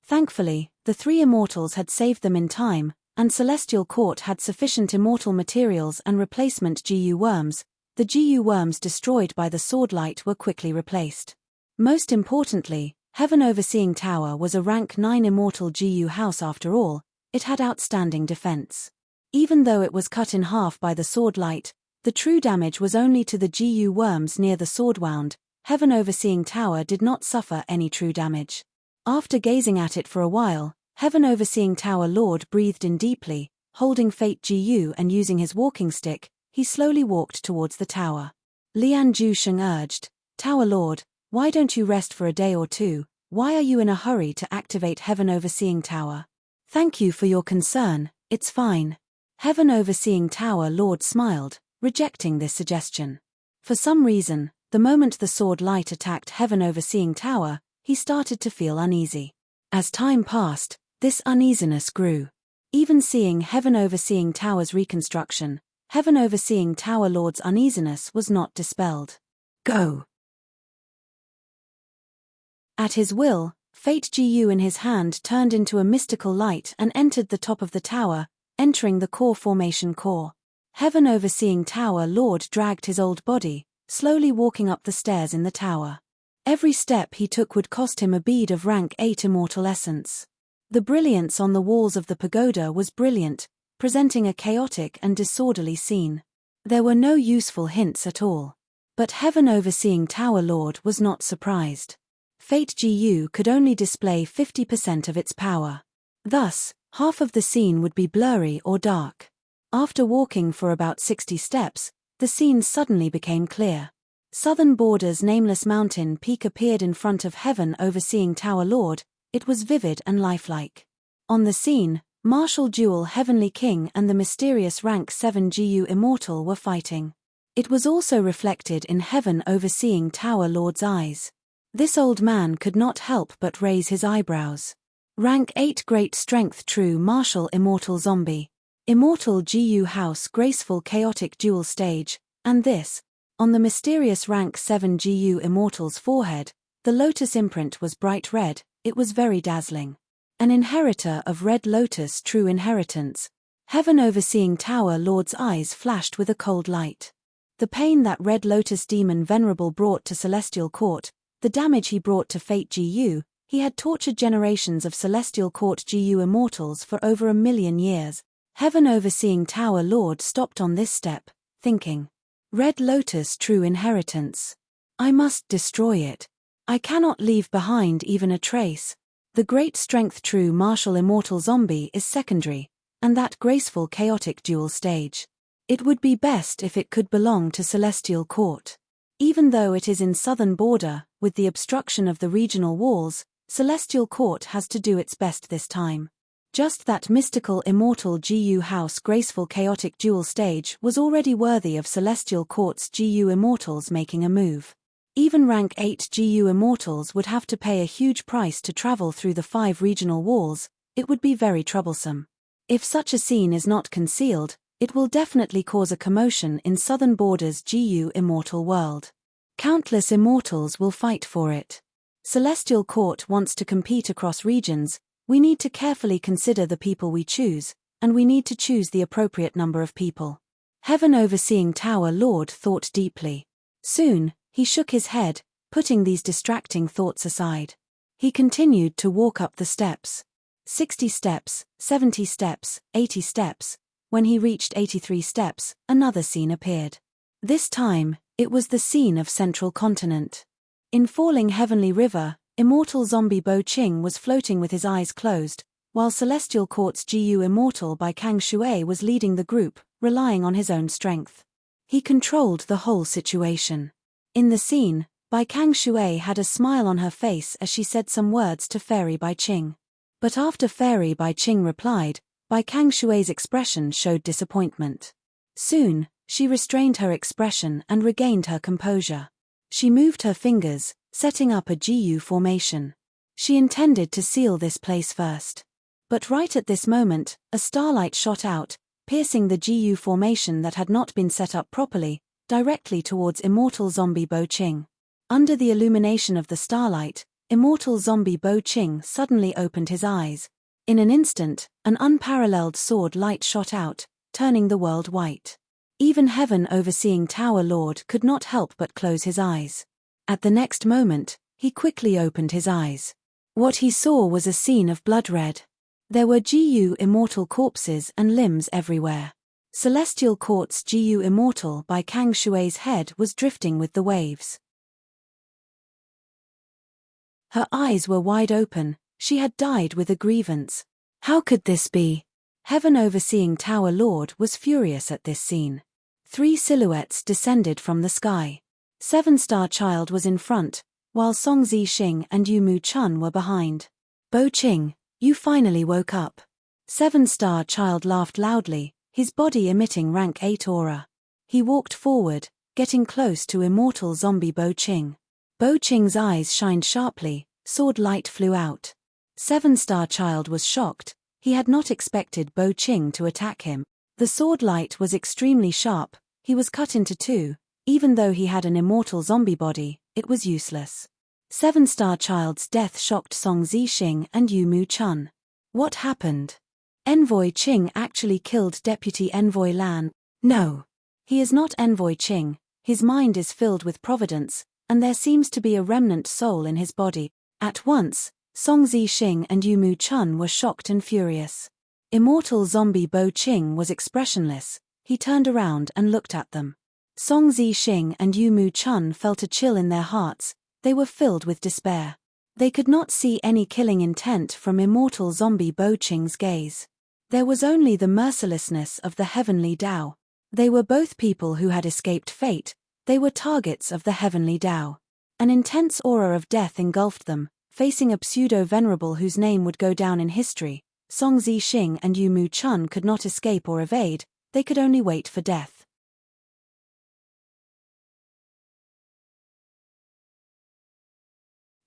Thankfully, the 3 immortals had saved them in time, and Celestial Court had sufficient immortal materials and replacement GU worms. The GU worms destroyed by the sword light were quickly replaced. Most importantly, Heaven Overseeing Tower was a rank 9 immortal GU house after all. It had outstanding defense. Even though it was cut in half by the sword light, the true damage was only to the GU worms near the sword wound. Heaven Overseeing Tower did not suffer any true damage. After gazing at it for a while, Heaven Overseeing Tower Lord breathed in deeply. Holding Fate GU and using his walking stick, he slowly walked towards the tower. Lian Zhusheng urged, Tower Lord, why don't you rest for a day or two? Why are you in a hurry to activate Heaven Overseeing Tower? Thank you for your concern, it's fine. Heaven Overseeing Tower Lord smiled, rejecting this suggestion. For some reason, the moment the sword light attacked Heaven Overseeing Tower, he started to feel uneasy. As time passed, this uneasiness grew. Even seeing Heaven Overseeing Tower's reconstruction, Heaven Overseeing Tower Lord's uneasiness was not dispelled. Go! At his will, Fate GU in his hand turned into a mystical light and entered the top of the tower, entering the core formation core. Heaven Overseeing Tower Lord dragged his old body, slowly walking up the stairs in the tower. Every step he took would cost him a bead of rank 8 immortal essence. The brilliance on the walls of the pagoda was brilliant, presenting a chaotic and disorderly scene. There were no useful hints at all. But Heaven Overseeing Tower Lord was not surprised. Fate GU could only display 50% of its power. Thus, half of the scene would be blurry or dark. After walking for about 60 steps, the scene suddenly became clear. Southern Border's nameless mountain peak appeared in front of Heaven Overseeing Tower Lord. It was vivid and lifelike. On the scene, Martial Duel Heavenly King and the mysterious rank 7 GU Immortal were fighting. It was also reflected in Heaven Overseeing Tower Lord's eyes. This old man could not help but raise his eyebrows. Rank 8 Great Strength True Martial Immortal Zombie. Immortal GU House Graceful Chaotic Duel Stage, and this. On the mysterious rank 7 GU Immortal's forehead, the lotus imprint was bright red. It was very dazzling. An inheritor of Red Lotus True Inheritance. Heaven Overseeing Tower Lord's eyes flashed with a cold light. The pain that Red Lotus demon Venerable brought to Celestial Court, the damage he brought to Fate GU, he had tortured generations of Celestial Court GU immortals for over 1,000,000 years. Heaven Overseeing Tower Lord stopped on this step, thinking. Red Lotus True Inheritance. I must destroy it. I cannot leave behind even a trace. The Great Strength True Martial Immortal Zombie is secondary, and that graceful chaotic duel stage. It would be best if it could belong to Celestial Court. Even though it is in Southern Border, with the obstruction of the regional walls, Celestial Court has to do its best this time. Just that mystical immortal GU House graceful chaotic duel stage was already worthy of Celestial Court's GU Immortals making a move. Even rank 8 GU Immortals would have to pay a huge price to travel through the 5 regional walls. It would be very troublesome. If such a scene is not concealed, it will definitely cause a commotion in Southern Border's GU Immortal world. Countless immortals will fight for it. Celestial Court wants to compete across regions. We need to carefully consider the people we choose, and we need to choose the appropriate number of people. Heaven Overseeing Tower Lord thought deeply. Soon, he shook his head, putting these distracting thoughts aside. He continued to walk up the steps. 60 steps, 70 steps, 80 steps. When he reached 83 steps, another scene appeared. This time, it was the scene of Central Continent. In falling heavenly river, immortal zombie Bo Qing was floating with his eyes closed, while Celestial Court's Gu Immortal by Kang Shui was leading the group, relying on his own strength. He controlled the whole situation. In the scene, Bai Kang Shui had a smile on her face as she said some words to Fairy Bai Qing. But after Fairy Bai Qing replied, Bai Kang Shui's expression showed disappointment. Soon, she restrained her expression and regained her composure. She moved her fingers, setting up a GU formation. She intended to seal this place first. But right at this moment, a starlight shot out, piercing the GU formation that had not been set up properly, directly towards immortal zombie Bo Qing. Under the illumination of the starlight, immortal zombie Bo Qing suddenly opened his eyes. In an instant, an unparalleled sword light shot out, turning the world white. Even Heaven Overseeing Tower Lord could not help but close his eyes. At the next moment, he quickly opened his eyes. What he saw was a scene of blood red. There were GU immortal corpses and limbs everywhere. Celestial Court's GU Immortal by Kang Shui's head was drifting with the waves. Her eyes were wide open. She had died with a grievance. How could this be? Heaven Overseeing Tower Lord was furious at this scene. 3 silhouettes descended from the sky. 7-Star Child was in front, while Song Zixing and Yu Mu Chun were behind. Bo Qing, you finally woke up. 7-Star Child laughed loudly, his body emitting rank 8 aura. He walked forward, getting close to immortal zombie Bo Qing. Bo Qing's eyes shined sharply, sword light flew out. 7-Star Child was shocked. He had not expected Bo Qing to attack him. The sword light was extremely sharp. He was cut into 2. Even though he had an immortal zombie body, it was useless. 7-Star Child's death shocked Song Zixing and Yu Mu Chun. What happened? Envoy Qing actually killed Deputy Envoy Lan. No. He is not Envoy Qing. His mind is filled with providence, and there seems to be a remnant soul in his body. At once, Song Zixing and Yu Mu Chun were shocked and furious. Immortal zombie Bo Qing was expressionless. He turned around and looked at them. Song Zixing and Yu Mu Chun felt a chill in their hearts. They were filled with despair. They could not see any killing intent from immortal zombie Bo Qing's gaze. There was only the mercilessness of the heavenly Tao. They were both people who had escaped fate. They were targets of the heavenly Tao. An intense aura of death engulfed them, facing a pseudo-venerable whose name would go down in history. Song Zixing and Yu Mu Chun could not escape or evade. They could only wait for death.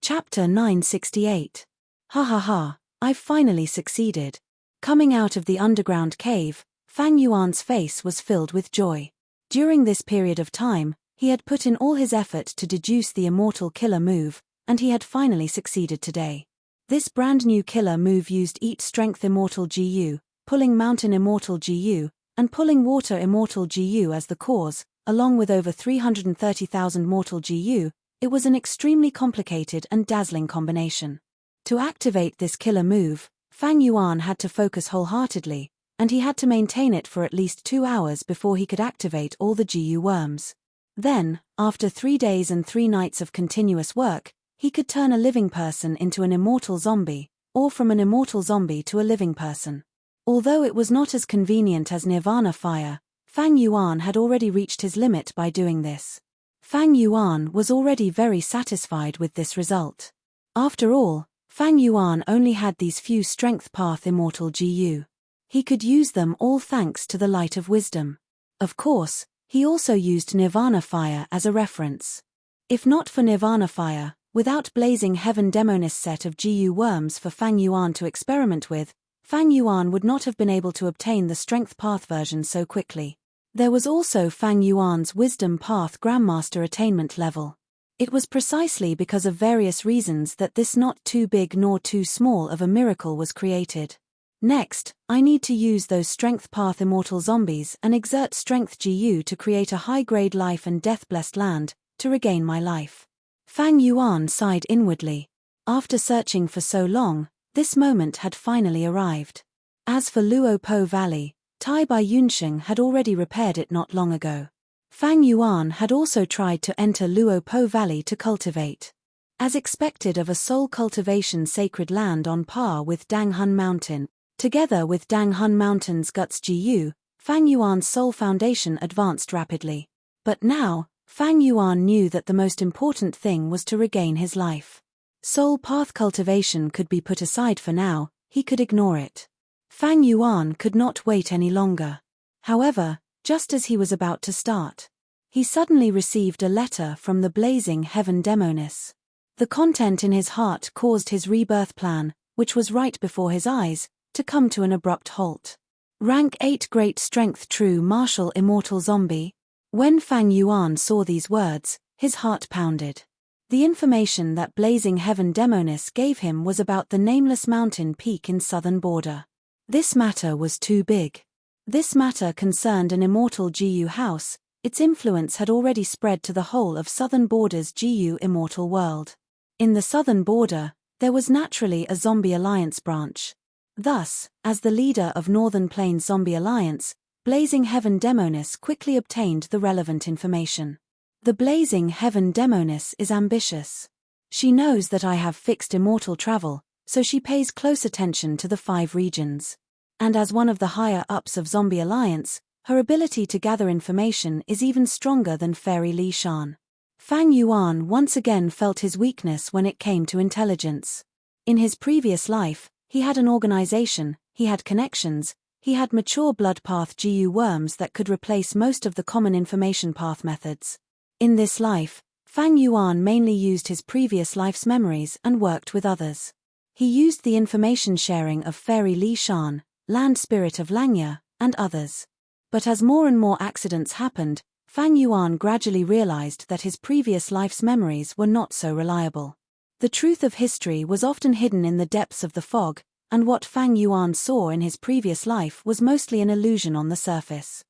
Chapter 968. Ha ha ha, I've finally succeeded. Coming out of the underground cave, Fang Yuan's face was filled with joy. During this period of time, he had put in all his effort to deduce the immortal killer move, and he had finally succeeded today. This brand new killer move used Eat Strength Immortal GU, Pulling Mountain Immortal GU, and Pulling Water Immortal GU as the cause, along with over 330,000 mortal GU. It was an extremely complicated and dazzling combination. To activate this killer move, Fang Yuan had to focus wholeheartedly, and he had to maintain it for at least 2 hours before he could activate all the GU worms. Then, after 3 days and 3 nights of continuous work, he could turn a living person into an immortal zombie, or from an immortal zombie to a living person. Although it was not as convenient as Nirvana Fire, Fang Yuan had already reached his limit by doing this. Fang Yuan was already very satisfied with this result. After all, Fang Yuan only had these few Strength Path Immortal GU. He could use them all thanks to the light of wisdom. Of course, he also used Nirvana Fire as a reference. If not for Nirvana Fire, without Blazing Heaven Demonis set of GU worms for Fang Yuan to experiment with, Fang Yuan would not have been able to obtain the Strength Path version so quickly. There was also Fang Yuan's Wisdom Path Grandmaster attainment level. It was precisely because of various reasons that this not too big nor too small of a miracle was created. Next, I need to use those Strength Path Immortal Zombies and exert Strength GU to create a high-grade life and death-blessed land, to regain my life. Fang Yuan sighed inwardly. After searching for so long, This moment had finally arrived. As for Luo Po Valley, Tai Bai Yunsheng had already repaired it not long ago. Fang Yuan had also tried to enter Luo Po Valley to cultivate. As expected of a soul cultivation sacred land on par with Danghun Mountain, together with Danghun Mountain's Guts Gu, Fang Yuan's soul foundation advanced rapidly. But now, Fang Yuan knew that the most important thing was to regain his life. Soul path cultivation could be put aside for now, he could ignore it. Fang Yuan could not wait any longer. However, just as he was about to start, he suddenly received a letter from the blazing heaven demoness. The content in his heart caused his rebirth plan, which was right before his eyes, to come to an abrupt halt. Rank 8 Great Strength True Martial Immortal Zombie. When Fang Yuan saw these words, his heart pounded. The information that blazing heaven demoness gave him was about the nameless mountain peak in southern border. This matter was too big. This matter concerned an immortal Gu house. Its influence had already spread to the whole of southern border's Gu immortal world. In the southern border, there was naturally a Zombie Alliance branch. Thus, as the leader of Northern Plains Zombie Alliance, Blazing Heaven Demoness quickly obtained the relevant information. The Blazing Heaven Demoness is ambitious. She knows that I have fixed immortal travel, so she pays close attention to the 5 regions. And as one of the higher-ups of Zombie Alliance, her ability to gather information is even stronger than Fairy Li Shan. Fang Yuan once again felt his weakness when it came to intelligence. In his previous life, he had an organization, he had connections, he had mature blood path Gu worms that could replace most of the common information path methods. In this life, Fang Yuan mainly used his previous life's memories and worked with others. He used the information sharing of Fairy Li Shan, Land Spirit of Langya, and others. But as more and more accidents happened, Fang Yuan gradually realized that his previous life's memories were not so reliable. The truth of history was often hidden in the depths of the fog, and what Fang Yuan saw in his previous life was mostly an illusion on the surface.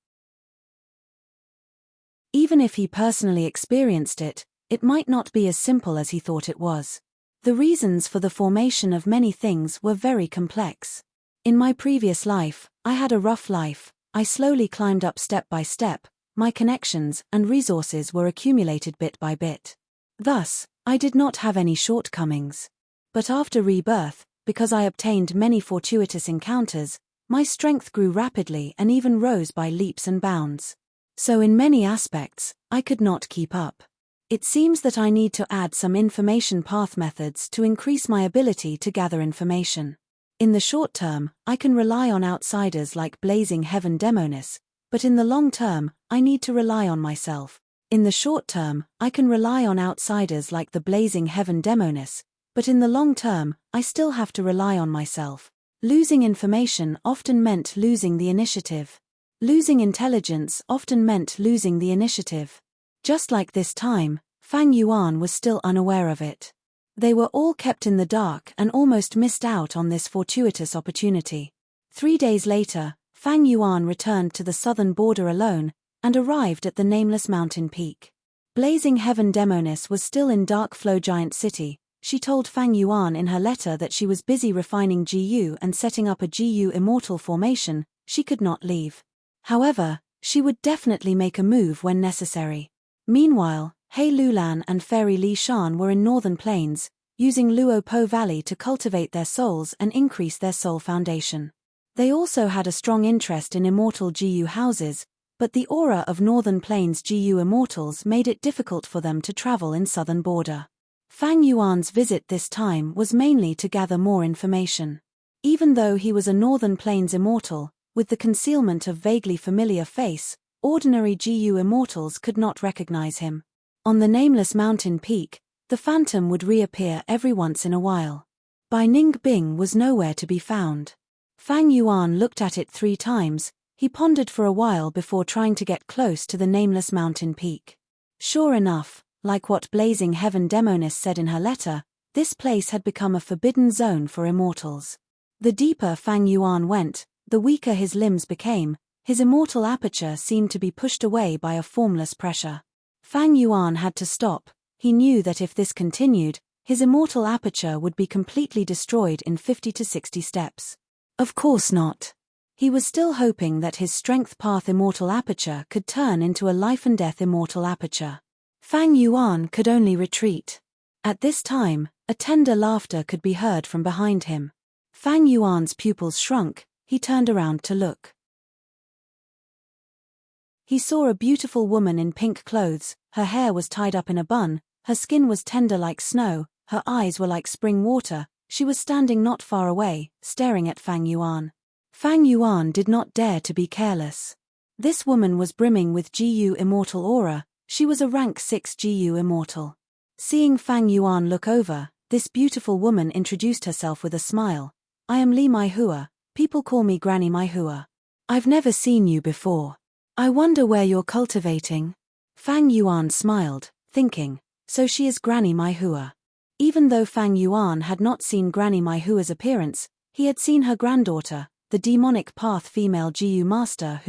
Even if he personally experienced it, it might not be as simple as he thought it was. The reasons for the formation of many things were very complex. In my previous life, I had a rough life. I slowly climbed up step by step. My connections and resources were accumulated bit by bit. Thus, I did not have any shortcomings. But after rebirth, because I obtained many fortuitous encounters, my strength grew rapidly and even rose by leaps and bounds. So in many aspects, I could not keep up. It seems that I need to add some information path methods to increase my ability to gather information. In the short term, I can rely on outsiders like Blazing Heaven Demoness, but in the long term, I need to rely on myself. In the short term, I can rely on outsiders like the Blazing Heaven Demoness, but in the long term, I still have to rely on myself. Losing information often meant losing the initiative. Losing intelligence often meant losing the initiative. Just like this time, Fang Yuan was still unaware of it. They were all kept in the dark and almost missed out on this fortuitous opportunity. 3 days later, Fang Yuan returned to the southern border alone, and arrived at the nameless mountain peak. Blazing Heaven Demoness was still in Dark Flow Giant City. She told Fang Yuan in her letter that she was busy refining Gu and setting up a Gu immortal formation. She could not leave. However, she would definitely make a move when necessary. Meanwhile, He Lulan and Fairy Li Shan were in Northern Plains, using Luo Po Valley to cultivate their souls and increase their soul foundation. They also had a strong interest in immortal Gu houses, but the aura of Northern Plains Gu immortals made it difficult for them to travel in southern border. Fang Yuan's visit this time was mainly to gather more information. Even though he was a Northern Plains immortal, with the concealment of vaguely familiar face, ordinary Gu immortals could not recognize him. On the nameless mountain peak, the phantom would reappear every once in a while. Bai Ning Bing was nowhere to be found. Fang Yuan looked at it 3 times. He pondered for a while before trying to get close to the nameless mountain peak. Sure enough, like what Blazing Heaven Demoness said in her letter, this place had become a forbidden zone for immortals. The deeper Fang Yuan went, the weaker his limbs became. His immortal aperture seemed to be pushed away by a formless pressure. Fang Yuan had to stop. He knew that if this continued, His immortal aperture would be completely destroyed in 50 to 60 steps. Of course not. He was still hoping that his strength path immortal aperture could turn into a life and death immortal aperture. Fang Yuan could only retreat. At this time, a tender laughter could be heard from behind him. Fang Yuan's pupils shrunk, he turned around to look. He saw a beautiful woman in pink clothes, her hair was tied up in a bun, her skin was tender like snow, her eyes were like spring water. She was standing not far away, staring at Fang Yuan. Fang Yuan did not dare to be careless. This woman was brimming with GU immortal aura, she was a rank 6 GU immortal. Seeing Fang Yuan look over, this beautiful woman introduced herself with a smile. I am Li Maihua, people call me Granny Maihua. I've never seen you before. I wonder where you're cultivating. Fang Yuan smiled, thinking, so she is Granny Maihua. Even though Fang Yuan had not seen Granny Maihua's appearance, he had seen her granddaughter, the demonic path female GU master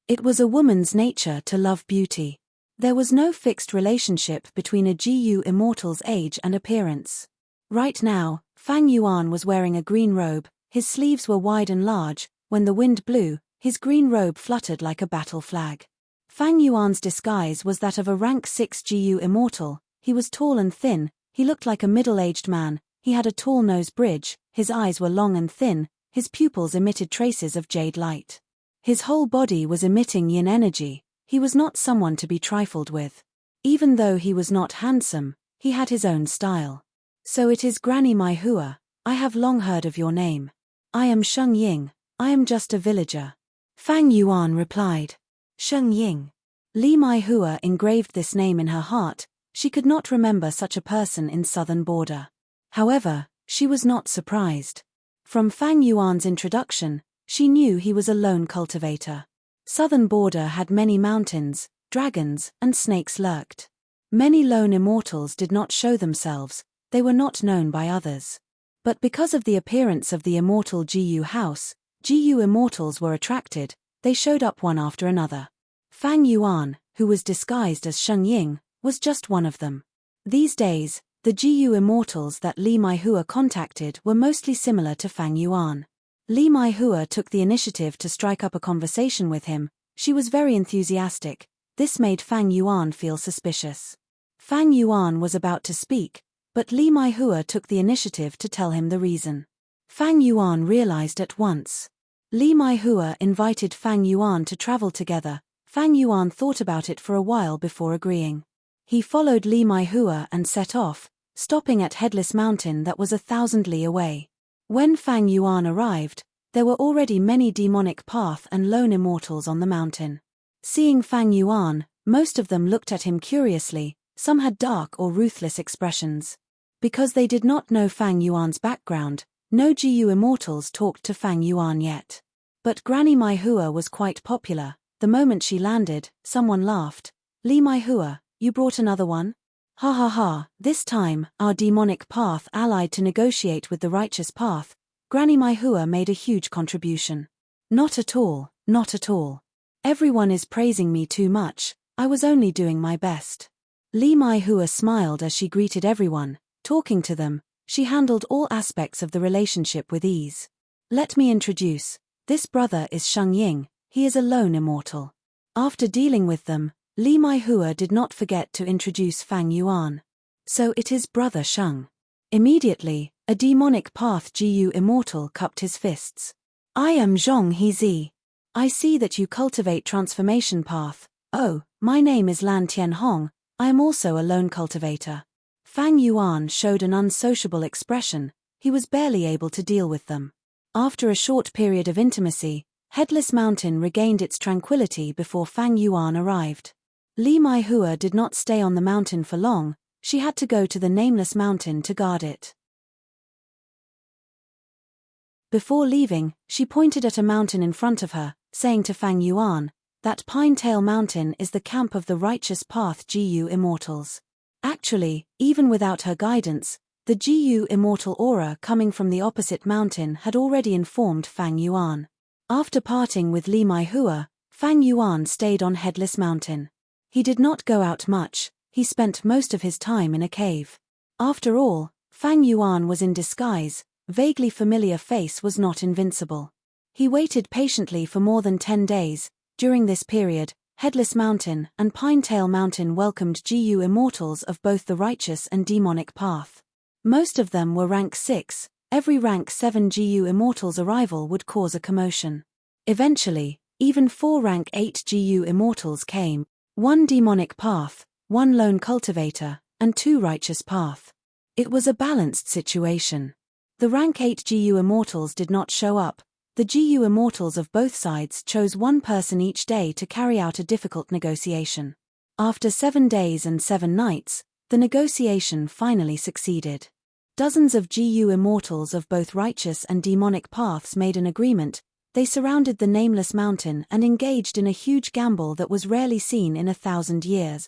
It was a woman's nature to love beauty. There was no fixed relationship between a GU immortal's age and appearance. Right now, Fang Yuan was wearing a green robe, his sleeves were wide and large, when the wind blew, his green robe fluttered like a battle flag. Fang Yuan's disguise was that of a rank 6 GU immortal, he was tall and thin, he looked like a middle-aged man, he had a tall nose bridge, his eyes were long and thin, his pupils emitted traces of jade light. His whole body was emitting yin energy, he was not someone to be trifled with. Even though he was not handsome, he had his own style. So it is Granny Maihua, I have long heard of your name. I am Sheng Ying, I am just a villager. Fang Yuan replied. Sheng Ying. Li Maihua engraved this name in her heart, she could not remember such a person in southern border. However, she was not surprised. From Fang Yuan's introduction, she knew he was a lone cultivator. Southern border had many mountains, dragons, and snakes lurked. Many lone immortals did not show themselves, they were not known by others. But because of the appearance of the immortal GU house, GU immortals were attracted, they showed up one after another. Fang Yuan, who was disguised as Sheng Ying, was just one of them. These days, the GU immortals that Li Maihua contacted were mostly similar to Fang Yuan. Li Maihua took the initiative to strike up a conversation with him, she was very enthusiastic, this made Fang Yuan feel suspicious. Fang Yuan was about to speak, but Li Maihua took the initiative to tell him the reason. Fang Yuan realized at once. Li Maihua invited Fang Yuan to travel together, Fang Yuan thought about it for a while before agreeing. He followed Li Maihua and set off, stopping at Headless Mountain that was 1,000 li away. When Fang Yuan arrived, there were already many demonic path and lone immortals on the mountain. Seeing Fang Yuan, most of them looked at him curiously, some had dark or ruthless expressions. Because they did not know Fang Yuan's background, no GU immortals talked to Fang Yuan yet. But Granny Maihua was quite popular, the moment she landed, someone laughed. Li Maihua, you brought another one? Ha ha ha, this time, our demonic path allied to negotiate with the righteous path, Granny Maihua made a huge contribution. Not at all, not at all. Everyone is praising me too much, I was only doing my best. Li Maihua smiled as she greeted everyone, talking to them, she handled all aspects of the relationship with ease. Let me introduce, this brother is Sheng Ying, he is a lone immortal. After dealing with them, Li Maihua did not forget to introduce Fang Yuan. So it is brother Sheng. Immediately, a demonic path GU immortal cupped his fists. I am Zhong Hezi. I see that you cultivate transformation path. Oh, my name is Lan Tianhong, I am also a lone cultivator. Fang Yuan showed an unsociable expression, he was barely able to deal with them. After a short period of intimacy, Headless Mountain regained its tranquility before Fang Yuan arrived. Li Maihua did not stay on the mountain for long, she had to go to the Nameless Mountain to guard it. Before leaving, she pointed at a mountain in front of her, saying to Fang Yuan, that Pinetail Mountain is the camp of the righteous path GU immortals. Actually, even without her guidance, the GU immortal aura coming from the opposite mountain had already informed Fang Yuan. After parting with Li Maihua, Fang Yuan stayed on Headless Mountain. He did not go out much, he spent most of his time in a cave. After all, Fang Yuan was in disguise, vaguely familiar face was not invincible. He waited patiently for more than 10 days. During this period, Headless Mountain and Pinetail Mountain welcomed GU immortals of both the righteous and demonic path. Most of them were rank 6, every rank 7 GU immortals' arrival would cause a commotion. Eventually, even 4 rank 8 GU immortals came, 1 demonic path, 1 lone cultivator, and 2 righteous path. It was a balanced situation. The rank 8 GU immortals did not show up. The GU immortals of both sides chose 1 person each day to carry out a difficult negotiation. After 7 days and 7 nights, the negotiation finally succeeded. Dozens of GU immortals of both righteous and demonic paths made an agreement. They surrounded the nameless mountain and engaged in a huge gamble that was rarely seen in 1,000 years.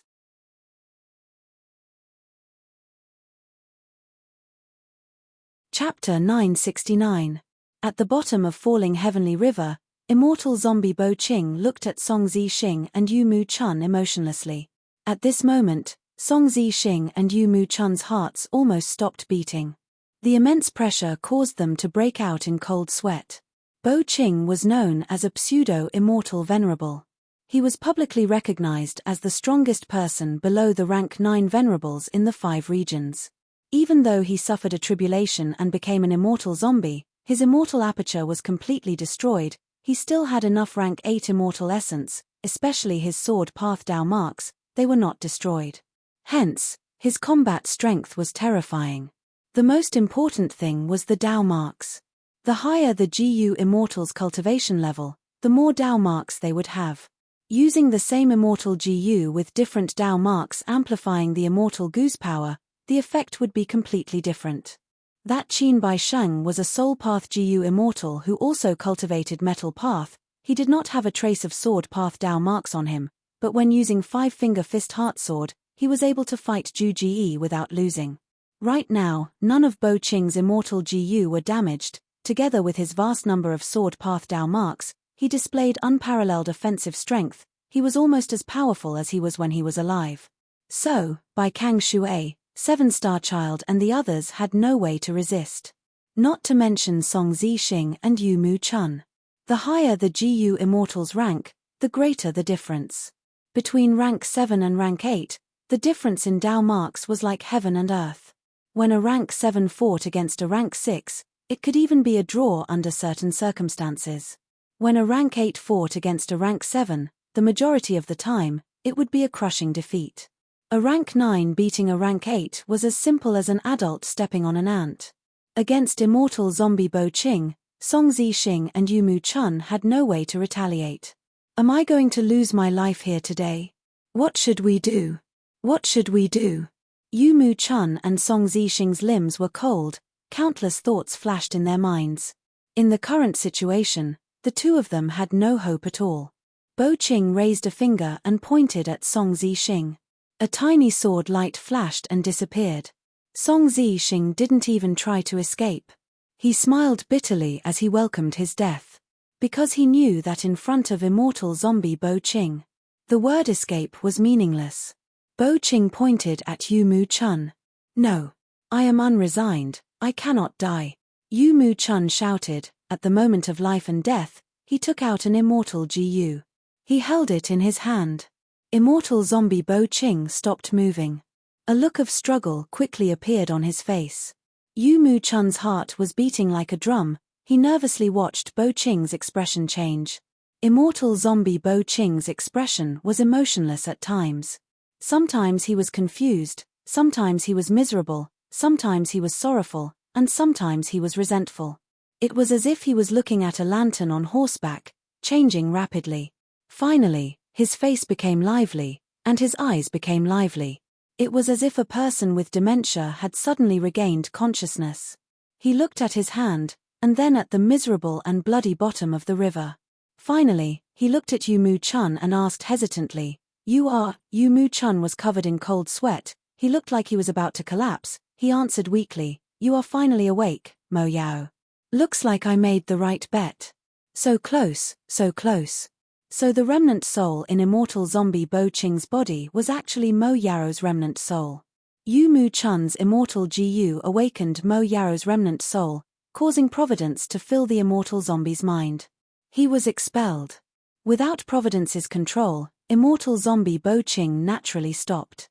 Chapter 969. At the bottom of Falling Heavenly River, immortal zombie Bo Qing looked at Song Zixing and Yu Mu Chun emotionlessly. At this moment, Song Zixing and Yu Mu Chun's hearts almost stopped beating. The immense pressure caused them to break out in cold sweat. Bo Qing was known as a pseudo-immortal Venerable. He was publicly recognized as the strongest person below the rank 9 Venerables in the 5 regions. Even though he suffered a tribulation and became an immortal zombie, his immortal aperture was completely destroyed. He still had enough rank 8 immortal essence, especially his sword path Dao marks, they were not destroyed. Hence, his combat strength was terrifying. The most important thing was the Dao marks. The higher the GU immortal's cultivation level, the more Dao marks they would have. Using the same immortal GU with different Dao marks amplifying the immortal goose power, the effect would be completely different. That Qin Bai Sheng was a soul path GU immortal who also cultivated metal path. He did not have a trace of sword path Dao marks on him, but when using 5-finger fist heart sword, he was able to fight Ju Ge without losing. Right now, none of Bo Qing's immortal GU were damaged. Together with his vast number of sword path Dao marks, he displayed unparalleled offensive strength. He was almost as powerful as he was when he was alive. So, by Kang Shui, 7-star child and the others had no way to resist. Not to mention Song Zixing and Yu Mu Chun. The higher the GU immortal's rank, the greater the difference. Between rank 7 and rank 8, the difference in Dao marks was like heaven and earth. When a rank 7 fought against a rank 6, it could even be a draw under certain circumstances. When a rank 8 fought against a rank 7, the majority of the time, it would be a crushing defeat. A rank 9 beating a rank 8 was as simple as an adult stepping on an ant. Against immortal zombie Bo Qing, Song Zixing and Yu Mu Chun had no way to retaliate. Am I going to lose my life here today? What should we do? What should we do? Yu Mu Chun and Song Zixing's limbs were cold, countless thoughts flashed in their minds. In the current situation, the two of them had no hope at all. Bo Qing raised a finger and pointed at Song Zixing. A tiny sword light flashed and disappeared. Song Zixing didn't even try to escape. He smiled bitterly as he welcomed his death. Because he knew that in front of immortal zombie Bo Qing, the word escape was meaningless. Bo Qing pointed at Yu Mu Chun. No. I am unresigned, I cannot die. Yu Mu Chun shouted. At the moment of life and death, he took out an immortal GU. He held it in his hand. Immortal zombie Bo Qing stopped moving. A look of struggle quickly appeared on his face. Yu Mu Chun's heart was beating like a drum. He nervously watched Bo Qing's expression change. Immortal zombie Bo Qing's expression was emotionless at times. Sometimes he was confused, sometimes he was miserable, sometimes he was sorrowful, and sometimes he was resentful. It was as if he was looking at a lantern on horseback, changing rapidly. Finally, his face became lively, and his eyes became lively. It was as if a person with dementia had suddenly regained consciousness. He looked at his hand, and then at the miserable and bloody bottom of the river. Finally, he looked at Yu Mu Chun and asked hesitantly, "You are?" Yu Mu Chun was covered in cold sweat. He looked like he was about to collapse. He answered weakly, "You are finally awake, Mo Yao. Looks like I made the right bet. So close, so close." So the remnant soul in immortal zombie Bo Qing's body was actually Mo Yao's remnant soul. Yu Mu Chun's immortal Gu awakened Mo Yaro's remnant soul, causing Providence to fill the immortal zombie's mind. He was expelled. Without Providence's control, immortal zombie Bo Ching naturally stopped.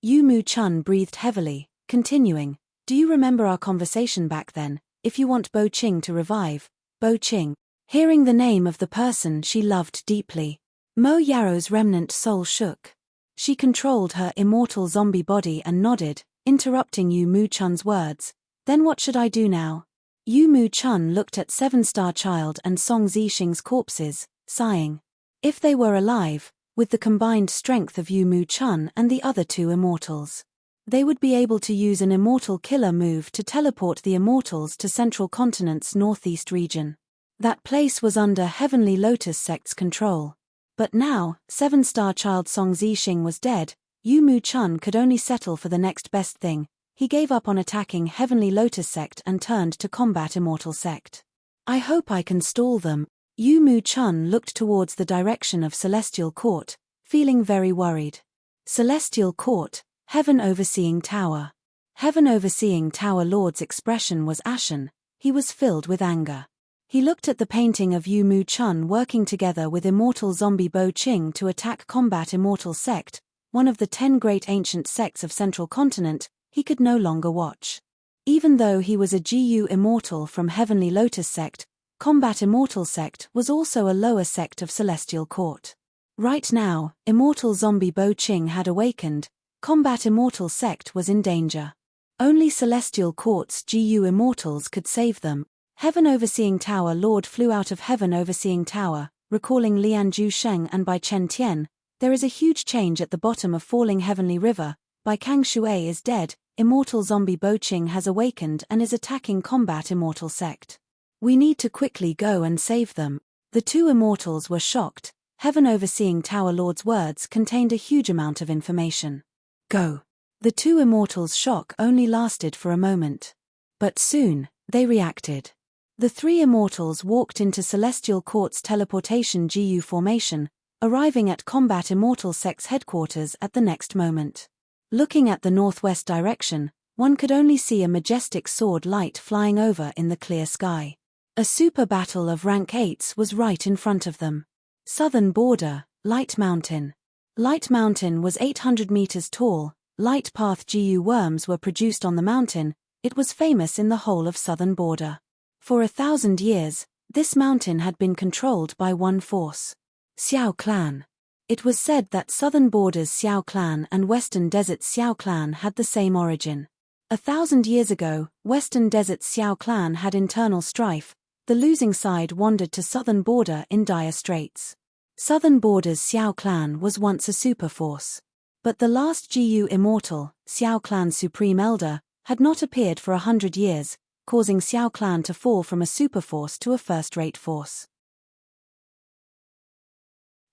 Yu Mu Chun breathed heavily, continuing, "Do you remember our conversation back then? If you want Bo Ching to revive, Bo Ching." Hearing the name of the person she loved deeply, Mo Yaro's remnant soul shook. She controlled her immortal zombie body and nodded, interrupting Yu Mu Chun's words. "Then what should I do now?" Yu Mu Chun looked at Seven-Star Child and Song Zixing's corpses, sighing. If they were alive, with the combined strength of Yu Mu Chun and the other two immortals, they would be able to use an immortal killer move to teleport the immortals to Central Continent's northeast region. That place was under Heavenly Lotus Sect's control. But now, Seven-Star Child Song Zixing was dead, Yu Mu Chun could only settle for the next best thing. He gave up on attacking Heavenly Lotus Sect and turned to combat Immortal Sect. "I hope I can stall them." Yu Mu Chun looked towards the direction of Celestial Court, feeling very worried. Celestial Court, Heaven Overseeing Tower. Heaven Overseeing Tower Lord's expression was ashen. He was filled with anger. He looked at the painting of Yu Mu Chun working together with immortal zombie Bo Ching to attack combat Immortal Sect, one of the 10 great ancient sects of Central Continent. He could no longer watch. Even though he was a Gu immortal from Heavenly Lotus Sect, Combat Immortal Sect was also a lower sect of Celestial Court. Right now, immortal zombie Bo Ching had awakened. Combat Immortal Sect was in danger. Only Celestial Court's Gu immortals could save them. Heaven Overseeing Tower Lord flew out of Heaven Overseeing Tower, recalling Lian Ju Sheng and Bai Chen Tian. "There is a huge change at the bottom of Falling Heavenly River. Bai Kang Shui is dead. Immortal zombie Bo Ching has awakened and is attacking Combat Immortal Sect. We need to quickly go and save them." The two immortals were shocked. Heaven Overseeing Tower Lord's words contained a huge amount of information. "Go." The two immortals' shock only lasted for a moment. But soon, they reacted. The three immortals walked into Celestial Court's teleportation Gu formation, arriving at Combat Immortal Sect's headquarters at the next moment. Looking at the northwest direction, one could only see a majestic sword light flying over in the clear sky. A super battle of rank 8s was right in front of them. Southern border, Light Mountain. Light Mountain was 800 meters tall. Light path Gu worms were produced on the mountain. It was famous in the whole of southern border. For 1,000 years, this mountain had been controlled by one force. Xiao Clan. It was said that southern borders Xiao Clan and western deserts Xiao Clan had the same origin. 1,000 years ago, western deserts Xiao Clan had internal strife. The losing side wandered to southern border in dire straits. Southern borders Xiao Clan was once a super force. But the last Gu immortal, Xiao Clan's supreme elder, had not appeared for 100 years, causing Xiao Clan to fall from a super force to a first-rate force.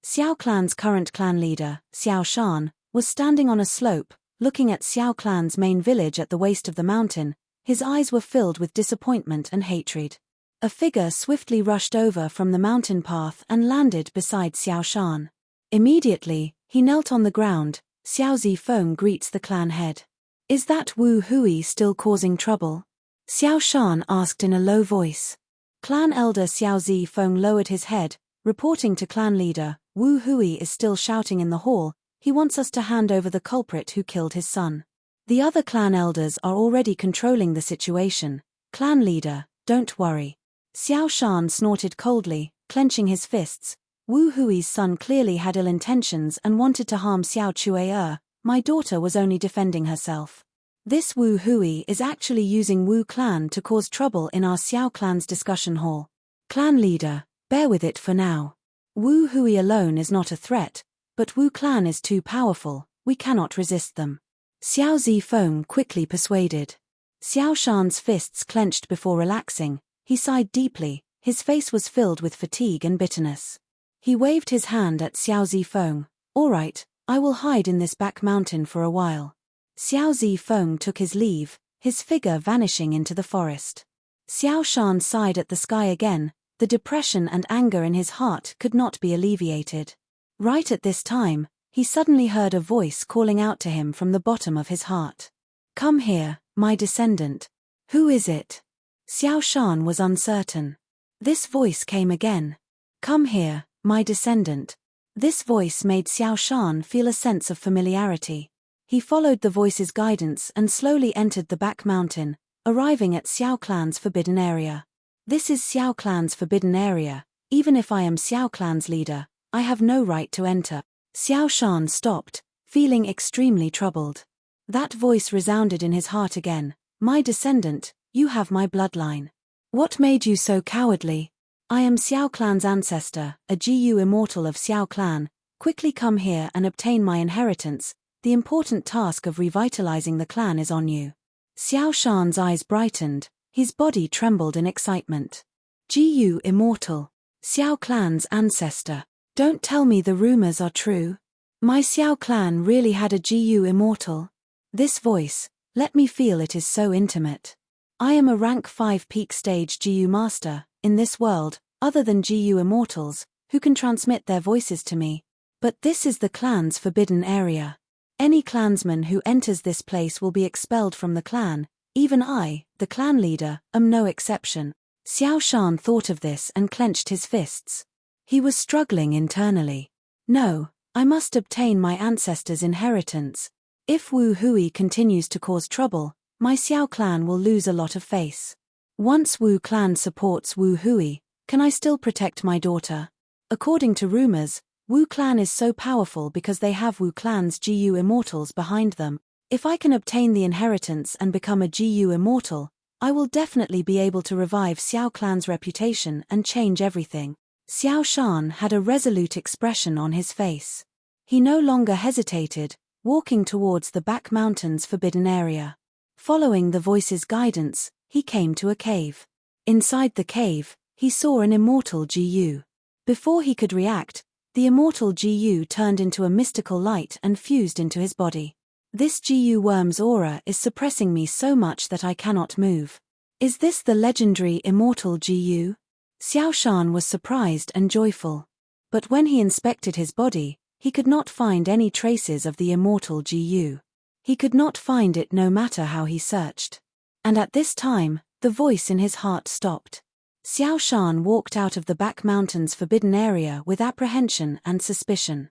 Xiao Clan's current clan leader, Xiao Shan, was standing on a slope, looking at Xiao Clan's main village at the waist of the mountain. His eyes were filled with disappointment and hatred. A figure swiftly rushed over from the mountain path and landed beside Xiao Shan. Immediately, he knelt on the ground. Xiao Zifeng greets the clan head. "Is that Wu Hui still causing trouble?" Xiao Shan asked in a low voice. Clan elder Xiao Zifeng lowered his head, reporting to clan leader, "Wu Hui is still shouting in the hall. He wants us to hand over the culprit who killed his son. The other clan elders are already controlling the situation. Clan leader, don't worry." Xiao Shan snorted coldly, clenching his fists. Wu Hui's son clearly had ill intentions and wanted to harm Xiao Chui'er. "My daughter was only defending herself. This Wu Hui is actually using Wu clan to cause trouble in our Xiao clan's discussion hall. Clan leader, bear with it for now. Wu Hui alone is not a threat, but Wu clan is too powerful, we cannot resist them." Xiao Zifeng quickly persuaded. Xiao Shan's fists clenched before relaxing. He sighed deeply, his face was filled with fatigue and bitterness. He waved his hand at Xiao Zifeng. "All right, I will hide in this back mountain for a while." Xiao Zifeng took his leave, his figure vanishing into the forest. Xiao Shan sighed at the sky again. The depression and anger in his heart could not be alleviated. Right at this time, he suddenly heard a voice calling out to him from the bottom of his heart. "Come here, my descendant." "Who is it?" Xiao Shan was uncertain. This voice came again. "Come here, my descendant." This voice made Xiao Shan feel a sense of familiarity. He followed the voice's guidance and slowly entered the back mountain, arriving at Xiao Clan's forbidden area. "This is Xiao Clan's forbidden area. Even if I am Xiao Clan's leader, I have no right to enter." Xiao Shan stopped, feeling extremely troubled. That voice resounded in his heart again. "My descendant, you have my bloodline. What made you so cowardly?" "I am Xiao Clan's ancestor, a Gu immortal of Xiao Clan. Quickly come here and obtain my inheritance. The important task of revitalizing the clan is on you." Xiao Shan's eyes brightened, his body trembled in excitement. Gu immortal. Xiao Clan's ancestor. Don't tell me the rumors are true. My Xiao Clan really had a Gu immortal. This voice, let me feel it is so intimate. I am a rank 5 peak stage Gu master, in this world, other than Gu immortals, who can transmit their voices to me. But this is the clan's forbidden area. Any clansman who enters this place will be expelled from the clan. Even I, the clan leader, am no exception. Xiao Shan thought of this and clenched his fists. He was struggling internally. No, I must obtain my ancestors' inheritance. If Wu Hui continues to cause trouble, my Xiao Clan will lose a lot of face. Once Wu Clan supports Wu Hui, can I still protect my daughter? According to rumors, Wu Clan is so powerful because they have Wu Clan's Gu immortals behind them. If I can obtain the inheritance and become a Gu immortal, I will definitely be able to revive Xiao Clan's reputation and change everything. Xiao Shan had a resolute expression on his face. He no longer hesitated, walking towards the back mountain's forbidden area. Following the voice's guidance, he came to a cave. Inside the cave, he saw an immortal Gu. Before he could react, the immortal Gu turned into a mystical light and fused into his body. This Gu worm's aura is suppressing me so much that I cannot move. Is this the legendary immortal Gu? Xiao Shan was surprised and joyful. But when he inspected his body, he could not find any traces of the immortal Gu. He could not find it no matter how he searched. And at this time, the voice in his heart stopped. Xiao Shan walked out of the back mountain's forbidden area with apprehension and suspicion.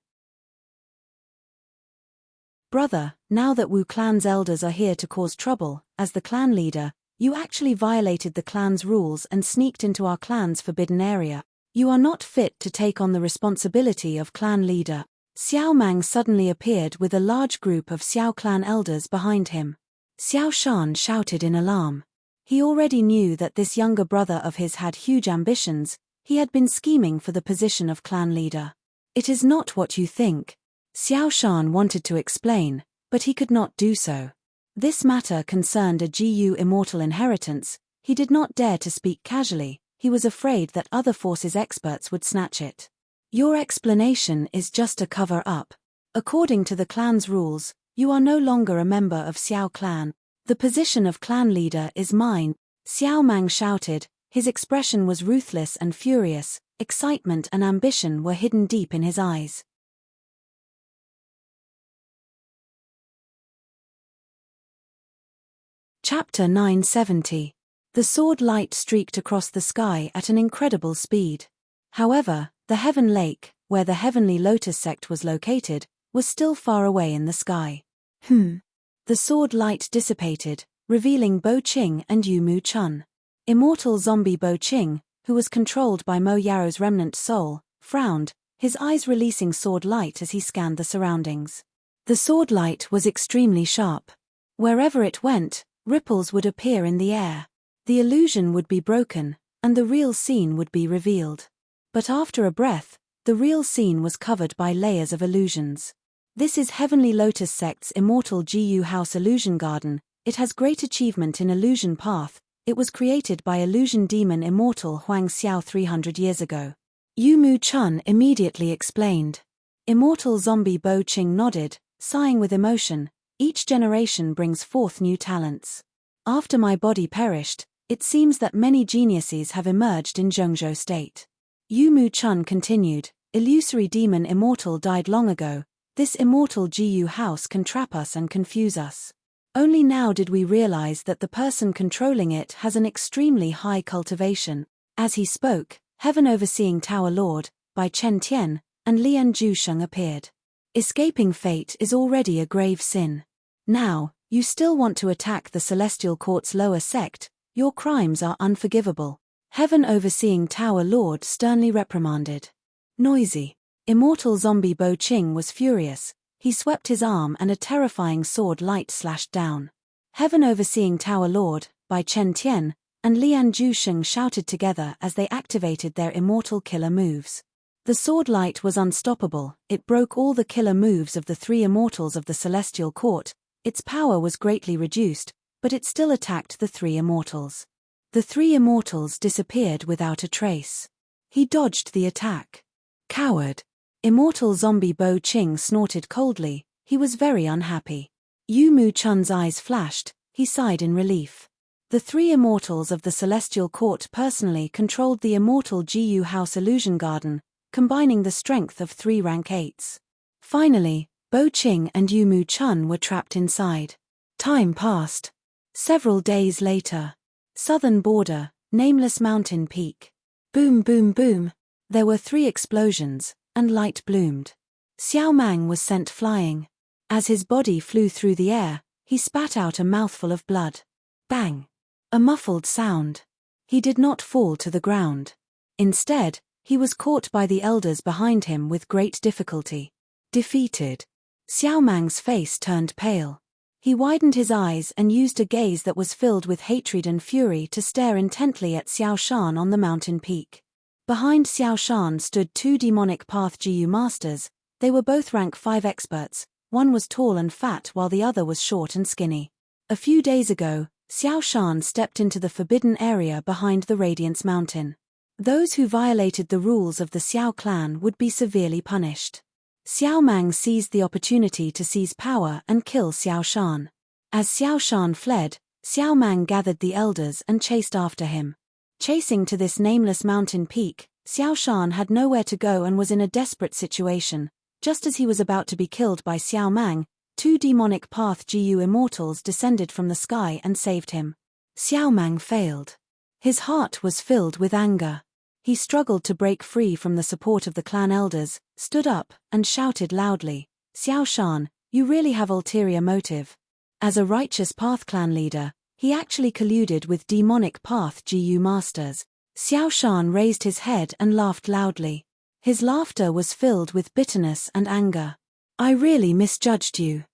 "Brother, now that Wu Clan's elders are here to cause trouble, as the clan leader, you actually violated the clan's rules and sneaked into our clan's forbidden area. You are not fit to take on the responsibility of clan leader." Xiao Mang suddenly appeared with a large group of Xiao Clan elders behind him. Xiao Shan shouted in alarm. He already knew that this younger brother of his had huge ambitions. He had been scheming for the position of clan leader. "It is not what you think." Xiao Shan wanted to explain, but he could not do so. This matter concerned a Gu immortal inheritance. He did not dare to speak casually. He was afraid that other forces experts would snatch it. "Your explanation is just a cover-up. According to the clan's rules, you are no longer a member of Xiao Clan. The position of clan leader is mine." Xiao Mang shouted. His expression was ruthless and furious. Excitement and ambition were hidden deep in his eyes. Chapter 970. The sword light streaked across the sky at an incredible speed. However, the Heaven Lake, where the Heavenly Lotus sect was located, was still far away in the sky. The sword light dissipated, revealing Bo Qing and Yu Mu Chun. Immortal zombie Bo Qing, who was controlled by Mo Yao's remnant soul, frowned, his eyes releasing sword light as he scanned the surroundings. The sword light was extremely sharp. Wherever it went, ripples would appear in the air. The illusion would be broken, and the real scene would be revealed. But after a breath, the real scene was covered by layers of illusions. This is Heavenly Lotus Sect's immortal Gu House Illusion Garden. It has great achievement in illusion path. It was created by illusion demon immortal Huang Xiao 300 years ago. Yu Mu Chun immediately explained. Immortal zombie Bo Qing nodded, sighing with emotion. Each generation brings forth new talents. After my body perished, it seems that many geniuses have emerged in Zhengzhou state. Yu Mu Chun continued, illusory demon immortal died long ago. This immortal GU house can trap us and confuse us. Only now did we realize that the person controlling it has an extremely high cultivation. As he spoke, Heaven Overseeing Tower Lord, Bai Chen Tian, and Lian Zhusheng appeared. Escaping fate is already a grave sin. Now, you still want to attack the Celestial Court's lower sect, your crimes are unforgivable. Heaven Overseeing Tower Lord sternly reprimanded. Noisy. Immortal zombie Bo Qing was furious. He swept his arm and a terrifying sword light slashed down. Heaven Overseeing Tower Lord, Bai Chen Tian, and Lian Zhusheng shouted together as they activated their immortal killer moves. The sword light was unstoppable, it broke all the killer moves of the three immortals of the Celestial Court. Its power was greatly reduced, but it still attacked the three immortals. The three immortals disappeared without a trace. He dodged the attack. Coward. Immortal zombie Bo Qing snorted coldly, he was very unhappy. Yu Mu Chun's eyes flashed, he sighed in relief. The three immortals of the Celestial Court personally controlled the immortal GU House Illusion Garden, combining the strength of 3 rank 8s. Finally, Bo Qing and Yu Mu Chun were trapped inside. Time passed. Several days later. Southern border, nameless mountain peak. Boom boom boom. There were 3 explosions, and light bloomed. Xiao Mang was sent flying. As his body flew through the air, he spat out a mouthful of blood. Bang! A muffled sound. He did not fall to the ground. Instead, he was caught by the elders behind him with great difficulty. Defeated. Xiao Mang's face turned pale. He widened his eyes and used a gaze that was filled with hatred and fury to stare intently at Xiao Shan on the mountain peak. Behind Xiao Shan stood 2 demonic path GU masters. They were both rank 5 experts, one was tall and fat while the other was short and skinny. A few days ago, Xiao Shan stepped into the forbidden area behind the Radiance Mountain. Those who violated the rules of the Xiao clan would be severely punished. Xiao Mang seized the opportunity to seize power and kill Xiao Shan. As Xiao Shan fled, Xiao Mang gathered the elders and chased after him. Chasing to this nameless mountain peak, Xiao Shan had nowhere to go and was in a desperate situation. Just as he was about to be killed by Xiao Mang, 2 demonic path GU immortals descended from the sky and saved him. Xiao Mang failed. His heart was filled with anger. He struggled to break free from the support of the clan elders, stood up, and shouted loudly, "Xiao Shan, you really have ulterior motive." As a righteous path clan leader, he actually colluded with demonic path GU masters. Xiao Shan raised his head and laughed loudly. His laughter was filled with bitterness and anger. "I really misjudged you.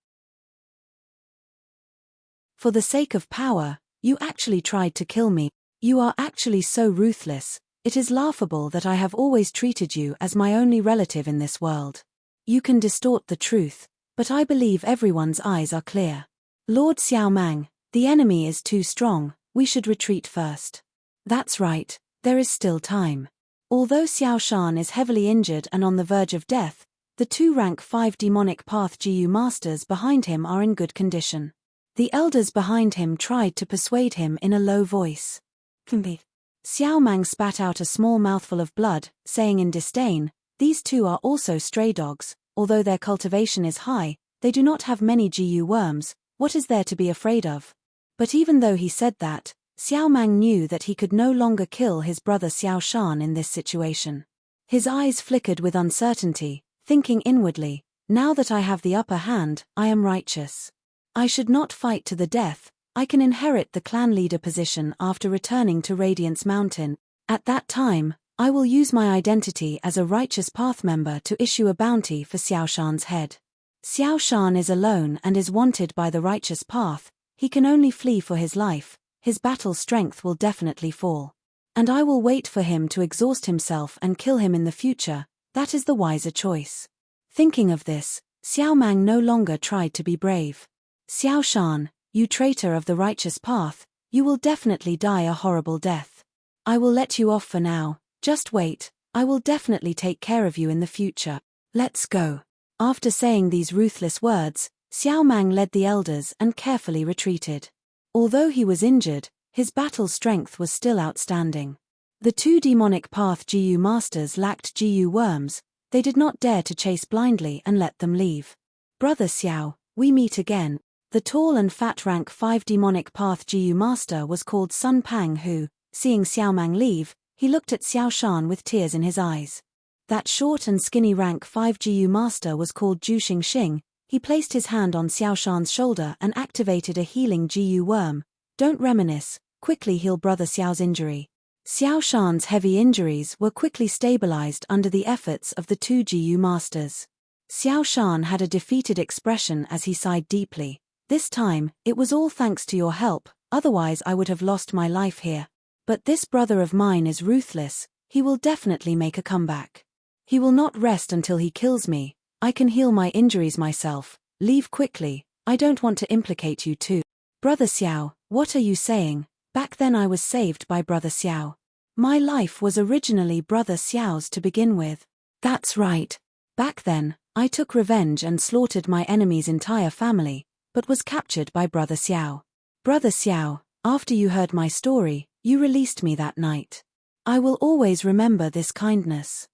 For the sake of power, you actually tried to kill me. You are actually so ruthless. It is laughable that I have always treated you as my only relative in this world. You can distort the truth, but I believe everyone's eyes are clear. Lord Xiao Mang, the enemy is too strong, we should retreat first." "That's right, there is still time." Although Xiao Shan is heavily injured and on the verge of death, the 2 rank 5 demonic path GU masters behind him are in good condition. The elders behind him tried to persuade him in a low voice. Xiao Mang spat out a small mouthful of blood, saying in disdain, "These 2 are also stray dogs, although their cultivation is high, they do not have many GU worms, what is there to be afraid of?" But even though he said that, Xiao Mang knew that he could no longer kill his brother Xiao Shan in this situation. His eyes flickered with uncertainty, thinking inwardly, "Now that I have the upper hand, I am righteous. I should not fight to the death. I can inherit the clan leader position after returning to Radiance Mountain. At that time, I will use my identity as a righteous path member to issue a bounty for Xiao Shan's head. Xiao Shan is alone and is wanted by the righteous path, he can only flee for his life, his battle strength will definitely fall. And I will wait for him to exhaust himself and kill him in the future, that is the wiser choice." Thinking of this, Xiao Mang no longer tried to be brave. "Xiao Shan, you traitor of the righteous path, you will definitely die a horrible death. I will let you off for now, just wait, I will definitely take care of you in the future. Let's go." After saying these ruthless words, Xiao Mang led the elders and carefully retreated. Although he was injured, his battle strength was still outstanding. The 2 demonic path GU masters lacked GU worms, They did not dare to chase blindly and let them leave. Brother Xiao, we meet again. The tall and fat rank 5 demonic path Jiu master was called Sun Pang who, seeing Xiao Mang leave, he looked at Xiao Shan with tears in his eyes. That short and skinny rank 5 Jiu master was called Zhu Xing. He placed his hand on Xiao Shan's shoulder and activated a healing Jiu worm. Don't reminisce, quickly heal Brother Xiao's injury. Xiao Shan's heavy injuries were quickly stabilized under the efforts of the 2 Jiu masters. Xiao Shan had a defeated expression as he sighed deeply. This time, it was all thanks to your help, otherwise I would have lost my life here. But this brother of mine is ruthless, he will definitely make a comeback. He will not rest until he kills me. I can heal my injuries myself. Leave quickly, I don't want to implicate you too. Brother Xiao, what are you saying? Back then I was saved by Brother Xiao. My life was originally Brother Xiao's to begin with. That's right. Back then, I took revenge and slaughtered my enemy's entire family, but was captured by Brother Xiao. Brother Xiao, after you heard my story, you released me that night. I will always remember this kindness.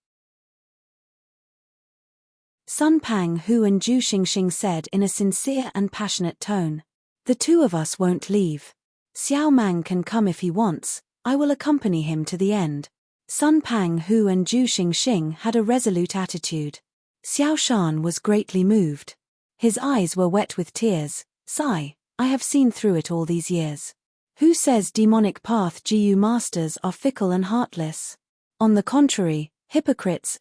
Sun Pang Hu and Zhu Xing said in a sincere and passionate tone. The two of us won't leave. Xiao Mang can come if he wants, I will accompany him to the end. Sun Pang Hu and Zhu Xing had a resolute attitude. Xiao Shan was greatly moved. His eyes were wet with tears. Sigh, I have seen through it all these years. Who says demonic path Jiu masters are fickle and heartless? On the contrary, hypocrites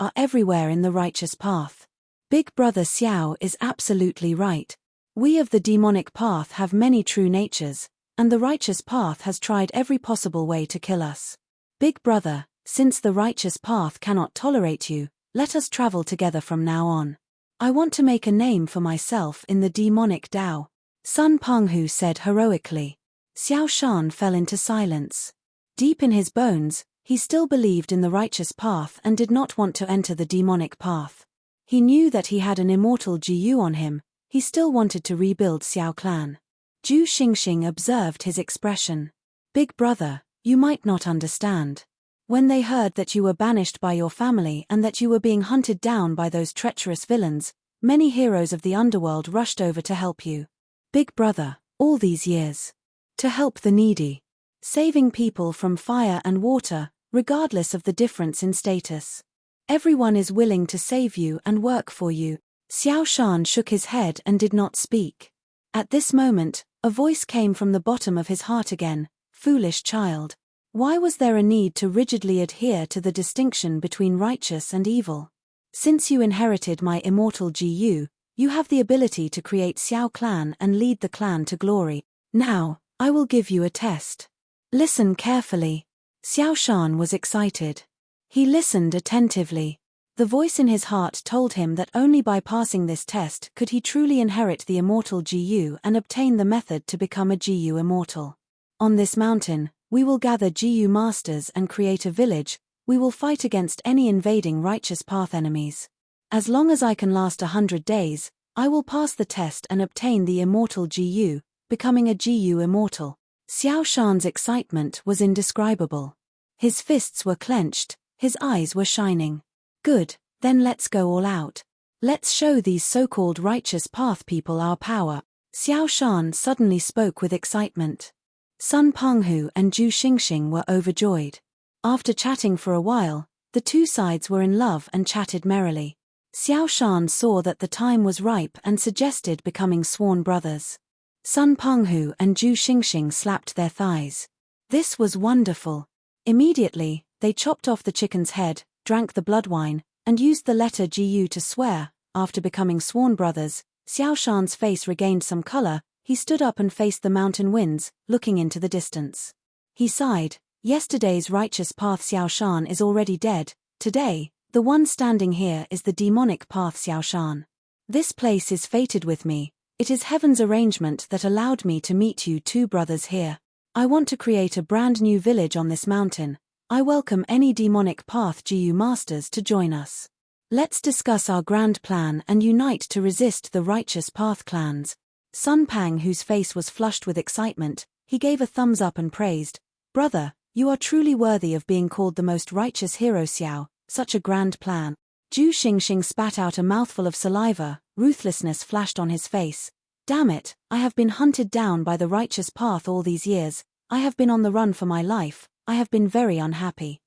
are everywhere in the righteous path. Big Brother Xiao is absolutely right. We of the demonic path have many true natures, and the righteous path has tried every possible way to kill us. Big Brother, since the righteous path cannot tolerate you, let us travel together from now on. I want to make a name for myself in the demonic Tao. Sun Penghu said heroically. Xiao Shan fell into silence. Deep in his bones, he still believed in the righteous path and did not want to enter the demonic path. He knew that he had an immortal Jiu on him, he still wanted to rebuild Xiao clan. Zhu Xing observed his expression. Big Brother, you might not understand. When they heard that you were banished by your family and that you were being hunted down by those treacherous villains, many heroes of the underworld rushed over to help you. Big Brother, all these years. To help the needy. Saving people from fire and water, regardless of the difference in status. Everyone is willing to save you and work for you. Xiao Shan shook his head and did not speak. At this moment, a voice came from the bottom of his heart again. Foolish child. Why was there a need to rigidly adhere to the distinction between righteous and evil? Since you inherited my immortal Jiu, you have the ability to create Xiao clan and lead the clan to glory. Now, I will give you a test. Listen carefully. Xiao Shan was excited. He listened attentively. The voice in his heart told him that only by passing this test could he truly inherit the immortal Jiu and obtain the method to become a Jiu immortal. On this mountain, we will gather Jiu masters and create a village. We will fight against any invading righteous path enemies. As long as I can last 100 days, I will pass the test and obtain the immortal Jiu, becoming a Jiu immortal. Xiao Shan's excitement was indescribable. His fists were clenched, his eyes were shining. Good, then let's go all out. Let's show these so-called righteous path people our power. Xiao Shan suddenly spoke with excitement. Sun Penghu and Zhu Xing were overjoyed. After chatting for a while, the two sides were in love and chatted merrily. Xiao Shan saw that the time was ripe and suggested becoming sworn brothers. Sun Penghu and Zhu Xing slapped their thighs. This was wonderful. Immediately, they chopped off the chicken's head, drank the blood wine, and used the letter Jiu to swear. After becoming sworn brothers, Xiao Shan's face regained some color. He stood up and faced the mountain winds, looking into the distance. He sighed. Yesterday's righteous path Xiao Shan is already dead. Today, the one standing here is the demonic path Xiao Shan. This place is fated with me. It is heaven's arrangement that allowed me to meet you two brothers here. I want to create a brand new village on this mountain. I welcome any demonic path Jiu masters to join us. Let's discuss our grand plan and unite to resist the righteous path clans. Sun Pang, whose face was flushed with excitement, he gave a thumbs up and praised. Brother, you are truly worthy of being called the most righteous hero Xiao. such a grand plan. Zhu Xingxing spat out a mouthful of saliva, ruthlessness flashed on his face. Damn it, I have been hunted down by the righteous path all these years, I have been on the run for my life, I have been very unhappy.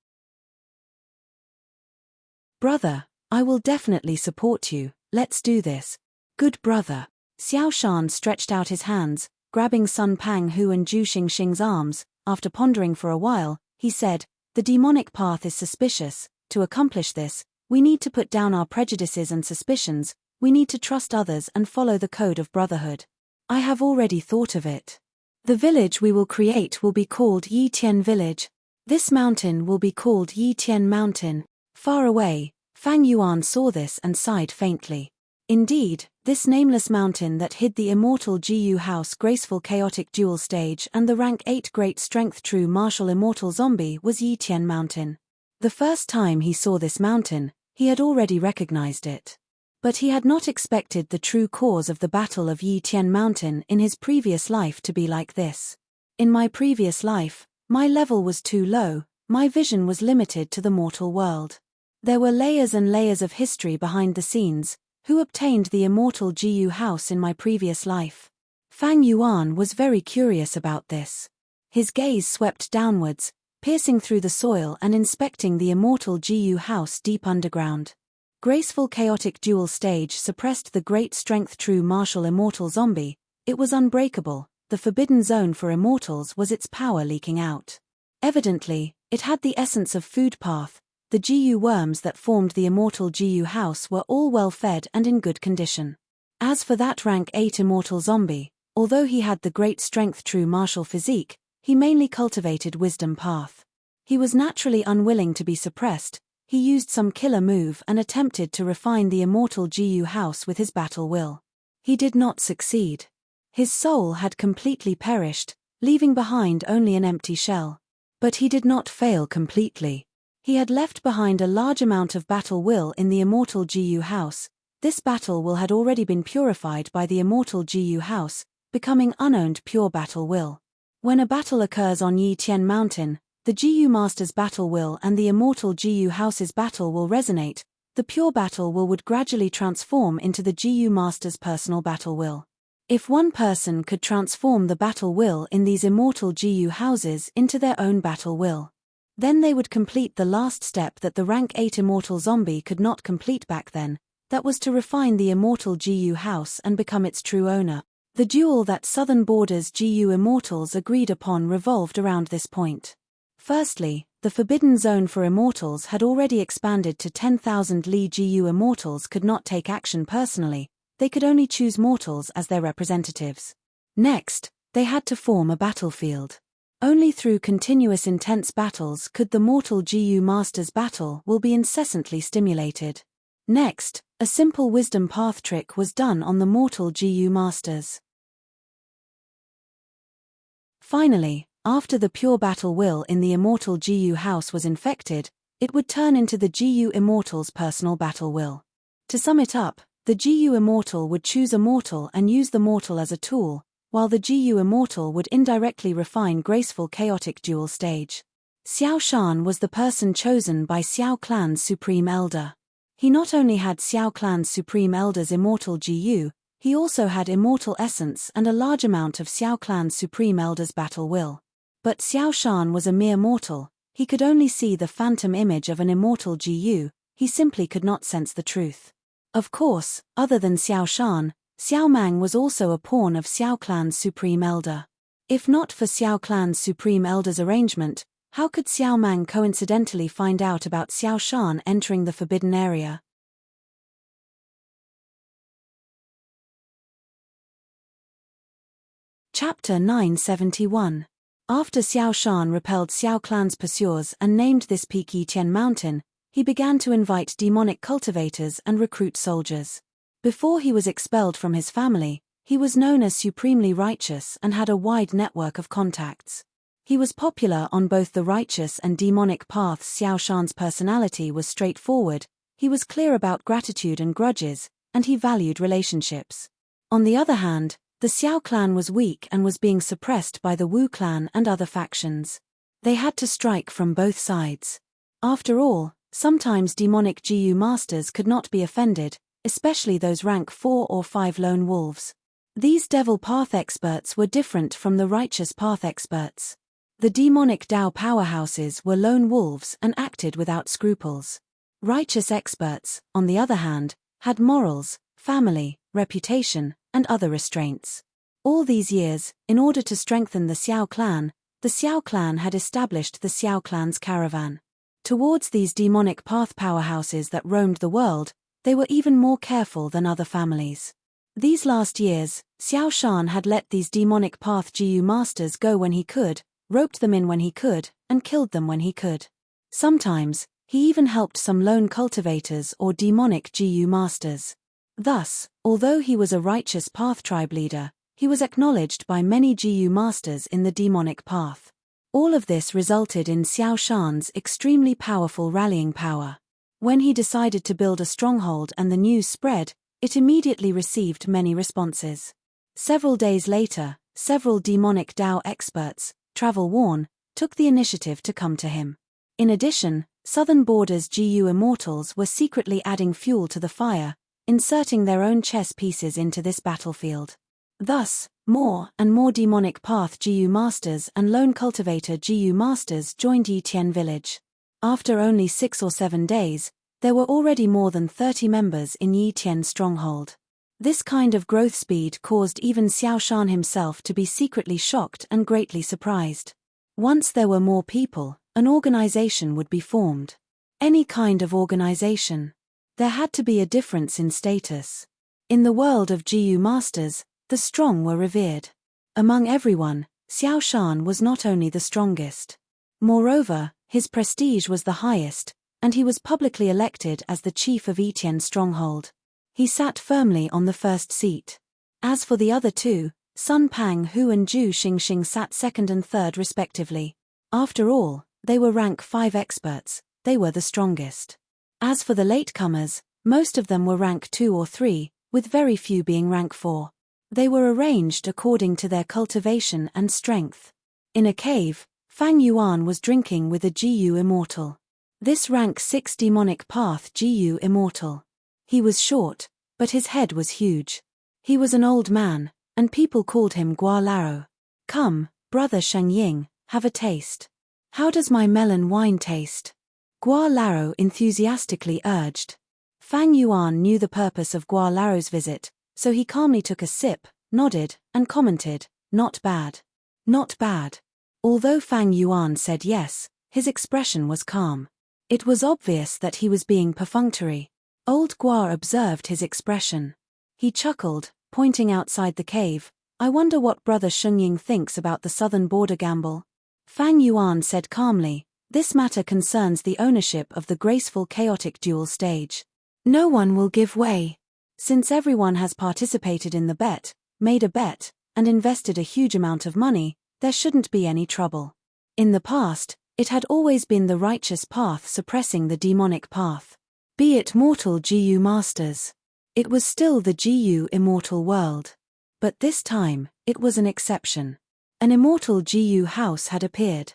Brother, I will definitely support you, let's do this. Good brother. Xiao Shan stretched out his hands, grabbing Sun Panghu and Zhu Xingxing's arms. After pondering for a while, he said, the demonic path is suspicious. To accomplish this, we need to put down our prejudices and suspicions, we need to trust others and follow the code of brotherhood. I have already thought of it. The village we will create will be called Yi Tian Village. This mountain will be called Yi Tian Mountain. Far away, Fang Yuan saw this and sighed faintly. Indeed, this nameless mountain that hid the immortal Jiyu House graceful chaotic dual stage and the rank 8 great strength true martial immortal zombie was Yi Tian Mountain. The first time he saw this mountain, he had already recognized it. But he had not expected the true cause of the battle of Yi Tian Mountain in his previous life to be like this. In my previous life, my level was too low, my vision was limited to the mortal world. There were layers and layers of history behind the scenes. Who obtained the immortal Jiyu House in my previous life? Fang Yuan was very curious about this. His gaze swept downwards, piercing through the soil and inspecting the immortal Jiyu House deep underground. Graceful chaotic dual stage suppressed the great strength true martial immortal zombie. It was unbreakable, the forbidden zone for immortals was its power leaking out. Evidently, it had the essence of food path. The Jiyu worms that formed the immortal Jiyu House were all well fed and in good condition. As for that rank 8 immortal zombie, although he had the great strength true martial physique, he mainly cultivated wisdom path. He was naturally unwilling to be suppressed, he used some killer move and attempted to refine the immortal Jiyu House with his battle will. He did not succeed. His soul had completely perished, leaving behind only an empty shell. But he did not fail completely. He had left behind a large amount of battle will in the immortal Jiyu House. This battle will had already been purified by the immortal Jiyu House, becoming unowned pure battle will. When a battle occurs on Yi Tian Mountain, the Jiyu Master's battle will and the immortal Jiyu House's battle will resonate. The pure battle will would gradually transform into the Jiyu Master's personal battle will. If one person could transform the battle will in these immortal Jiyu Houses into their own battle will, then they would complete the last step that the rank 8 immortal zombie could not complete back then, that was to refine the immortal Jiyu House and become its true owner. The duel that Southern Borders Jiyu Immortals agreed upon revolved around this point. Firstly, the forbidden zone for immortals had already expanded to 10,000 Li Jiyu Immortals could not take action personally, they could only choose mortals as their representatives. Next, they had to form a battlefield. Only through continuous intense battles could the mortal Jiyu Master's battle will be incessantly stimulated. Next, a simple wisdom path trick was done on the mortal Jiyu Masters. Finally, after the pure battle will in the immortal Jiyu House was infected, it would turn into the Jiyu Immortal's personal battle will. To sum it up, the Jiyu Immortal would choose a mortal and use the mortal as a tool, while the Jiyu Immortal would indirectly refine graceful chaotic dual stage. Xiao Shan was the person chosen by Xiao Clan's Supreme Elder. He not only had Xiao Clan's Supreme Elder's immortal Jiyu, he also had immortal essence and a large amount of Xiao Clan's Supreme Elder's battle will. But Xiao Shan was a mere mortal, he could only see the phantom image of an immortal Jiyu, he simply could not sense the truth. Of course, other than Xiao Shan, Xiao Mang was also a pawn of Xiao Clan's Supreme Elder. If not for Xiao Clan's Supreme Elder's arrangement, how could Xiao Mang coincidentally find out about Xiao Shan entering the forbidden area? Chapter 971. After Xiao Shan repelled Xiao Clan's pursuers and named this peak Yi Tian Mountain, he began to invite demonic cultivators and recruit soldiers. Before he was expelled from his family, he was known as supremely righteous and had a wide network of contacts. He was popular on both the righteous and demonic paths. Xiao Shan's personality was straightforward, he was clear about gratitude and grudges, and he valued relationships. On the other hand, the Xiao clan was weak and was being suppressed by the Wu clan and other factions. They had to strike from both sides. After all, Sometimes demonic GU masters could not be offended, especially those rank 4 or 5 lone wolves. These devil path experts were different from the righteous path experts. The demonic Tao powerhouses were lone wolves and acted without scruples. Righteous experts, on the other hand, had morals, family, reputation, and other restraints. All these years, in order to strengthen the Xiao clan had established the Xiao clan's caravan. Towards these demonic path powerhouses that roamed the world, they were even more careful than other families. These last years, Xiao Shan had let these demonic path GU masters go when he could, roped them in when he could, and killed them when he could. Sometimes, he even helped some lone cultivators or demonic GU masters. Thus, although he was a righteous path tribe leader, he was acknowledged by many GU masters in the demonic path. All of this resulted in Xiao Shan's extremely powerful rallying power. When he decided to build a stronghold and the news spread, it immediately received many responses. Several days later, several demonic Tao experts, travel-worn, took the initiative to come to him. In addition, Southern Border's GU immortals were secretly adding fuel to the fire, inserting their own chess pieces into this battlefield. Thus, more and more demonic path GU masters and lone cultivator GU masters joined Yitian village. After only 6 or 7 days, there were already more than 30 members in Yitian's stronghold. This kind of growth speed caused even Xiao Shan himself to be secretly shocked and greatly surprised. Once there were more people, an organization would be formed. Any kind of organization. There had to be a difference in status. In the world of GU masters, the strong were revered. Among everyone, Xiao Shan was not only the strongest. Moreover, his prestige was the highest, and he was publicly elected as the chief of Yitian's stronghold. He sat firmly on the first seat. As for the other two, Sun Pang Hu and Zhu Xingxing sat second and third respectively. After all, they were rank 5 experts, they were the strongest. As for the latecomers, most of them were rank 2 or 3, with very few being rank 4. They were arranged according to their cultivation and strength. In a cave, Fang Yuan was drinking with a GU immortal. This rank 6 demonic path GU immortal. He was short, but his head was huge. He was an old man, and people called him Gua Laro. "Come, brother Sheng Ying, have a taste. How does my melon wine taste?" Gua Laro enthusiastically urged. Fang Yuan knew the purpose of Gua Laro's visit, so he calmly took a sip, nodded, and commented, "Not bad. Not bad." Although Fang Yuan said yes, his expression was calm. It was obvious that he was being perfunctory. Old Gua observed his expression. He chuckled, pointing outside the cave, "I wonder what brother Shengying thinks about the southern border gamble." Fang Yuan said calmly, "This matter concerns the ownership of the graceful chaotic dual stage. No one will give way. Since everyone has participated in the bet, made a bet, and invested a huge amount of money, there shouldn't be any trouble. In the past, it had always been the righteous path suppressing the demonic path. Be it mortal GU masters. It was still the GU immortal world. But this time, it was an exception. An immortal GU house had appeared.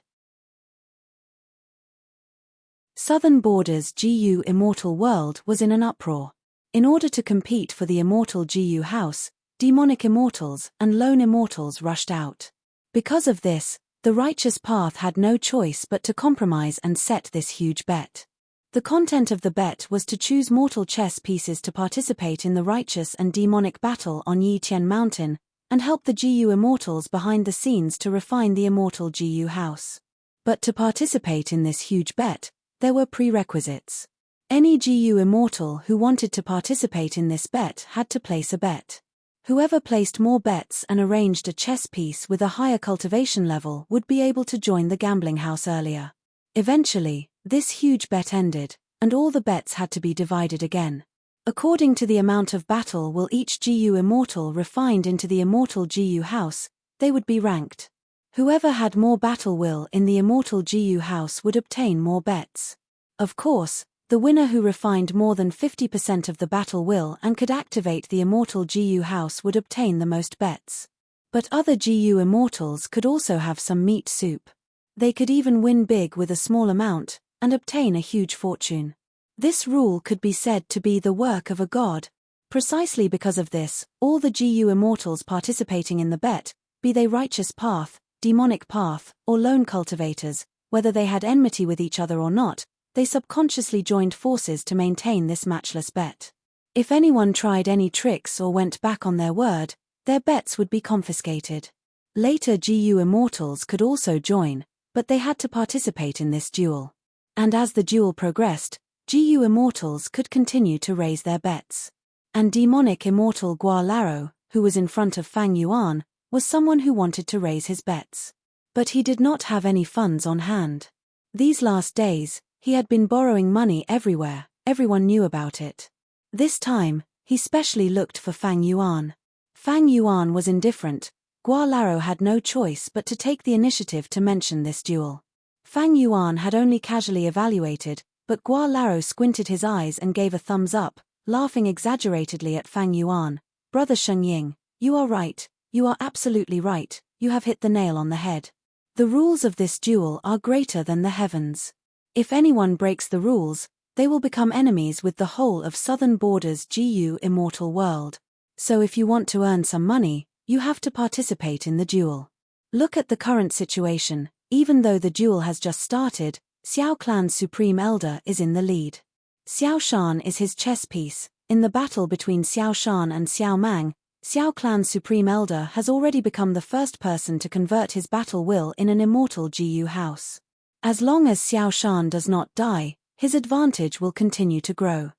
Southern Border's GU immortal world was in an uproar. In order to compete for the immortal GU house, demonic immortals and lone immortals rushed out. Because of this, the righteous path had no choice but to compromise and set this huge bet. The content of the bet was to choose mortal chess pieces to participate in the righteous and demonic battle on Yitian Mountain, and help the GU immortals behind the scenes to refine the immortal GU house. But to participate in this huge bet, there were prerequisites. Any GU immortal who wanted to participate in this bet had to place a bet. Whoever placed more bets and arranged a chess piece with a higher cultivation level would be able to join the gambling house earlier. Eventually, this huge bet ended, and all the bets had to be divided again. According to the amount of battle will each GU immortal refined into the immortal GU house, they would be ranked. Whoever had more battle will in the immortal GU house would obtain more bets. Of course, the winner who refined more than 50% of the battle will and could activate the immortal GU house would obtain the most bets. But other GU immortals could also have some meat soup. They could even win big with a small amount, and obtain a huge fortune. This rule could be said to be the work of a god. Precisely because of this, all the GU immortals participating in the bet, be they righteous path, demonic path, or lone cultivators, whether they had enmity with each other or not, they subconsciously joined forces to maintain this matchless bet. If anyone tried any tricks or went back on their word, their bets would be confiscated. Later GU immortals could also join, but they had to participate in this duel. And as the duel progressed, GU immortals could continue to raise their bets. And demonic immortal Gua Laro, who was in front of Fang Yuan, was someone who wanted to raise his bets. But he did not have any funds on hand. These last days, he had been borrowing money everywhere, everyone knew about it. This time, he specially looked for Fang Yuan. Fang Yuan was indifferent. Gua Laro had no choice but to take the initiative to mention this duel. Fang Yuan had only casually evaluated, but Gua Laro squinted his eyes and gave a thumbs up, laughing exaggeratedly at Fang Yuan. "Brother Sheng Ying, you are right, you are absolutely right, you have hit the nail on the head. The rules of this duel are greater than the heavens. If anyone breaks the rules, they will become enemies with the whole of Southern Border's GU immortal world. So if you want to earn some money, you have to participate in the duel. Look at the current situation, even though the duel has just started, Xiao Clan's supreme elder is in the lead. Xiao Shan is his chess piece. In the battle between Xiao Shan and Xiao Mang, Xiao Clan's supreme elder has already become the first person to convert his battle will in an immortal GU house. As long as Xiao Shan does not die, his advantage will continue to grow."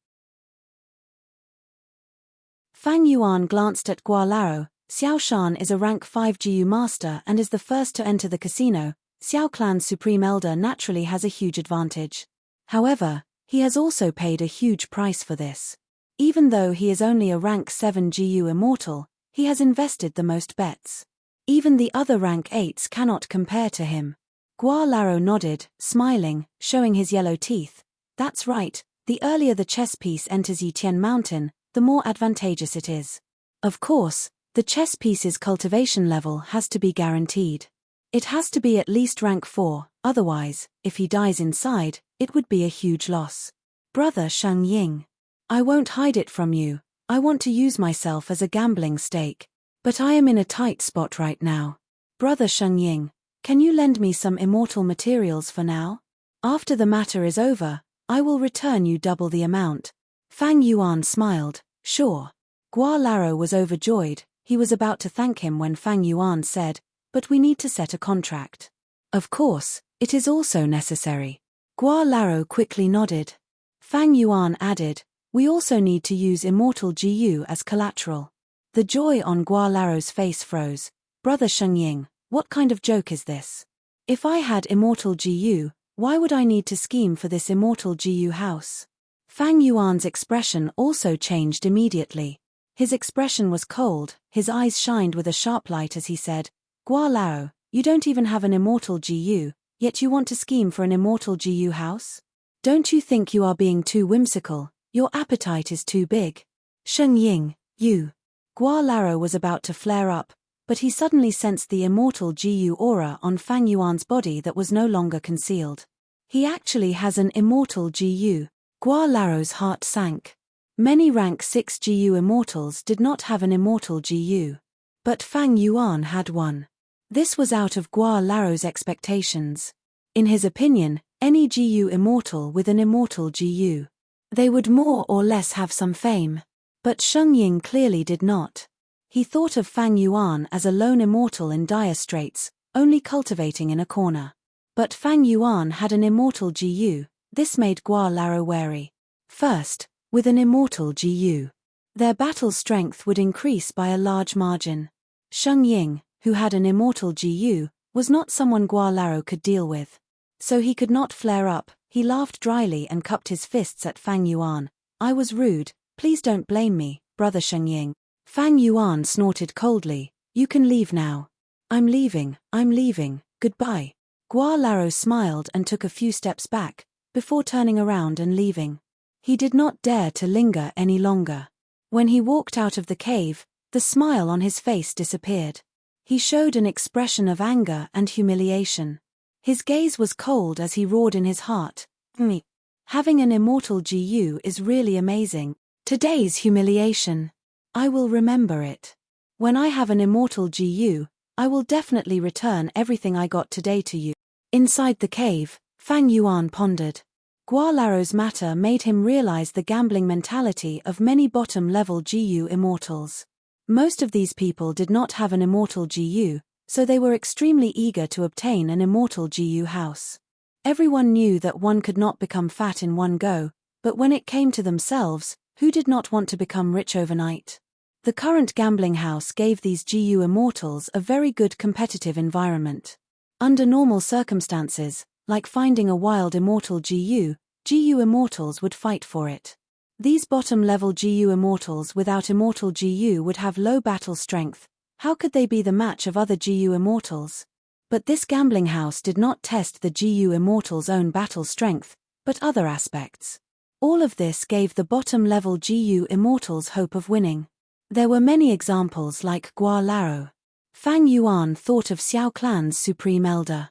Fang Yuan glanced at Gua Laro. Xiao Shan is a rank 5 GU master and is the first to enter the casino. Xiao Clan's supreme elder naturally has a huge advantage. However, he has also paid a huge price for this. Even though he is only a rank 7 GU immortal, he has invested the most bets. Even the other rank 8s cannot compare to him. Gua Laro nodded, smiling, showing his yellow teeth. "That's right, the earlier the chess piece enters Yitian Mountain, the more advantageous it is. Of course, the chess piece's cultivation level has to be guaranteed. It has to be at least rank 4, otherwise, if he dies inside, it would be a huge loss. Brother Sheng Ying, I won't hide it from you, I want to use myself as a gambling stake. But I am in a tight spot right now. Brother Sheng Ying, can you lend me some immortal materials for now? After the matter is over, I will return you double the amount." Fang Yuan smiled, "Sure." Gua Laro was overjoyed. He was about to thank him when Fang Yuan said, "But we need to set a contract." "Of course, it is also necessary." Gua Laro quickly nodded. Fang Yuan added, "We also need to use immortal GU as collateral." The joy on Gua Laro's face froze. "Brother Sheng Ying, what kind of joke is this? If I had immortal GU, why would I need to scheme for this immortal GU house?" Fang Yuan's expression also changed immediately. His expression was cold, his eyes shined with a sharp light as he said, "Gua Lao, you don't even have an immortal GU, yet you want to scheme for an immortal GU house? Don't you think you are being too whimsical? Your appetite is too big. Sheng Ying, you." Gua Lao was about to flare up, but he suddenly sensed the immortal GU aura on Fang Yuan's body that was no longer concealed. He actually has an immortal GU. Gua Lao's heart sank. Many rank 6 GU immortals did not have an immortal GU. But Fang Yuan had one. This was out of Gua Lao's expectations. In his opinion, any GU immortal with an immortal GU, they would more or less have some fame. But Sheng Ying clearly did not. He thought of Fang Yuan as a lone immortal in dire straits, only cultivating in a corner. But Fang Yuan had an immortal GU, this made Gua Lao wary. First, with an immortal GU, their battle strength would increase by a large margin. Sheng Ying, who had an immortal GU, was not someone Gua Lao could deal with. So he could not flare up. He laughed dryly and cupped his fists at Fang Yuan. "I was rude, please don't blame me, Brother Sheng Ying." Fang Yuan snorted coldly, "You can leave now." I'm leaving, goodbye." Gua Lao smiled and took a few steps back, before turning around and leaving. He did not dare to linger any longer. When he walked out of the cave, the smile on his face disappeared. He showed an expression of anger and humiliation. His gaze was cold as he roared in his heart, Me. Having an immortal GU is really amazing. Today's humiliation. I will remember it. When I have an immortal GU, I will definitely return everything I got today to you. Inside the cave, Fang Yuan pondered. Gualaro's matter made him realize the gambling mentality of many bottom-level GU immortals. Most of these people did not have an immortal GU, so they were extremely eager to obtain an immortal GU house. Everyone knew that one could not become fat in one go, but when it came to themselves, who did not want to become rich overnight? The current gambling house gave these GU immortals a very good competitive environment. Under normal circumstances, like finding a wild immortal GU immortals would fight for it. These bottom-level GU immortals without immortal GU would have low battle strength. How could they be the match of other GU immortals? But this gambling house did not test the GU immortals' own battle strength, but other aspects. All of this gave the bottom-level GU immortals hope of winning. There were many examples like Gualaro. Fang Yuan thought of Xiao Clan's supreme elder.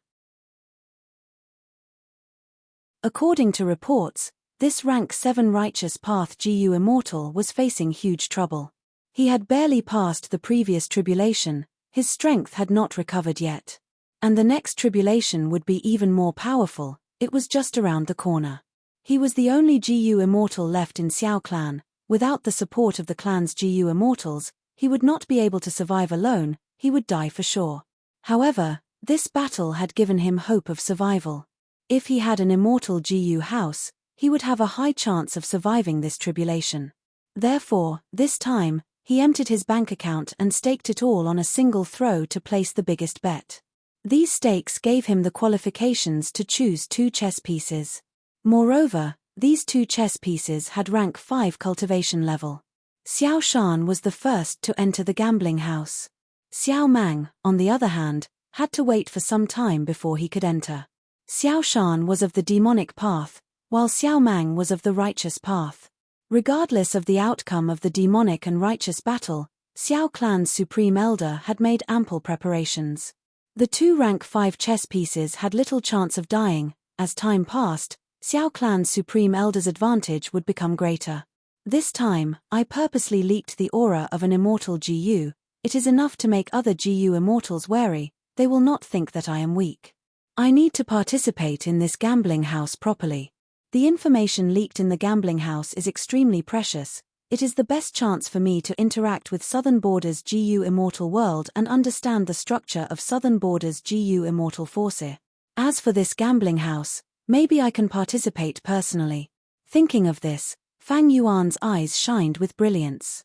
According to reports, this rank 7 righteous path GU immortal was facing huge trouble. He had barely passed the previous tribulation, his strength had not recovered yet. And the next tribulation would be even more powerful, it was just around the corner. He was the only GU immortal left in Xiao Clan. Without the support of the clan's GU immortals, he would not be able to survive alone, he would die for sure. However, this battle had given him hope of survival. If he had an immortal GU house, he would have a high chance of surviving this tribulation. Therefore, this time, he emptied his bank account and staked it all on a single throw to place the biggest bet. These stakes gave him the qualifications to choose 2 chess pieces. Moreover, these 2 chess pieces had rank 5 cultivation level. Xiao Shan was the first to enter the gambling house. Xiao Mang, on the other hand, had to wait for some time before he could enter. Xiao Shan was of the demonic path, while Xiao Mang was of the righteous path. Regardless of the outcome of the demonic and righteous battle, Xiao Clan's supreme elder had made ample preparations. The 2 rank 5 chess pieces had little chance of dying. As time passed, Xiao Clan's supreme elder's advantage would become greater. This time, I purposely leaked the aura of an immortal GU. It is enough to make other GU immortals wary, they will not think that I am weak. I need to participate in this gambling house properly. The information leaked in the gambling house is extremely precious. It is the best chance for me to interact with Southern Border's GU immortal world and understand the structure of Southern Border's GU immortal force. As for this gambling house, maybe I can participate personally. Thinking of this, Fang Yuan's eyes shined with brilliance.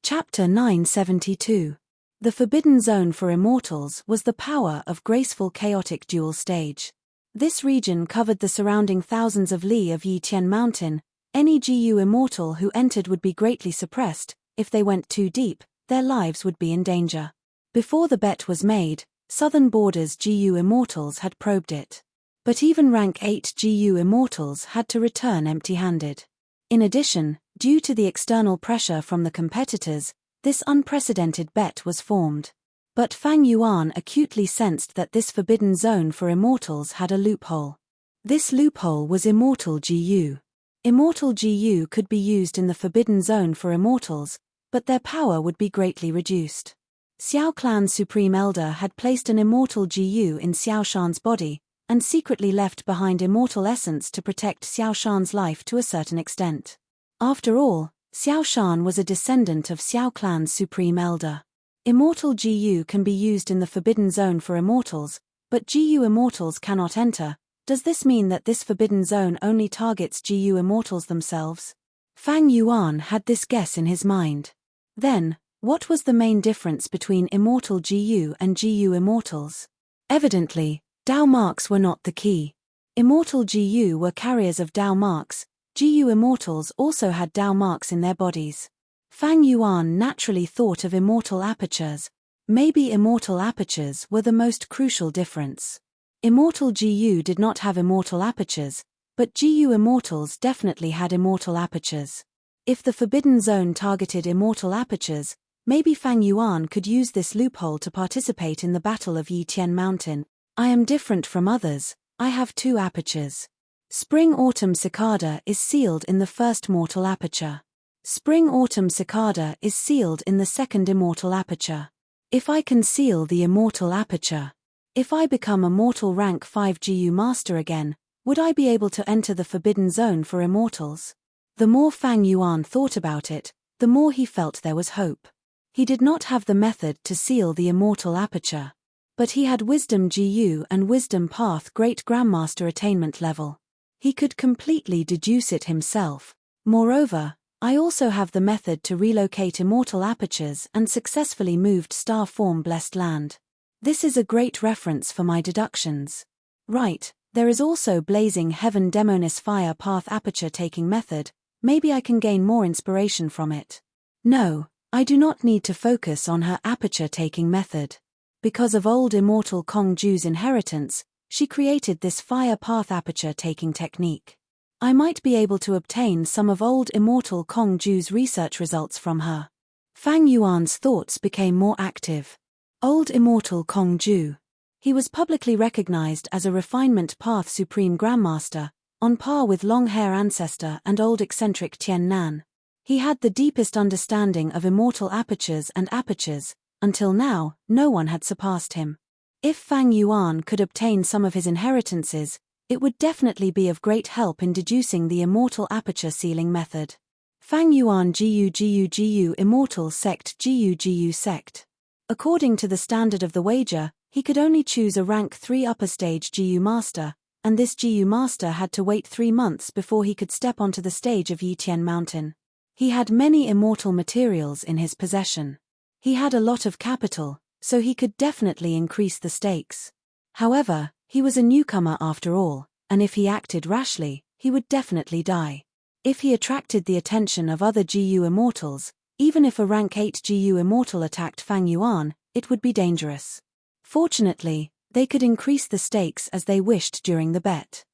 Chapter 972. The Forbidden Zone for Immortals was the power of graceful chaotic dual stage. This region covered the surrounding thousands of li of Yitian Mountain. Any GU immortal who entered would be greatly suppressed. If they went too deep, their lives would be in danger. Before the bet was made, Southern Border's GU immortals had probed it. But even rank 8 GU immortals had to return empty-handed. In addition, due to the external pressure from the competitors, this unprecedented bet was formed. But Fang Yuan acutely sensed that this forbidden zone for immortals had a loophole. This loophole was immortal GU. Immortal GU could be used in the forbidden zone for immortals, but their power would be greatly reduced. Xiao Clan's supreme elder had placed an immortal GU in Xiao Shan's body, and secretly left behind immortal essence to protect Xiao Shan's life to a certain extent. After all, Xiao Shan was a descendant of Xiao Clan's supreme elder. Immortal GU can be used in the forbidden zone for immortals, but GU immortals cannot enter. Does this mean that this forbidden zone only targets GU immortals themselves? Fang Yuan had this guess in his mind. Then, what was the main difference between immortal GU and GU immortals? Evidently, Dao marks were not the key. Immortal GU were carriers of Dao marks. GU immortals also had Dao marks in their bodies. Fang Yuan naturally thought of immortal apertures. Maybe immortal apertures were the most crucial difference. Immortal GU did not have immortal apertures, but GU immortals definitely had immortal apertures. If the forbidden zone targeted immortal apertures, Maybe Fang Yuan could use this loophole to participate in the Battle of Yitian Mountain. I am different from others, I have 2 apertures. Spring-autumn cicada is sealed in the first mortal aperture. Spring-autumn cicada is sealed in the second immortal aperture. If I can seal the immortal aperture, if I become a mortal rank 5 GU master again, would I be able to enter the forbidden zone for immortals? The more Fang Yuan thought about it, the more he felt there was hope. He did not have the method to seal the immortal aperture. But he had Wisdom GU and Wisdom Path Great Grandmaster attainment level. He could completely deduce it himself. Moreover, I also have the method to relocate immortal apertures and successfully moved star form blessed land. This is a great reference for my deductions. Right, there is also Blazing Heaven Demonis Fire Path aperture taking method, maybe I can gain more inspiration from it. No, I do not need to focus on her aperture-taking method. Because of old immortal Kong Ju's inheritance, she created this fire path aperture-taking technique. I might be able to obtain some of old immortal Kong Ju's research results from her. Fang Yuan's thoughts became more active. Old immortal Kong Ju. He was publicly recognized as a refinement path supreme grandmaster, on par with long-hair ancestor and old eccentric Tian Nan. He had the deepest understanding of immortal apertures and apertures. Until now, no one had surpassed him. If Fang Yuan could obtain some of his inheritances, it would definitely be of great help in deducing the immortal aperture sealing method. Fang Yuan GU Immortal Sect GU Sect. According to the standard of the wager, he could only choose a rank 3 upper stage GU Master, and this GU Master had to wait 3 months before he could step onto the stage of Yitian Mountain. He had many immortal materials in his possession. He had a lot of capital, so he could definitely increase the stakes. However, he was a newcomer after all, and if he acted rashly, he would definitely die. If he attracted the attention of other GU immortals, even if a rank 8 GU immortal attacked Fang Yuan, it would be dangerous. Fortunately, they could increase the stakes as they wished during the bet.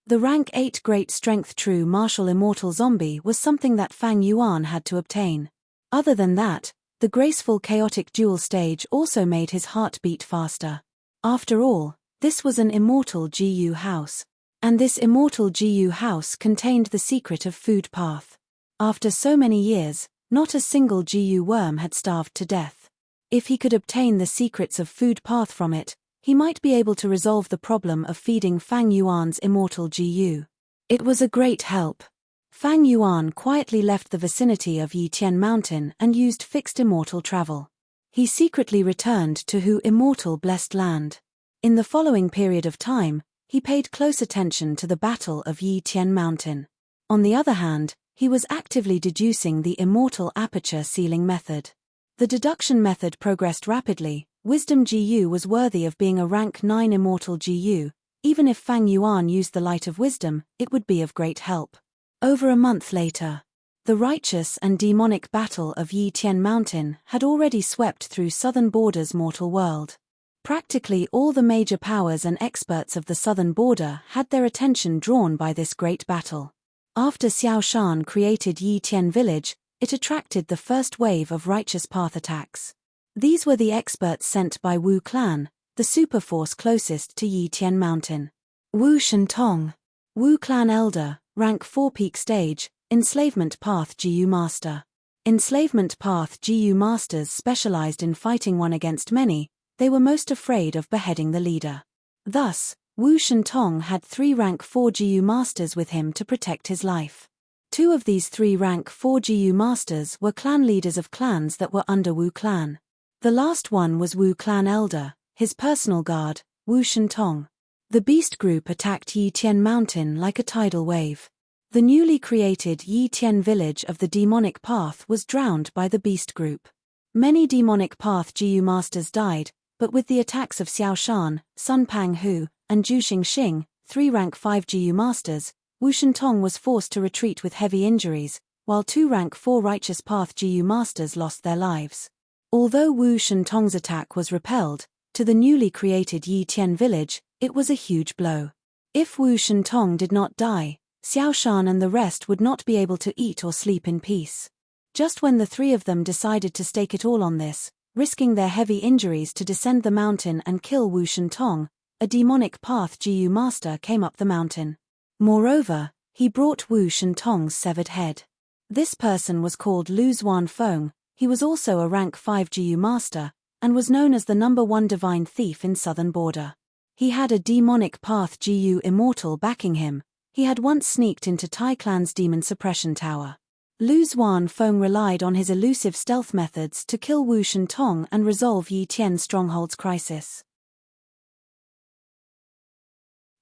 The rank 8 Great Strength True Martial Immortal Zombie was something that Fang Yuan had to obtain. Other than that, the graceful chaotic dual stage also made his heart beat faster. After all, this was an immortal GU house. And this immortal GU house contained the secret of food path. After so many years, not a single GU worm had starved to death. If he could obtain the secrets of food path from it, he might be able to resolve the problem of feeding Fang Yuan's immortal GU. It was a great help. Fang Yuan quietly left the vicinity of Yitian Mountain and used fixed immortal travel. He secretly returned to Hu Immortal Blessed Land. In the following period of time, he paid close attention to the Battle of Yitian Mountain. On the other hand, he was actively deducing the immortal aperture sealing method. The deduction method progressed rapidly. Wisdom GU was worthy of being a rank 9 immortal GU. Even if Fang Yuan used the light of wisdom, it would be of great help. Over a month later, the righteous and demonic battle of Yitian Mountain had already swept through southern border's mortal world. Practically all the major powers and experts of the southern border had their attention drawn by this great battle. After Xiao Shan created Yitian Village, it attracted the first wave of righteous path attacks. These were the experts sent by Wu Clan, the superforce closest to Yitian Mountain. Wu Shentong, Wu Clan Elder, rank 4 peak stage, Enslavement Path GU Master. Enslavement Path GU Masters specialized in fighting one against many. They were most afraid of beheading the leader. Thus, Wu Shentong had 3 rank 4 GU Masters with him to protect his life. 2 of these 3 rank 4 GU Masters were clan leaders of clans that were under Wu Clan. The last one was Wu Clan Elder, his personal guard, Wu Shentong. The Beast Group attacked Yitian Mountain like a tidal wave. The newly created Yitian Village of the Demonic Path was drowned by the Beast Group. Many Demonic Path GU Masters died, but with the attacks of Xiao Shan, Sun Pang Hu, and Zhu Xing, 3 rank 5 GU Masters, Wu Shentong was forced to retreat with heavy injuries, while 2 rank 4 Righteous Path GU Masters lost their lives. Although Wu Shentong's attack was repelled, to the newly created Yitian Village, it was a huge blow. If Wu Shentong did not die, Xiao Shan and the rest would not be able to eat or sleep in peace. Just when the three of them decided to stake it all on this, risking their heavy injuries to descend the mountain and kill Wu Shentong, a demonic path Jiu master came up the mountain. Moreover, he brought Wu Shentong's severed head. This person was called Lu Xuanfeng. He was also a rank 5 Jiu master, and was known as the #1 divine thief in southern border. He had a demonic path Jiu immortal backing him. He had once sneaked into Tai clan's demon suppression tower. Lu Xuanfeng relied on his elusive stealth methods to kill Wu Shentong and resolve Yi Tian's stronghold's crisis.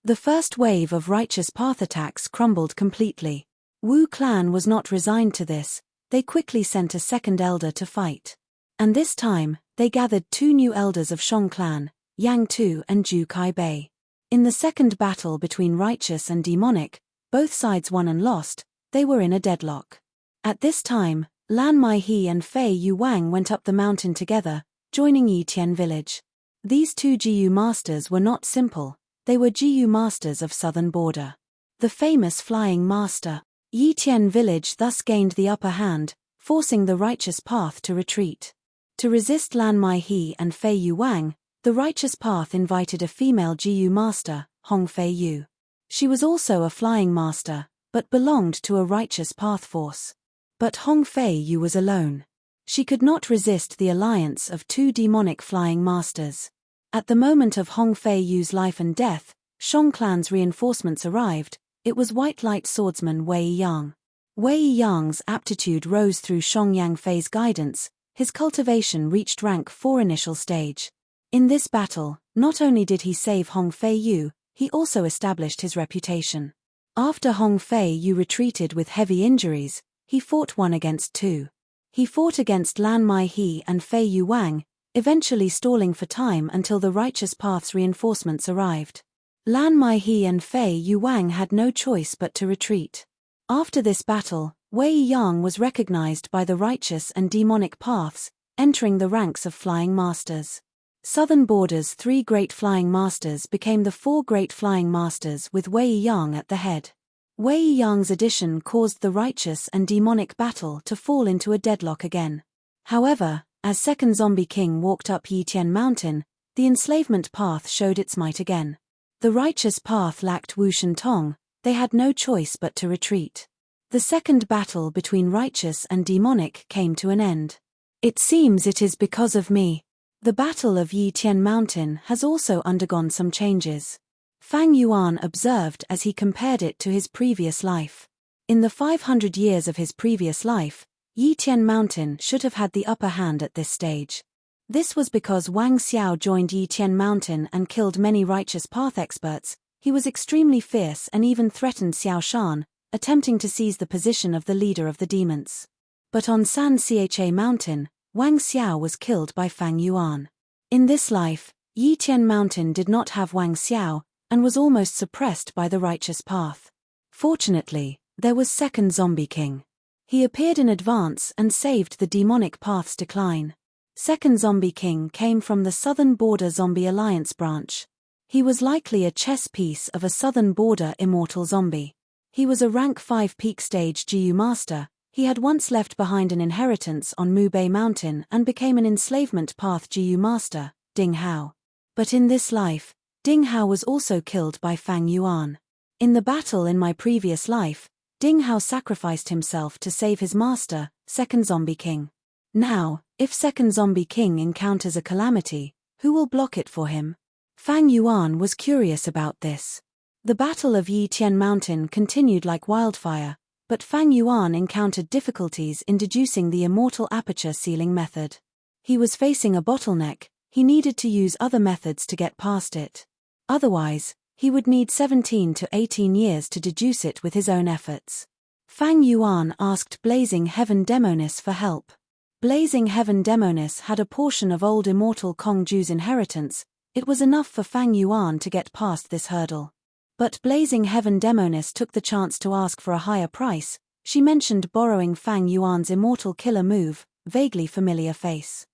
The first wave of righteous path attacks crumbled completely. Wu clan was not resigned to this. They quickly sent a second elder to fight. And this time, they gathered 2 new elders of Shong clan, Yang Tu and Zhu Kai Bei. In the second battle between righteous and demonic, both sides won and lost. They were in a deadlock. At this time, Lan Maihe and Fei Yu Wang went up the mountain together, joining Yi Tian village. These 2 Jiu masters were not simple. They were Jiu masters of southern border. The famous flying master. Yi Tian village thus gained the upper hand, forcing the righteous path to retreat. To resist Lan Maihe and Fei Yu Wang, the righteous path invited a female Jiu master, Hong Fei Yu. She was also a flying master, but belonged to a righteous path force. But Hong Fei Yu was alone. She could not resist the alliance of 2 demonic flying masters. At the moment of Hong Fei Yu's life and death, Shong clan's reinforcements arrived. It was White Light swordsman Wei Yang. Wei Yang's aptitude rose through Shong Yang Fei's guidance. His cultivation reached rank 4 initial stage. In this battle, not only did he save Hong Fei Yu, he also established his reputation. After Hong Fei Yu retreated with heavy injuries, he fought 1 against 2. He fought against Lan Maihe and Fei Yu Wang, eventually stalling for time until the righteous path's reinforcements arrived. Lan Maihe and Fei Yu Wang had no choice but to retreat. After this battle, Wei Yang was recognized by the righteous and demonic paths, entering the ranks of flying masters. Southern border's 3 great flying masters became the 4 great flying masters with Wei Yang at the head. Wei Yang's addition caused the righteous and demonic battle to fall into a deadlock again. However, as second Zombie King walked up Yi Tian Mountain, the enslavement path showed its might again. The righteous path lacked Wu Shentong. They had no choice but to retreat. The second battle between righteous and demonic came to an end. It seems it is because of me. The Battle of Yi Tian Mountain has also undergone some changes. Fang Yuan observed as he compared it to his previous life. In the 500 years of his previous life, Yi Tian Mountain should have had the upper hand at this stage. This was because Wang Xiao joined Yi Tian Mountain and killed many righteous path experts. He was extremely fierce and even threatened Xiao Shan, attempting to seize the position of the leader of the demons. But on San Cha Mountain, Wang Xiao was killed by Fang Yuan. In this life, Yi Tian Mountain did not have Wang Xiao, and was almost suppressed by the righteous path. Fortunately, there was second Zombie King. He appeared in advance and saved the demonic path's decline. Second Zombie King came from the Southern Border Zombie Alliance branch. He was likely a chess piece of a Southern Border immortal zombie. He was a rank 5 peak stage Jiu master. He had once left behind an inheritance on Mubei Mountain and became an enslavement path Jiu master, Ding Hao. But in this life, Ding Hao was also killed by Fang Yuan. In the battle in my previous life, Ding Hao sacrificed himself to save his master, Second Zombie King. Now, if Second Zombie King encounters a calamity, who will block it for him? Fang Yuan was curious about this. The Battle of Yi Tian Mountain continued like wildfire, but Fang Yuan encountered difficulties in deducing the immortal aperture sealing method. He was facing a bottleneck. He needed to use other methods to get past it. Otherwise, he would need 17 to 18 years to deduce it with his own efforts. Fang Yuan asked Blazing Heaven Demonis for help. Blazing Heaven Demonis had a portion of old immortal Kong Ju's inheritance. It was enough for Fang Yuan to get past this hurdle. But Blazing Heaven Demonis took the chance to ask for a higher price. She mentioned borrowing Fang Yuan's immortal killer move, vaguely familiar face.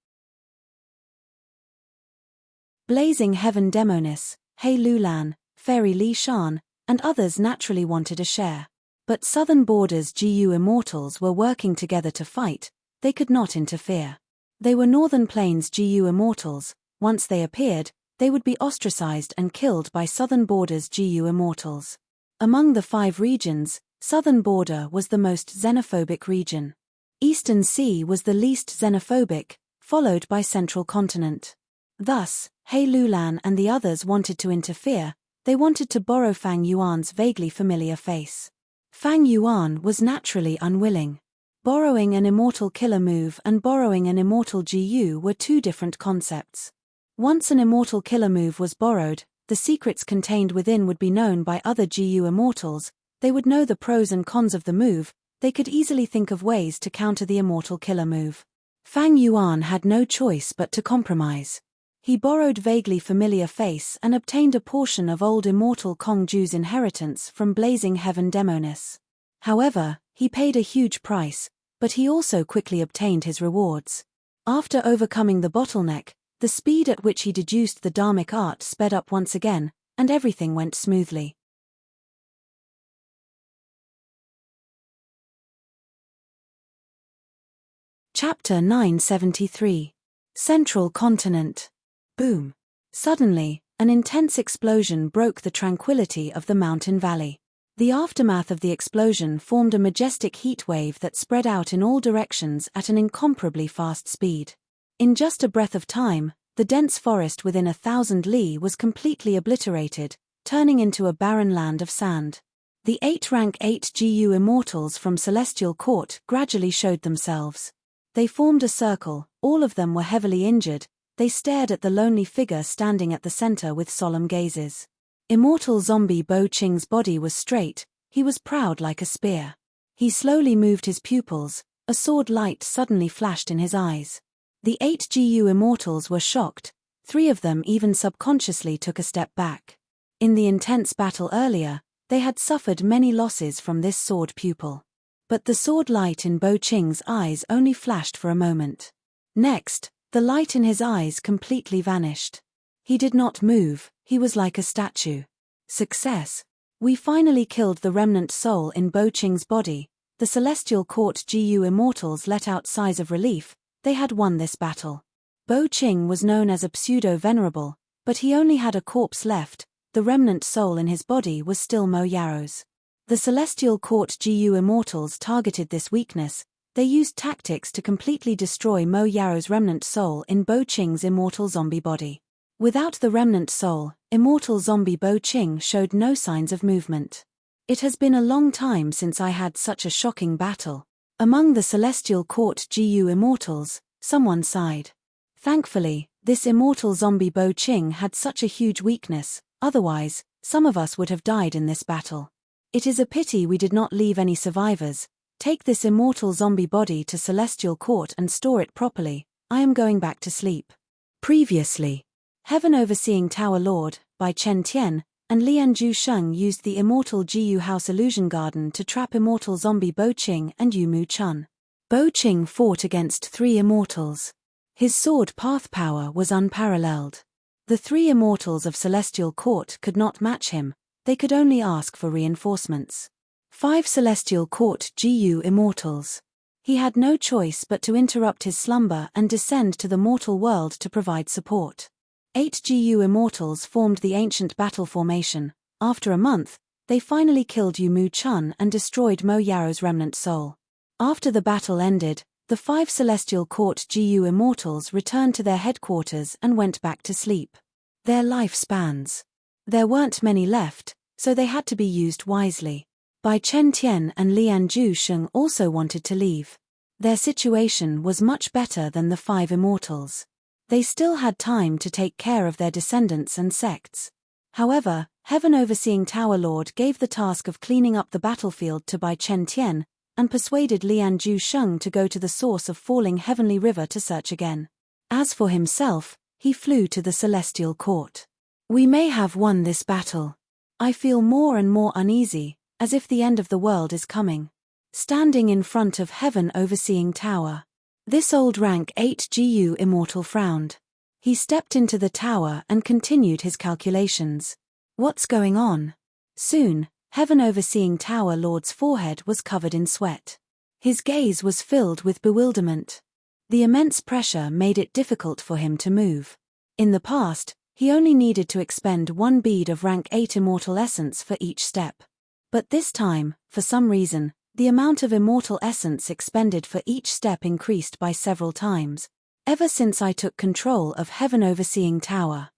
Blazing Heaven Demonis, Hei Lulan, Fairy Li Shan, and others naturally wanted a share. But Southern Border's GU Immortals were working together to fight, they could not interfere. They were Northern Plains GU Immortals. Once they appeared, they would be ostracized and killed by Southern Border's GU Immortals. Among the 5 regions, Southern Border was the most xenophobic region. Eastern Sea was the least xenophobic, followed by Central Continent. Thus, He Lulan and the others wanted to interfere. They wanted to borrow Fang Yuan's vaguely familiar face. Fang Yuan was naturally unwilling. Borrowing an immortal killer move and borrowing an immortal GU were 2 different concepts. Once an immortal killer move was borrowed, the secrets contained within would be known by other GU Immortals. They would know the pros and cons of the move. They could easily think of ways to counter the immortal killer move. Fang Yuan had no choice but to compromise. He borrowed vaguely familiar face and obtained a portion of old immortal Kong Ju's inheritance from Blazing Heaven Demonis. However, he paid a huge price, but he also quickly obtained his rewards. After overcoming the bottleneck, the speed at which he deduced the Dharmic art sped up once again, and everything went smoothly. Chapter 973. Central Continent. Boom. Suddenly, an intense explosion broke the tranquility of the mountain valley. The aftermath of the explosion formed a majestic heat wave that spread out in all directions at an incomparably fast speed. In just a breath of time, the dense forest within 1,000 li was completely obliterated, turning into a barren land of sand. The 8 rank 8 GU Immortals from Celestial Court gradually showed themselves. They formed a circle, all of them were heavily injured. They stared at the lonely figure standing at the center with solemn gazes. Immortal zombie Bo Qing's body was straight, he was proud like a spear. He slowly moved his pupils, a sword light suddenly flashed in his eyes. The 8 GU Immortals were shocked, 3 of them even subconsciously took a step back. In the intense battle earlier, they had suffered many losses from this sword pupil. But the sword light in Bo Qing's eyes only flashed for a moment. Next, the light in his eyes completely vanished. He did not move, he was like a statue. Success. We finally killed the remnant soul in Bo Qing's body. The Celestial Court GU Immortals let out sighs of relief. They had won this battle. Bo Qing was known as a pseudo-venerable, but he only had a corpse left. The remnant soul in his body was still Mo Yaro's. The Celestial Court GU Immortals targeted this weakness. They used tactics to completely destroy Mo Yaro's remnant soul in Bo Qing's immortal zombie body. Without the remnant soul, immortal zombie Bo Qing showed no signs of movement. It has been a long time since I had such a shocking battle. Among the Celestial Court GU Immortals, someone sighed. Thankfully, this immortal zombie Bo Qing had such a huge weakness, otherwise, some of us would have died in this battle. It is a pity we did not leave any survivors. Take this immortal zombie body to Celestial Court and store it properly. I am going back to sleep. Previously, Heaven Overseeing Tower Lord, by Chen Tian, and Lianju Sheng used the immortal GU House Illusion Garden to trap immortal zombie Bo Qing and Yumu Chun. Bo Qing fought against 3 immortals. His sword path power was unparalleled. The 3 immortals of Celestial Court could not match him, they could only ask for reinforcements. 5 Celestial Court GU Immortals. He had no choice but to interrupt his slumber and descend to the mortal world to provide support. 8 GU Immortals formed the ancient battle formation. After a month, they finally killed Yumu Chun and destroyed Mo Yaro's remnant soul. After the battle ended, the 5 Celestial Court GU Immortals returned to their headquarters and went back to sleep. Their lifespans. There weren't many left, so they had to be used wisely. Bai Chen Tian and Lianju Sheng also wanted to leave. Their situation was much better than the 5 immortals. They still had time to take care of their descendants and sects. However, Heaven Overseeing Tower Lord gave the task of cleaning up the battlefield to Bai Chen Tian, and persuaded Lianju Sheng to go to the source of falling heavenly river to search again. As for himself, he flew to the Celestial Court. We may have won this battle. I feel more and more uneasy, as if the end of the world is coming. Standing in front of Heaven Overseeing Tower. This old rank 8 GU Immortal frowned. He stepped into the tower and continued his calculations. What's going on? Soon, Heaven Overseeing Tower Lord's forehead was covered in sweat. His gaze was filled with bewilderment. The immense pressure made it difficult for him to move. In the past, he only needed to expend 1 bead of rank 8 immortal essence for each step. But this time, for some reason, the amount of immortal essence expended for each step increased by several times. Ever since I took control of Heaven Overseeing Tower,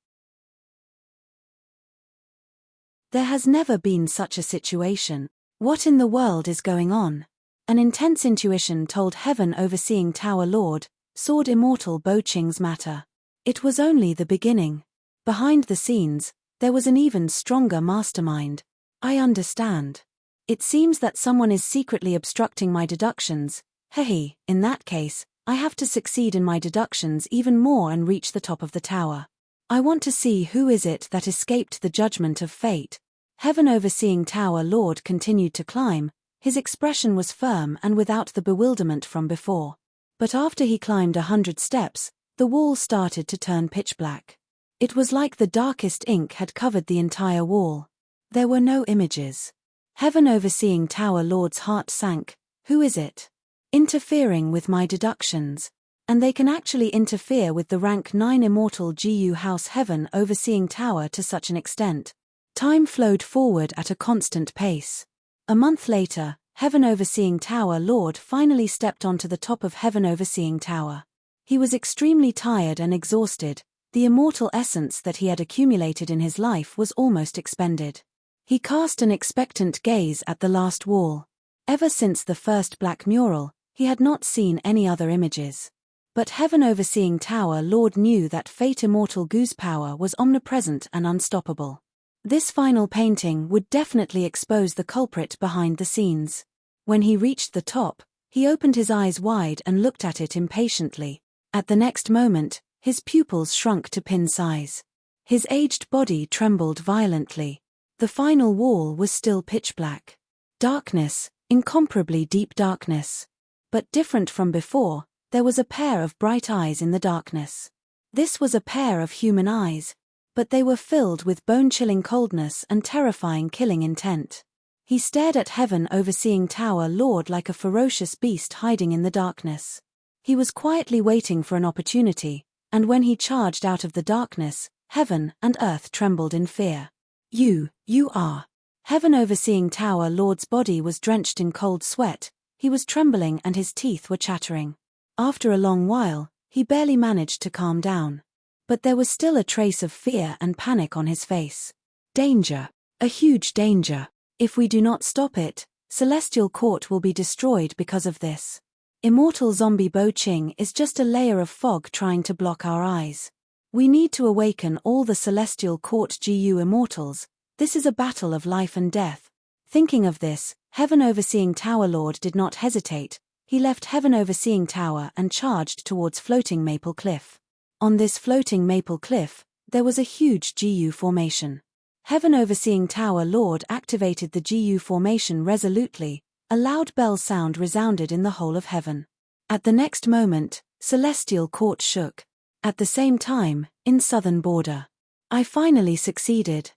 there has never been such a situation. What in the world is going on? An intense intuition told Heaven Overseeing Tower Lord, Sword Immortal Bo Ching's matter. It was only the beginning. Behind the scenes, there was an even stronger mastermind. I understand. It seems that someone is secretly obstructing my deductions. Hehe, in that case, I have to succeed in my deductions even more and reach the top of the tower. I want to see who is it that escaped the judgment of fate. Heaven Overseeing Tower Lord continued to climb. His expression was firm and without the bewilderment from before. But after he climbed 100 steps, the wall started to turn pitch black. It was like the darkest ink had covered the entire wall. There were no images. Heaven Overseeing Tower Lord's heart sank. Who is it? Interfering with my deductions. And they can actually interfere with the rank 9 immortal GU House Heaven Overseeing Tower to such an extent. Time flowed forward at a constant pace. A month later, Heaven Overseeing Tower Lord finally stepped onto the top of Heaven Overseeing Tower. He was extremely tired and exhausted. The immortal essence that he had accumulated in his life was almost expended. He cast an expectant gaze at the last wall. Ever since the first black mural, he had not seen any other images. But Heaven Overseeing Tower Lord knew that Fate Immortal Goose power was omnipresent and unstoppable. This final painting would definitely expose the culprit behind the scenes. When he reached the top, he opened his eyes wide and looked at it impatiently. At the next moment, his pupils shrunk to pin size. His aged body trembled violently. The final wall was still pitch black. Darkness, incomparably deep darkness. But different from before, there was a pair of bright eyes in the darkness. This was a pair of human eyes, but they were filled with bone-chilling coldness and terrifying killing intent. He stared at Heaven Overseeing Tower Lord like a ferocious beast hiding in the darkness. He was quietly waiting for an opportunity, and when he charged out of the darkness, heaven and earth trembled in fear. You are. Heaven Overseeing Tower Lord's body was drenched in cold sweat, he was trembling and his teeth were chattering. After a long while, he barely managed to calm down. But there was still a trace of fear and panic on his face. Danger. A huge danger. If we do not stop it, Celestial Court will be destroyed because of this. Immortal Zombie Bo Ching is just a layer of fog trying to block our eyes. We need to awaken all the Celestial Court GU Immortals. This is a battle of life and death. Thinking of this, Heaven Overseeing Tower Lord did not hesitate. He left Heaven Overseeing Tower and charged towards Floating Maple Cliff. On this floating maple cliff, there was a huge GU formation. Heaven Overseeing Tower Lord activated the GU formation resolutely. A loud bell sound resounded in the whole of heaven. At the next moment, Celestial Court shook. At the same time, in southern border. I finally succeeded.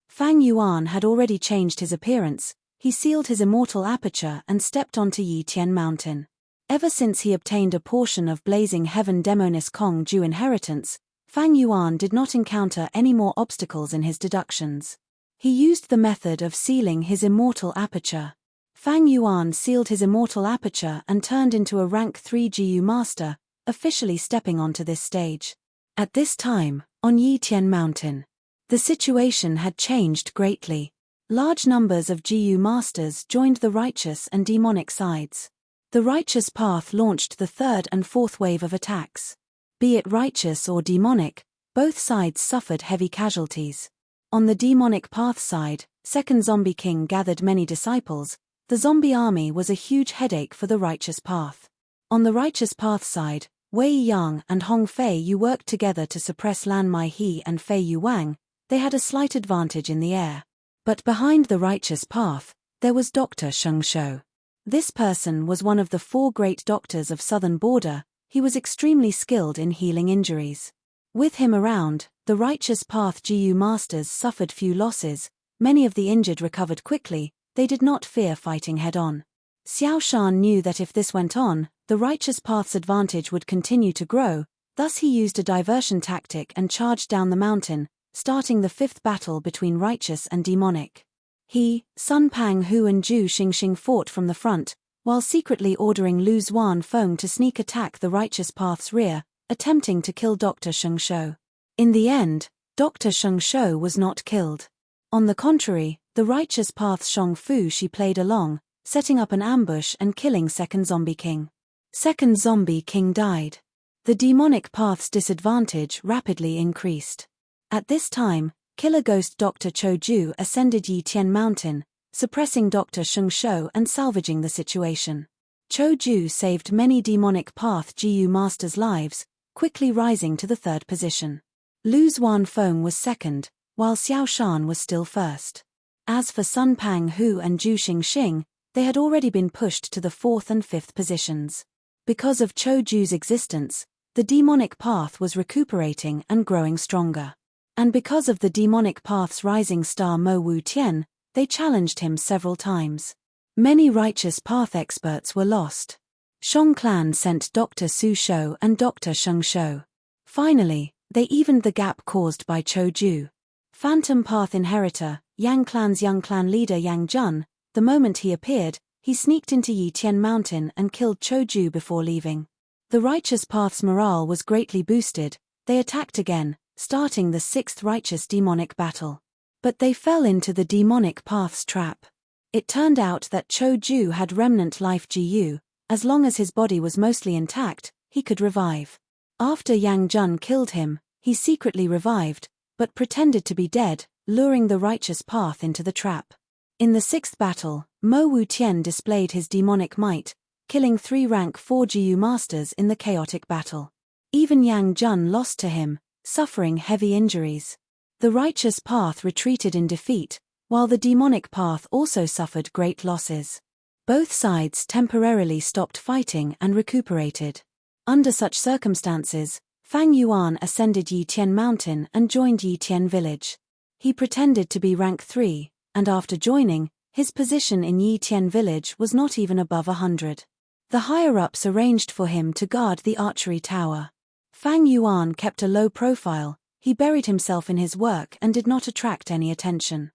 Fang Yuan had already changed his appearance. He sealed his immortal aperture and stepped onto Yi Tian Mountain. Ever since he obtained a portion of Blazing Heaven Demonis Kong Ju inheritance, Fang Yuan did not encounter any more obstacles in his deductions. He used the method of sealing his immortal aperture. Fang Yuan sealed his immortal aperture and turned into a rank 3 GU master, officially stepping onto this stage. At this time, on Yi Tian Mountain, the situation had changed greatly. Large numbers of GU masters joined the righteous and demonic sides. The righteous path launched the third and fourth wave of attacks. Be it righteous or demonic, both sides suffered heavy casualties. On the demonic path side, Second Zombie King gathered many disciples. The zombie army was a huge headache for the righteous path. On the righteous path side, Wei Yang and Hong Fei Yu worked together to suppress Lan Mai He and Fei Yu Wang. They had a slight advantage in the air. But behind the righteous path, there was Dr. Sheng Shou. This person was one of the 4 great doctors of southern border. He was extremely skilled in healing injuries. With him around, The righteous path GU masters suffered few losses, many of the injured recovered quickly, they did not fear fighting head-on. Xiao Shan knew that if this went on, the righteous path's advantage would continue to grow, thus he used a diversion tactic and charged down the mountain, starting the fifth battle between righteous and demonic. He, Sun Pang-hu and Zhu Xingxing fought from the front, while secretly ordering Lu Zuan-feng to sneak attack the righteous path's rear, attempting to kill Dr. Sheng Shou. In the end, Dr. Sheng Shou was not killed. On the contrary, the righteous path's Shang Fu Shi played along, setting up an ambush and killing Second Zombie King. Second Zombie King died. The demonic path's disadvantage rapidly increased. At this time, killer ghost Dr. Cho Ju ascended Yi Tian Mountain, suppressing Dr. Sheng Shou and salvaging the situation. Cho Ju saved many demonic path GU masters' lives, quickly rising to the third position. Lu Zuan-feng was second, while Xiao Shan was still first. As for Sun Pang-hu and Zhu Xingxing, they had already been pushed to the fourth and fifth positions. Because of Cho Ju's existence, the demonic path was recuperating and growing stronger. And because of the demonic path's rising star Mo Wu Tian, they challenged him several times. Many righteous path experts were lost. Shang clan sent Dr. Su Shou and Dr. Sheng Shou. Finally, they evened the gap caused by Cho Ju. Phantom path inheritor, Yang clan's young clan leader Yang Jun, the moment he appeared, he sneaked into Yi Tian Mountain and killed Cho Ju before leaving. The righteous path's morale was greatly boosted, they attacked again, starting the sixth righteous demonic battle. But they fell into the demonic path's trap. It turned out that Cho Ju had remnant life GU, as long as his body was mostly intact, he could revive. After Yang Jun killed him, he secretly revived, but pretended to be dead, luring the righteous path into the trap. In the sixth battle, Mo Wu Tian displayed his demonic might, killing 3 rank 4 GU masters in the chaotic battle. Even Yang Jun lost to him, suffering heavy injuries. The righteous path retreated in defeat, while the demonic path also suffered great losses. Both sides temporarily stopped fighting and recuperated. Under such circumstances, Fang Yuan ascended Yi Tian Mountain and joined Yi Tian Village. He pretended to be rank 3, and after joining, his position in Yi Tian Village was not even above 100. The higher-ups arranged for him to guard the archery tower. Fang Yuan kept a low profile, he buried himself in his work and did not attract any attention.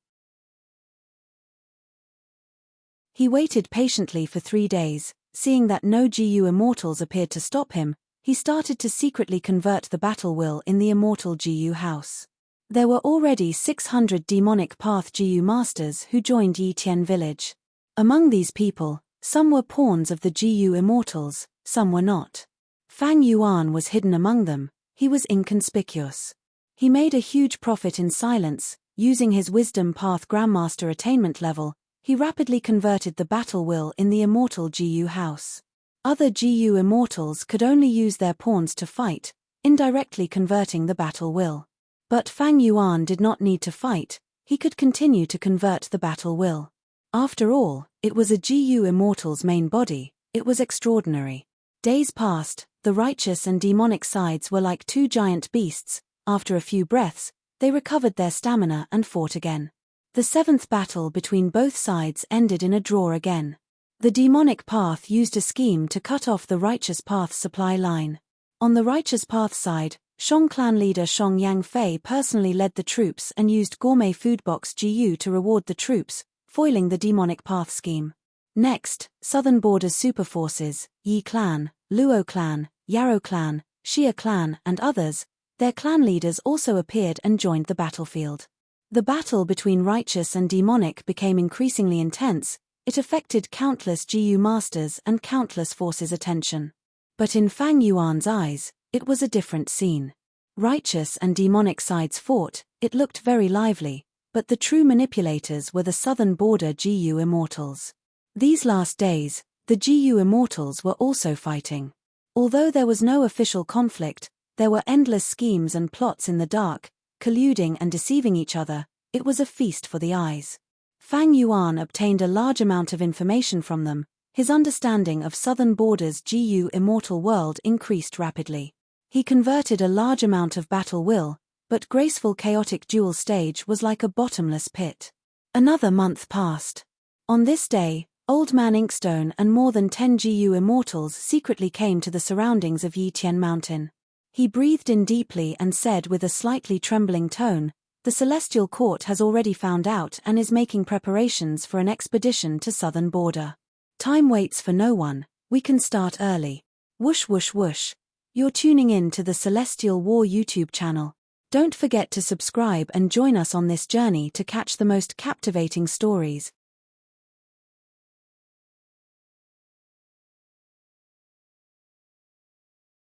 He waited patiently for 3 days, seeing that no GU immortals appeared to stop him, he started to secretly convert the battle will in the immortal GU house. There were already 600 demonic path GU masters who joined Yi Tian Village. Among these people, some were pawns of the GU immortals, some were not. Fang Yuan was hidden among them, he was inconspicuous. He made a huge profit in silence, using his wisdom path grandmaster attainment level, he rapidly converted the battle will in the immortal GU house. Other GU immortals could only use their pawns to fight, indirectly converting the battle will. But Fang Yuan did not need to fight, he could continue to convert the battle will. After all, it was a GU immortal's main body, it was extraordinary. Days passed, the righteous and demonic sides were like 2 giant beasts, after a few breaths, they recovered their stamina and fought again. The 7th battle between both sides ended in a draw again. The demonic path used a scheme to cut off the righteous path's supply line. On the righteous path side, Shang clan leader Shang Yangfei personally led the troops and used gourmet food box GU to reward the troops, foiling the demonic path scheme. Next, southern borders superforces, Yi clan, Luo clan, Yarrow clan, Xia clan and others, their clan leaders also appeared and joined the battlefield. The battle between righteous and demonic became increasingly intense, it affected countless GU masters and countless forces' attention. But in Fang Yuan's eyes, it was a different scene. Righteous and demonic sides fought, it looked very lively, but the true manipulators were the southern border GU immortals. These last days, the GU immortals were also fighting. Although there was no official conflict, there were endless schemes and plots in the dark, colluding and deceiving each other, it was a feast for the eyes. Fang Yuan obtained a large amount of information from them, his understanding of southern borders GU immortal world increased rapidly. He converted a large amount of battle will, but graceful chaotic dual stage was like a bottomless pit. Another month passed. On this day, Old Man Inkstone and more than 10 GU immortals secretly came to the surroundings of Yitian Mountain. He breathed in deeply and said with a slightly trembling tone, "The Celestial Court has already found out and is making preparations for an expedition to southern border. Time waits for no one, we can start early." Whoosh whoosh whoosh. You're tuning in to the Celestial War YouTube channel. Don't forget to subscribe and join us on this journey to catch the most captivating stories,